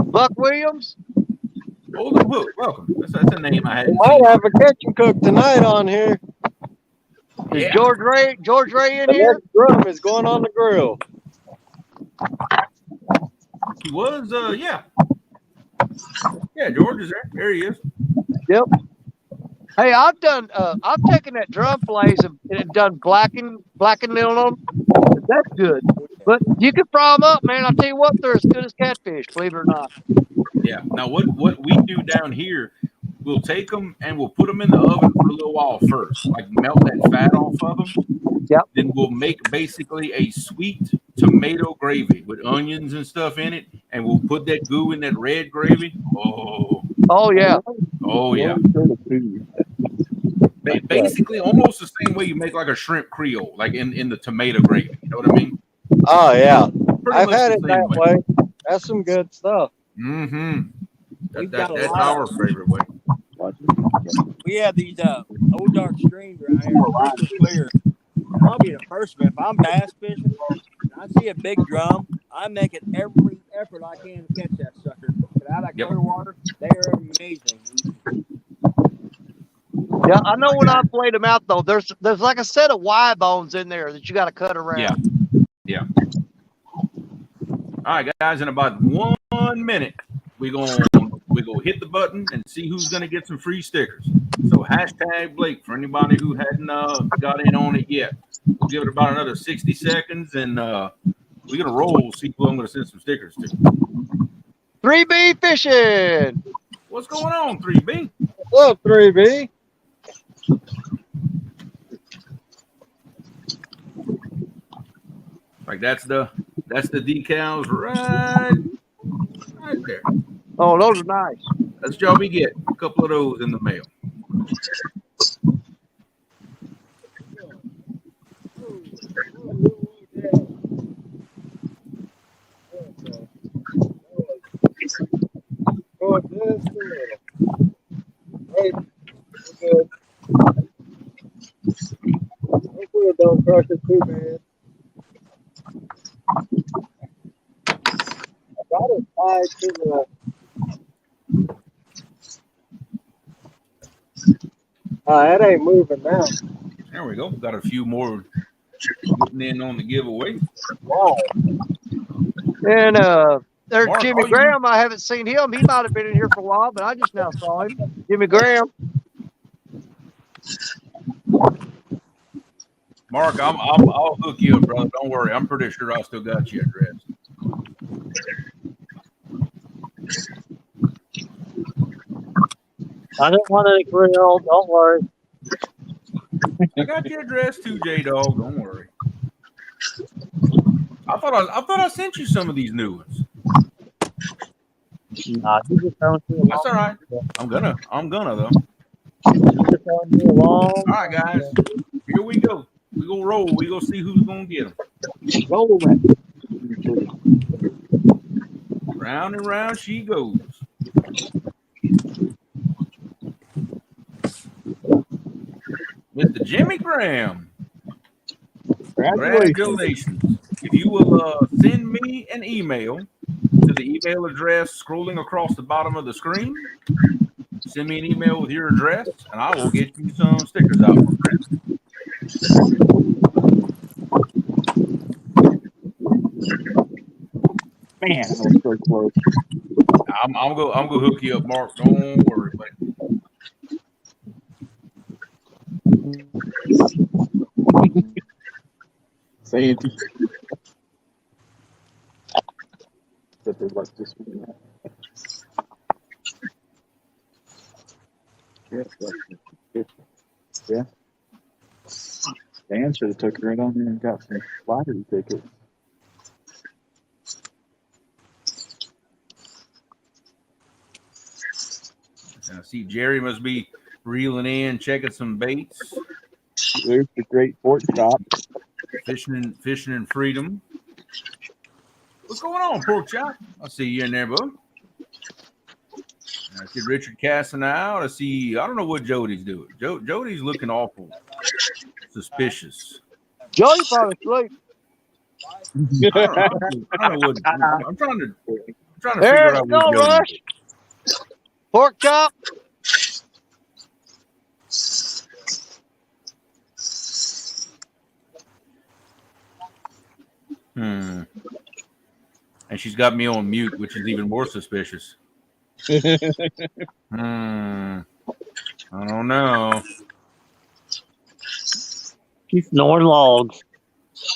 Buck Williams. Hold them hook. Welcome. That's a name I had. We might have a kitchen cook tonight on here. Is George Ray in here? That drum is going on the grill. He was, yeah. Yeah, George is there. There he is. Yep. Hey, I've taken that drum fillets and done blackened on them. That's good. But you can fry them up, man. I'll tell you what, they're as good as catfish, believe it or not. Yeah. Now, what we do down here, we'll take them and we'll put them in the oven for a little while first, like melt that fat off of them. Yep. Then we'll make basically a sweet tomato gravy with onions and stuff in it, and we'll put that goo in that red gravy. Oh yeah. Oh yeah. Basically, almost the same way you make like a shrimp Creole, like in the tomato gravy. You know what I mean? Oh yeah. Pretty I've much had the it same that way. That's some good stuff. Mm-hmm. We've got That's our favorite way. We have these old dark streams around here, crystal clear. I'll be the first one. If I'm bass fishing, and I see a big drum, I make it every effort I can to catch that sucker. Get out of that clear water, they are amazing. Yeah, I know when I played them out though. There's like a set of Y bones in there that you got to cut around. Yeah. All right, guys. In about 1 minute, we gonna hit the button and see who's gonna get some free stickers. So hashtag Blake for anybody who hadn't got in on it yet. We'll give it about another 60 seconds, and we're gonna roll. See who I'm gonna send some stickers to. 3B fishing. What's going on, 3B? What's up, 3B? Like that's the decals right there. Oh, those are nice. That's the job we get. A couple of those in the mail. Oh, just a little. Hey, we're good. Hopefully it don't crush it too bad. I got it tied to the. That ain't moving now. There we go. Got a few more getting in on the giveaway. Wow. And there's Mark, Jimmy Graham. I haven't seen him. He might have been in here for a while, but I just now saw him. Jimmy Graham. Mark, I'll hook you up, brother. Don't worry. I'm pretty sure I still got your address. I didn't want any grill. Don't worry. I got your address too, J Dog. Don't worry. I thought I sent you some of these new ones. Nah, you just don't see along. That's all right. I'm gonna though. You just don't see along. All right, guys. Here we go. We gonna roll. We gonna see who's gonna get them. Roll man. Round and round she goes. Mr. Jimmy Graham. Congratulations. If you will send me an email to the email address scrolling across the bottom of the screen, send me an email with your address, and I will get you some stickers out. Man, that was so close. I'm gonna hook you up, Mark. Don't worry, buddy. Sandy. That they like this one. Yeah. Dan should have took it right on there and got some lottery tickets. I see Jerry must be reeling in, checking some baits. There's the great pork chop. Fishing in freedom. What's going on, Pork Chop? I see you in there, bud. I see Richard casting out. I don't know what Jody's doing. Jody's looking awful suspicious. Jody probably asleep. I don't know what. I'm trying to figure There out you go, what Jody's Rush. doing. Pork chop. And she's got me on mute, which is even more suspicious. I don't know. Keep snoring logs.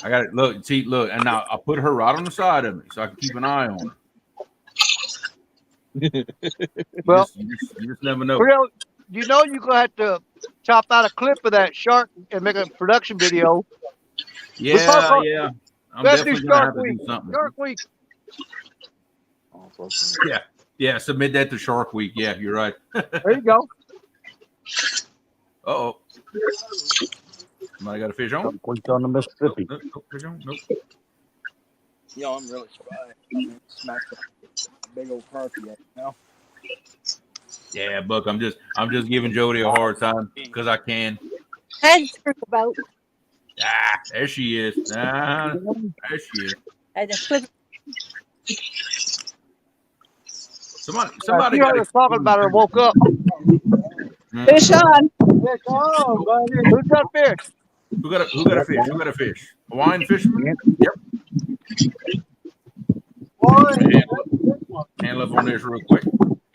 I got it. Look, and now I put her right on the side of me so I can keep an eye on her. Well, you just never know. Real, you know you're gonna have to chop out a clip of that shark and make a production video. Yeah. I'm Let's do definitely gonna have Shark to Week. do something. Shark Week. Yeah. Submit that to Shark Week. Yeah, you're right. There you go. Uh-oh. Somebody got a fish on? Shark Week on the Mississippi. Nope, fish on? Nope. Yo, I'm really surprised. Smack that big old carpet, you know? Yeah, Buck, I'm just giving Jody a hard time because I can. Had to flip the boat. There she is. There she is. Had to flip. Somebody You heard us talking about her. Woke up. Fish on. Fish on, buddy. Who's got fish? Who got a fish? Who got a fish? Hawaiian fisherman? Yep. Handle up on this real quick.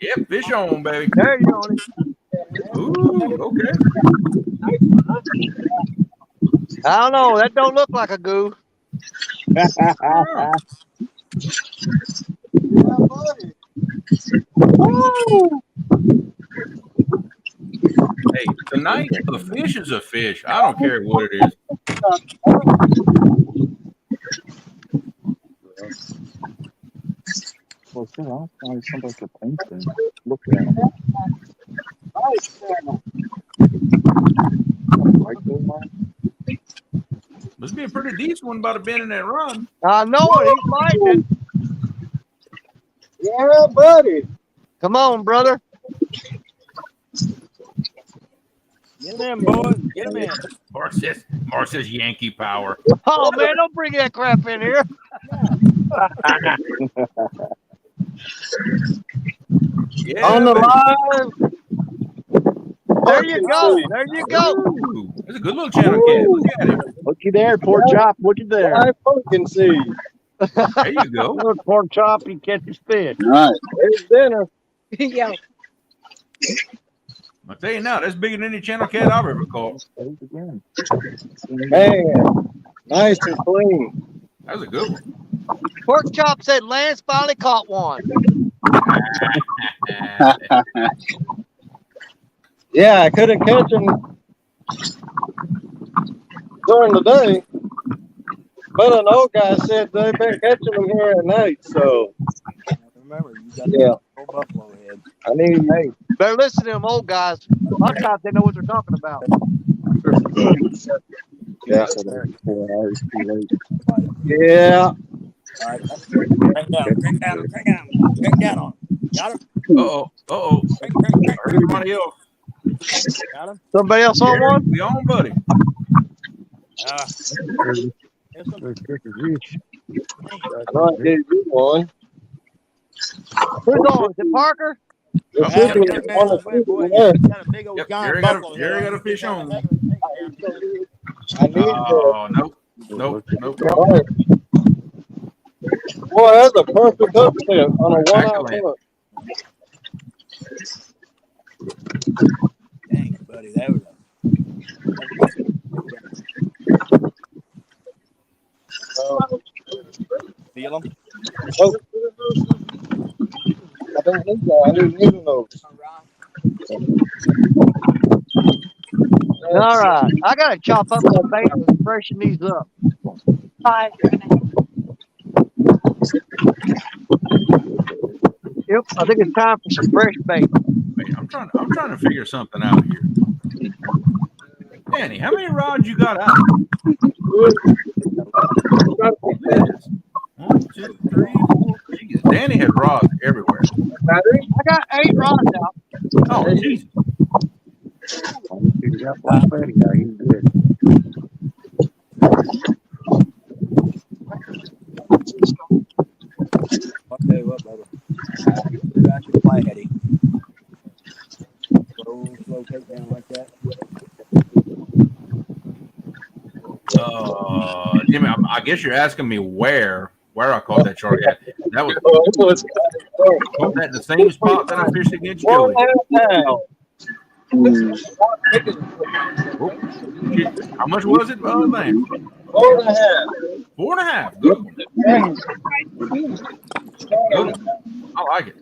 Yep, fish on, baby. There you go. Ooh, okay. I don't know. That don't look like a goo. Hey, tonight a fish is a fish. I don't care what it is. Well, sure, I'll find somebody to paint them. Look at them. Must be a pretty decent one about to bend in that run. I know it. He's biting it. Yeah, buddy. Come on, brother. Get him in, boys. Get him in. Mark says Yankee power. Oh, man, don't bring that crap in here. Yeah, On the baby. line. There you go. There you go. Ooh, that's a good little channel cat. Look at him. Looky there, pork chop. Looky there. I fucking see. There you go. Look, pork chop. He catches fish. All right. There's dinner. Yo. I tell you now, that's bigger than any channel cat I've ever caught. Man, nice and clean. That was a good one. Pork Chop said Lance finally caught one. Yeah, I couldn't catch them during the day, but an old guy said they've been catching them here at night. So Remember, you got yeah, old buffalo head. I need. Hey, better listen to them old guys. A lot of times they know what they're talking about. Yeah. 4 hours too late. Yeah. All right, crank down on him. Got him? Uh-oh. Crank. Everybody else. Got him? Somebody else on one? We on, buddy. Yes, Those crickets rich. I know I gave you one. Who's on? Is it Parker? There Oh, should be yep, one or two there. got a big old Yep, giant Jerry got buffalo Jerry head. got a fish on. I need Oh, nope. All right. Boy, that's a perfect upset on a 1 out Excellent. hook. Dang, buddy, that was feel him? Oh. I don't need that. I didn't need those. All right. I got to chop up the bait and freshen these up. 5. Yep. I think it's time for some fresh bait. Wait, I'm trying to figure something out here. Danny, how many rods you got out? One, two, three, four. Geez, Danny had rods everywhere. I got 8 rods out. Oh, Jesus. You got Black Betty now. He's good. I'll tell you what, brother. Put out your fly heady. Slow takedown like that. Jimmy, I guess you're asking me where I caught that shark at. That was caught that in the same spot that I fished against Joey. How much was it, man? 4.5. 4.5. Good. Good. I like it.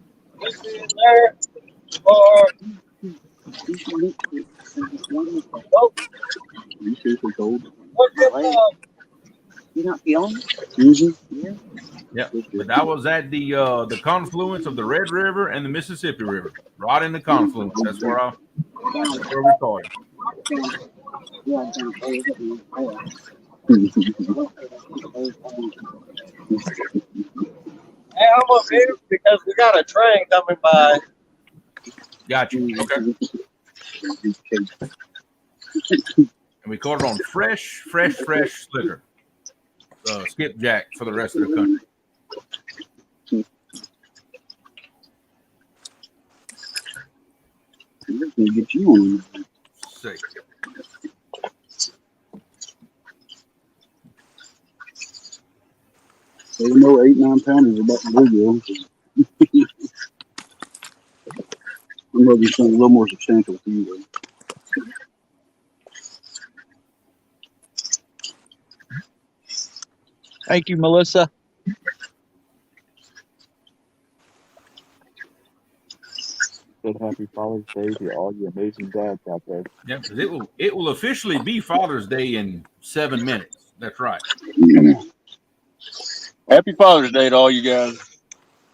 You're not feeling it? Yeah, but that was at the confluence of the Red River and the Mississippi River, right in the confluence. That's where we caught it. Hey, I'm up here because we got a train coming by. Got you. Okay. And we caught it on fresh slicker. Skipjack for the rest of the country. Get you on. Sick. Even though 8-9 pounders about the bluegill, I'm gonna be something a little more substantial for you though. Thank you, Melissa. Said happy Father's Day to all you amazing dads out there. Yeah, because it will officially be Father's Day in 7 minutes. That's right. Happy Father's Day to all you guys.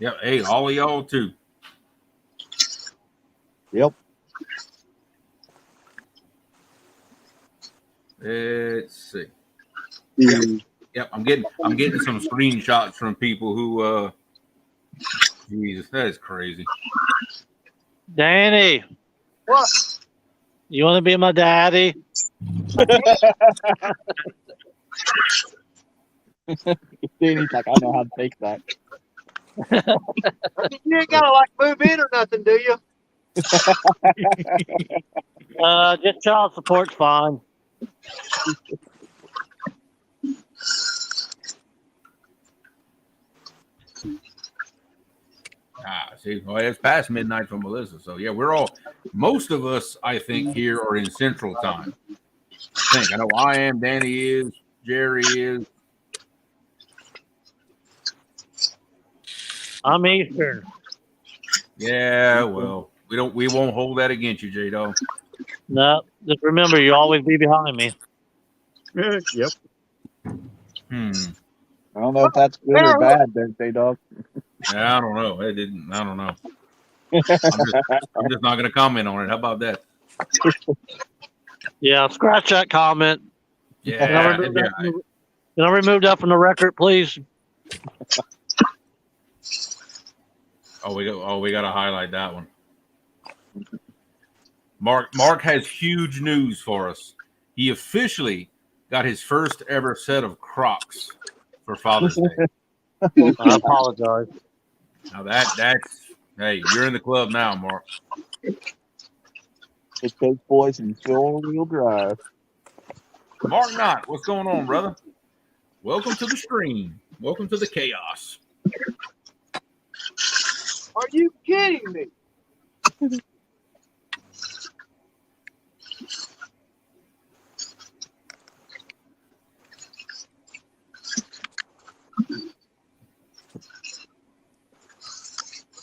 Yeah, hey, all of y'all too. Yep. Let's see. Yep, I'm getting some screenshots from people who Jesus, that is crazy. Danny. What? You want to be my daddy? Danny's like, I know how to take that. You ain't gotta like move in or nothing, do you? Just child support's fine. See, well, it's past midnight for Melissa. So yeah, most of us, I think, here are in Central Time. I know I am. Danny is. Jerry is. I'm Eastern. Yeah, well, we won't hold that against you, J-Dog. No, just remember, you always be behind me. Yep. Hmm. I don't know if that's good or bad, there, J-Dog. Yeah, I don't know. I don't know. I'm just not going to comment on it. How about that? Yeah, scratch that comment. Yeah. Can I remove that from the record, please? Oh, we got to highlight that one. Mark has huge news for us. He officially got his first ever set of Crocs for Father's Day. I apologize. Now that's hey, you're in the club now, Mark. It takes boys in 4-wheel drive. Mark Knott, what's going on, brother? Welcome to the stream. Welcome to the chaos. Are you kidding me?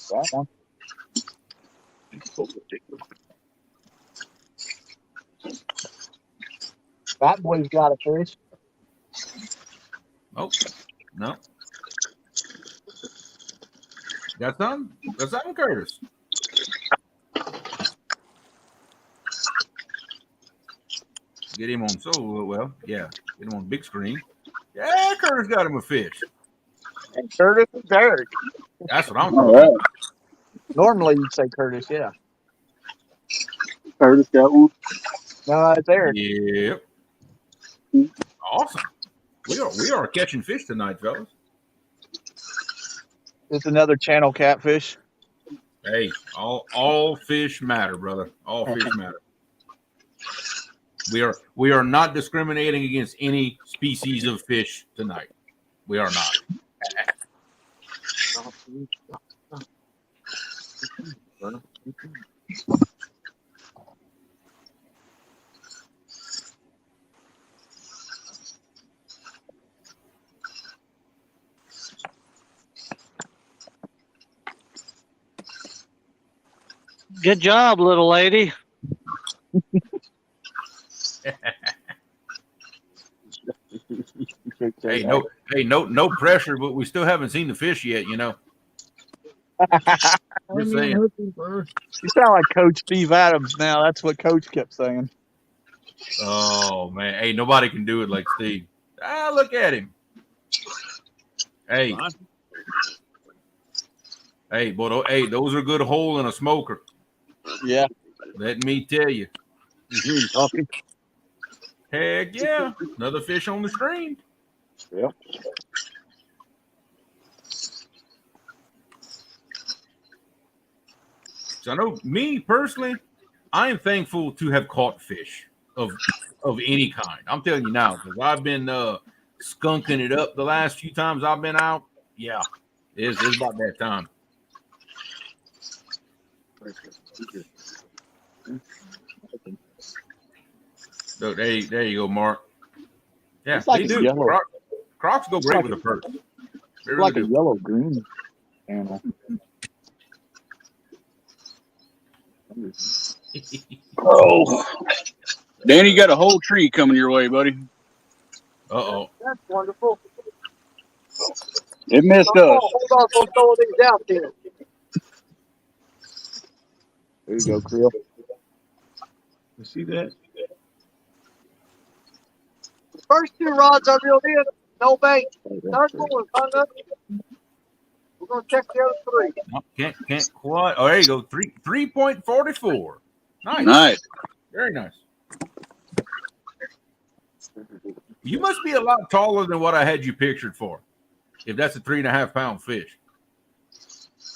That one. That boy's got a fish. Oh, no. Got some? Got something, Curtis? Get him on yeah. Get him on big screen. Yeah, Curtis got him a fish. And Curtis is Eric. That's what I'm talking about. Normally you'd say Curtis, yeah. Curtis got one. No, it's Eric. Yep. Awesome. We are catching fish tonight, fellas. It's another channel catfish. Hey, all fish matter, brother. All fish matter. We are not discriminating against any species of fish tonight. We are not. Good job, little lady. Hey, no pressure, but we still haven't seen the fish yet, you know. Just saying. You sound like Coach Steve Adams now. That's what Coach kept saying. Oh man, hey, nobody can do it like Steve. Ah, look at him. Hey, boy, hey, those are good hole in a smoker. Yeah. Let me tell you. Heck yeah, another fish on the stream. Yep. So I know me personally, I am thankful to have caught fish of any kind. I'm telling you now, because I've been skunking it up the last few times I've been out. Yeah, it's about that time. So there you go, Mark. Yeah, it's like they do. Yellow. Crocs go great with a perch. It's like a yellow green animal. Oh, Danny, you got a whole tree coming your way, buddy. Uh-oh. That's wonderful. It missed us. Hold on, we'll throw these out there. There you go, Creel. You see that? The first two rods are reeled in, no bait. Third one was hung up. We're gonna check the other three. No, can't quite. Oh, there you go. 3.44. Nice. Very nice. You must be a lot taller than what I had you pictured for. If that's a 3.5 pound fish.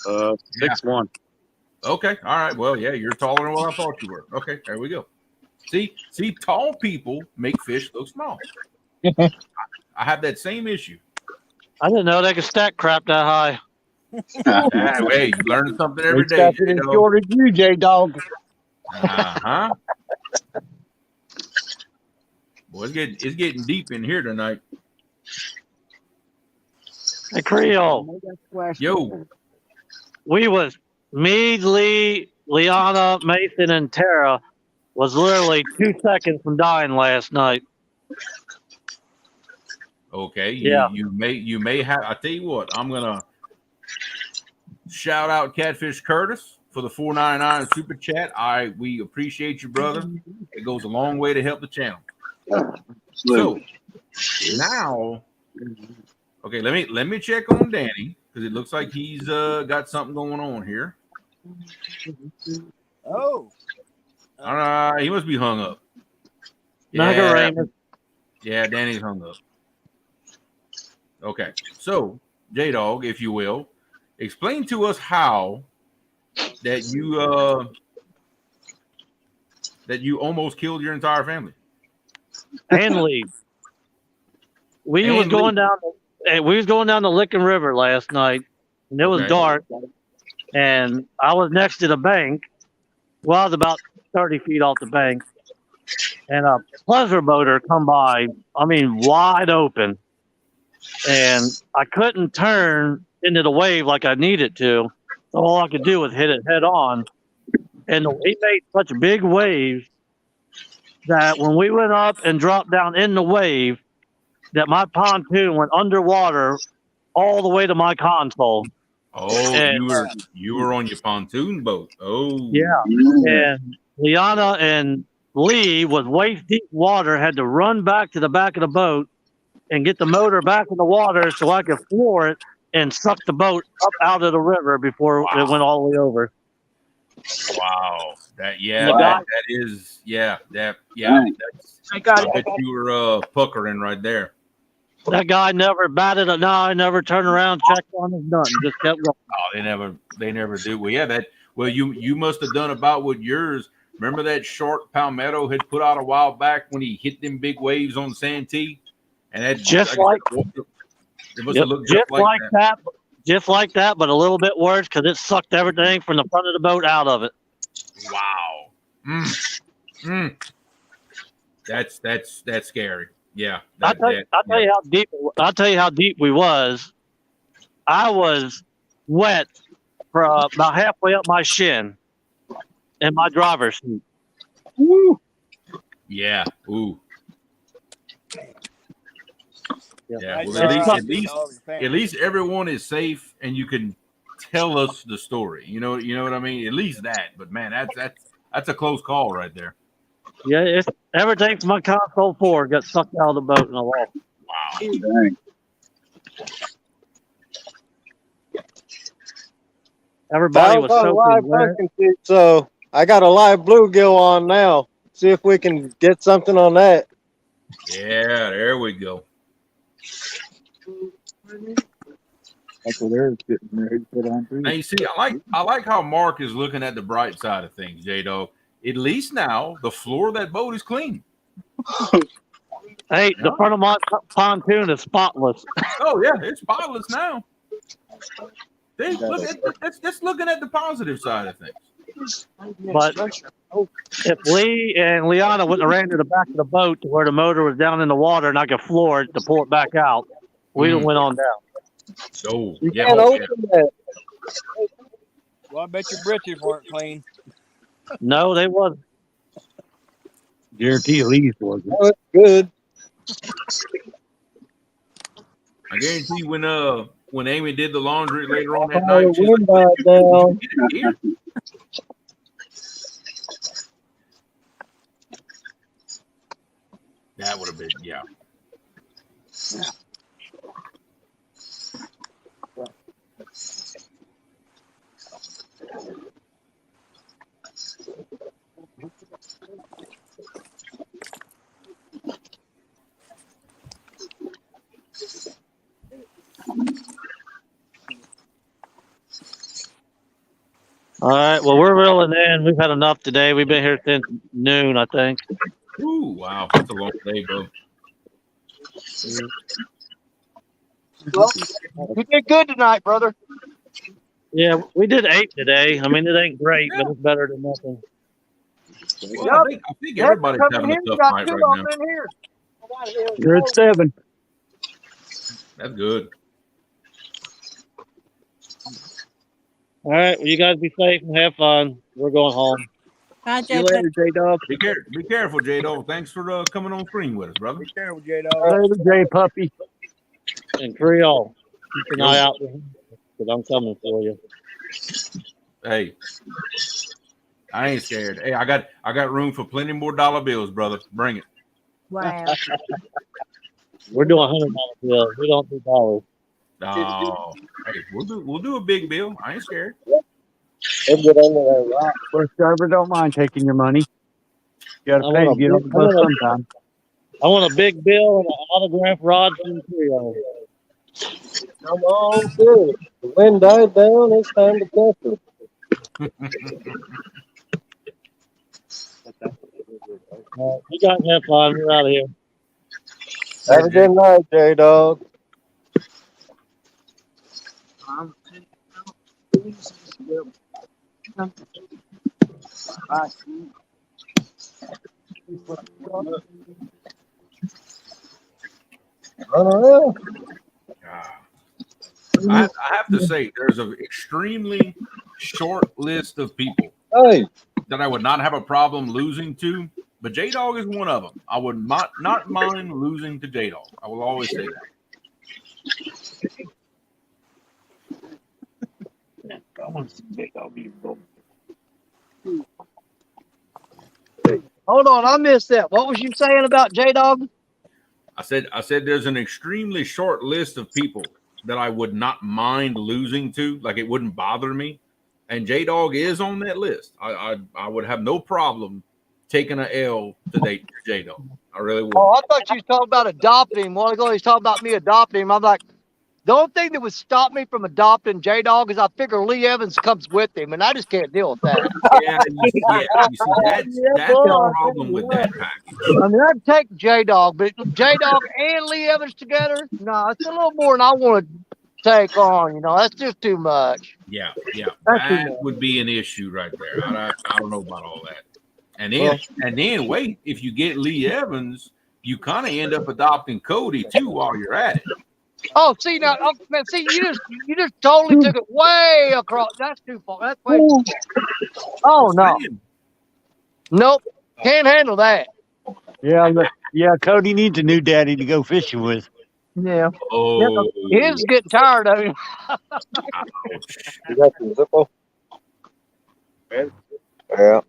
6'1". Okay. All right. Well, yeah, you're taller than what I thought you were. Okay, there we go. See, tall people make fish look small. I have that same issue. I didn't know they could stack crap that high. Hey, you learn something every It's day, got J as Dog. short as you, J Dog. Uh-huh. Boy, it's getting deep in here tonight. Hey, Creole. Yo, We was me, Lee, Liana, Mason, and Tara was literally 2 seconds from dying last night. okay, Yeah. you may have. I tell you what, I'm gonna shout out Catfish Curtis for the $4.99 super chat. We appreciate you, brother. It goes a long way to help the channel. So now, okay, let me check on Danny because it looks like he's got something going on here. Oh. He must be hung up. Nagarama. Yeah, Danny's hung up. Okay, so J Dog, if you will, explain to us how that you almost killed your entire family. And Lee. We was going down the Licking River last night, and it was Okay. dark, and I was next to the bank. Well, I was about 30 feet off the bank, and a pleasure boater come by, I mean, wide open, and I couldn't turn into the wave like I needed to, so all I could do was hit it head on, and he made such big waves that when we went up and dropped down in the wave, that my pontoon went underwater all the way to my console. Oh, And- you were on your pontoon boat. Oh, Yeah. And Liana and Lee was waist deep water, had to run back to the back of the boat and get the motor back in the water so I could floor it and suck the boat up out of the river before it went all the way over. Wow. That is. I bet you were puckering right there. That guy never batted an eye, never turned around, checked on his nothing, just kept going. Oh, they never do. Well, yeah, you must have done about what yours. Remember that short Palmetto had put out a while back when he hit them big waves on Santee? And that Just it must have looked just like that. Just like that, but a little bit worse because it sucked everything from the front of the boat out of it. Wow. That's scary. Yeah. I'll tell you how deep we was. I was wet for about halfway up my shin in my driver's seat. Woo. Yeah. Ooh. Yeah. Well, at least everyone is safe and you can tell us the story. You know what I mean? At least that. But man, that's a close call right there. Yeah, it's everything from my console 4 got sucked out of the boat in the water. Wow. Dang. Everybody was on live soaking wet. hunting sheet, so I got a live bluegill on now. See if we can get something on that. Yeah, there we go. That's what they're getting ready to put on too. Now you see, I like how Mark is looking at the bright side of things, J-Dog. At least now the floor of that boat is clean. Hey, the front of my pontoon is spotless. Oh yeah, it's spotless now. See, that's looking at the positive side of things. But if Lee and Liana wouldn't have ran to the back of the boat to where the motor was down in the water and I could floor it to pull it back out, we'd have went on down. So You can't open that. Well, I bet your britches weren't clean. No, they wasn't. Guarantee Lee's wasn't. Oh, it's good. I guarantee when Amy did the laundry later on that Oh, night, she's wind like, died down. "Get it here." That would have been, yeah. All right, well, we're reeling in. We've had enough today. We've been here since noon, I think. Ooh, wow, that's a long day, bro. Well, you did good tonight, brother. Yeah, we did 8 today. I mean, it ain't great, but it's better than nothing. Well, Yup. I think Heck, everybody's come in having a here. You tough got night 2 right of now. them in here. You're at 7. That's good. All right, well, you guys be safe and have fun. We're going home. Bye, See you JJ. later, J-Dog. Be careful, J-Dog. Thanks for coming on screen with us, brother. Be careful, J-Dog. Later, J-Puppy. And Creole, keep an Yo. eye out for him, because I'm coming for you. Hey, I ain't scared. Hey, I got room for plenty more dollar bills, brother. Bring it. Wow. We're doing $100 bills. We don't do dollars. Oh, hey, we'll do a big bill. I ain't scared. They'll get under that rock. Bus driver don't mind taking your money. You got I to pay to want a get on big, the bus sometime. I want a big bill and an autograph rod from Creole. Come on, kid. The wind died down. It's time to catch her. You guys have fun. We're out of here. Have a good night, J-Dog. Run around. I have to say, there's an extremely short list of people Hey, that I would not have a problem losing to, but J-Dog is one of them. I would not mind losing to J-Dog. I will always say that. Hold on, I missed that. What was you saying about J-Dog? I said there's an extremely short list of people that I would not mind losing to, like it wouldn't bother me. And J-Dog is on that list. I would have no problem taking an L today to J-Dog. I really would. Oh, I thought you was talking about adopting him. A while ago, he was talking about me adopting him. I'm like, the only thing that would stop me from adopting J-Dog is I figure Lee Evans comes with him, and I just can't deal with that. Yeah, you see, that's the problem with that package. I mean, I'd take J-Dog, but J-Dog and Lee Evans together, no, it's a little more than I want to take on. You know, that's just too much. Yeah, That's too that much. would be an issue right there. I don't know about all that. And then wait, if you get Lee Evans, you kind of end up adopting Cody too while you're at it. Oh, see now, oh, man, see you just totally took it way across. That's too far. That's way too far. Oh no, nope, can't handle that. Yeah, Cody needs a new daddy to go fishing with. Yeah. Oh, His getting tired of him. you got some Zippo? Yeah.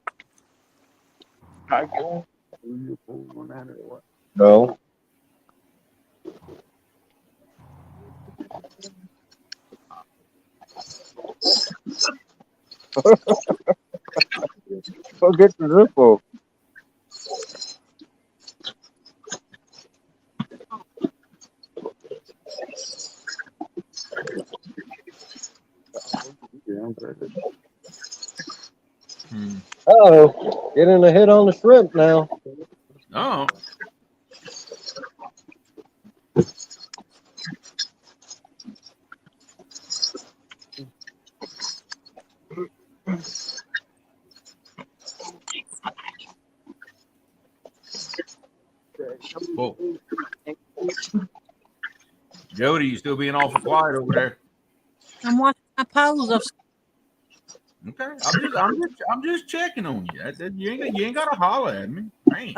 No. Go get the Zippo. Oh, getting a hit on the shrimp now. Oh. Whoa. Jody, you still being awful quiet over there? I'm watching my pose of Okay, I'm just checking on you. You ain't gotta holler at me. Man.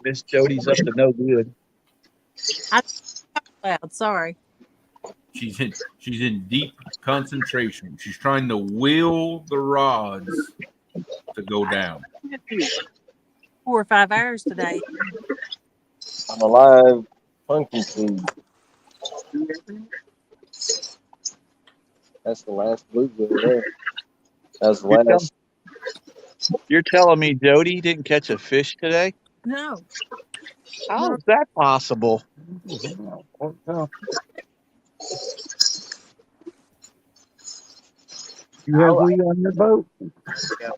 Miss Jody's up to no good. loud. Sorry. She's in deep concentration. She's trying to will the rods to go down. 4 or 5 hours today. I'm alive. Funky seed. That's the last bluegill there. That's the last. You're telling me Jody didn't catch a fish today? No. How is that possible? You have Lee on your boat? Yeah.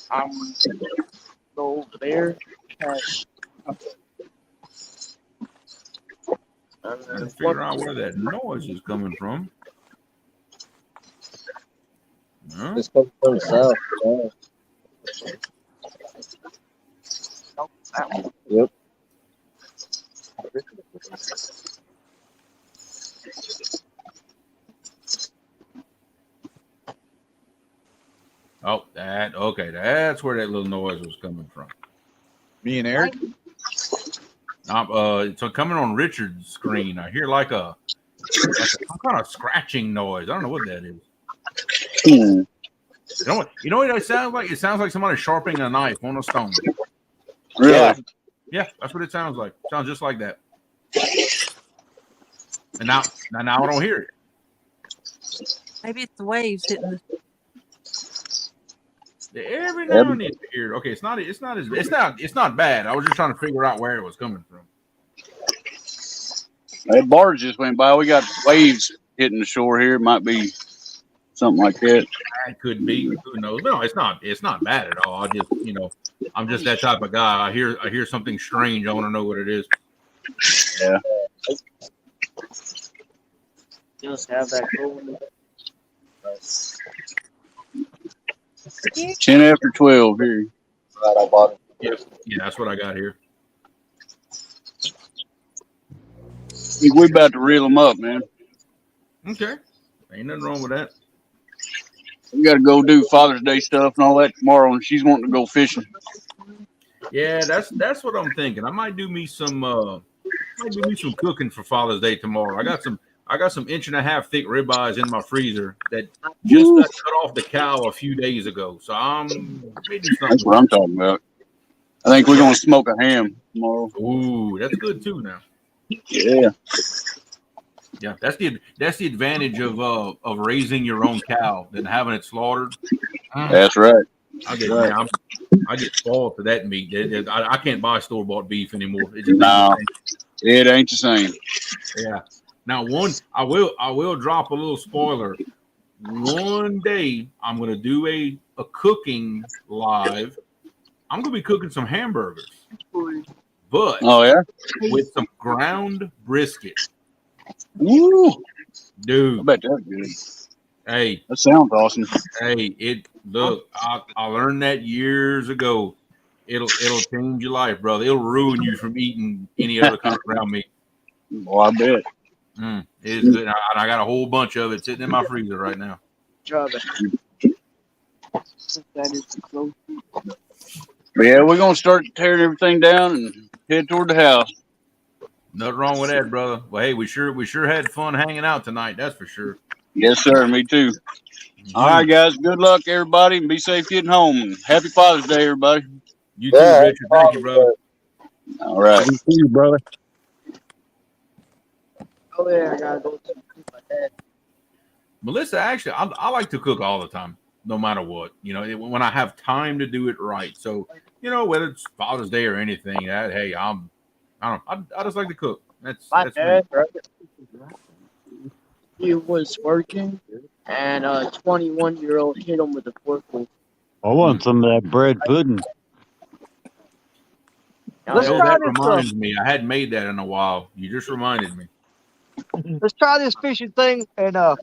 I'm go over there. Trying to figure out where that noise is coming from. Huh? It's coming from the south. Yep. Oh, that's where that little noise was coming from. Me and Eric. It's coming on Richard's screen. I hear like some kind of scratching noise. I don't know what that is. You know what it sounds like? It sounds like somebody sharpening a knife on a stone. Really? Yeah, that's what it sounds like. It sounds just like that. And now I don't hear it. Maybe it's the waves hitting the. Every now and then you hear it. Okay, it's not bad. I was just trying to figure out where it was coming from. That barge just went by. We got waves hitting the shore here. It might be something like that. That could be. Who knows? No, it's not bad at all. I just, I'm just that type of guy. I hear something strange. I want to know what it is. Yeah. Just have that going. 10 after 12 here. Right, I bought it. Yeah, that's what I got here. I think we about to reel them up, man. Okay, ain't nothing wrong with that. We got to go do Father's Day stuff and all that tomorrow, and she's wanting to go fishing. Yeah, that's what I'm thinking. I might do me some cooking for Father's Day tomorrow. I got some 1.5-inch thick ribeyes in my freezer that just got cut off the cow a few days ago. So That's what I'm talking about. I think we're gonna smoke a ham tomorrow. Ooh, that's good too. Now, yeah, that's the advantage of raising your own cow than having it slaughtered. That's right. I get spoiled for that meat. I can't buy store-bought beef anymore. It just it ain't the same. Yeah. Now, I will drop a little spoiler. One day I'm going to do a cooking live. I'm going to be cooking some hamburgers, but with some ground brisket. Woo, dude! I bet that's good. Hey, that sounds awesome. Hey, I learned that years ago. It'll change your life, brother. It'll ruin you from eating any other kind of ground meat. Well, I bet. It is good. I got a whole bunch of it sitting in my freezer right now. But yeah, we're gonna start tearing everything down and head toward the house. Nothing wrong with that, brother. Well, hey, we sure had fun hanging out tonight. That's for sure. Yes, sir. Me too. All right, guys. Good luck, everybody, and be safe getting home. And happy Father's Day, everybody. You too, Richard. Thank you, brother. All right. See you, brother. Oh yeah, I gotta go to my dad. Melissa, actually, I like to cook all the time, no matter what. When I have time to do it right. So, whether it's Father's Day or anything, hey, I just like to cook. That's dad, right? He was working, and a 21-year-old hit him with a forklift. I want some of that bread pudding. That reminds me. I hadn't made that in a while. You just reminded me. Let's try this fishing thing and try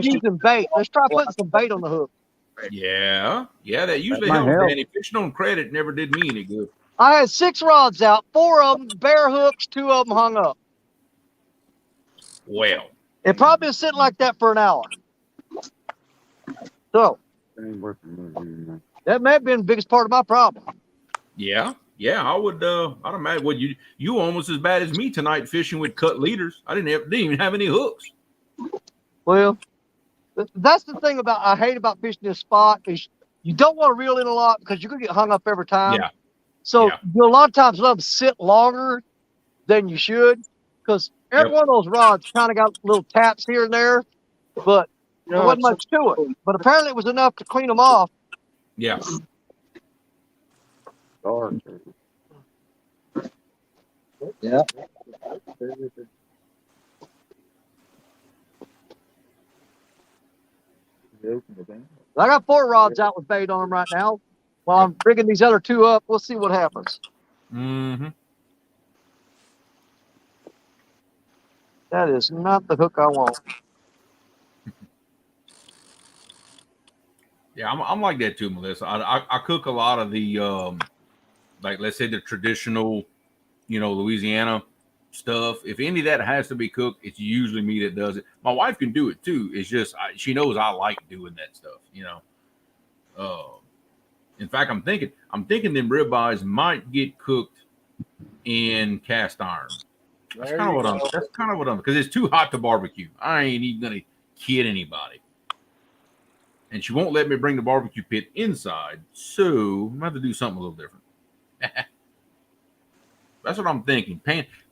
using bait. Let's try putting some bait on the hook. Yeah, that usually helps. Danny. Fishing on credit never did me any good. I had 6 rods out, 4 of them bare hooks, 2 of them hung up. Well, it probably been sitting like that for an hour. So that may have been the biggest part of my problem. Yeah, I would. I'd imagine. Well, you almost as bad as me tonight fishing with cut leaders. I didn't even have any hooks. Well, that's the thing I hate about fishing this spot is you don't want to reel in a lot because you're gonna get hung up every time. Yeah. So a lot of times let them sit longer than you should because every one of those rods kind of got little taps here and there, but there wasn't much to it. But apparently it was enough to clean them off. Yeah. Yeah. I got 4 rods out with bait on them right now. While I'm rigging these other 2 up, we'll see what happens. Mm-hmm. That is not the hook I want. Yeah, I'm like that too, Melissa. I cook a lot of the like let's say the traditional, Louisiana stuff. If any of that has to be cooked, it's usually me that does it. My wife can do it too. It's just she knows I like doing that stuff. In fact, I'm thinking them ribeyes might get cooked in cast iron. That's kind of what I'm because it's too hot to barbecue. I ain't even gonna kid anybody. And she won't let me bring the barbecue pit inside, so I'm gonna have to do something a little different. That's what I'm thinking.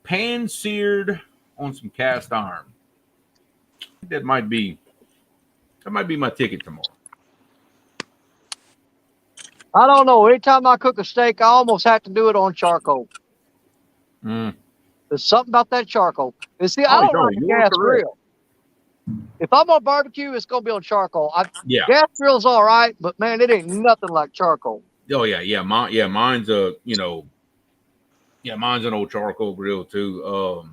Pan seared on some cast iron. That might be my ticket tomorrow. I don't know. Anytime I cook a steak, I almost have to do it on charcoal. Mm. There's something about that charcoal. And see, I don't like a gas grill. If I'm on barbecue, it's gonna be on charcoal. Gas grill's all right, but man, it ain't nothing like charcoal. Oh yeah. Mine's mine's an old charcoal grill too.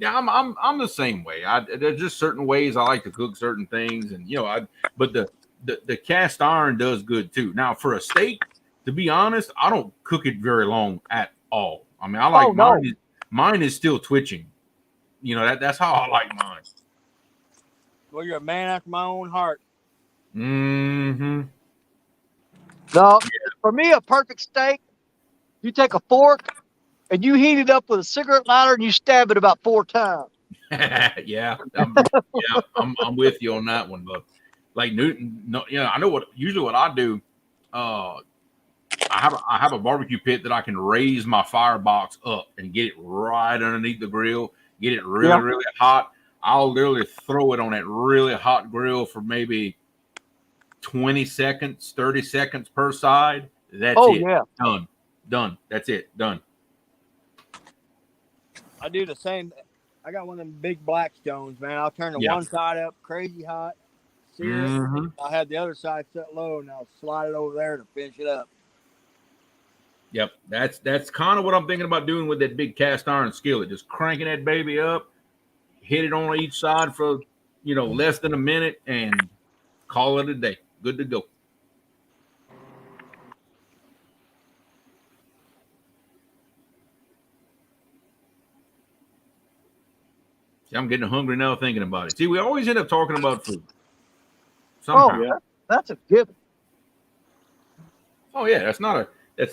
I'm the same way. There's just certain ways I like to cook certain things, and but the cast iron does good too. Now for a steak, to be honest, I don't cook it very long at all. I mean, I like mine is still twitching. That's how I like mine. Well, you're a man after my own heart. Mm-hmm. No, for me, a perfect steak, you take a fork and you heat it up with a cigarette lighter and you stab it about 4 times. Yeah, I'm with you on that one, but like Newton, no, I know what I do. I have a barbecue pit that I can raise my firebox up and get it right underneath the grill, get it really hot. I'll literally throw it on that really hot grill for maybe 20 seconds, 30 seconds per side. That's it. Yeah. Done. That's it. Done. I do the same. I got one of them big black stones, man. I'll turn the one side up crazy hot, sear it. I'll have the other side set low, and I'll slide it over there to finish it up. Yep. That's kind of what I'm thinking about doing with that big cast iron skillet. Just cranking that baby up. Hit it on each side for, less than a minute and call it a day. Good to go. See, I'm getting hungry now thinking about it. See, we always end up talking about food. Somehow. Oh, yeah. That's a given. Oh, yeah. That's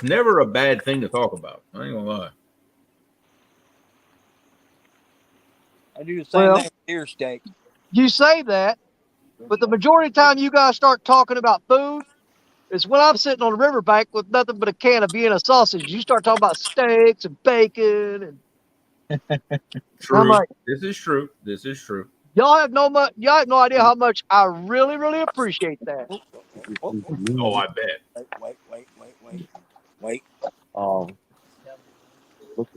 never a bad thing to talk about. I ain't gonna lie. I do the same thing with deer steak. You say that, but the majority of the time you guys start talking about food is when I'm sitting on the riverbank with nothing but a can of Vienna sausage. You start talking about steaks and bacon and true. I'm like, this is true. Y'all have no idea how much I really, really appreciate that. Oh, I bet. Wait.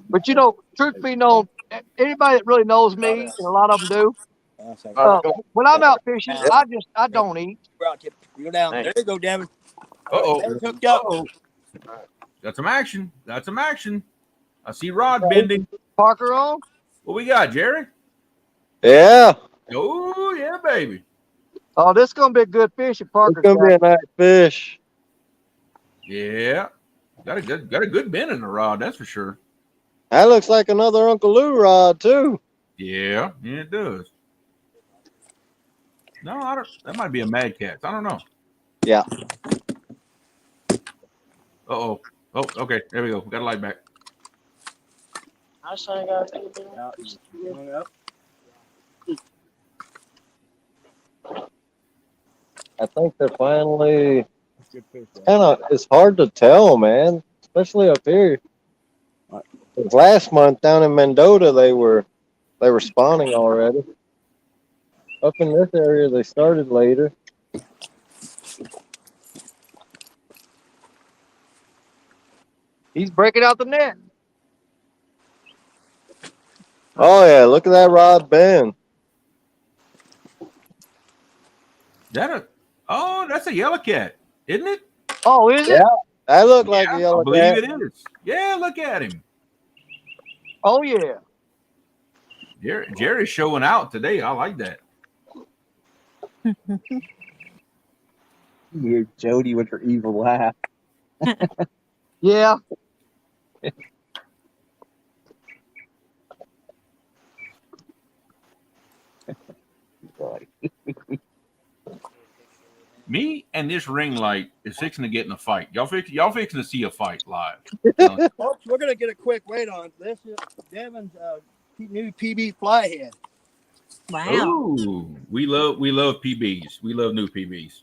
But truth be known, anybody that really knows me, and a lot of them do, when I'm out fishing, I don't eat. Go down. There you go, Devin. Hooked up. Got some action. I see rod bending. Parker on? What we got, Jerry? Yeah. Oh, yeah, baby. Oh, this is going to be a good fish at Parker's. It's going to be a nice fish. Yeah. Got a good bend in the rod, that's for sure. That looks like another Uncle Lou rod, too. Yeah, it does. No, I don't. That might be a Mad Cats. I don't know. Yeah. Oh, okay. There we go. We got a light back. I think they're finally it's hard to tell, man, especially up here. Last month down in Mendota, they were spawning already. Up in this area, they started later. He's breaking out the net. Oh yeah, look at that rod bend. That's a yellow cat, isn't it? Oh, is it? Yeah, that looked like a yellow cat. I believe it is. Yeah, look at him. Oh yeah. Jerry's showing out today. I like that. You hear Jody with her evil laugh. Yeah. Me and this ring light is fixing to get in a fight. Y'all fixing to see a fight live. Folks, we're gonna get a quick wait on this. Is Devin's new PB flyhead. Wow. Ooh, we love PBs. We love new PBs.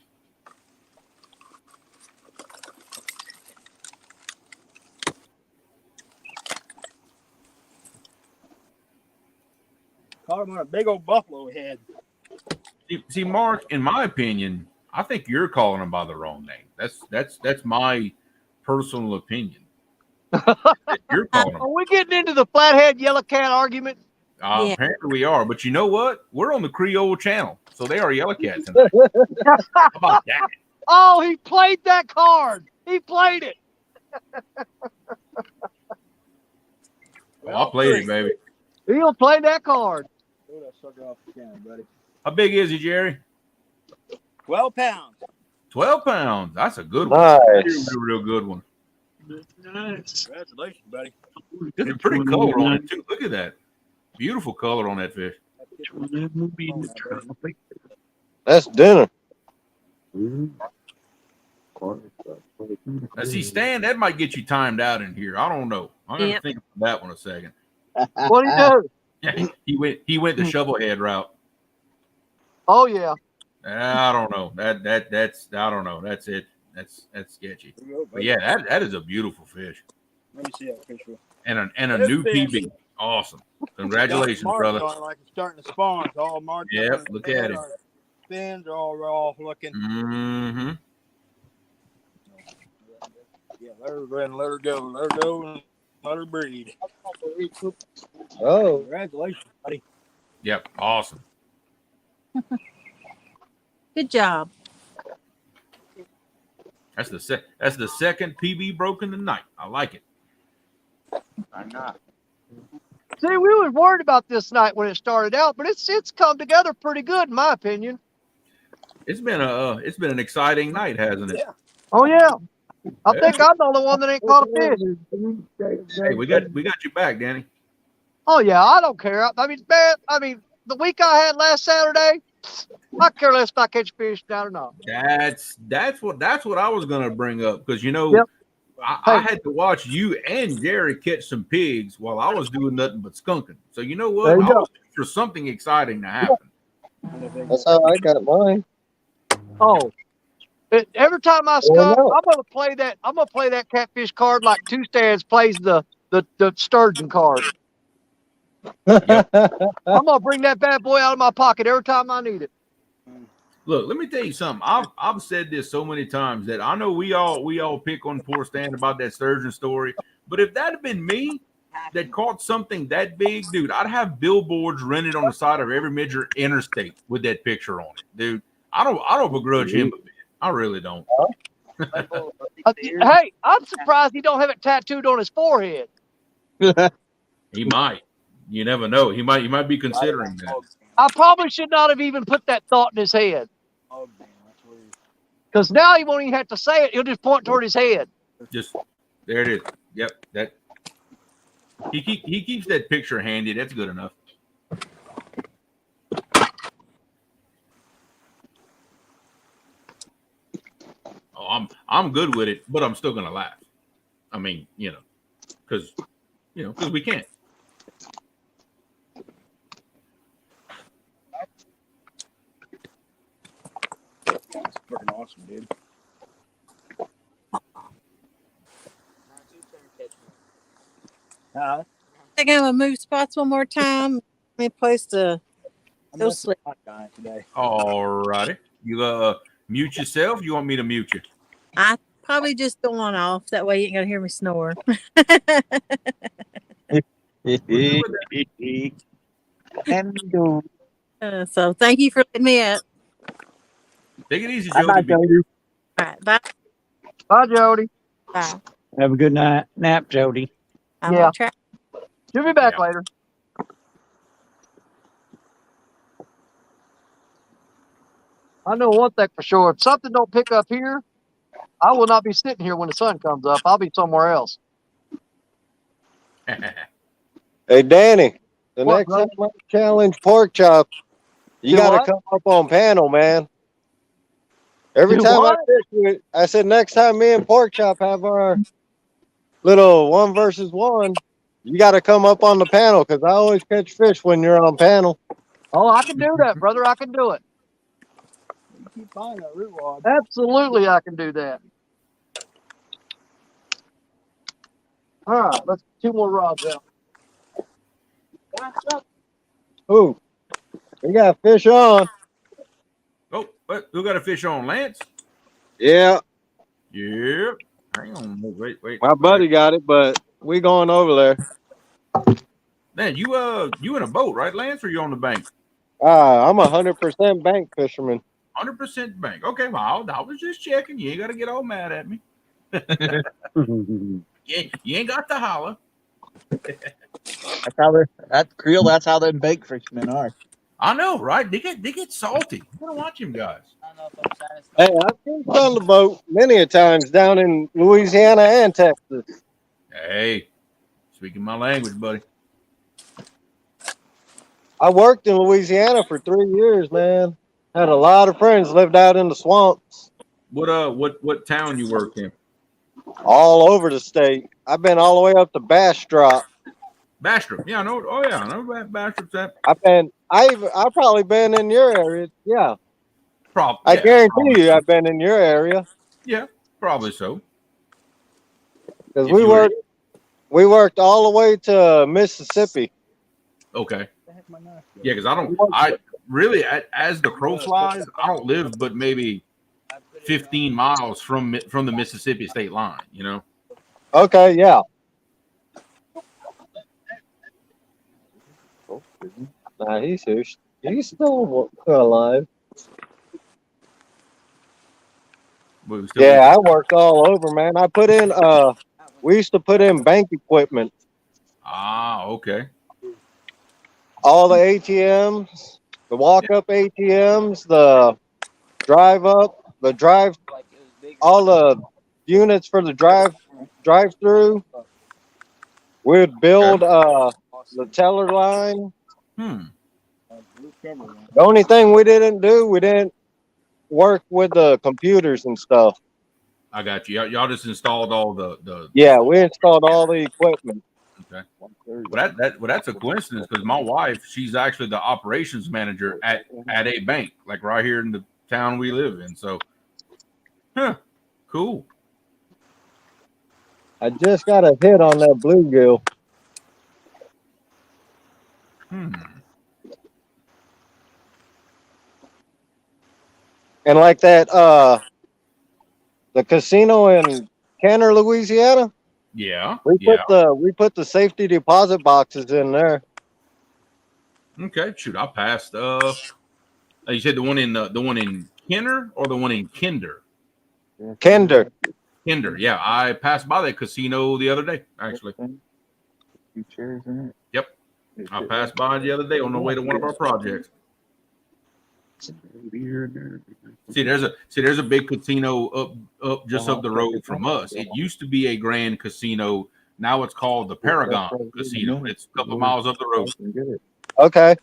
Caught him on a big old buffalo head. See, Mark, in my opinion, I think you're calling him by the wrong name. That's my personal opinion. You're calling him. Are we getting into the flathead yellow cat argument? Yeah. Apparently we are, but you know what? We're on the Creole channel, so they are yellow cats tonight. How about that? Oh, he played that card. He played it. I played it, baby. He'll play that card. Throw that sucker off the camera, buddy. How big is he, Jerry? 12 pounds. 12 pounds. That's a good one. Nice. Real good one. Nice. Congratulations, buddy. There's a pretty color on it too. Look at that. Beautiful color on that fish. That's dinner. Now, see, Stan, that might get you timed out in here. I don't know. I'm gonna think about that one a second. What do you do? He went the shovelhead route. Oh yeah. I don't know. That's I don't know. That's it. That's sketchy. But yeah, that is a beautiful fish. Let me see that fish. And a new PB. Awesome. Congratulations, brother. Like it's starting to spawn. It's all marked. Yep, look at it. Fins are all raw looking. Mm-hmm. Yeah, let her go and let her go. Let her go and let her breed. Oh. Congratulations, buddy. Yep, awesome. Good job. That's the second PB broken tonight. I like it. I'm not. See, we were worried about this night when it started out, but it's come together pretty good, in my opinion. It's been an exciting night, hasn't it? Yeah. Oh yeah. I think I'm the only one that ain't caught a fish. Hey, we got you back, Danny. Oh yeah, I don't care. I mean, man, the week I had last Saturday, I care less if I catch fish down or not. That's what I was gonna bring up because Yep. I had to watch you and Jerry catch some pigs while I was doing nothing but skunking. So you know what? There you I go. was looking for something exciting to happen. That's how I got mine. Oh, every time I skunk, I'm gonna play that catfish card like Two Stands plays the sturgeon card. I'm gonna bring that bad boy out of my pocket every time I need it. Look, let me tell you something. I've said this so many times that I know we all pick on poor Stan about that sturgeon story. But if that had been me that caught something that big, dude, I'd have billboards rented on the side of every major interstate with that picture on it, dude. I don't begrudge him a bit. I really don't. Hey, I'm surprised he don't have it tattooed on his forehead. He might. You never know. He might be considering that. I probably should not have even put that thought in his head. Because now he won't even have to say it. He'll just point toward his head. Just there it is. Yep. That he keeps that picture handy. That's good enough. Oh, I'm good with it, but I'm still gonna laugh. I mean, because we can't. That's freaking awesome, dude. I think I'm gonna move spots one more time. Give me a place to go sleep. Today. All righty. You mute yourself. You want me to mute you? I probably just go on off. That way you ain't gonna hear me snore. So thank you for letting me up. Take it easy, Bye, Jody. Jody. All right, bye. Bye, Jody. Bye. Have a good nap, Jody. I'm Yeah. gonna try. She'll be back later. I know one thing for sure. If something don't pick up here, I will not be sitting here when the sun comes up. I'll be somewhere else. Hey, Danny, the What, next brother? time I challenge pork chop, you Do got to what? come up on panel, man. Every Do time I what? fish with, I said next time me and pork chop have our little 1 versus 1, you got to come up on the panel because I always catch fish when you're on panel. Oh, I can do that, brother. I can do it. You keep finding that root rod. Absolutely, I can do that. All right, let's get 2 more rods out. Ooh, we got fish on. Oh, what? Who got a fish on? Lance? Yeah, Yeah. Hang on. Wait. my buddy got it, but we going over there. Man, you in a boat, right, Lance, or you on the bank? I'm 100% bank fisherman. 100% bank. Okay, well, I was just checking. You ain't got to get all mad at me. Yeah, you ain't got to holler. That's Creel. That's how them bank fishermen are. I know, right? They get salty. You gotta watch him, guys. I don't know if I'm satisfied. Hey, I've fished on the boat many a times down in Louisiana and Texas. Hey, speaking my language, buddy. I worked in Louisiana for 3 years, man. Had a lot of friends lived out in the swamps What town you work in? all over the state. I've been all the way up to Bastrop. Bastrop. Yeah, I know. Oh yeah, I know where Bastrop's at. I've probably been in your area. Yeah, I Yeah, guarantee probably. you, I've been in your area Yeah, probably so. because If you were we worked all the way to Mississippi. okay. Yeah, because I really, as the crow flies, I don't live but maybe 15 miles from the Mississippi state line. You know. Okay, yeah. Nah, he's here. He's still alive. Yeah, I worked all over, man. I put in we used to put in bank equipment. Ah, okay. All the ATMs, the walk up ATMs, the drive up, all the units for the drive through. We'd build the teller line. The only thing we didn't do, we didn't work with the computers and stuff. I got you. Y'all just installed all the. Yeah, we installed all the equipment. Okay. Well, that's a coincidence because my wife, she's actually the operations manager at a bank, like right here in the town we live in. So, cool. I just got a hit on that bluegill. And like that, the casino in Kenner, Louisiana. Yeah. We put the safety deposit boxes in there. Okay. Shoot, I passed. You said the one in Kenner or the one in Kinder? Kinder. Kinder. Yeah, I passed by that casino the other day. Actually. Yep. I passed by the other day on the way to one of our projects. See, there's a big casino up just up the road from us. It used to be a Grand Casino. Now it's called the Paragon Casino. It's a couple of miles up the road. Okay.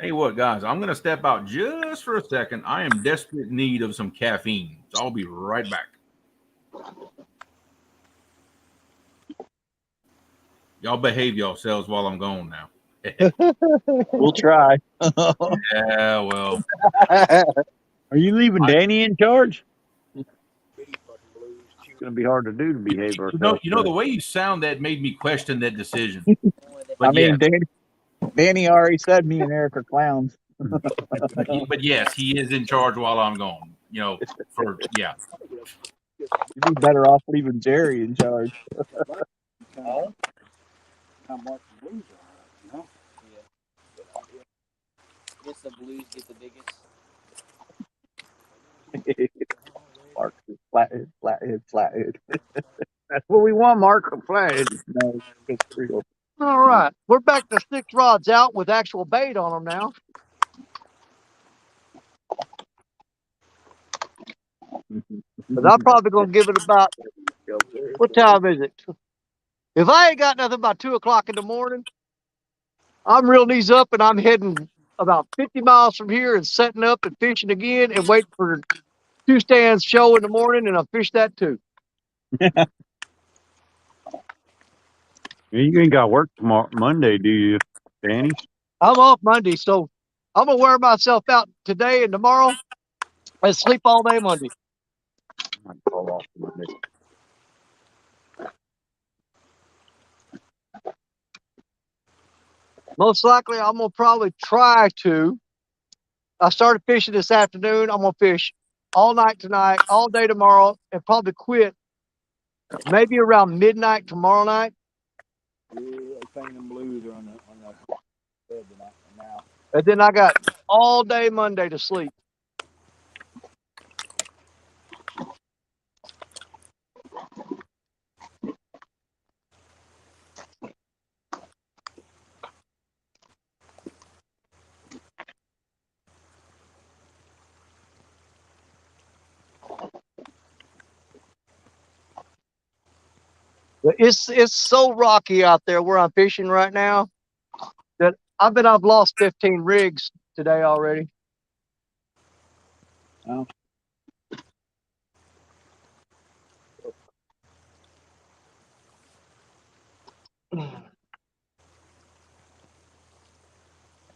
Hey, what, guys? I'm going to step out just for a second. I am desperate need of some caffeine, so I'll be right back. Y'all behave yourselves while I'm gone now. We'll try. Yeah, well. Are you leaving Danny in charge? It's going to be hard to do to behave ourselves. You know, the way you sound, that made me question that decision. But I mean, Danny already said me and Eric are clowns. But yes, he is in charge while I'm gone. You know, yeah. You'd be better off leaving Jerry in charge. How much the blues are, Yeah. Guess the blues get the biggest. Mark, flathead. That's what we want, Mark. A flag. No, it's real. All right, we're back to 6 rods out with actual bait on them now. But I'm probably gonna give it about, what time is it? If I ain't got nothing by 2 o'clock in the morning, I'm reeling these up and I'm heading about 50 miles from here and setting up and fishing again and waiting for 2 stands show in the morning, and I'll fish that too. You ain't got work tomorrow, Monday, do you, Danny? I'm off Monday, so I'm gonna wear myself out today and tomorrow and sleep all day Monday. I might call off Monday. Most likely, I'm gonna probably try to. I started fishing this afternoon. I'm gonna fish all night tonight, all day tomorrow, and probably quit maybe around midnight tomorrow night. Yeah, Fang and Blues are on the bed tonight now. And then I got all day Monday to sleep. But it's so rocky out there where I'm fishing right now that I've lost 15 rigs today already. Oh.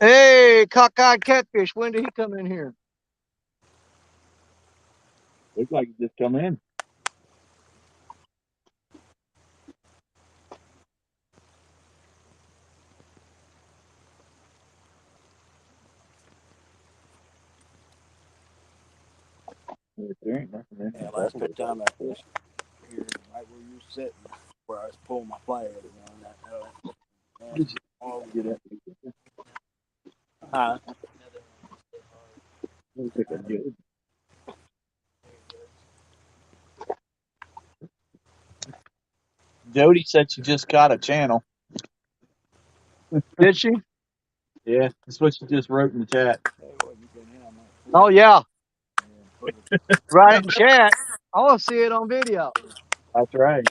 Hey, cockeyed catfish, when did he come in here? Looks like he just come in. There ain't nothing in Yeah, there. last good time I fished here, right where you were sitting, where I was pulling my flag. Get it. Huh? Looks like a good. Jody said she just got a channel. Did she? Yeah, that's what she just wrote in the chat. Oh yeah. Write it in chat. I want to see it on video. That's right.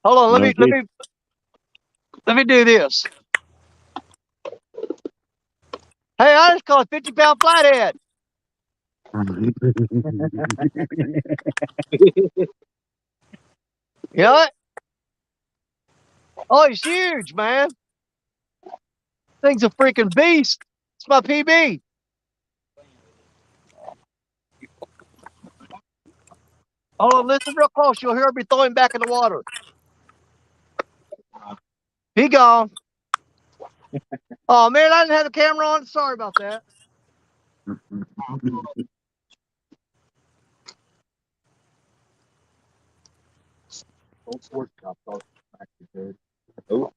Hold on, No fish. let me do this. Hey, I just caught a 50-pound flathead. You know what? Oh, he's huge, man. Thing's a freaking beast. It's my PB. Hold on, listen real close. You'll hear me throw him back in the water. He gone. Oh man, I didn't have the camera on. Sorry about that. Oh.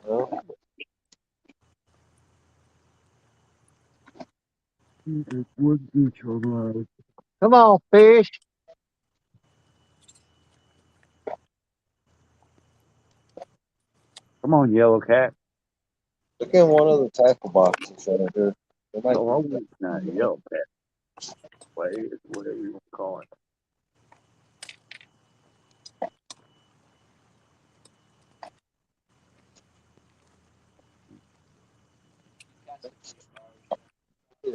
Well, Come on, fish. Come on, yellow cat. look in one of the tackle boxes right here. There might Oh, be not a yellow cat. Whatever you want to call it.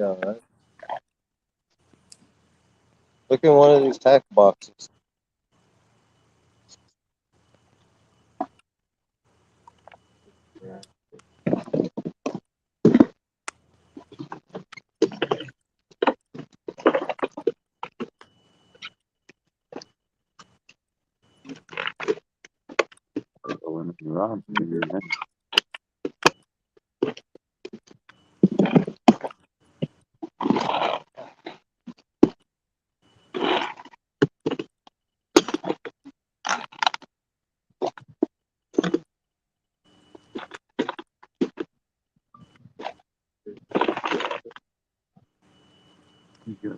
all right. Look in one of these tackle boxes.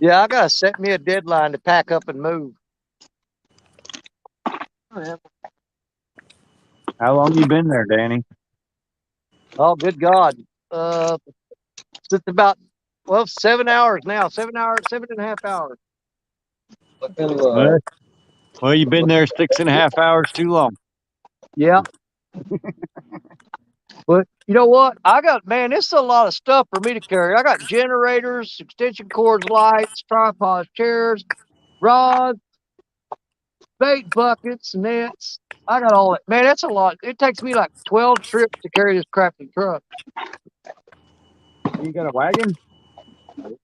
Yeah, I gotta set me a deadline to pack up and move. How long you been there, Danny? Oh, good God. Since about 7 hours now. 7.5 hours. Well, you been there 6.5 hours too long. Yeah. But you know what? This is a lot of stuff for me to carry. I got generators, extension cords, lights, tripods, chairs, rods, bait buckets, nets. I got all that. Man, that's a lot. It takes me like 12 trips to carry this crappy truck. You got a wagon? You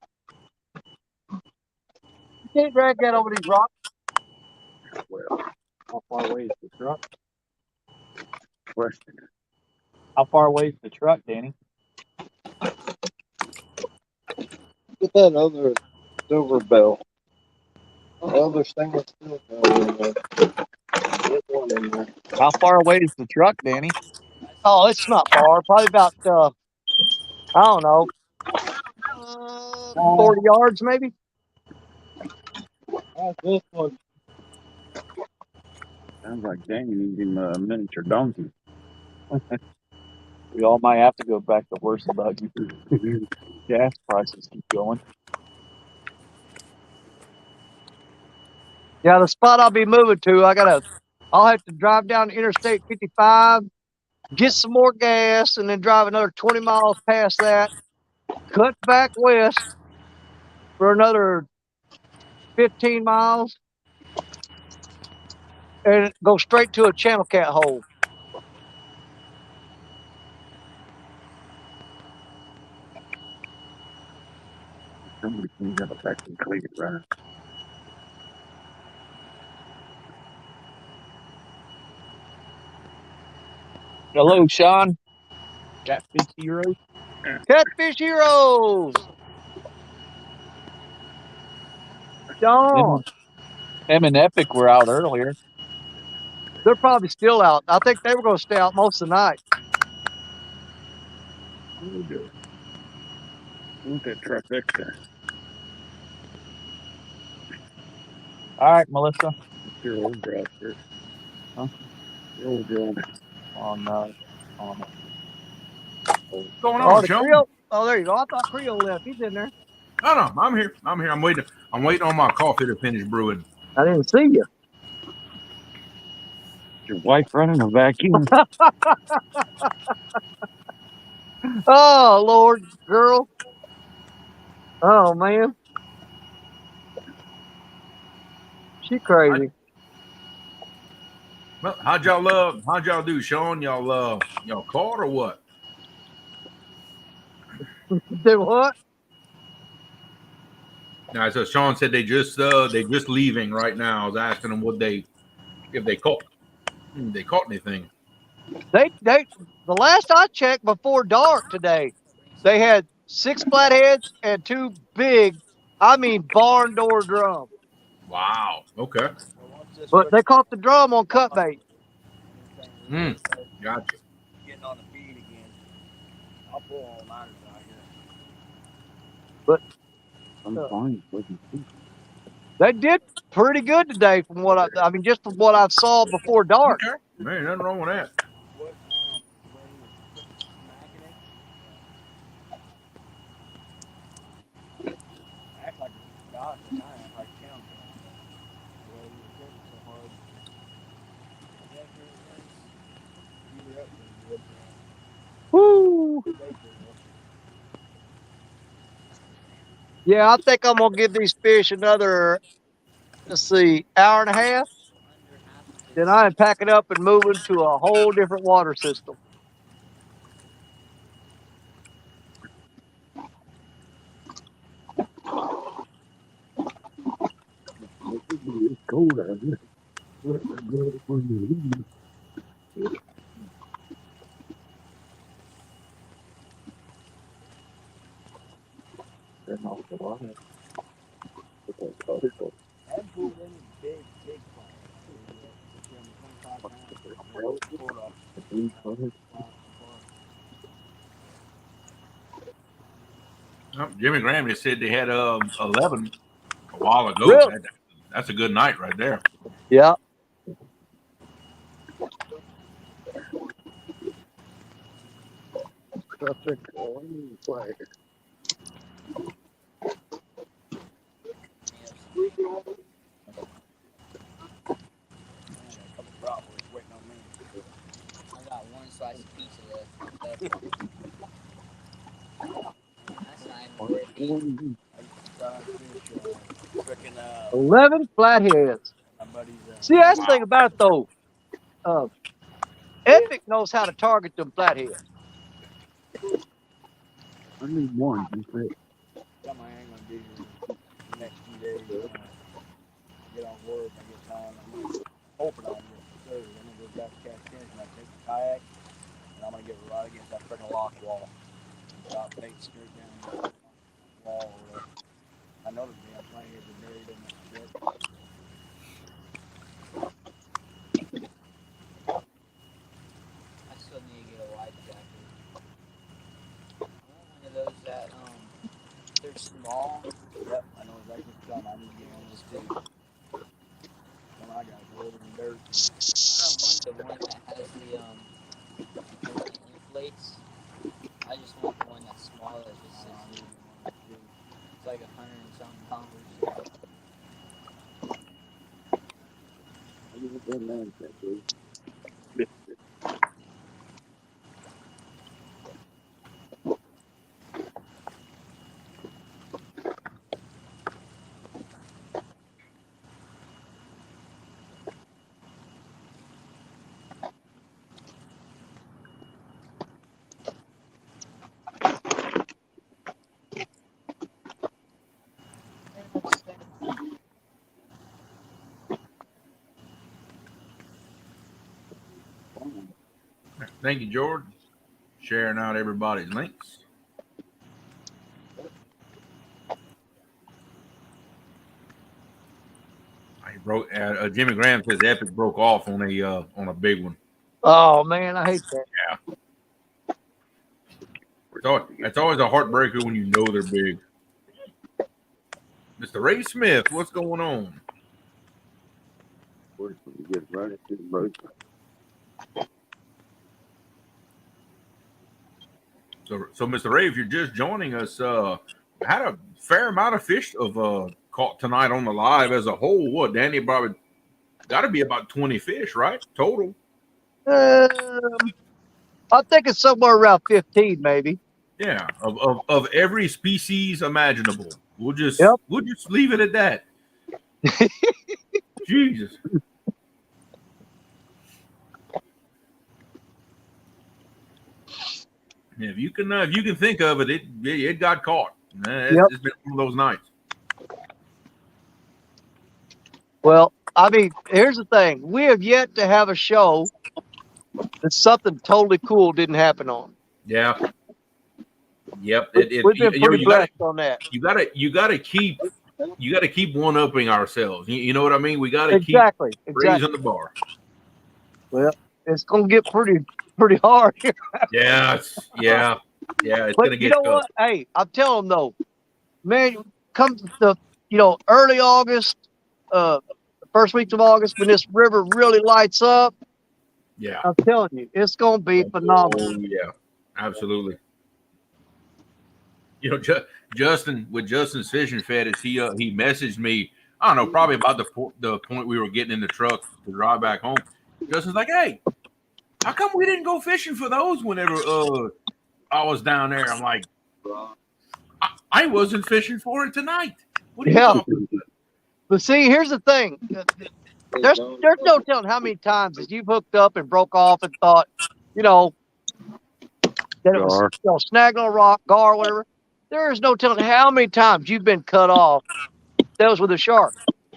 can't drag that over these rocks. Well, how far away is the truck? Question. How far away is the truck, Danny? Get that other silver bell. The other stainless steel bell in there. Get one in there. How far away is the truck, Danny? Oh, it's not far. Probably about, I don't know, 40 yards maybe. How's this one? Sounds like Danny needs him a miniature donkey. We all might have to go back to horse and buggy. Gas prices keep going. Yeah, the spot I'll be moving to, I'll have to drive down Interstate 55, get some more gas, and then drive another 20 miles past that, cut back west for another 15 miles, and go straight to a channel cat hole. Somebody cleans up a back and clean it, right? Hello, Sean. Catfish Heroes? Catfish Heroes! John, Him and Epic were out earlier. they're probably still out. I think they were going to stay out most of the night. We'll do it. Look at trifecta. All right, Melissa. It's your old drive first. Huh? Your old drive. On What's going Oh, on, the Sean? Creole. Oh, there you go. I thought Creole left. He's in there. No, no, I'm here. I'm here. I'm waiting on my coffee to finish brewing. I didn't see you. Your wife running a vacuum? Oh, Lord, girl. Oh, man. She crazy. Well, how'd y'all do, Sean? Y'all caught or what? Do what? Now, so Sean said they just leaving right now. I was asking them if they caught anything. The last I checked before dark today, they had 6 flatheads and 2 big, barn door drums. Wow. Okay. But they caught the drum on cut bait. Gotcha. Getting on the feed again. I'll pull all nighters out here. But I'm fine. they did pretty good today from what just from what I saw before dark. Okay. Man, nothing wrong with that. What? Act like a god, but I act like a town. The way you were hitting so hard. Woo! Yeah, I think I'm gonna give these fish another, hour and a half. Then I'm packing up and moving to a whole different water system. It's cold out here. Turn off the water. Hadn't pulled any big fire. Jimmy Graham just said they had 11 a while ago. Really? That's a good night right there. Yeah. Bratwurst waiting on me. I got one slice of pizza left. That's not even worth eating. Freaking 11 flatheads. my buddy's See, that's the thing about it, though. Epic knows how to target them flatheads. I need one. That's it. got my hang on do the next few days. Get off work, I get time. I'm hoping I'll get Thursday. I'm gonna go back to Cascades and I take the kayak and I'm gonna get right against that freaking lock wall. Drop bait straight down the wall or whatever. I know the damn flatheads are buried in that shit. I still need to get a life jacket. I want one of those that they're small. Yep, I know exactly what you're talking about. I need to get one of those too. One I got delivered in dirt. I don't want the one that has the one that inflates. I just want the one that's small that just sits. It's like $100 and something. Thank you, George. Sharing out everybody's links. I broke. Jimmy Graham says Epic broke off on a big one. Oh man, I hate that. Yeah. It's always a heartbreaker when you know they're big. Mr. Ray Smith, what's going on? So Mr. Ray, if you're just joining us, had a fair amount of fish caught tonight on the live as a whole. What, Danny, probably got to be about 20 fish, right? Total. I think it's somewhere around 15, maybe. Yeah, of every species imaginable. We'll just leave it at that. Jesus. Yeah, if you can think of it, it got caught. It's been one of those nights. Well, I mean, here's the thing: we have yet to have a show that something totally cool didn't happen on. Yeah. Yep. We've been pretty blessed on that. You gotta keep one-upping ourselves. You know what I mean? We gotta keep raising the bar. Well, it's gonna get pretty hard here. Yeah. It's But gonna get you know tough. what? Hey, I'm telling them though, man, come to early August, the first week of August, when this river really lights up. Yeah. I'm telling you, it's gonna be phenomenal. Oh, yeah, absolutely. Justin's fishing fetish, he messaged me, I don't know, probably about the point we were getting in the truck to drive back home. Justin's like, hey, how come we didn't go fishing for those whenever I was down there? I'm like, I wasn't fishing for it tonight. What are you talking about? But see, here's the thing. There's no telling how many times that you've hooked up and broke off and thought, that it was snagging on a rock, gar, whatever. There is no telling how many times you've been cut off. That was with a shark.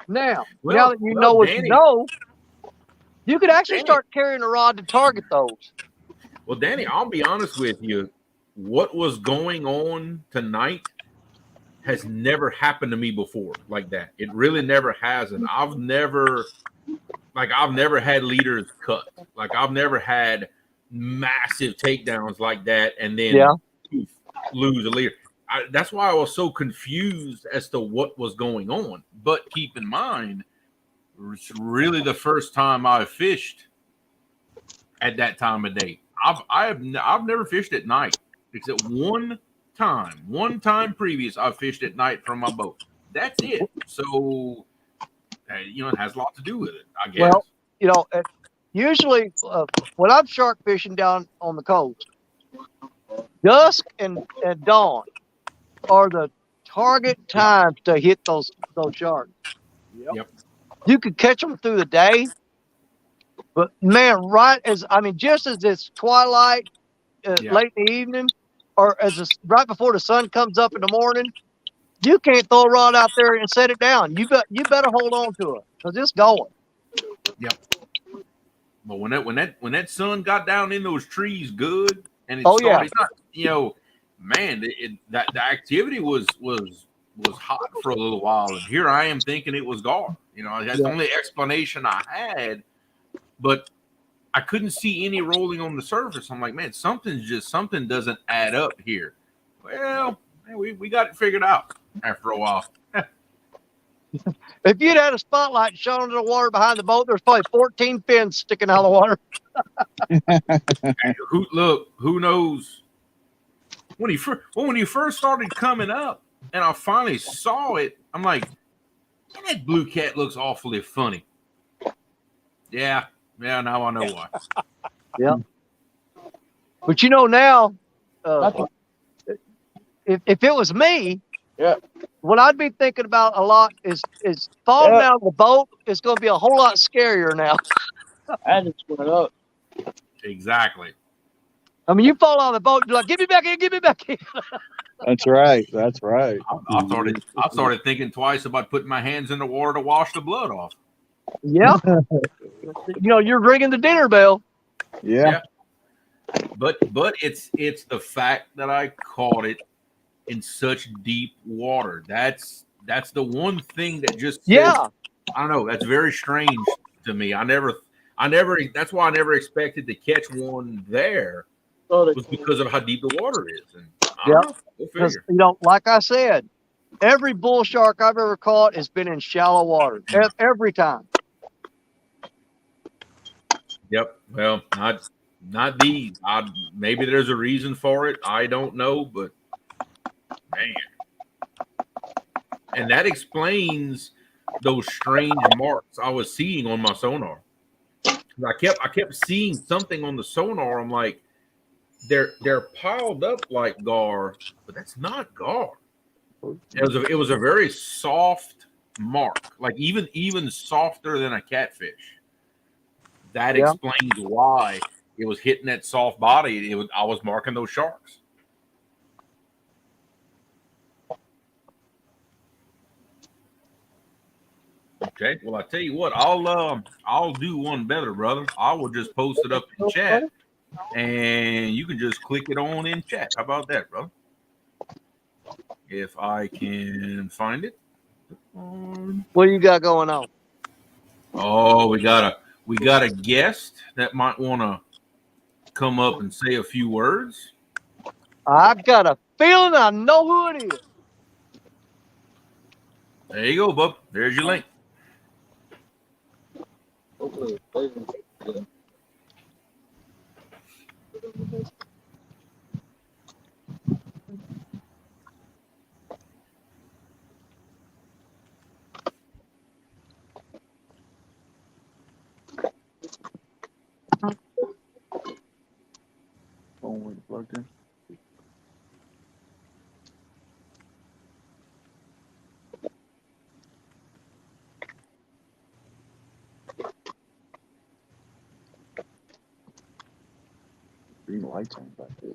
Now that you know what Danny, you know, you could actually start carrying a rod to target those. Well, Danny, I'll be honest with you. What was going on tonight has never happened to me before like that. It really never has. And I've never had leaders cut. Like I've never had massive takedowns like that and then lose a leader. that's why I was so confused as to what was going on. But keep in mind, it's really the first time I fished at that time of day. I've never fished at night except one time previous. I fished at night from my boat. That's it. So it has a lot to do with it, I guess. Well, usually when I'm shark fishing down on the coast, dusk and dawn are the target times to hit those sharks. Yep. You could catch them through the day, but man, just as it's twilight, late in the evening, or right before the sun comes up in the morning, you can't throw a rod out there and set it down. You better hold on to it because it's going. Yep. But when that sun got down in those trees, good, and it started, the activity was hot for a little while, and here I am thinking it was gar. That's the only explanation I had, but I couldn't see any rolling on the surface. I'm like, man, something doesn't add up here. Well, we got it figured out after a while. If you'd had a spotlight shone into the water behind the boat, there's probably 14 fins sticking out of the water. Who knows? When he first started coming up, and I finally saw it, I'm like, man, that blue cat looks awfully funny. Yeah, now I know why. Yeah. But now, if it was me, what I'd be thinking about a lot is falling out of the boat is going to be a whole lot scarier now. I just went up. Exactly. I mean, you fall out of the boat, you're like, give me back in. That's right. That's right. I started thinking twice about putting my hands in the water to wash the blood off. Yeah. You're ringing the dinner bell. Yeah. But it's the fact that I caught it in such deep water. That's the one thing that just says, I don't know, that's very strange to me. That's why I never expected to catch one there, was because of how deep the water is. And Because like I said, every bull shark I've ever caught has been in shallow water. Every time. Yep. Well, not these. Maybe there's a reason for it. I don't know, but man. And that explains those strange marks I was seeing on my sonar. I kept seeing something on the sonar. I'm like, they're piled up like gar, but that's not gar. It was a very soft mark, like even softer than a catfish. That explains why it was hitting that soft body. I was marking those sharks. Okay, well, I tell you what, I'll do one better, brother. I will just post it up in chat, and you can just click it on in chat. How about that, brother? If I can find it. What do you got going on? Oh, we got a guest that might want to come up and say a few words. I've got a feeling I know who it is. There you go, bub. There's your link. Plugged in. Green lights on back there.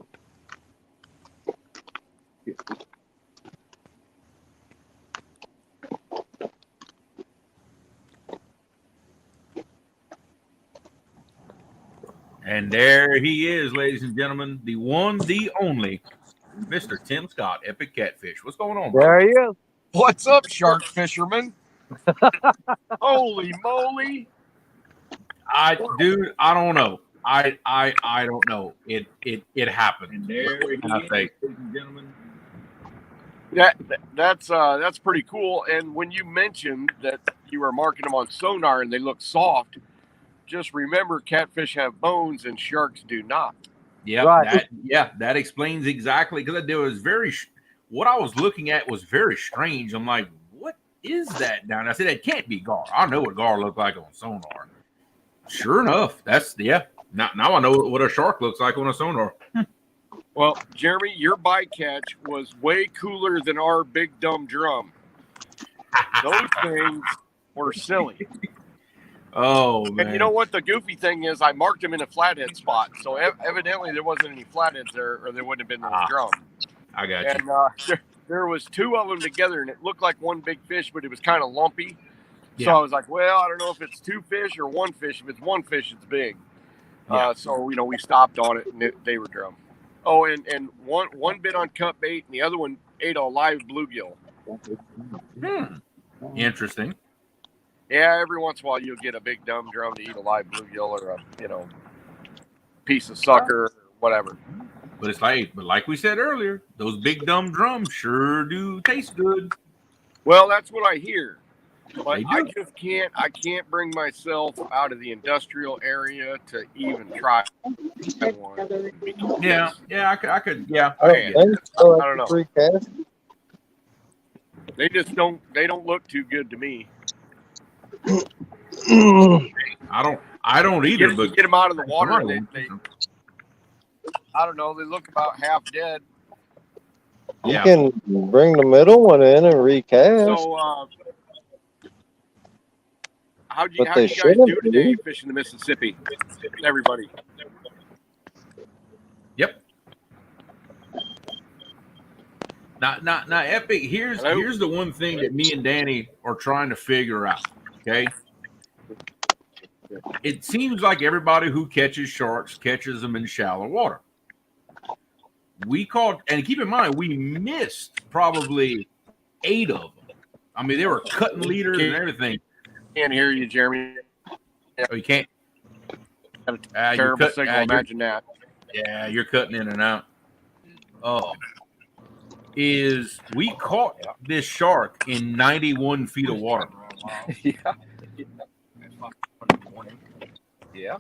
And there he is, ladies and gentlemen, the one, the only, Mr. Tim Scott, Epic Catfish. What's going on, bro? There he is. What's up, shark fisherman? Holy moly! Dude, I don't know. I don't know. It happened. And there he is, ladies and gentlemen. That's pretty cool. And when you mentioned that you were marking them on sonar and they look soft, just remember catfish have bones and sharks do not. Yeah, Right. that explains exactly, because there was what I was looking at was very strange. I'm like, what is that down there? I said, it can't be gar. I know what gar looked like on sonar. Sure enough, Now I know what a shark looks like on a sonar. Well, Jeremy, your bycatch was way cooler than our big dumb drum. Those things were silly. Oh, man. And you know what the goofy thing is? I marked them in a flathead spot. So evidently there wasn't any flatheads there, or there wouldn't have been those drums. I got you. And there was two of them together, and it looked like one big fish, but it was kind of lumpy. So Yeah. I was like, well, I don't know if it's two fish or one fish. If it's one fish, it's big. Yeah. So, we stopped on it, and they were drum. Oh, and one bit on cut bait, and the other one ate a live bluegill. Interesting. Yeah, every once in a while you'll get a big dumb drum to eat a live bluegill or a piece of sucker or whatever. But it's like we said earlier, those big dumb drums sure do taste good. Well, that's what I hear. But They do. I can't bring myself out of the industrial area to even try one. Yeah, I could, yeah. I don't think so. I don't know. Free cash. They just don't look too good to me. I don't either. Get them out of the water. And they I don't know. They look about half dead. You can bring the middle one in and recast. So, how'd you But guys they do shouldn't today be. fishing the Mississippi? Everybody. Yep. Now, Epic. Here's the one thing that me and Danny are trying to figure out. Okay. It seems like everybody who catches sharks catches them in shallow water. We caught, and keep in mind, we missed probably 8 of them. I mean, they were cutting leaders and everything. Can't hear you, Jeremy. Oh, you can't. Terrible signal. Imagine that. Yeah, you're cutting in and out. We caught this shark in 91 feet of water. Yeah. Yeah.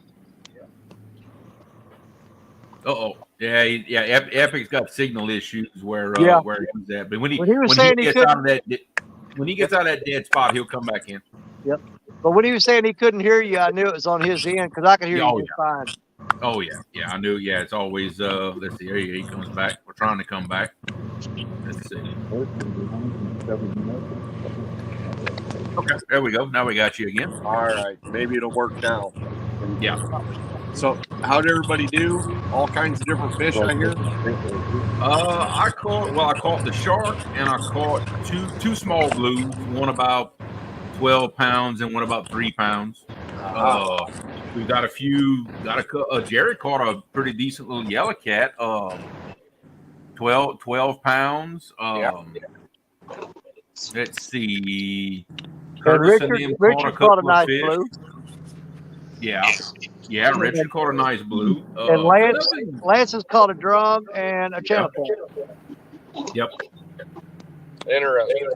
Epic's got signal issues where he's at. But when he gets out of that dead spot, he'll come back in. Yep. But when he was saying he couldn't hear you, I knew it was on his end because I could hear you just fine. Oh yeah, I knew. Yeah, it's always. Let's see. Here he comes back. We're trying to come back. Let's see. Okay, there we go. Now we got you again. All right, maybe it'll work now. Yeah. So, how'd everybody do? All kinds of different fish, I hear. I caught the shark, and I caught two small blues. One about 12 pounds and one about 3 pounds. We got a few. Jared caught a pretty decent little yellow cat. 12 pounds. Let's see. Curtis and them Richard caught a nice blue. Yeah, Richard caught a nice blue. And Lance has caught a drum and a channel point. Yep. Interesting.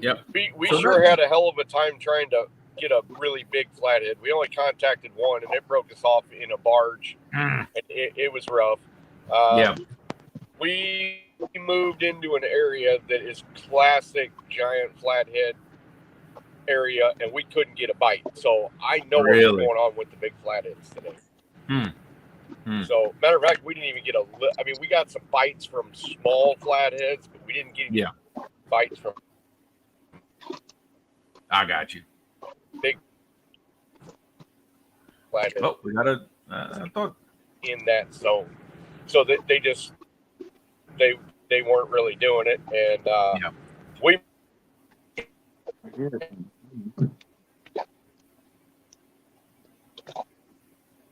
Yep. We sure had a hell of a time trying to get a really big flathead. We only contacted one, and it broke us off in a barge. And it was rough. We moved into an area that is classic giant flathead area, and we couldn't get a bite. So I know what's going on with the big flatheads today. So, matter of fact, we didn't even get we got some bites from small flatheads, but we didn't get any bites from. I got you. Big flathead. Oh, we got I thought in that zone. So they just they weren't really doing it, and we.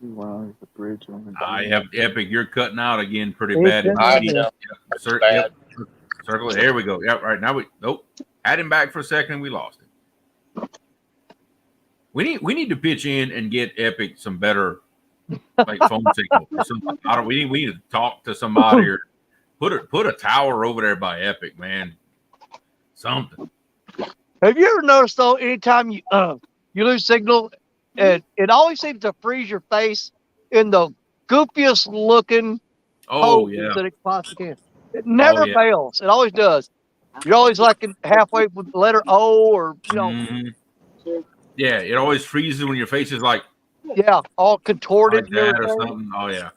Wow, the bridge on the. I have Epic. You're cutting out again pretty bad. Circle it. There we go. Yep. Right now Add him back for a second. We lost it. We need to pitch in and get Epic some better phone signal. We need to talk to somebody or Put a tower over there by Epic, man. Something. Have you ever noticed though? Anytime you lose signal, it always seems to freeze your face in the goofiest looking Oh poses yeah. that it possibly can. It never yeah. fails. It always does. You're always like halfway with the letter O, or Mhm. Yeah, it always freezes when your face is like all contorted like and that or everything. something. Oh yeah.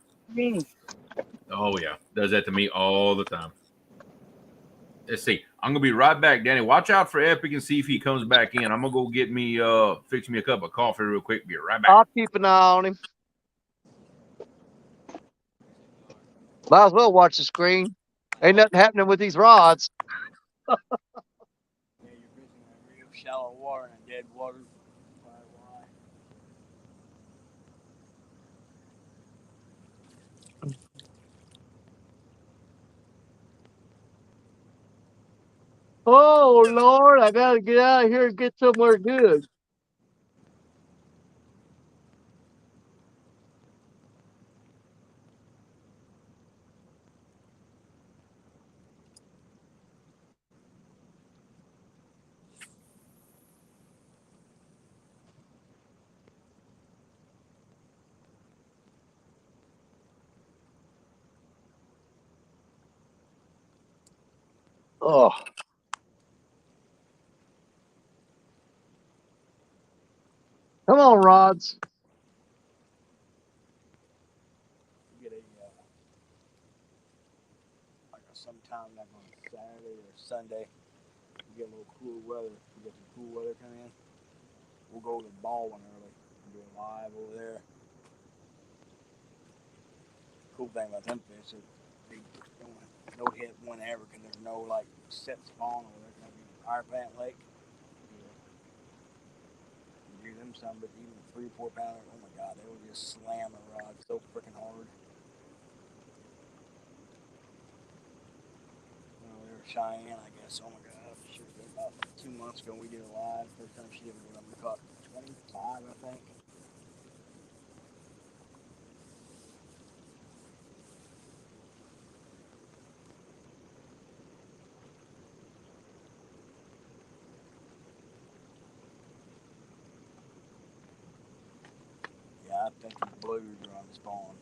Oh yeah. Does that to me all the time. Let's see. I'm gonna be right back, Danny. Watch out for Epic and see if he comes back in. I'm gonna go get me fix me a cup of coffee real quick. Be right back. I'll keep an eye on him. Might as well watch the screen. Ain't nothing happening with these rods. Yeah, you're fishing in real shallow water and dead water. Oh Lord, I gotta get out of here and get somewhere good. Oh. Come on, rods. You get like sometime like on Saturday or Sunday, you get a little cool weather. We get some cool weather come in. We'll go to Baldwin early and do a live over there. Cool thing about them fish is they don't hit one ever because there's no like set spawn over there. It's gonna be Fire Plant Lake. You do them some, but even 3 or 4 pounder, oh my god, they will just slam the rod so freaking hard. They were Cheyenne, I guess. Oh my god, shoot, about 2 months ago we did a live. First time she ever did them. We caught 25, I think. Yeah, I think these blues are on spawn.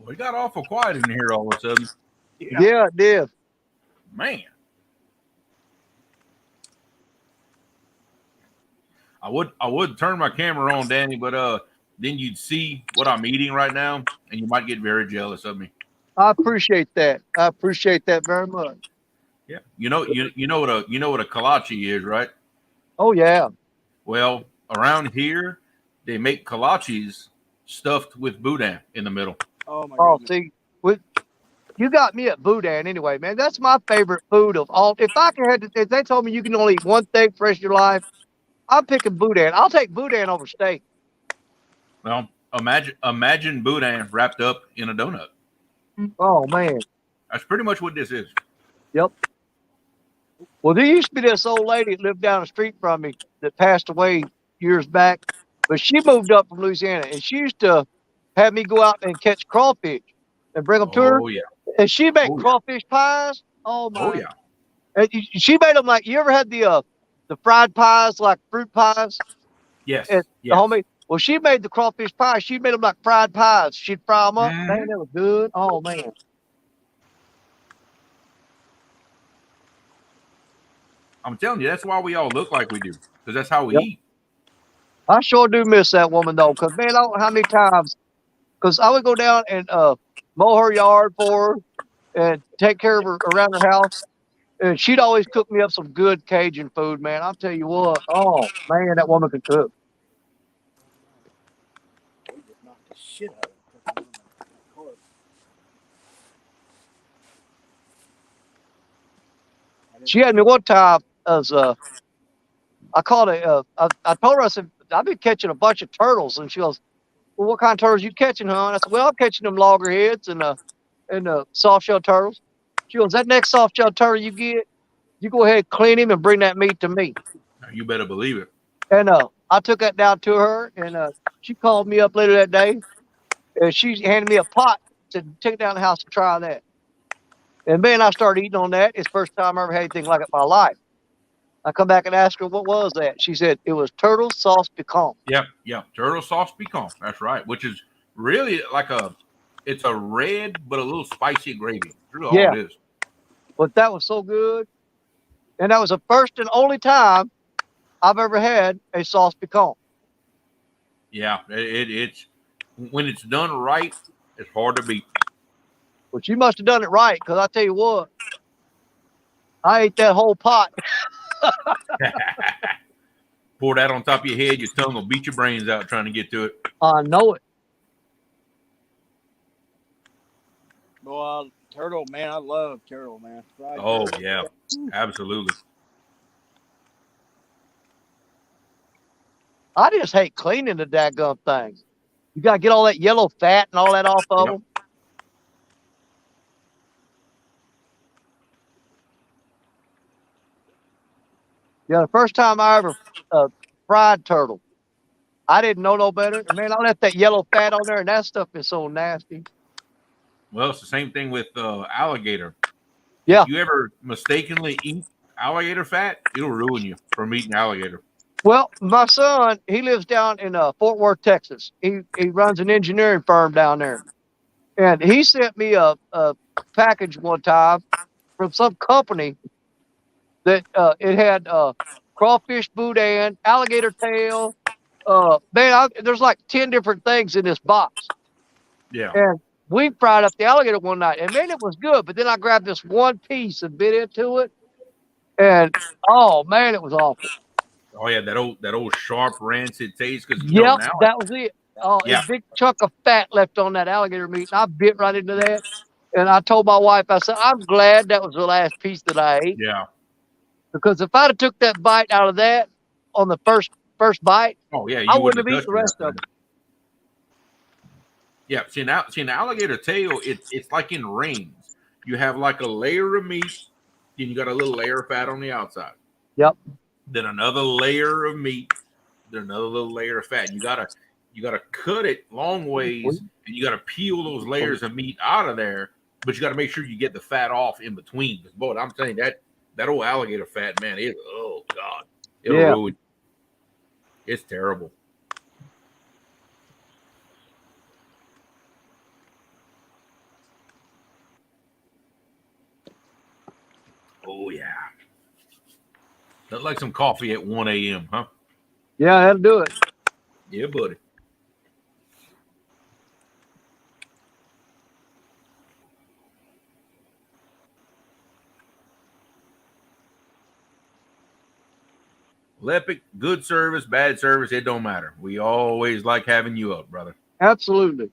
Boy, it got awful quiet in here all of a sudden. Yeah, it did. Man. I would turn my camera on, Danny, but then you'd see what I'm eating right now, and you might get very jealous of me. I appreciate that. I appreciate that very much. Yeah, you know what a kolache is, right? Oh yeah. Well, around here they make kolaches stuffed with boudin in the middle. Oh my Oh, goodness. see, you got me at boudin anyway, man. That's my favorite food of all. If they told me you can only eat one thing for the rest of your life, I'm picking boudin. I'll take boudin over steak. Well, imagine boudin wrapped up in a donut. Oh man. That's pretty much what this is. Yep. Well, there used to be this old lady that lived down the street from me that passed away years back, but she moved up from Louisiana, and she used to have me go out and catch crawfish and bring them to her. Oh yeah. And she made crawfish pies. Oh my. Oh yeah. And she made them like, you ever had the fried pies, like fruit pies? Yes. And the homemade. Well, she made the crawfish pies. She made them like fried pies. She'd fry them up. Man, they were good. Oh man. I'm telling you, that's why we all look like we do, because that's how we Yep. eat. I sure do miss that woman though, cause man, I don't know how many times. Cause I would go down and mow her yard for her and take care of her around her house, and she'd always cook me up some good Cajun food, man. I'll tell you what. Oh man, that woman could cook. We just knocked the shit out of it. She had me one time as I called it. I told her, I said, I've been catching a bunch of turtles, and she goes, "Well, what kind of turtles you catching, hon?" I said, "Well, I'm catching them loggerheads and soft shell turtles." She goes, "That next soft shell turtle you get, you go ahead, clean him, and bring that meat to me." You better believe it. And I took that down to her, and she called me up later that day, and she handed me a pot, said, "Take it down to the house and try that." And man, I started eating on that. It's the first time I ever had anything like it in my life. I come back and ask her, "What was that?" She said, "It was turtle sauce pecan." Yep. Turtle sauce pecan. That's right. Which is really like it's a red but a little spicy gravy. That's really all it is. But that was so good. And that was the first and only time I've ever had a sauce pecan. Yeah, it's when it's done right, it's hard to beat. But you must have done it right, because I tell you what, I ate that whole pot. Pour that on top of your head, your tongue will beat your brains out trying to get to it. I know it. Well, turtle, man, I love turtle, man. Fried Oh turtle. yeah, absolutely. I just hate cleaning the daggum things. You got to get all that yellow fat and all that off of them. Yeah, the first time I ever fried turtle, I didn't know no better. And man, I left that yellow fat on there, and that stuff is so nasty. Well, it's the same thing with alligator. Yeah. If you ever mistakenly eat alligator fat, it'll ruin you from eating alligator. Well, my son, he lives down in Fort Worth, Texas. He runs an engineering firm down there. And he sent me a package one time from some company that it had crawfish boudin, alligator tail. There's like 10 different things in this box. Yeah. And we fried up the alligator one night, and man, it was good. But then I grabbed this one piece and bit into it, and oh man, it was awful. Oh yeah, that old sharp rancid taste. Because Yep, that was it. Oh, Yeah. a big chunk of fat left on that alligator meat, and I bit right into that. And I told my wife, I said, "I'm glad that was the last piece that I ate." Yeah. Because if I'd have took that bite out of that on the first bite, Oh yeah, you I wouldn't wouldn't have eaten the rest of it. Yeah, see an alligator tail, it's like in rings. You have like a layer of meat, then you got a little layer of fat on the outside. Yep. Then another layer of meat, then another little layer of fat. You gotta cut it long ways, and you gotta peel those layers of meat out of there. But you gotta make sure you get the fat off in between. Because boy, I'm telling you that old alligator fat, man, oh god, it'll ruin you. It's terrible. Oh yeah. Nothing like some coffee at 1 a.m., huh? Yeah, that'll do it. Yeah, buddy. Well, Epic, good service, bad service, it don't matter. We always like having you up, brother. Absolutely.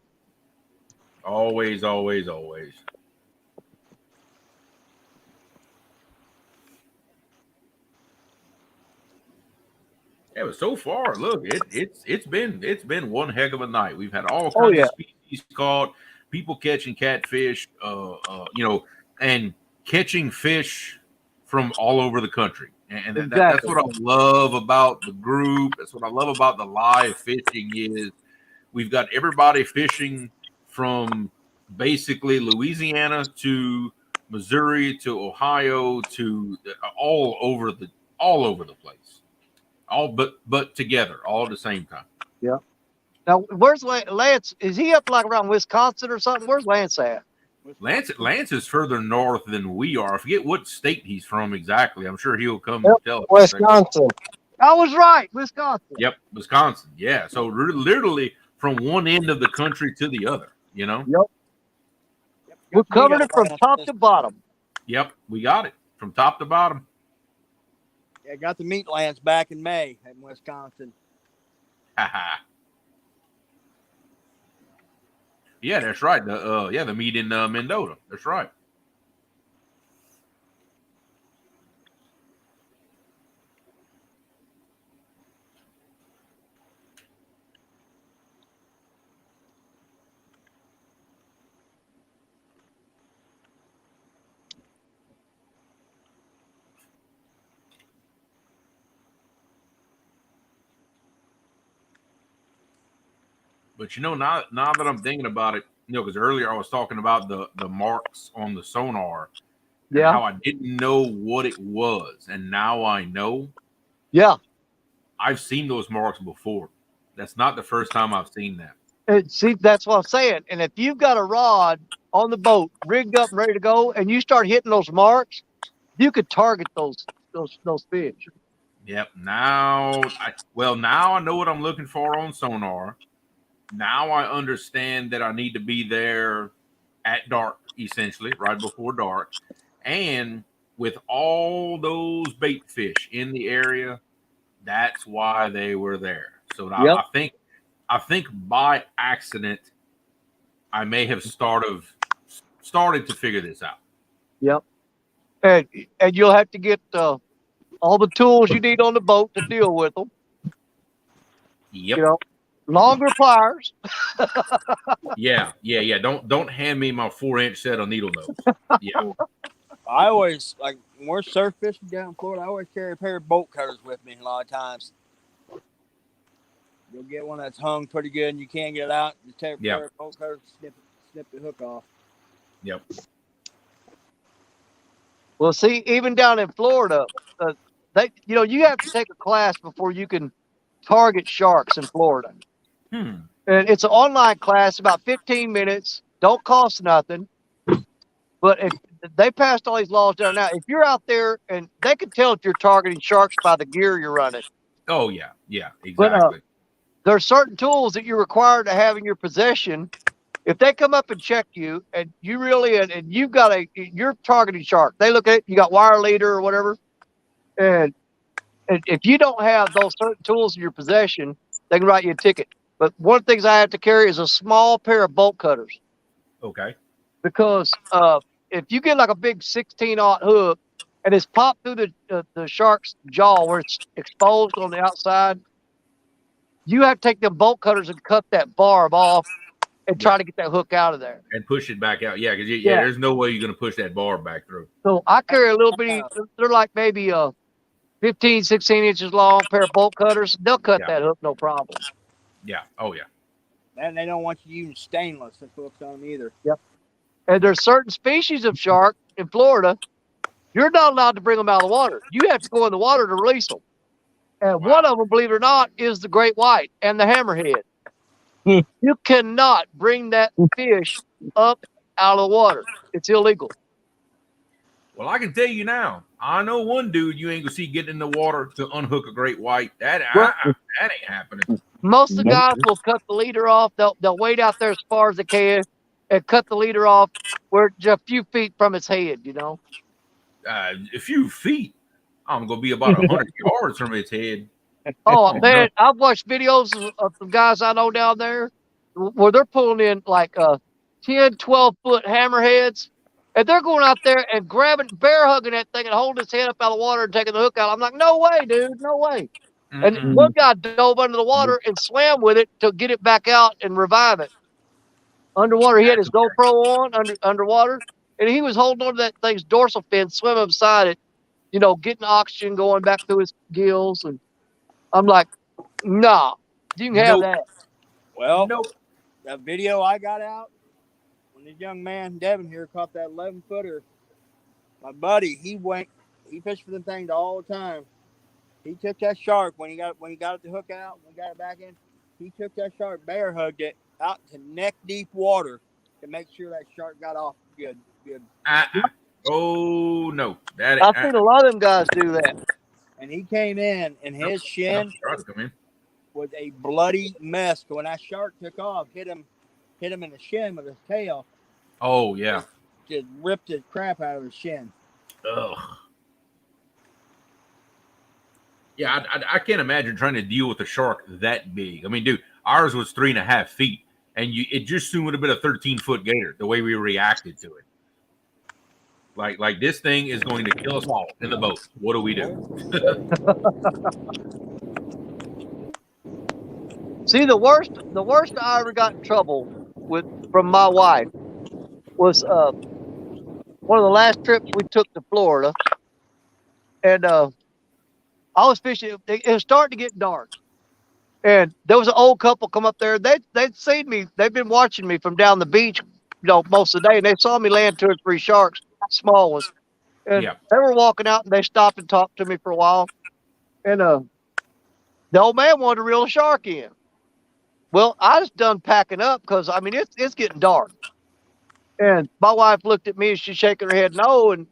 Always, always, always. Yeah, but so far, look, it's been one heck of a night. We've had all kinds of species caught, people catching catfish, and catching fish from all over the country. And that's what I love about the group. That's what I love about the live fishing is we've got everybody fishing from basically Louisiana to Missouri to Ohio to all over the place. All but together, all at the same time. Yeah. Now, where's Lance? Is he up like around Wisconsin or something? Where's Lance at? Lance is further north than we are. I forget what state he's from exactly. I'm sure he'll come Yep, and tell us. Wisconsin. I was right, Wisconsin. Yep, Wisconsin. Yeah, so literally from one end of the country to the other. You know. Yep. We covered it from top to bottom. Yep, we got it from top to bottom. Yeah, got to meet Lance back in May in Wisconsin. Yeah, that's right. The meet in Mendota. That's right. But now that I'm thinking about it, because earlier I was talking about the marks on the sonar, yeah, how I didn't know what it was, and now I know. Yeah, I've seen those marks before. That's not the first time I've seen that. See, that's what I'm saying. And if you've got a rod on the boat rigged up and ready to go, and you start hitting those marks, you could target those fish. Yep. Now I know what I'm looking for on sonar. Now I understand that I need to be there at dark, essentially, right before dark. And with all those bait fish in the area, that's why they were there. So I think by accident, I may have started to figure this out. Yep. And you'll have to get all the tools you need on the boat to deal with them. Yep. You know, longer pliers. Yeah. Don't hand me my 4-inch set of needle nose. Yeah. I always, like, when we're surf fishing down in Florida, I always carry a pair of bolt cutters with me a lot of times. You'll get one that's hung pretty good and you can't get it out. You take a pair of bolt cutters, snip the hook off. Yep. Well, see, even down in Florida, you have to take a class before you can target sharks in Florida. And it's an online class, about 15 minutes, don't cost nothing. But if they passed all these laws down now, if you're out there and they can tell if you're targeting sharks by the gear you're running. Oh yeah, exactly. But there are certain tools that you're required to have in your possession. If they come up and check you, and you really and you're targeting shark, they look at it, you got wire leader or whatever, and if you don't have those certain tools in your possession, they can write you a ticket. But one of the things I have to carry is a small pair of bolt cutters. Okay. Because if you get like a big 16-aught hook and it's popped through the shark's jaw where it's exposed on the outside, you have to take them bolt cutters and cut that barb off and try to get that hook out of there. And push it back out. Yeah, because there's no way you're going to push that barb back through. So I carry a little bitty, they're like maybe 15, 16 inches long pair of bolt cutters. They'll cut that hook, no problem. Yeah. Oh, yeah. And they don't want you using stainless hooks on them either. Yep. And there's certain species of shark in Florida, you're not allowed to bring them out of the water. You have to go in the water to release them. And one of them, believe it or not, is the great white and the hammerhead. You cannot bring that fish up out of the water. It's illegal. Well, I can tell you now, I know one dude you ain't gonna see getting in the water to unhook a great white. That ain't happening. Most of the guys will cut the leader off. They'll wait out there as far as they can and cut the leader off where just a few feet from its head, A few feet. I'm gonna be about 100 yards from its head. Oh man, I've watched videos of some guys I know down there where they're pulling in like 10, 12-foot hammerheads, and they're going out there and grabbing, bear hugging that thing and holding its head up out of the water and taking the hook out. I'm like, no way, dude, no way. And one guy dove under the water and swam with it to get it back out and revive it. Underwater, he had his GoPro on underwater, and he was holding on to that thing's dorsal fin, swimming beside it, getting oxygen going back through his gills. And I'm like, nah, you can have that. Well, that video I got out when this young man, Devin here, caught that 11-footer. My buddy, he fished for them things all the time. He took that shark when he got it to hook out, when he got it back in. He took that shark, bear hugged it out to neck deep water, to make sure that shark got off good. Oh no, that I've seen a lot of them guys do that. And he came in, and his shin sharks come in. was a bloody mess. When that shark took off, hit him in the shin with his tail. Oh yeah, Just ripped the crap out of his shin. ugh. Yeah, I can't imagine trying to deal with a shark that big. I mean, dude, ours was 3.5 feet, and it just soon would have been a 13-foot gator. The way we reacted to it, like this thing is going to kill us all in the boat. What do we do? See, the worst I ever got in trouble with from my wife was one of the last trips we took to Florida, and I was fishing. It was starting to get dark, and there was an old couple come up there. They'd seen me. They've been watching me from down the beach, most of the day, and they saw me land 2 or 3 sharks, small ones. And they were walking out, and they stopped and talked to me for a while. And the old man wanted to reel a shark in. Well, I was done packing up because I mean it's getting dark. And my wife looked at me and she's shaking her head no, and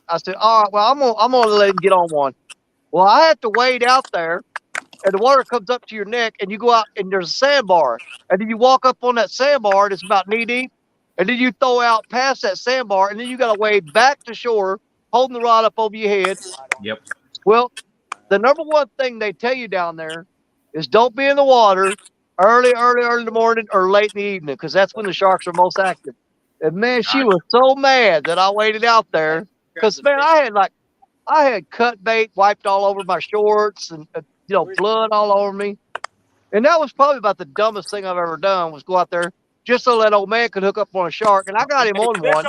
I said, all right, well I'm gonna let him get on one. Well, I had to wade out there, and the water comes up to your neck, and you go out, and there's a sandbar, and then you walk up on that sandbar, and it's about knee deep, and then you throw out past that sandbar, and then you got to wade back to shore, holding the rod up over your head. Yep. Well, the number one thing they tell you down there is don't be in the water early in the morning or late in the evening, because that's when the sharks are most active. And man, she was so mad that I waited out there, because man, I had cut bait wiped all over my shorts and blood all over me. And that was probably about the dumbest thing I've ever done, was go out there just so that old man could hook up on a shark. And I got him on one.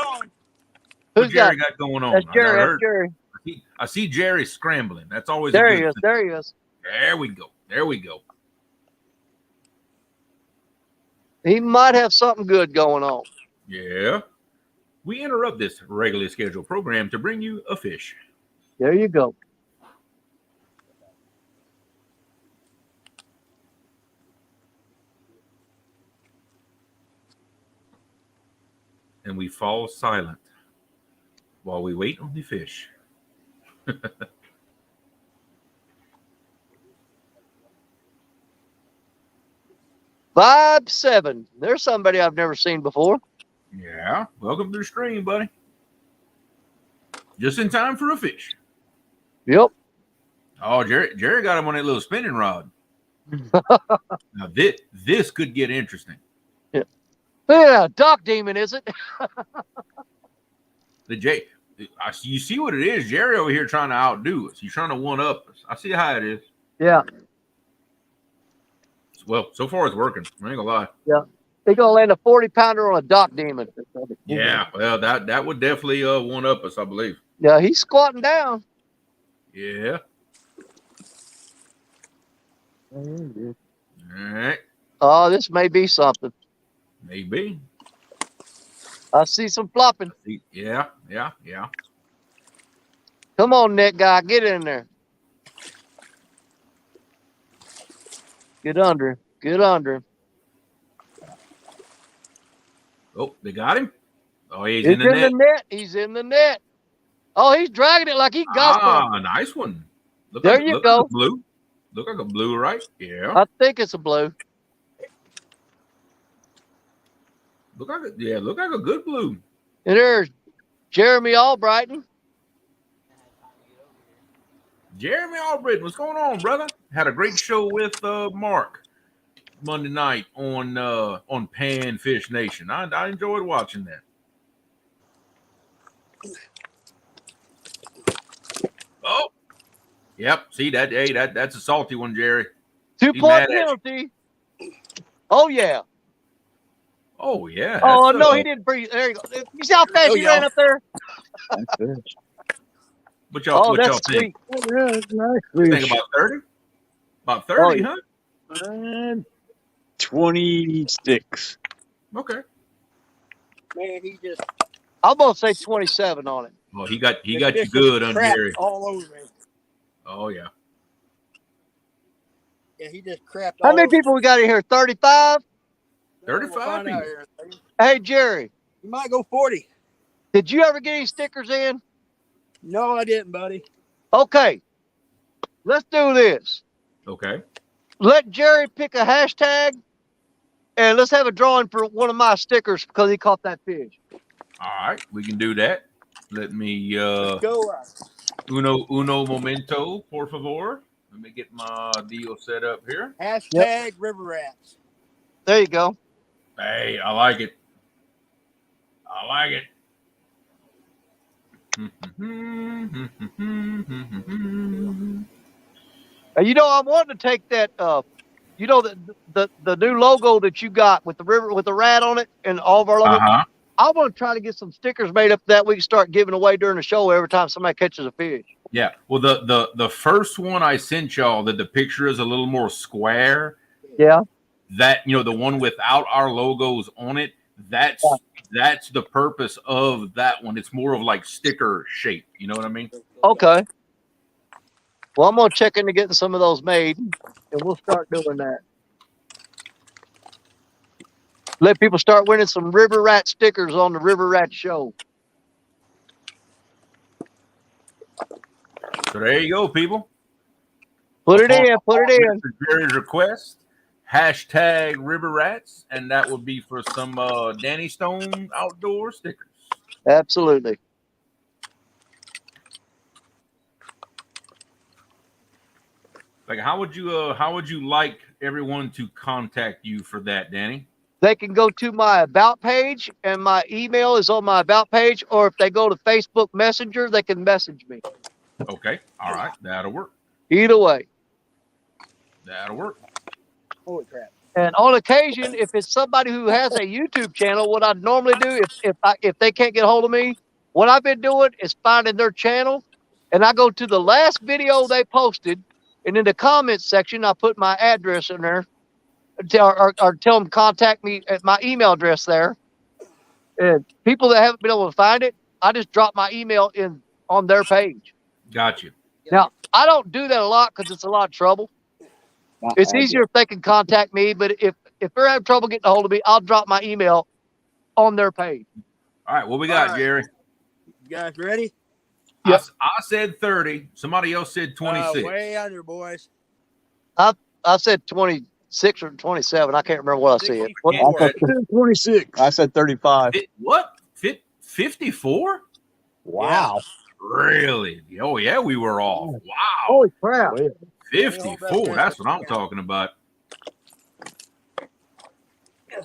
Who's Jerry got going on? That's Jerry. That's Jerry. I see Jerry scrambling. That's always there. A he good is. thing. There he is. There we go. There we go. He might have something good going on. Yeah. We interrupt this regularly scheduled program to bring you a fish. There you go. And we fall silent while we wait on the fish. 5-7. There's somebody I've never seen before. Yeah. Welcome to the stream, buddy. Just in time for a fish. Yep. Oh, Jerry got him on that little spinning rod. Now this could get interesting. Yeah, Doc Demon, is it? You see what it is? Jerry over here trying to outdo us. He's trying to one up us. I see how it is. Yeah. Well, so far it's working. I ain't gonna lie. Yeah. They're gonna land a 40-pounder on a Doc Demon. Yeah, well, that would definitely one up us, I believe. Yeah, he's squatting down. Yeah. All right. Oh, this may be something. Maybe. I see some flopping. Yeah. Come on, net guy, get in there. Get under. Get under. Oh, they got him. Oh, he's It's in the net. He's in the net. Oh, he's dragging it like he got one. Nice one. There you go. Like blue. Look like a blue, right? Yeah. I think it's a blue. Look like a good blue. And there's Jeremy Albrighton. Jeremy Albrighton, what's going on, brother? Had a great show with Mark Monday night on Panfish Nation. I enjoyed watching that. Oh, yep. See that? Hey, that's a salty one, Jerry. 2-point penalty. Oh yeah. Oh yeah. Oh no, he didn't breathe. There you go. You see how fast he ran up there? What y'all think? Yeah, nice You think about 30? About 30, huh? 26. Okay. Man, he just. I'm gonna say 27 on it. Well, he got you good on Jerry. All over me. Oh yeah. Yeah, he just crapped. How many people we got in here? 35? 35 people. Hey Jerry, You might go 40. Did you ever get any stickers in? No, I didn't, buddy. Okay. Let's do this. Okay. Let Jerry pick a hashtag, and let's have a drawing for one of my stickers because he caught that fish. All right, we can do that. Let me Go. uno momento, por favor. Let me get my deal set up here. Hashtag River Rats. There you go. Hey, I like it. I like it. And you know, I wanted to take that. You know, the new logo that you got with the river with the rat on it and all of our logos. Uh-huh. I want to try to get some stickers made up that we can start giving away during the show every time somebody catches a fish. Yeah. Well, the first one I sent y'all that the picture is a little more square. Yeah. That, you know, the one without our logos on it, that's the purpose of that one. It's more of like sticker shape. You know what I mean? Okay. Well, I'm gonna check into getting some of those made, and we'll start doing that. Let people start winning some River Rat stickers on the River Rat Show. So there you go, people. Put it in. Put it in. Mr. Jerry's request. Hashtag River Rats, and that would be for some Danny Stone outdoor stickers. Absolutely. Like, how would you like everyone to contact you for that, Danny? They can go to my About page, and my email is on my About page, or if they go to Facebook Messenger, they can message me. Okay. All right. That'll work. Either way. That'll work. Holy crap. And on occasion, if it's somebody who has a YouTube channel, what I'd normally do if they can't get a hold of me, what I've been doing is finding their channel, and I go to the last video they posted, and in the comments section, I put my address in there, or tell them contact me at my email address there. And people that haven't been able to find it, I just drop my email in on their page. Got you. Now, I don't do that a lot because it's a lot of trouble. It's easier if they can contact me, but if they're having trouble getting a hold of me, I'll drop my email on their page. All right. What we got, All right. Jerry? You guys ready? Yep. I said 30. Somebody else said 26. Way under, boys. I said 26 or 27. I can't remember what I said. What, I said 26. I said 35. What? 54? Wow. Really? Oh, yeah, we were off. Wow. Holy crap. 54. That's what I'm talking about. I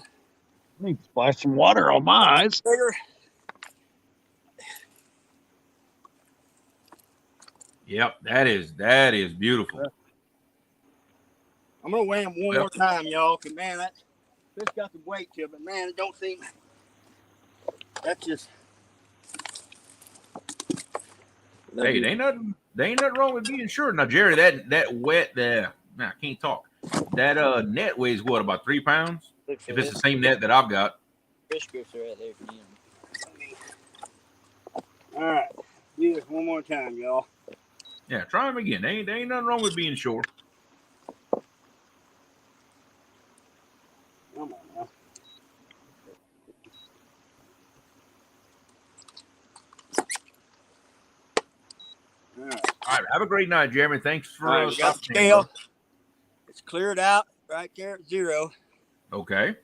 need to splash some water on my eyes. Bigger. Yep, that is beautiful. I'm gonna weigh him one more time, y'all. Cause man, that fish got some weight to it, but man, it don't seem. That's just. Hey, they ain't nothing wrong with being short. Now, Jerry, that wet there, I can't talk. That net weighs what, about 3 pounds? If it's the same net that I've got. Fish grips are right there for you. All right, do this one more time, y'all. Yeah, try them again. There ain't nothing wrong with being short. Come on now. All right, have a great night, Jeremy. Thanks for All right, we got the scale. It's cleared out right there at 0. Okay.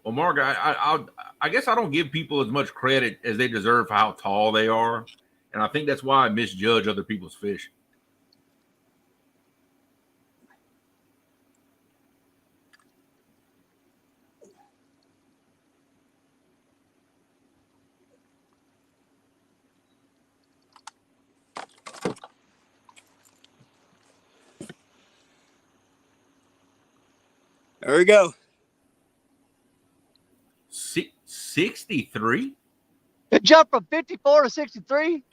Well, Mark, I guess I don't give people as much credit as they deserve for how tall they are, and I think that's why I misjudge other people's fish. There we go. 63? It jumped from 54 to 63?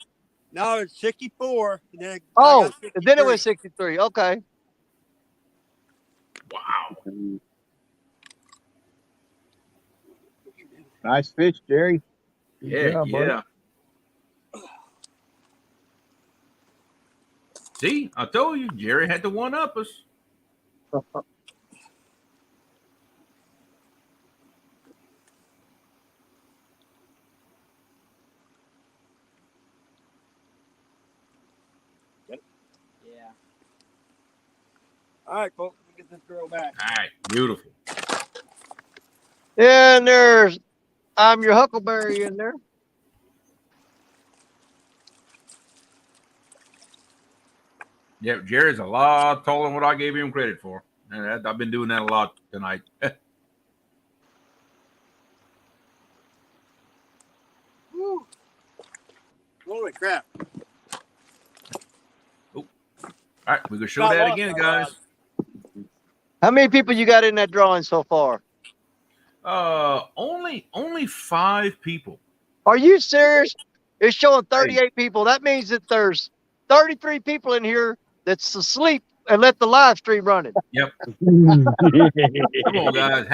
No, it's 64. And then and then it was 63. Okay. Wow. Nice fish, Jerry. Yeah. See, I told you, Jerry had to one-up us. All right, folks, let me get this girl back. All right, beautiful. And there's I'm your Huckleberry in there. Yep, Jerry's a lot taller than what I gave him credit for. And I've been doing that a lot tonight. Woo. Holy crap. All right, we can show that again, guys. How many people you got in that drawing so far? Only 5 people. Are you serious? It's showing 38 people. That means that there's 33 people in here that's asleep and let the live stream running. Yep. Come on, guys.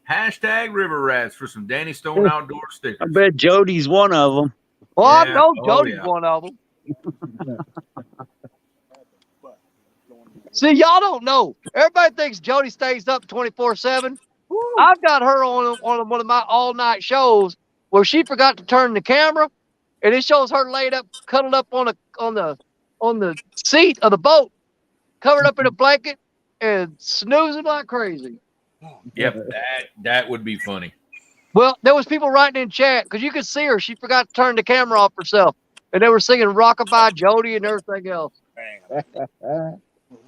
Hashtag River Rats for some Danny Stone outdoor stickers. I bet Jody's one of them. Well, I know Oh, Jody's yeah. one of them. See, y'all don't know. Everybody thinks Jody stays up 24/7. I've got her on one of my all-night shows where she forgot to turn the camera, and it shows her laid up, cuddled up on the seat of the boat, covered up in a blanket, and snoozing like crazy. Yep, that would be funny. Well, there was people writing in chat because you could see her. She forgot to turn the camera off herself, and they were singing "Rockabye Jody" and everything else.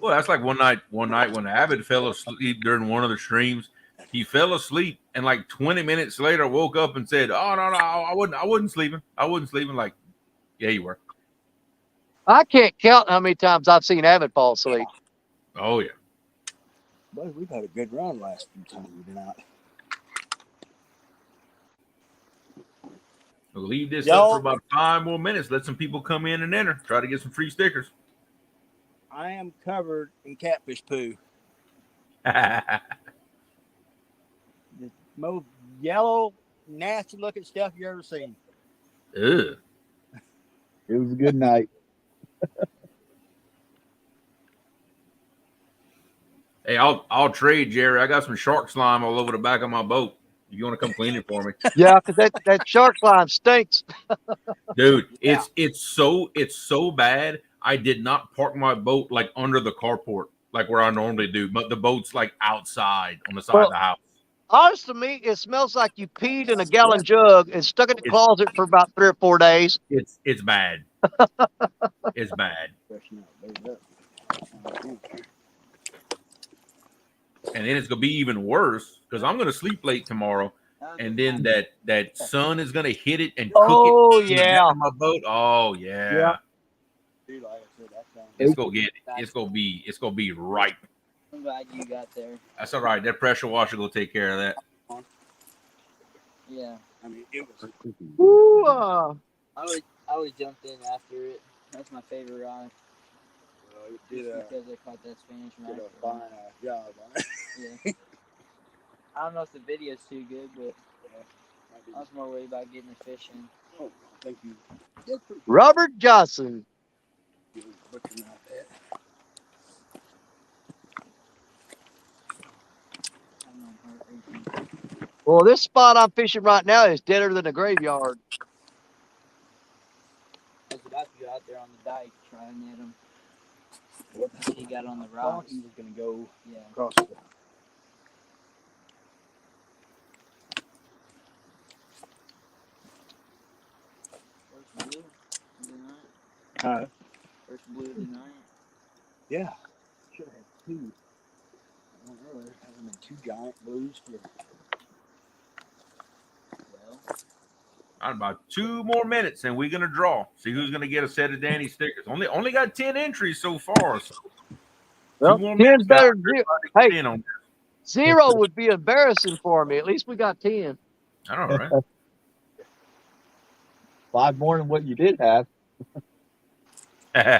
Well, that's like one night when Abbott fell asleep during one of the streams. He fell asleep, and like 20 minutes later, woke up and said, "Oh no, I wasn't sleeping. I wasn't sleeping." Like, yeah, you were. I can't count how many times I've seen Avid fall asleep. Oh yeah. But we've had a good run last few times we've been out. We'll leave this Yo. up for about 5 more minutes. Let some people come in and enter. Try to get some free stickers. I am covered in catfish poo. The most yellow, nasty looking stuff you ever seen. Ugh. It was a good night. Hey, I'll trade, Jerry. I got some shark slime all over the back of my boat. You want to come clean it for me? Yeah, because that shark slime stinks. Dude, it's so bad. I did not park my boat like under the carport, like where I normally do, but the boat's like outside on the side of the house. Honest to me, it smells like you peed in a gallon jug and stuck it in the closet for about 3 or 4 days. It's bad. It's bad. And then it's gonna be even worse because I'm gonna sleep late tomorrow, and then that sun is gonna hit it and cook it. In the back of my boat. Oh yeah. It's gonna be ripe. I'm glad you got there. That's all right. That pressure washer will take care of that. Yeah. I mean, it was. Ooh, I always jumped in after it. That's my favorite ride. Did because I caught that Spanish did a mackerel. fine job on it. Yeah. I don't know if the video's too good, but I was more worried about getting the fish in. Oh, thank you. Robert Johnson. Butchering out that. Well, this spot I'm fishing right now is deader than a graveyard. I was about to go out there on the dike, try and net him. He got on the I thought rocks. he was gonna go Yeah. across the. First blue of the night. Huh? First blue of the night. Yeah. Should have had 2. One earlier. Having been 2 giant blues for. Well, All right, about 2 more minutes, and we're gonna draw. See who's gonna get a set of Danny stickers. Only got 10 entries so far. So Well, 2 more 10's minutes. better guys. than 0. Everybody get Hey, in on 0 would be embarrassing for me. At least we got 10. this. I know, right? 5 more than what you did have. Oh,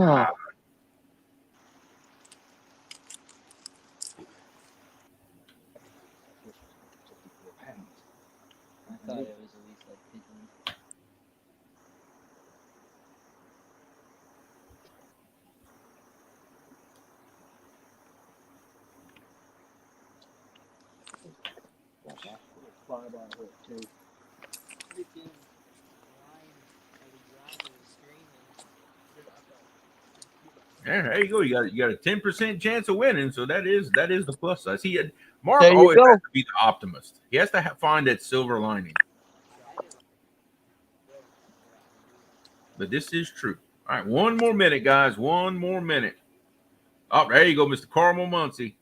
I thought it was at least like 50. Fly by hook too. Yeah, there you go. You got a 10% chance of winning, so that is the plus side. See, Mark There you always go. has to be the optimist. He has to find that silver lining. But this is true. All right, one more minute, guys. One more minute. Oh, there you go, Mr. Carmel Muncie.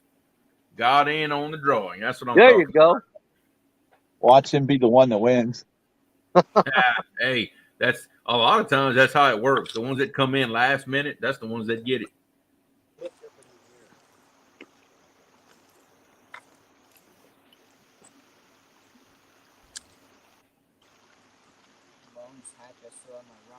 Got in on the drawing. That's what I'm There talking you go. Watch him be the one that wins. about. Hey, that's a lot of times that's how it works. The ones that come in last minute, that's the ones that get it. Bones had to throw my rhyme.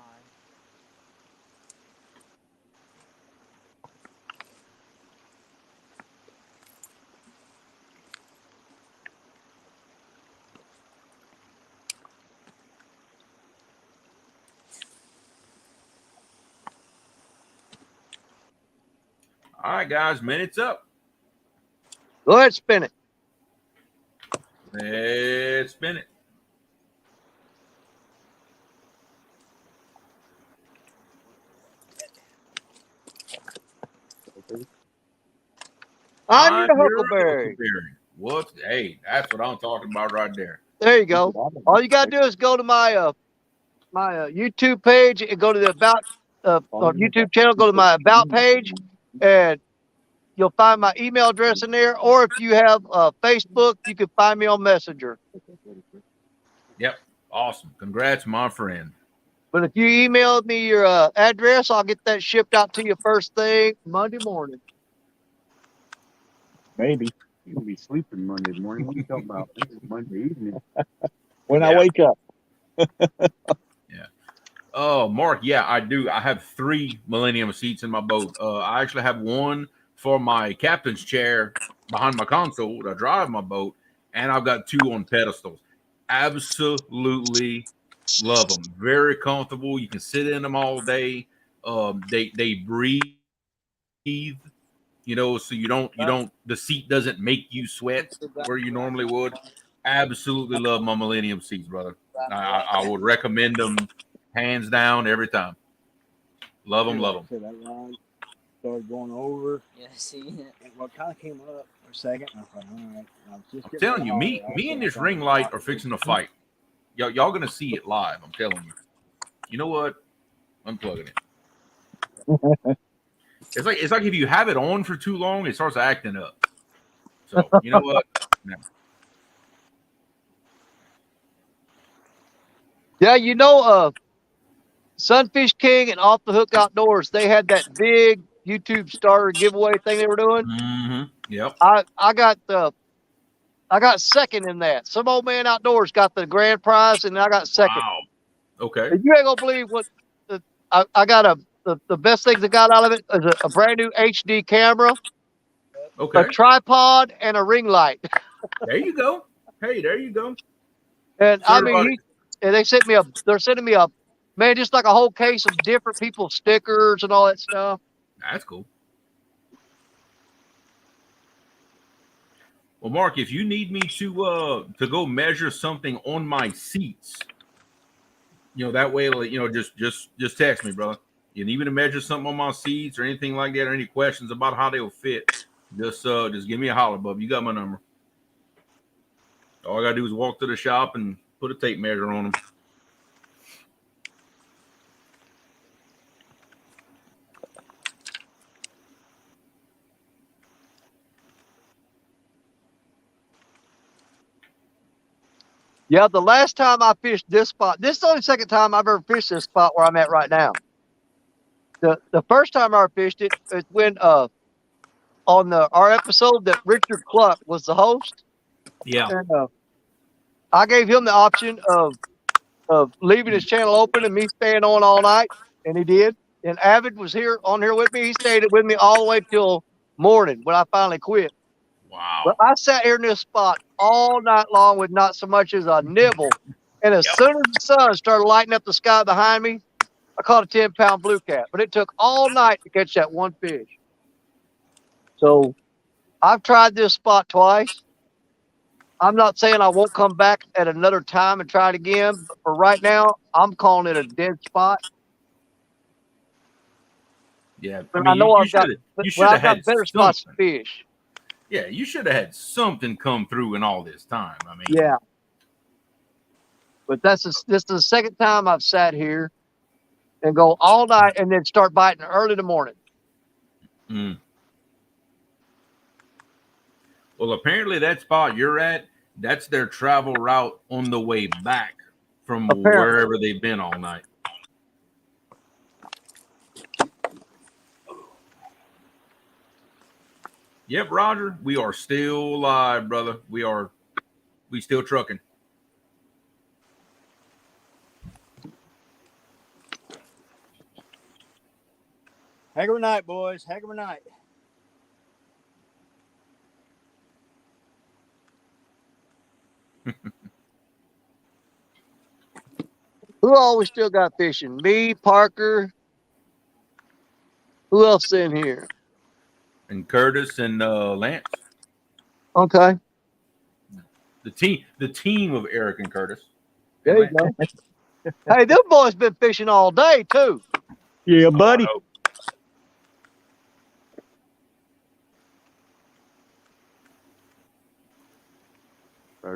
All right, guys, minutes up. Go ahead, spin it. Let's spin it. On your huckleberry. What? Hey, that's what I'm talking about right there. There you go. All you gotta do is go to my YouTube page and go to the about YouTube channel. Go to my about page, and you'll find my email address in there. Or if you have Facebook, you can find me on Messenger. Yep. Awesome. Congrats, my friend. But if you email me your address, I'll get that shipped out to you first thing Monday morning. Maybe. You'll be sleeping Monday morning. What are you talking about? This is Monday evening. When I wake up. Yeah. Oh, Mark, yeah, I do. I have 3 Millennium seats in my boat. I actually have one for my captain's chair behind my console to drive my boat, and I've got 2 on pedestals. Absolutely love them. Very comfortable. You can sit in them all day. They breathe, you know, so you don't the seat doesn't make you sweat where you normally would. Absolutely love my Millennium seats, brother. I would recommend them hands down every time. Love them, love them. So that line started going over. Yeah, see it. And what kind of came up for a second. I thought, all right. I was just I'm getting telling you, me and this ring light are fixing to fight. Y'all gonna see it live. I'm telling you. You know what? Unplugging it. It's like if you have it on for too long, it starts acting up. So you know what? No. Yeah, you know, Sunfish King and Off the Hook Outdoors, they had that big YouTube starter giveaway thing they were doing. Mm-hmm. Yep. I got second in that. Some old man outdoors got the grand prize, and I got second. Wow. Okay. And you ain't gonna believe what I got the best things I got out of it is a brand new HD camera, Okay. a tripod, and a ring light. There you go. Hey, there you go. And So I mean, they're sending me a man, just like a whole case of different people's stickers and all that stuff. That's cool. Well, Mark, if you need me to go measure something on my seats, you know, that way, you know, just text me, brother. You need me to measure something on my seats or anything like that, or any questions about how they'll fit, just give me a holler, bub. You got my number. All I gotta do is walk to the shop and put a tape measure on them. Yeah, the last time I fished this spot, this is the only second time I've ever fished this spot where I'm at right now. The first time I ever fished it is when on our episode that Richard Cluck was the host. Yeah. And, I gave him the option of leaving his channel open and me staying on all night, and he did. And Avid was on here with me. He stayed with me all the way till morning when I finally quit. Wow. But I sat here in this spot all night long with not so much as a nibble. And as soon as the sun started lighting up the sky behind me, I caught a 10-pound blue cat. But it took all night to catch that one fish. So I've tried this spot twice. I'm not saying I won't come back at another time and try it again. But for right now, I'm calling it a dead spot. Yeah, I But mean, I know you should I've have got had better spots to something. fish. Yeah, you should have had something come through in all this time. I mean, Yeah. But this is the second time I've sat here and go all night and then start biting early in the morning. mm. Well, apparently that spot you're at, that's their travel route on the way back from Apparently. wherever they've been all night. Yep, Roger, we are still live, brother. We still trucking. Heck of a night, boys. Heck of a night. Who always still got fishing? Me, Parker. Who else in here? And Curtis and Lance. Okay. The team of Eric and Curtis. There you go. Hey, them boys been fishing all day too. Yeah, buddy.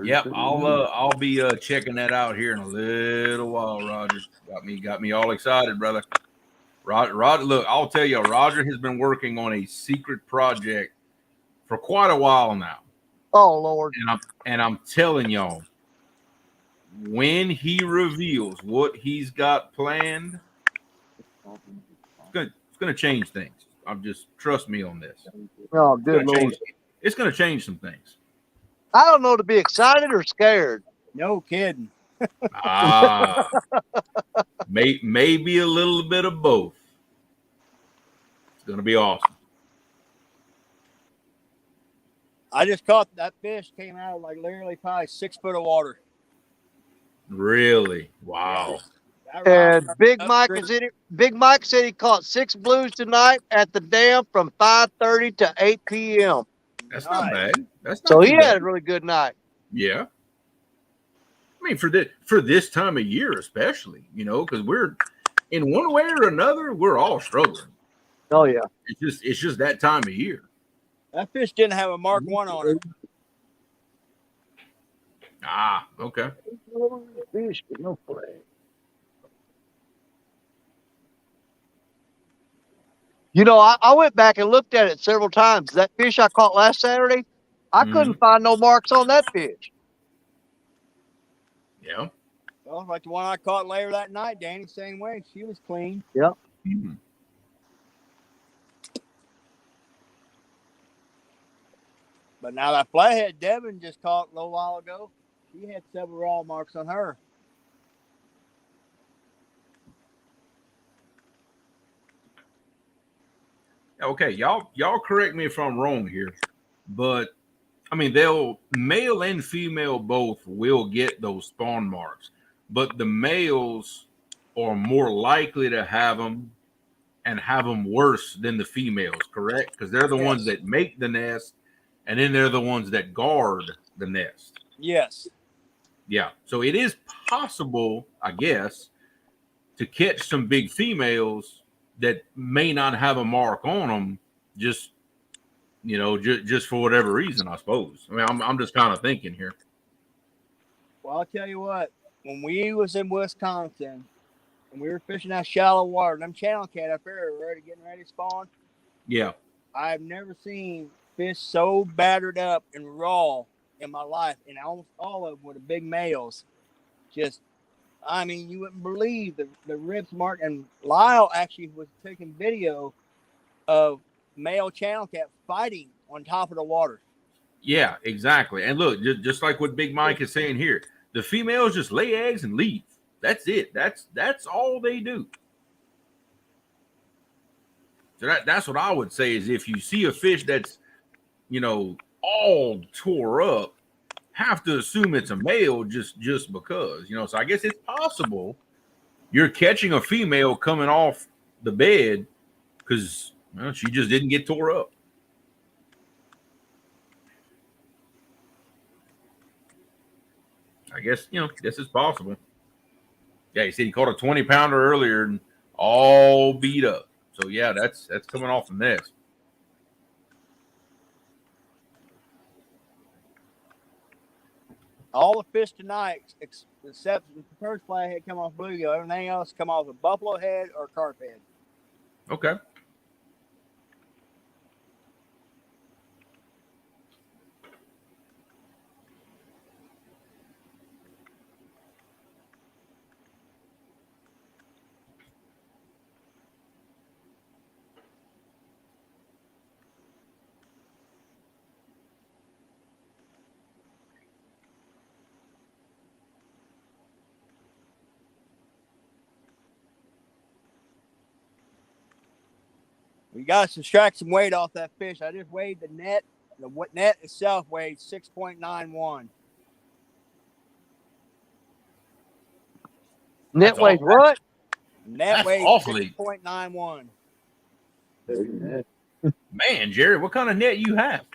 Yep, I'll be checking that out here in a little while, Roger. Got me all excited, brother. Roger, look, I'll tell you, Roger has been working on a secret project for quite a while now. Oh Lord. And I'm telling y'all, when he reveals what he's got planned, it's gonna change things. I'm just trust me on this. Oh, good Lord. It's gonna change some things. I don't know to be excited or scared. No kidding. Maybe a little bit of both. It's gonna be awesome. I just caught that fish, came out of like literally probably 6 foot of water. Really? Wow. And Big Mike is in it. Big Mike said he caught 6 blues tonight at the dam from 5:30 to 8 p.m. That's not bad. That's not So he too bad. had a really good night. Yeah. I mean, for this time of year, especially, because we're in one way or another, we're all struggling. Oh yeah. It's just that time of year. That fish didn't have a Mark 1 on it. Ah, okay. Fish, no play. I went back and looked at it several times. That fish I caught last Saturday, I couldn't find no marks on that fish. Yeah. Well, like the one I caught later that night, Danny, same way. She was clean. Yep. Mm-hmm. But now that flathead Devin just caught a little while ago, she had several raw marks on her. Okay, y'all correct me if I'm wrong here, but I mean they'll male and female both will get those spawn marks, but the males are more likely to have them and have them worse than the females, correct? Because they're the ones that make the nest, and then they're the ones that guard the nest. Yes. Yeah. So it is possible, I guess, to catch some big females that may not have a mark on them, just for whatever reason, I suppose. I mean, I'm just kind of thinking here. Well, I'll tell you what. When we was in Wisconsin and we were fishing that shallow water, them channel cat up there were getting ready to spawn. Yeah. I've never seen fish so battered up and raw in my life, and almost all of them were the big males. Just, I mean, you wouldn't believe the ribs mark. And Lyle actually was taking video of male channel cat fighting on top of the water. Yeah, exactly. And look, just like what Big Mike is saying here, the females just lay eggs and leave. That's it. That's all they do. So that's what I would say is if you see a fish that's, all tore up, have to assume it's a male just because, so I guess it's possible you're catching a female coming off the bed because she just didn't get tore up. I guess, this is possible. Yeah, he said he caught a 20-pounder earlier and all beat up. So yeah, that's coming off from this. All the fish tonight, except the first flathead come off bluegill. Everything else come off a buffalo head or carp head. Okay. We got to subtract some weight off that fish. I just weighed the net. The net itself weighed 6.91. Net weighs what? Net That's weighs awfully 6.91. Man, Jerry, what kind of net you have?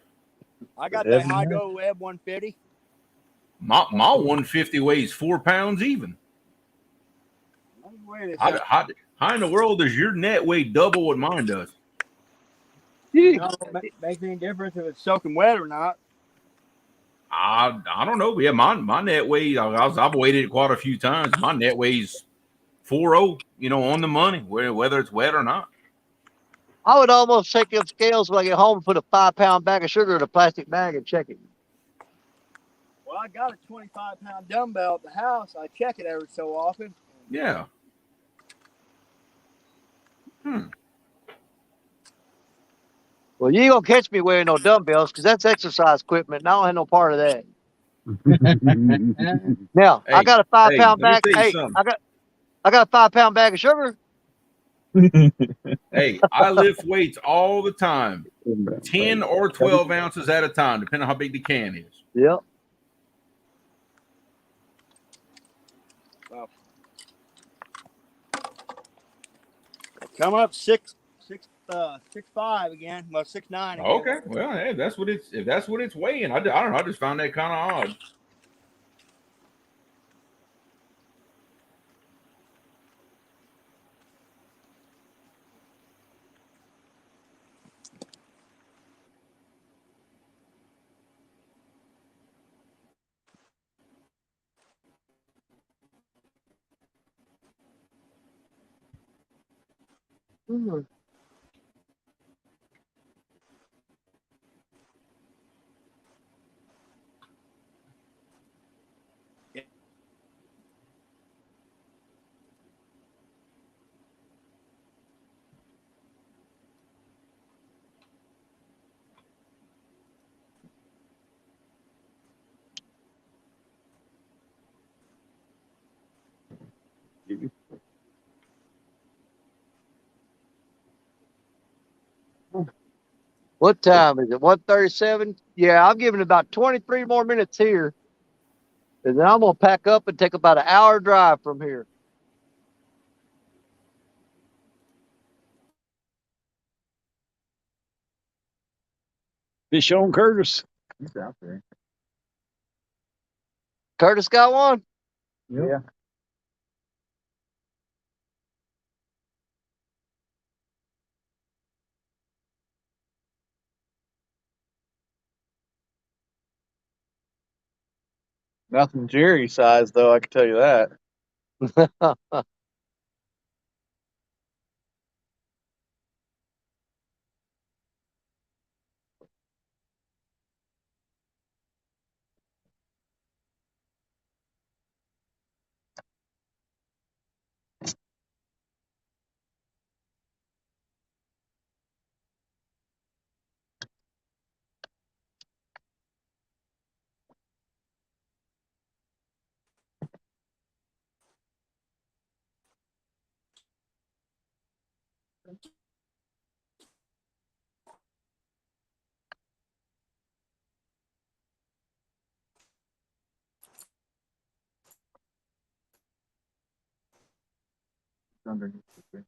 I got that Hydro Web 150. My 150 weighs 4 pounds even. How in the world does your net weigh double what mine does? No, it makes any difference if it's soaking wet or not. I don't know. Yeah, my net weighs. I've weighed it quite a few times. My net weighs 4.0. On the money, whether it's wet or not. I would almost take up scales when I get home and put a 5-pound bag of sugar in a plastic bag and check it. Well, I got a 25-pound dumbbell at the house. I check it every so often. Yeah. Well, you ain't gonna catch me wearing no dumbbells because that's exercise equipment, and I don't have no part of that. Now, I got a 5-pound bag. Hey, I got a 5-pound bag of sugar. Hey, I lift weights all the time, 10 or 12 ounces at a time, depending on how big the can is. Yep. Well, come up 6'5" again. Well, 6'9" again. Okay, well, hey, if that's what it's weighing, I don't know. I just found that kind of odd. What time is it? 1:37? Yeah, I'm giving about 23 more minutes here. And then I'm going to pack up and take about an hour drive from here. Fish on Curtis. He's out there. Curtis got one? Yeah. Nothing Jerry size though, I can tell you that. Underneath the tree.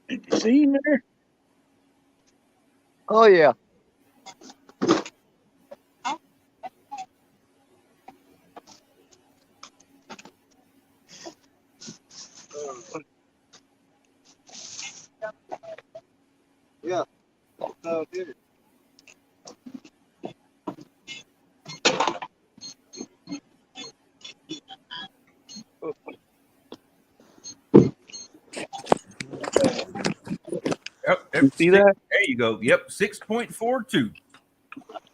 Did you see him there? Oh yeah. Yeah. So, dude. Yep. You see that? There you go. Yep. 6.42.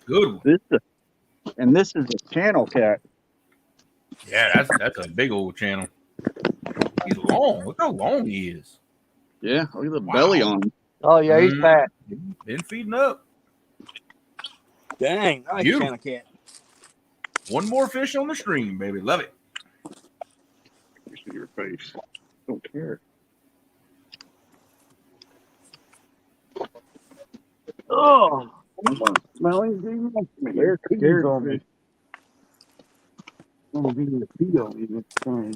Good one. This is a channel cat. Yeah, that's a big old channel. He's long. Look how long he is. Yeah, look at the belly on him. Oh yeah, he's fat. Been feeding up. Dang, I like Beautiful. channel cat. One more fish on the stream, baby. Love it. See your face. Don't care. Oh, smelling demon. They're scared on me. I'm gonna give you a pee on you next time.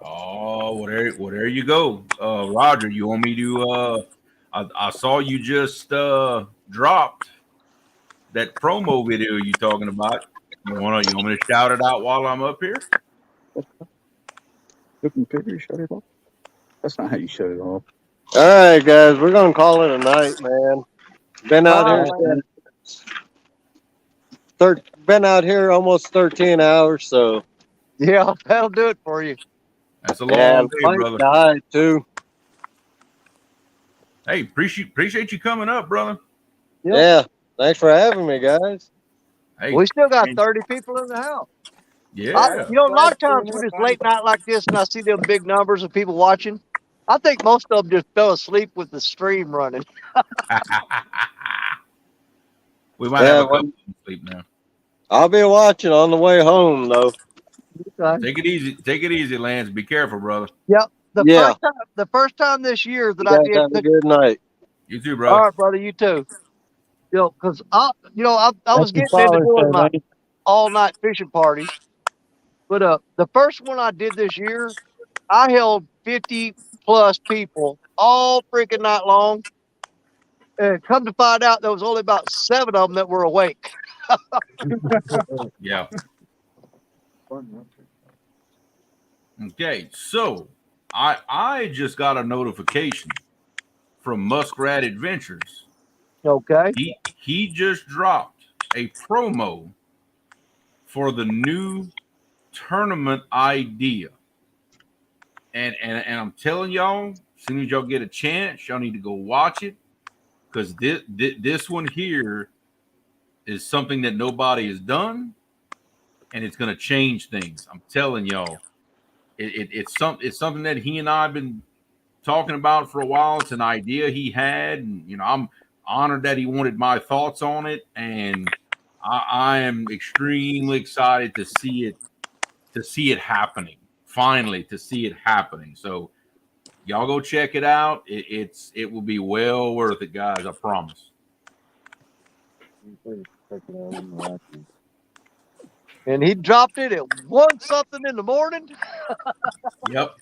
Oh, well, there you go. Roger, you want me to I saw you just dropped that promo video you talking about. You want me to shout it out while I'm up here? Looking picture, shut it off. That's not how you shut it off. All right, guys, we're gonna call it a night, man. Been out here. Been out here almost 13 hours, so yeah, that'll do it for you. That's a long day, brother. Died too. Hey, appreciate you coming up, brother. Yep. Yeah, thanks for having me, guys. Hey, We still got 30 people in the house. Yeah. You know, a lot of times when it's late night like this and I see them big numbers of people watching, I think most of them just fell asleep with the stream running. We might have a couple sleep now. I'll be watching on the way home, though. Take it easy. Take it easy, Lance. Be careful, brother. Yep. Yeah. The first time this year that You I guys did. have a good night. You too, brother. All right, brother. You too. You know, because I was getting into doing my all night fishing parties, But the first one I did this year, I held 50 plus people all freaking night long. And come to find out, there was only about 7 of them that were awake. Yeah. Okay, so I just got a notification from Muskrat Adventures. Okay. He just dropped a promo for the new tournament idea. And I'm telling y'all, as soon as y'all get a chance, y'all need to go watch it, because this one here is something that nobody has done, and it's going to change things. I'm telling y'all, it's something that he and I have been talking about for a while. It's an idea he had, and I'm honored that he wanted my thoughts on it, and I am extremely excited to see it happening. Finally, to see it happening. So y'all go check it out. It will be well worth it, guys. I promise. And he dropped it at 1 something in the morning. Yep.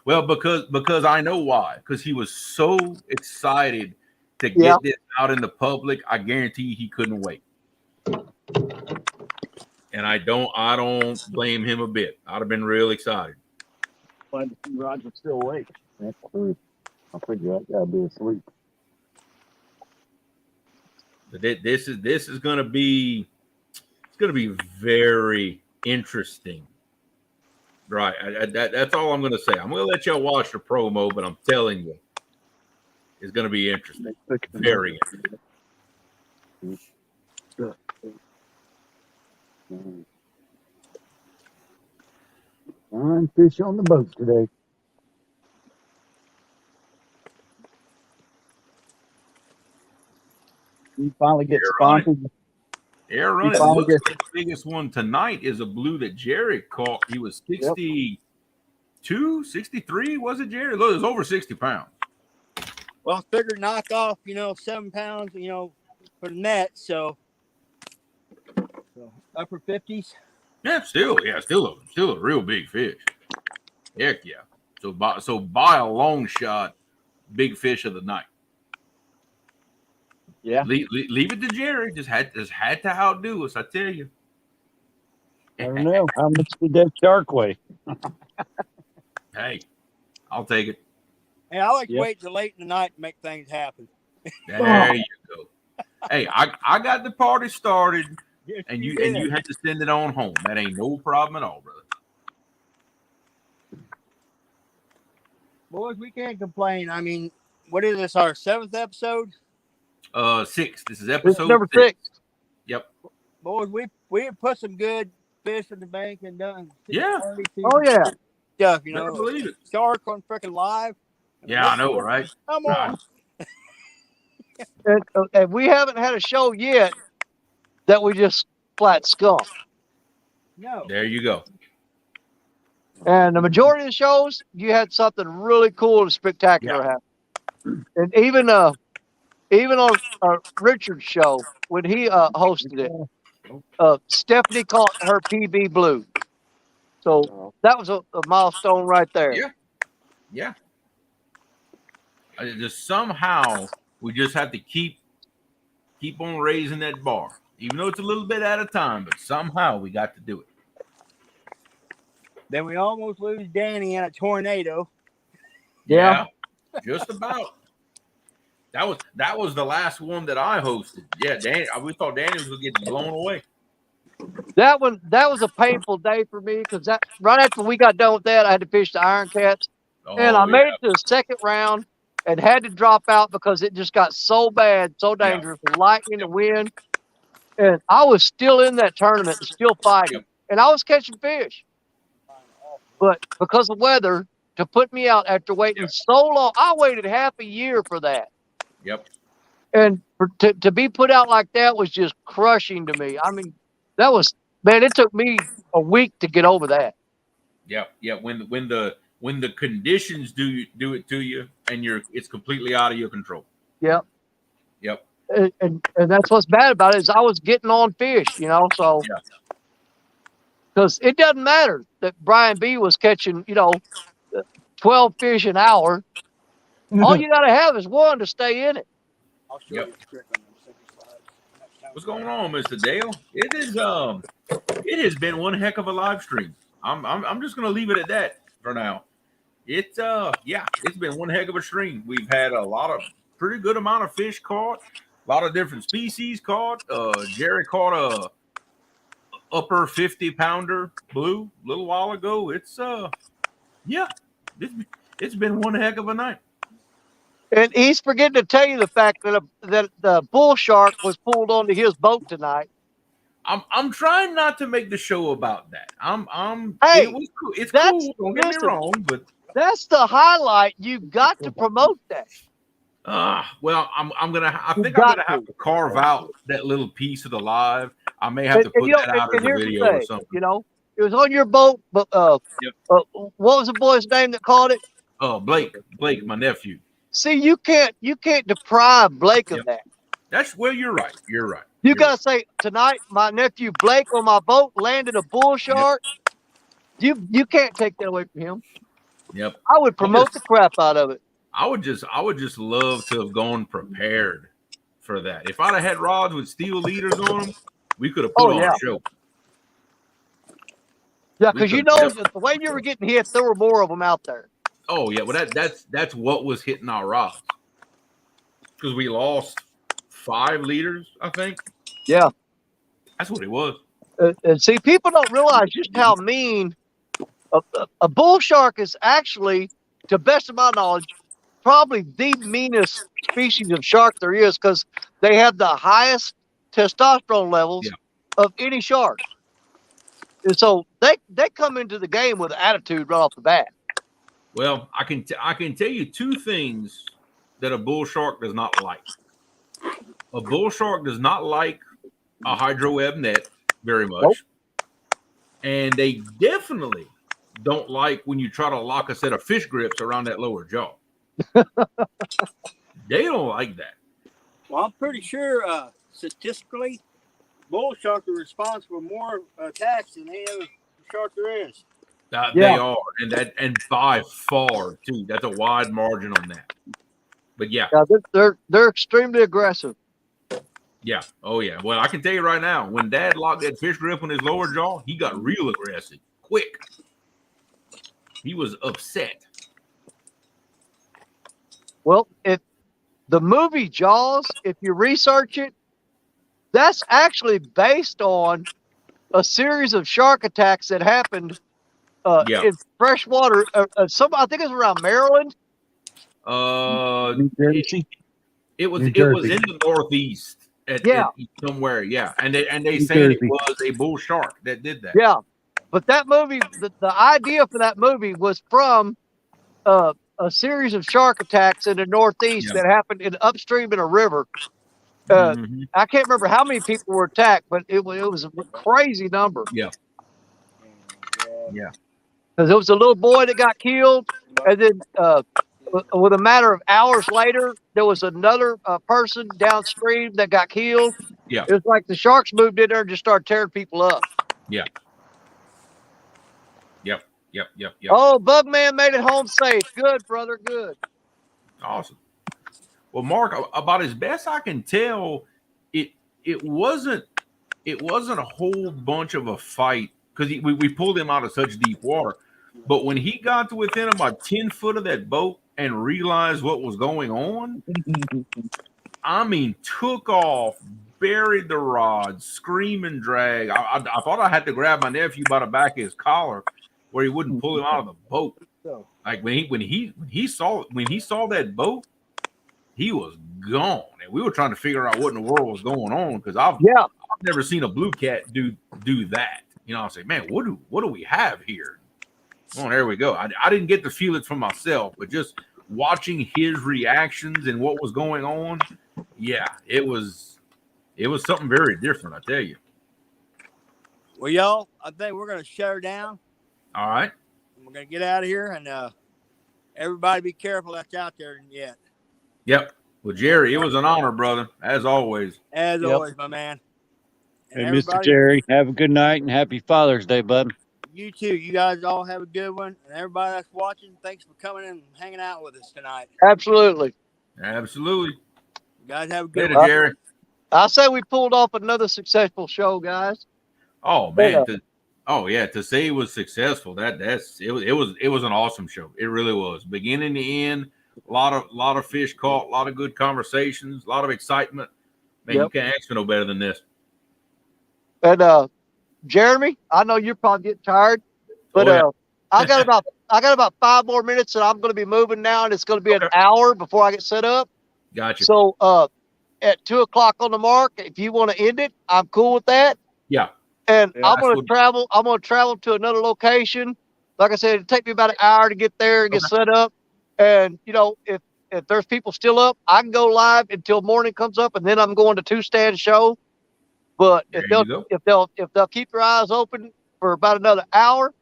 Well, because I know why. Because he was so excited to get this out in the public. I guarantee he couldn't wait. And I don't blame him a bit. I'd have been real excited. Glad to see Roger still awake. That's true. I figure I gotta be asleep. This is gonna be very interesting. Right. That's all I'm gonna say. I'm gonna let y'all watch the promo, but I'm telling you, it's gonna be interesting. Very interesting. Fine fish on the boat today. You finally get sponsored. Air running. It looks like the biggest one tonight is a blue that Jerry caught. He was 62, 63, was it, Jerry? Look, it was over 60 pounds. Well, I figured knock off, 7 pounds, for the net. So upper 50s. Yeah, still a real big fish. Heck yeah. So by a long shot, big fish of the night. Yeah. Leave it to Jerry. Just had to outdo us, I tell you. I don't know how much did that shark weigh. Hey, I'll take it. And I like to wait till late in the night to make things happen. There you go. Hey, I got the party started, and you had to send it on home. That ain't no problem at all, brother. Boys, we can't complain. I mean, what is this, our 7th episode? 6. This is episode number 6. Yep. Boys, we have put some good fish in the bank and done. Yeah. Oh yeah. Stuff, Better believe it. Shark on freaking live. Yeah, I know, right? Come on. And we haven't had a show yet that we just flat skunked. No. There you go. And the majority of the shows, you had something really cool and spectacular happen. And even on Richard's show, when he hosted it, Stephanie caught her PB blue. So that was a milestone right there. Yeah. Just somehow we just have to keep on raising that bar, even though it's a little bit at a time. But somehow we got to do it. Then we almost lose Danny in a tornado. Yeah, just about. That was the last one that I hosted. Yeah, Danny. We thought Danny was gonna get blown away. That was a painful day for me because that right after we got done with that, I had to fish the Iron Cats, and I made it to the second round and had to drop out because it just got so bad, so dangerous, the lightning, the wind, and I was still in that tournament and still fighting, and I was catching fish, but because of weather, to put me out after waiting so long, I waited half a year for that. Yep. And to be put out like that was just crushing to me. I mean, it took me a week to get over that. Yeah. When the conditions do it to you, and it's completely out of your control. Yep. Yep. And that's what's bad about it is I was getting on fish, so. because it doesn't matter that Brian B was catching, 12 fish an hour. All you got to have is one to stay in it. I'll show Yep. you the trick on them sinking slides next time. What's going on, Mr. Dale? It has been one heck of a live stream. I'm just gonna leave it at that for now. It's been one heck of a stream. We've had a lot of pretty good amount of fish caught, a lot of different species caught. Jerry caught a upper 50-pounder blue a little while ago. It's been one heck of a night. And he's forgetting to tell you the fact that the bull shark was pulled onto his boat tonight. I'm trying not to make the show about that. Hey, it was cool. It's cool. Don't get me wrong, but that's the highlight. You've got to promote that. well, I think I'm gonna have to carve out that little piece of the live. I may have to put that out as a video or something. It was on your boat, but what was the boy's name that caught it? Blake, my nephew. See, you can't deprive Blake of that. That's you're right. You're right. You gotta say, tonight my nephew Blake on my boat landed a bull shark. Yep. You can't take that away from him. Yep. I would promote the crap out of it. I would just love to have gone prepared for that. If I'd have had rods with steel leaders on them, we could have put on a show. Yeah, because the way you were getting hit, there were more of them out there. Oh yeah, well that's what was hitting our rods, because we lost 5 leaders, I think. Yeah, that's what it was. And see, people don't realize just how mean a bull shark is. Actually, to best of my knowledge, probably the meanest species of shark there is, because they have the highest testosterone levels of any shark. And so they come into the game with attitude right off the bat. Well, I can tell you 2 things that a bull shark does not like. A bull shark does not like a hydro web net very much. Nope. And they definitely don't like when you try to lock a set of fish grips around that lower jaw. They don't like that. Well, I'm pretty sure statistically, bull sharks are responsible for more attacks than any other shark there is. They are, and by far too. That's a wide margin on that. But yeah, they're extremely aggressive. Yeah. Oh yeah. Well, I can tell you right now, when Dad locked that fish grip on his lower jaw, he got real aggressive, quick. He was upset. Well, if the movie Jaws, if you research it, that's actually based on a series of shark attacks that happened in freshwater. I think it was around Maryland. New Jersey. It was in the Northeast. Somewhere. Yeah, and they said it was a bull shark that did that. Yeah, but that movie, the idea for that movie was from a series of shark attacks in the Northeast that happened upstream in a river. I can't remember how many people were attacked, but it was a crazy number. Yeah. Because there was a little boy that got killed, and then with a matter of hours later, there was another person downstream that got killed. Yeah. It was like the sharks moved in there and just started tearing people up. Yeah. Yep. Oh, Bugman made it home safe. Good, brother. Good. Awesome. Well, Mark, about as best I can tell, it wasn't a whole bunch of a fight, because we pulled him out of such deep water. But when he got to within about 10 foot of that boat and realized what was going on, I mean, took off, buried the rod, scream and drag. I thought I had to grab my nephew by the back of his collar where he wouldn't pull him out of the boat. Like when he saw that boat, he was gone, and we were trying to figure out what in the world was going on, because I've never seen a blue cat do that. I say, man, what do we have here? Oh, there we go. I didn't get to feel it for myself, but just watching his reactions and what was going on, it was something very different, I tell you. Well, y'all, I think we're gonna shut her down. All right. We're gonna get out of here, and everybody be careful that's out there yet. Yep. Well, Jerry, it was an honor, brother, as always. As always, my man. Hey, Mr. everybody, Jerry, have a good night and happy Father's Day, bud. you too. You guys all have a good one. And everybody that's watching, thanks for coming and hanging out with us tonight. Absolutely. Absolutely. You guys have a good Later, one. Jerry. I say we pulled off another successful show, guys. Oh man. To say it was successful, it was an awesome show. It really was. Beginning to end, a lot of fish caught, a lot of good conversations, a lot of excitement. Man, you can't ask for no better than this. And Jeremy, I know you're probably getting tired, but I got about 5 more minutes, and I'm going to be moving now, and it's going to be an hour before I get set up. Gotcha. So at 2 o'clock on the mark, if you want to end it, I'm cool with that. Yeah. And I'm going to travel. I'm going to travel to another location. Like I said, it'll take me about an hour to get there and get set up. And if there's people still up, I can go live until morning comes up, and then I'm going to 2-stand show. But if they'll keep their eyes open for about another hour,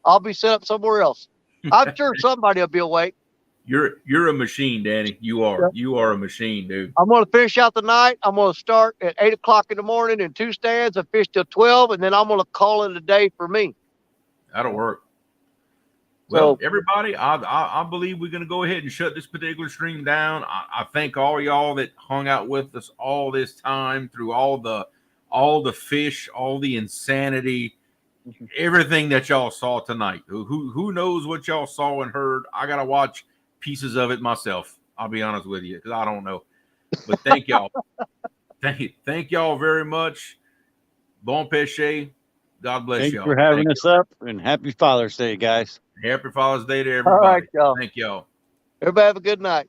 I'll be set up somewhere else. I'm sure somebody will be awake. You're a machine, Danny. You are. You are a machine, dude. I'm going to finish out the night. I'm going to start at 8 o'clock in the morning in 2 stands and fish till 12, and then I'm going to call it a day for me. That'll work. Well, everybody, I believe we're going to go ahead and shut this particular stream down. I thank all y'all that hung out with us all this time through all the fish, all the insanity, everything that y'all saw tonight. Who knows what y'all saw and heard? I got to watch pieces of it myself. I'll be honest with you, because I don't know. But thank y'all. thank y'all very much. Bon péché. God bless Thanks y'all. for having us up, and happy Father's Day, guys. Happy Father's Day to everybody. All right, y'all. Thank y'all. Everybody have a good night.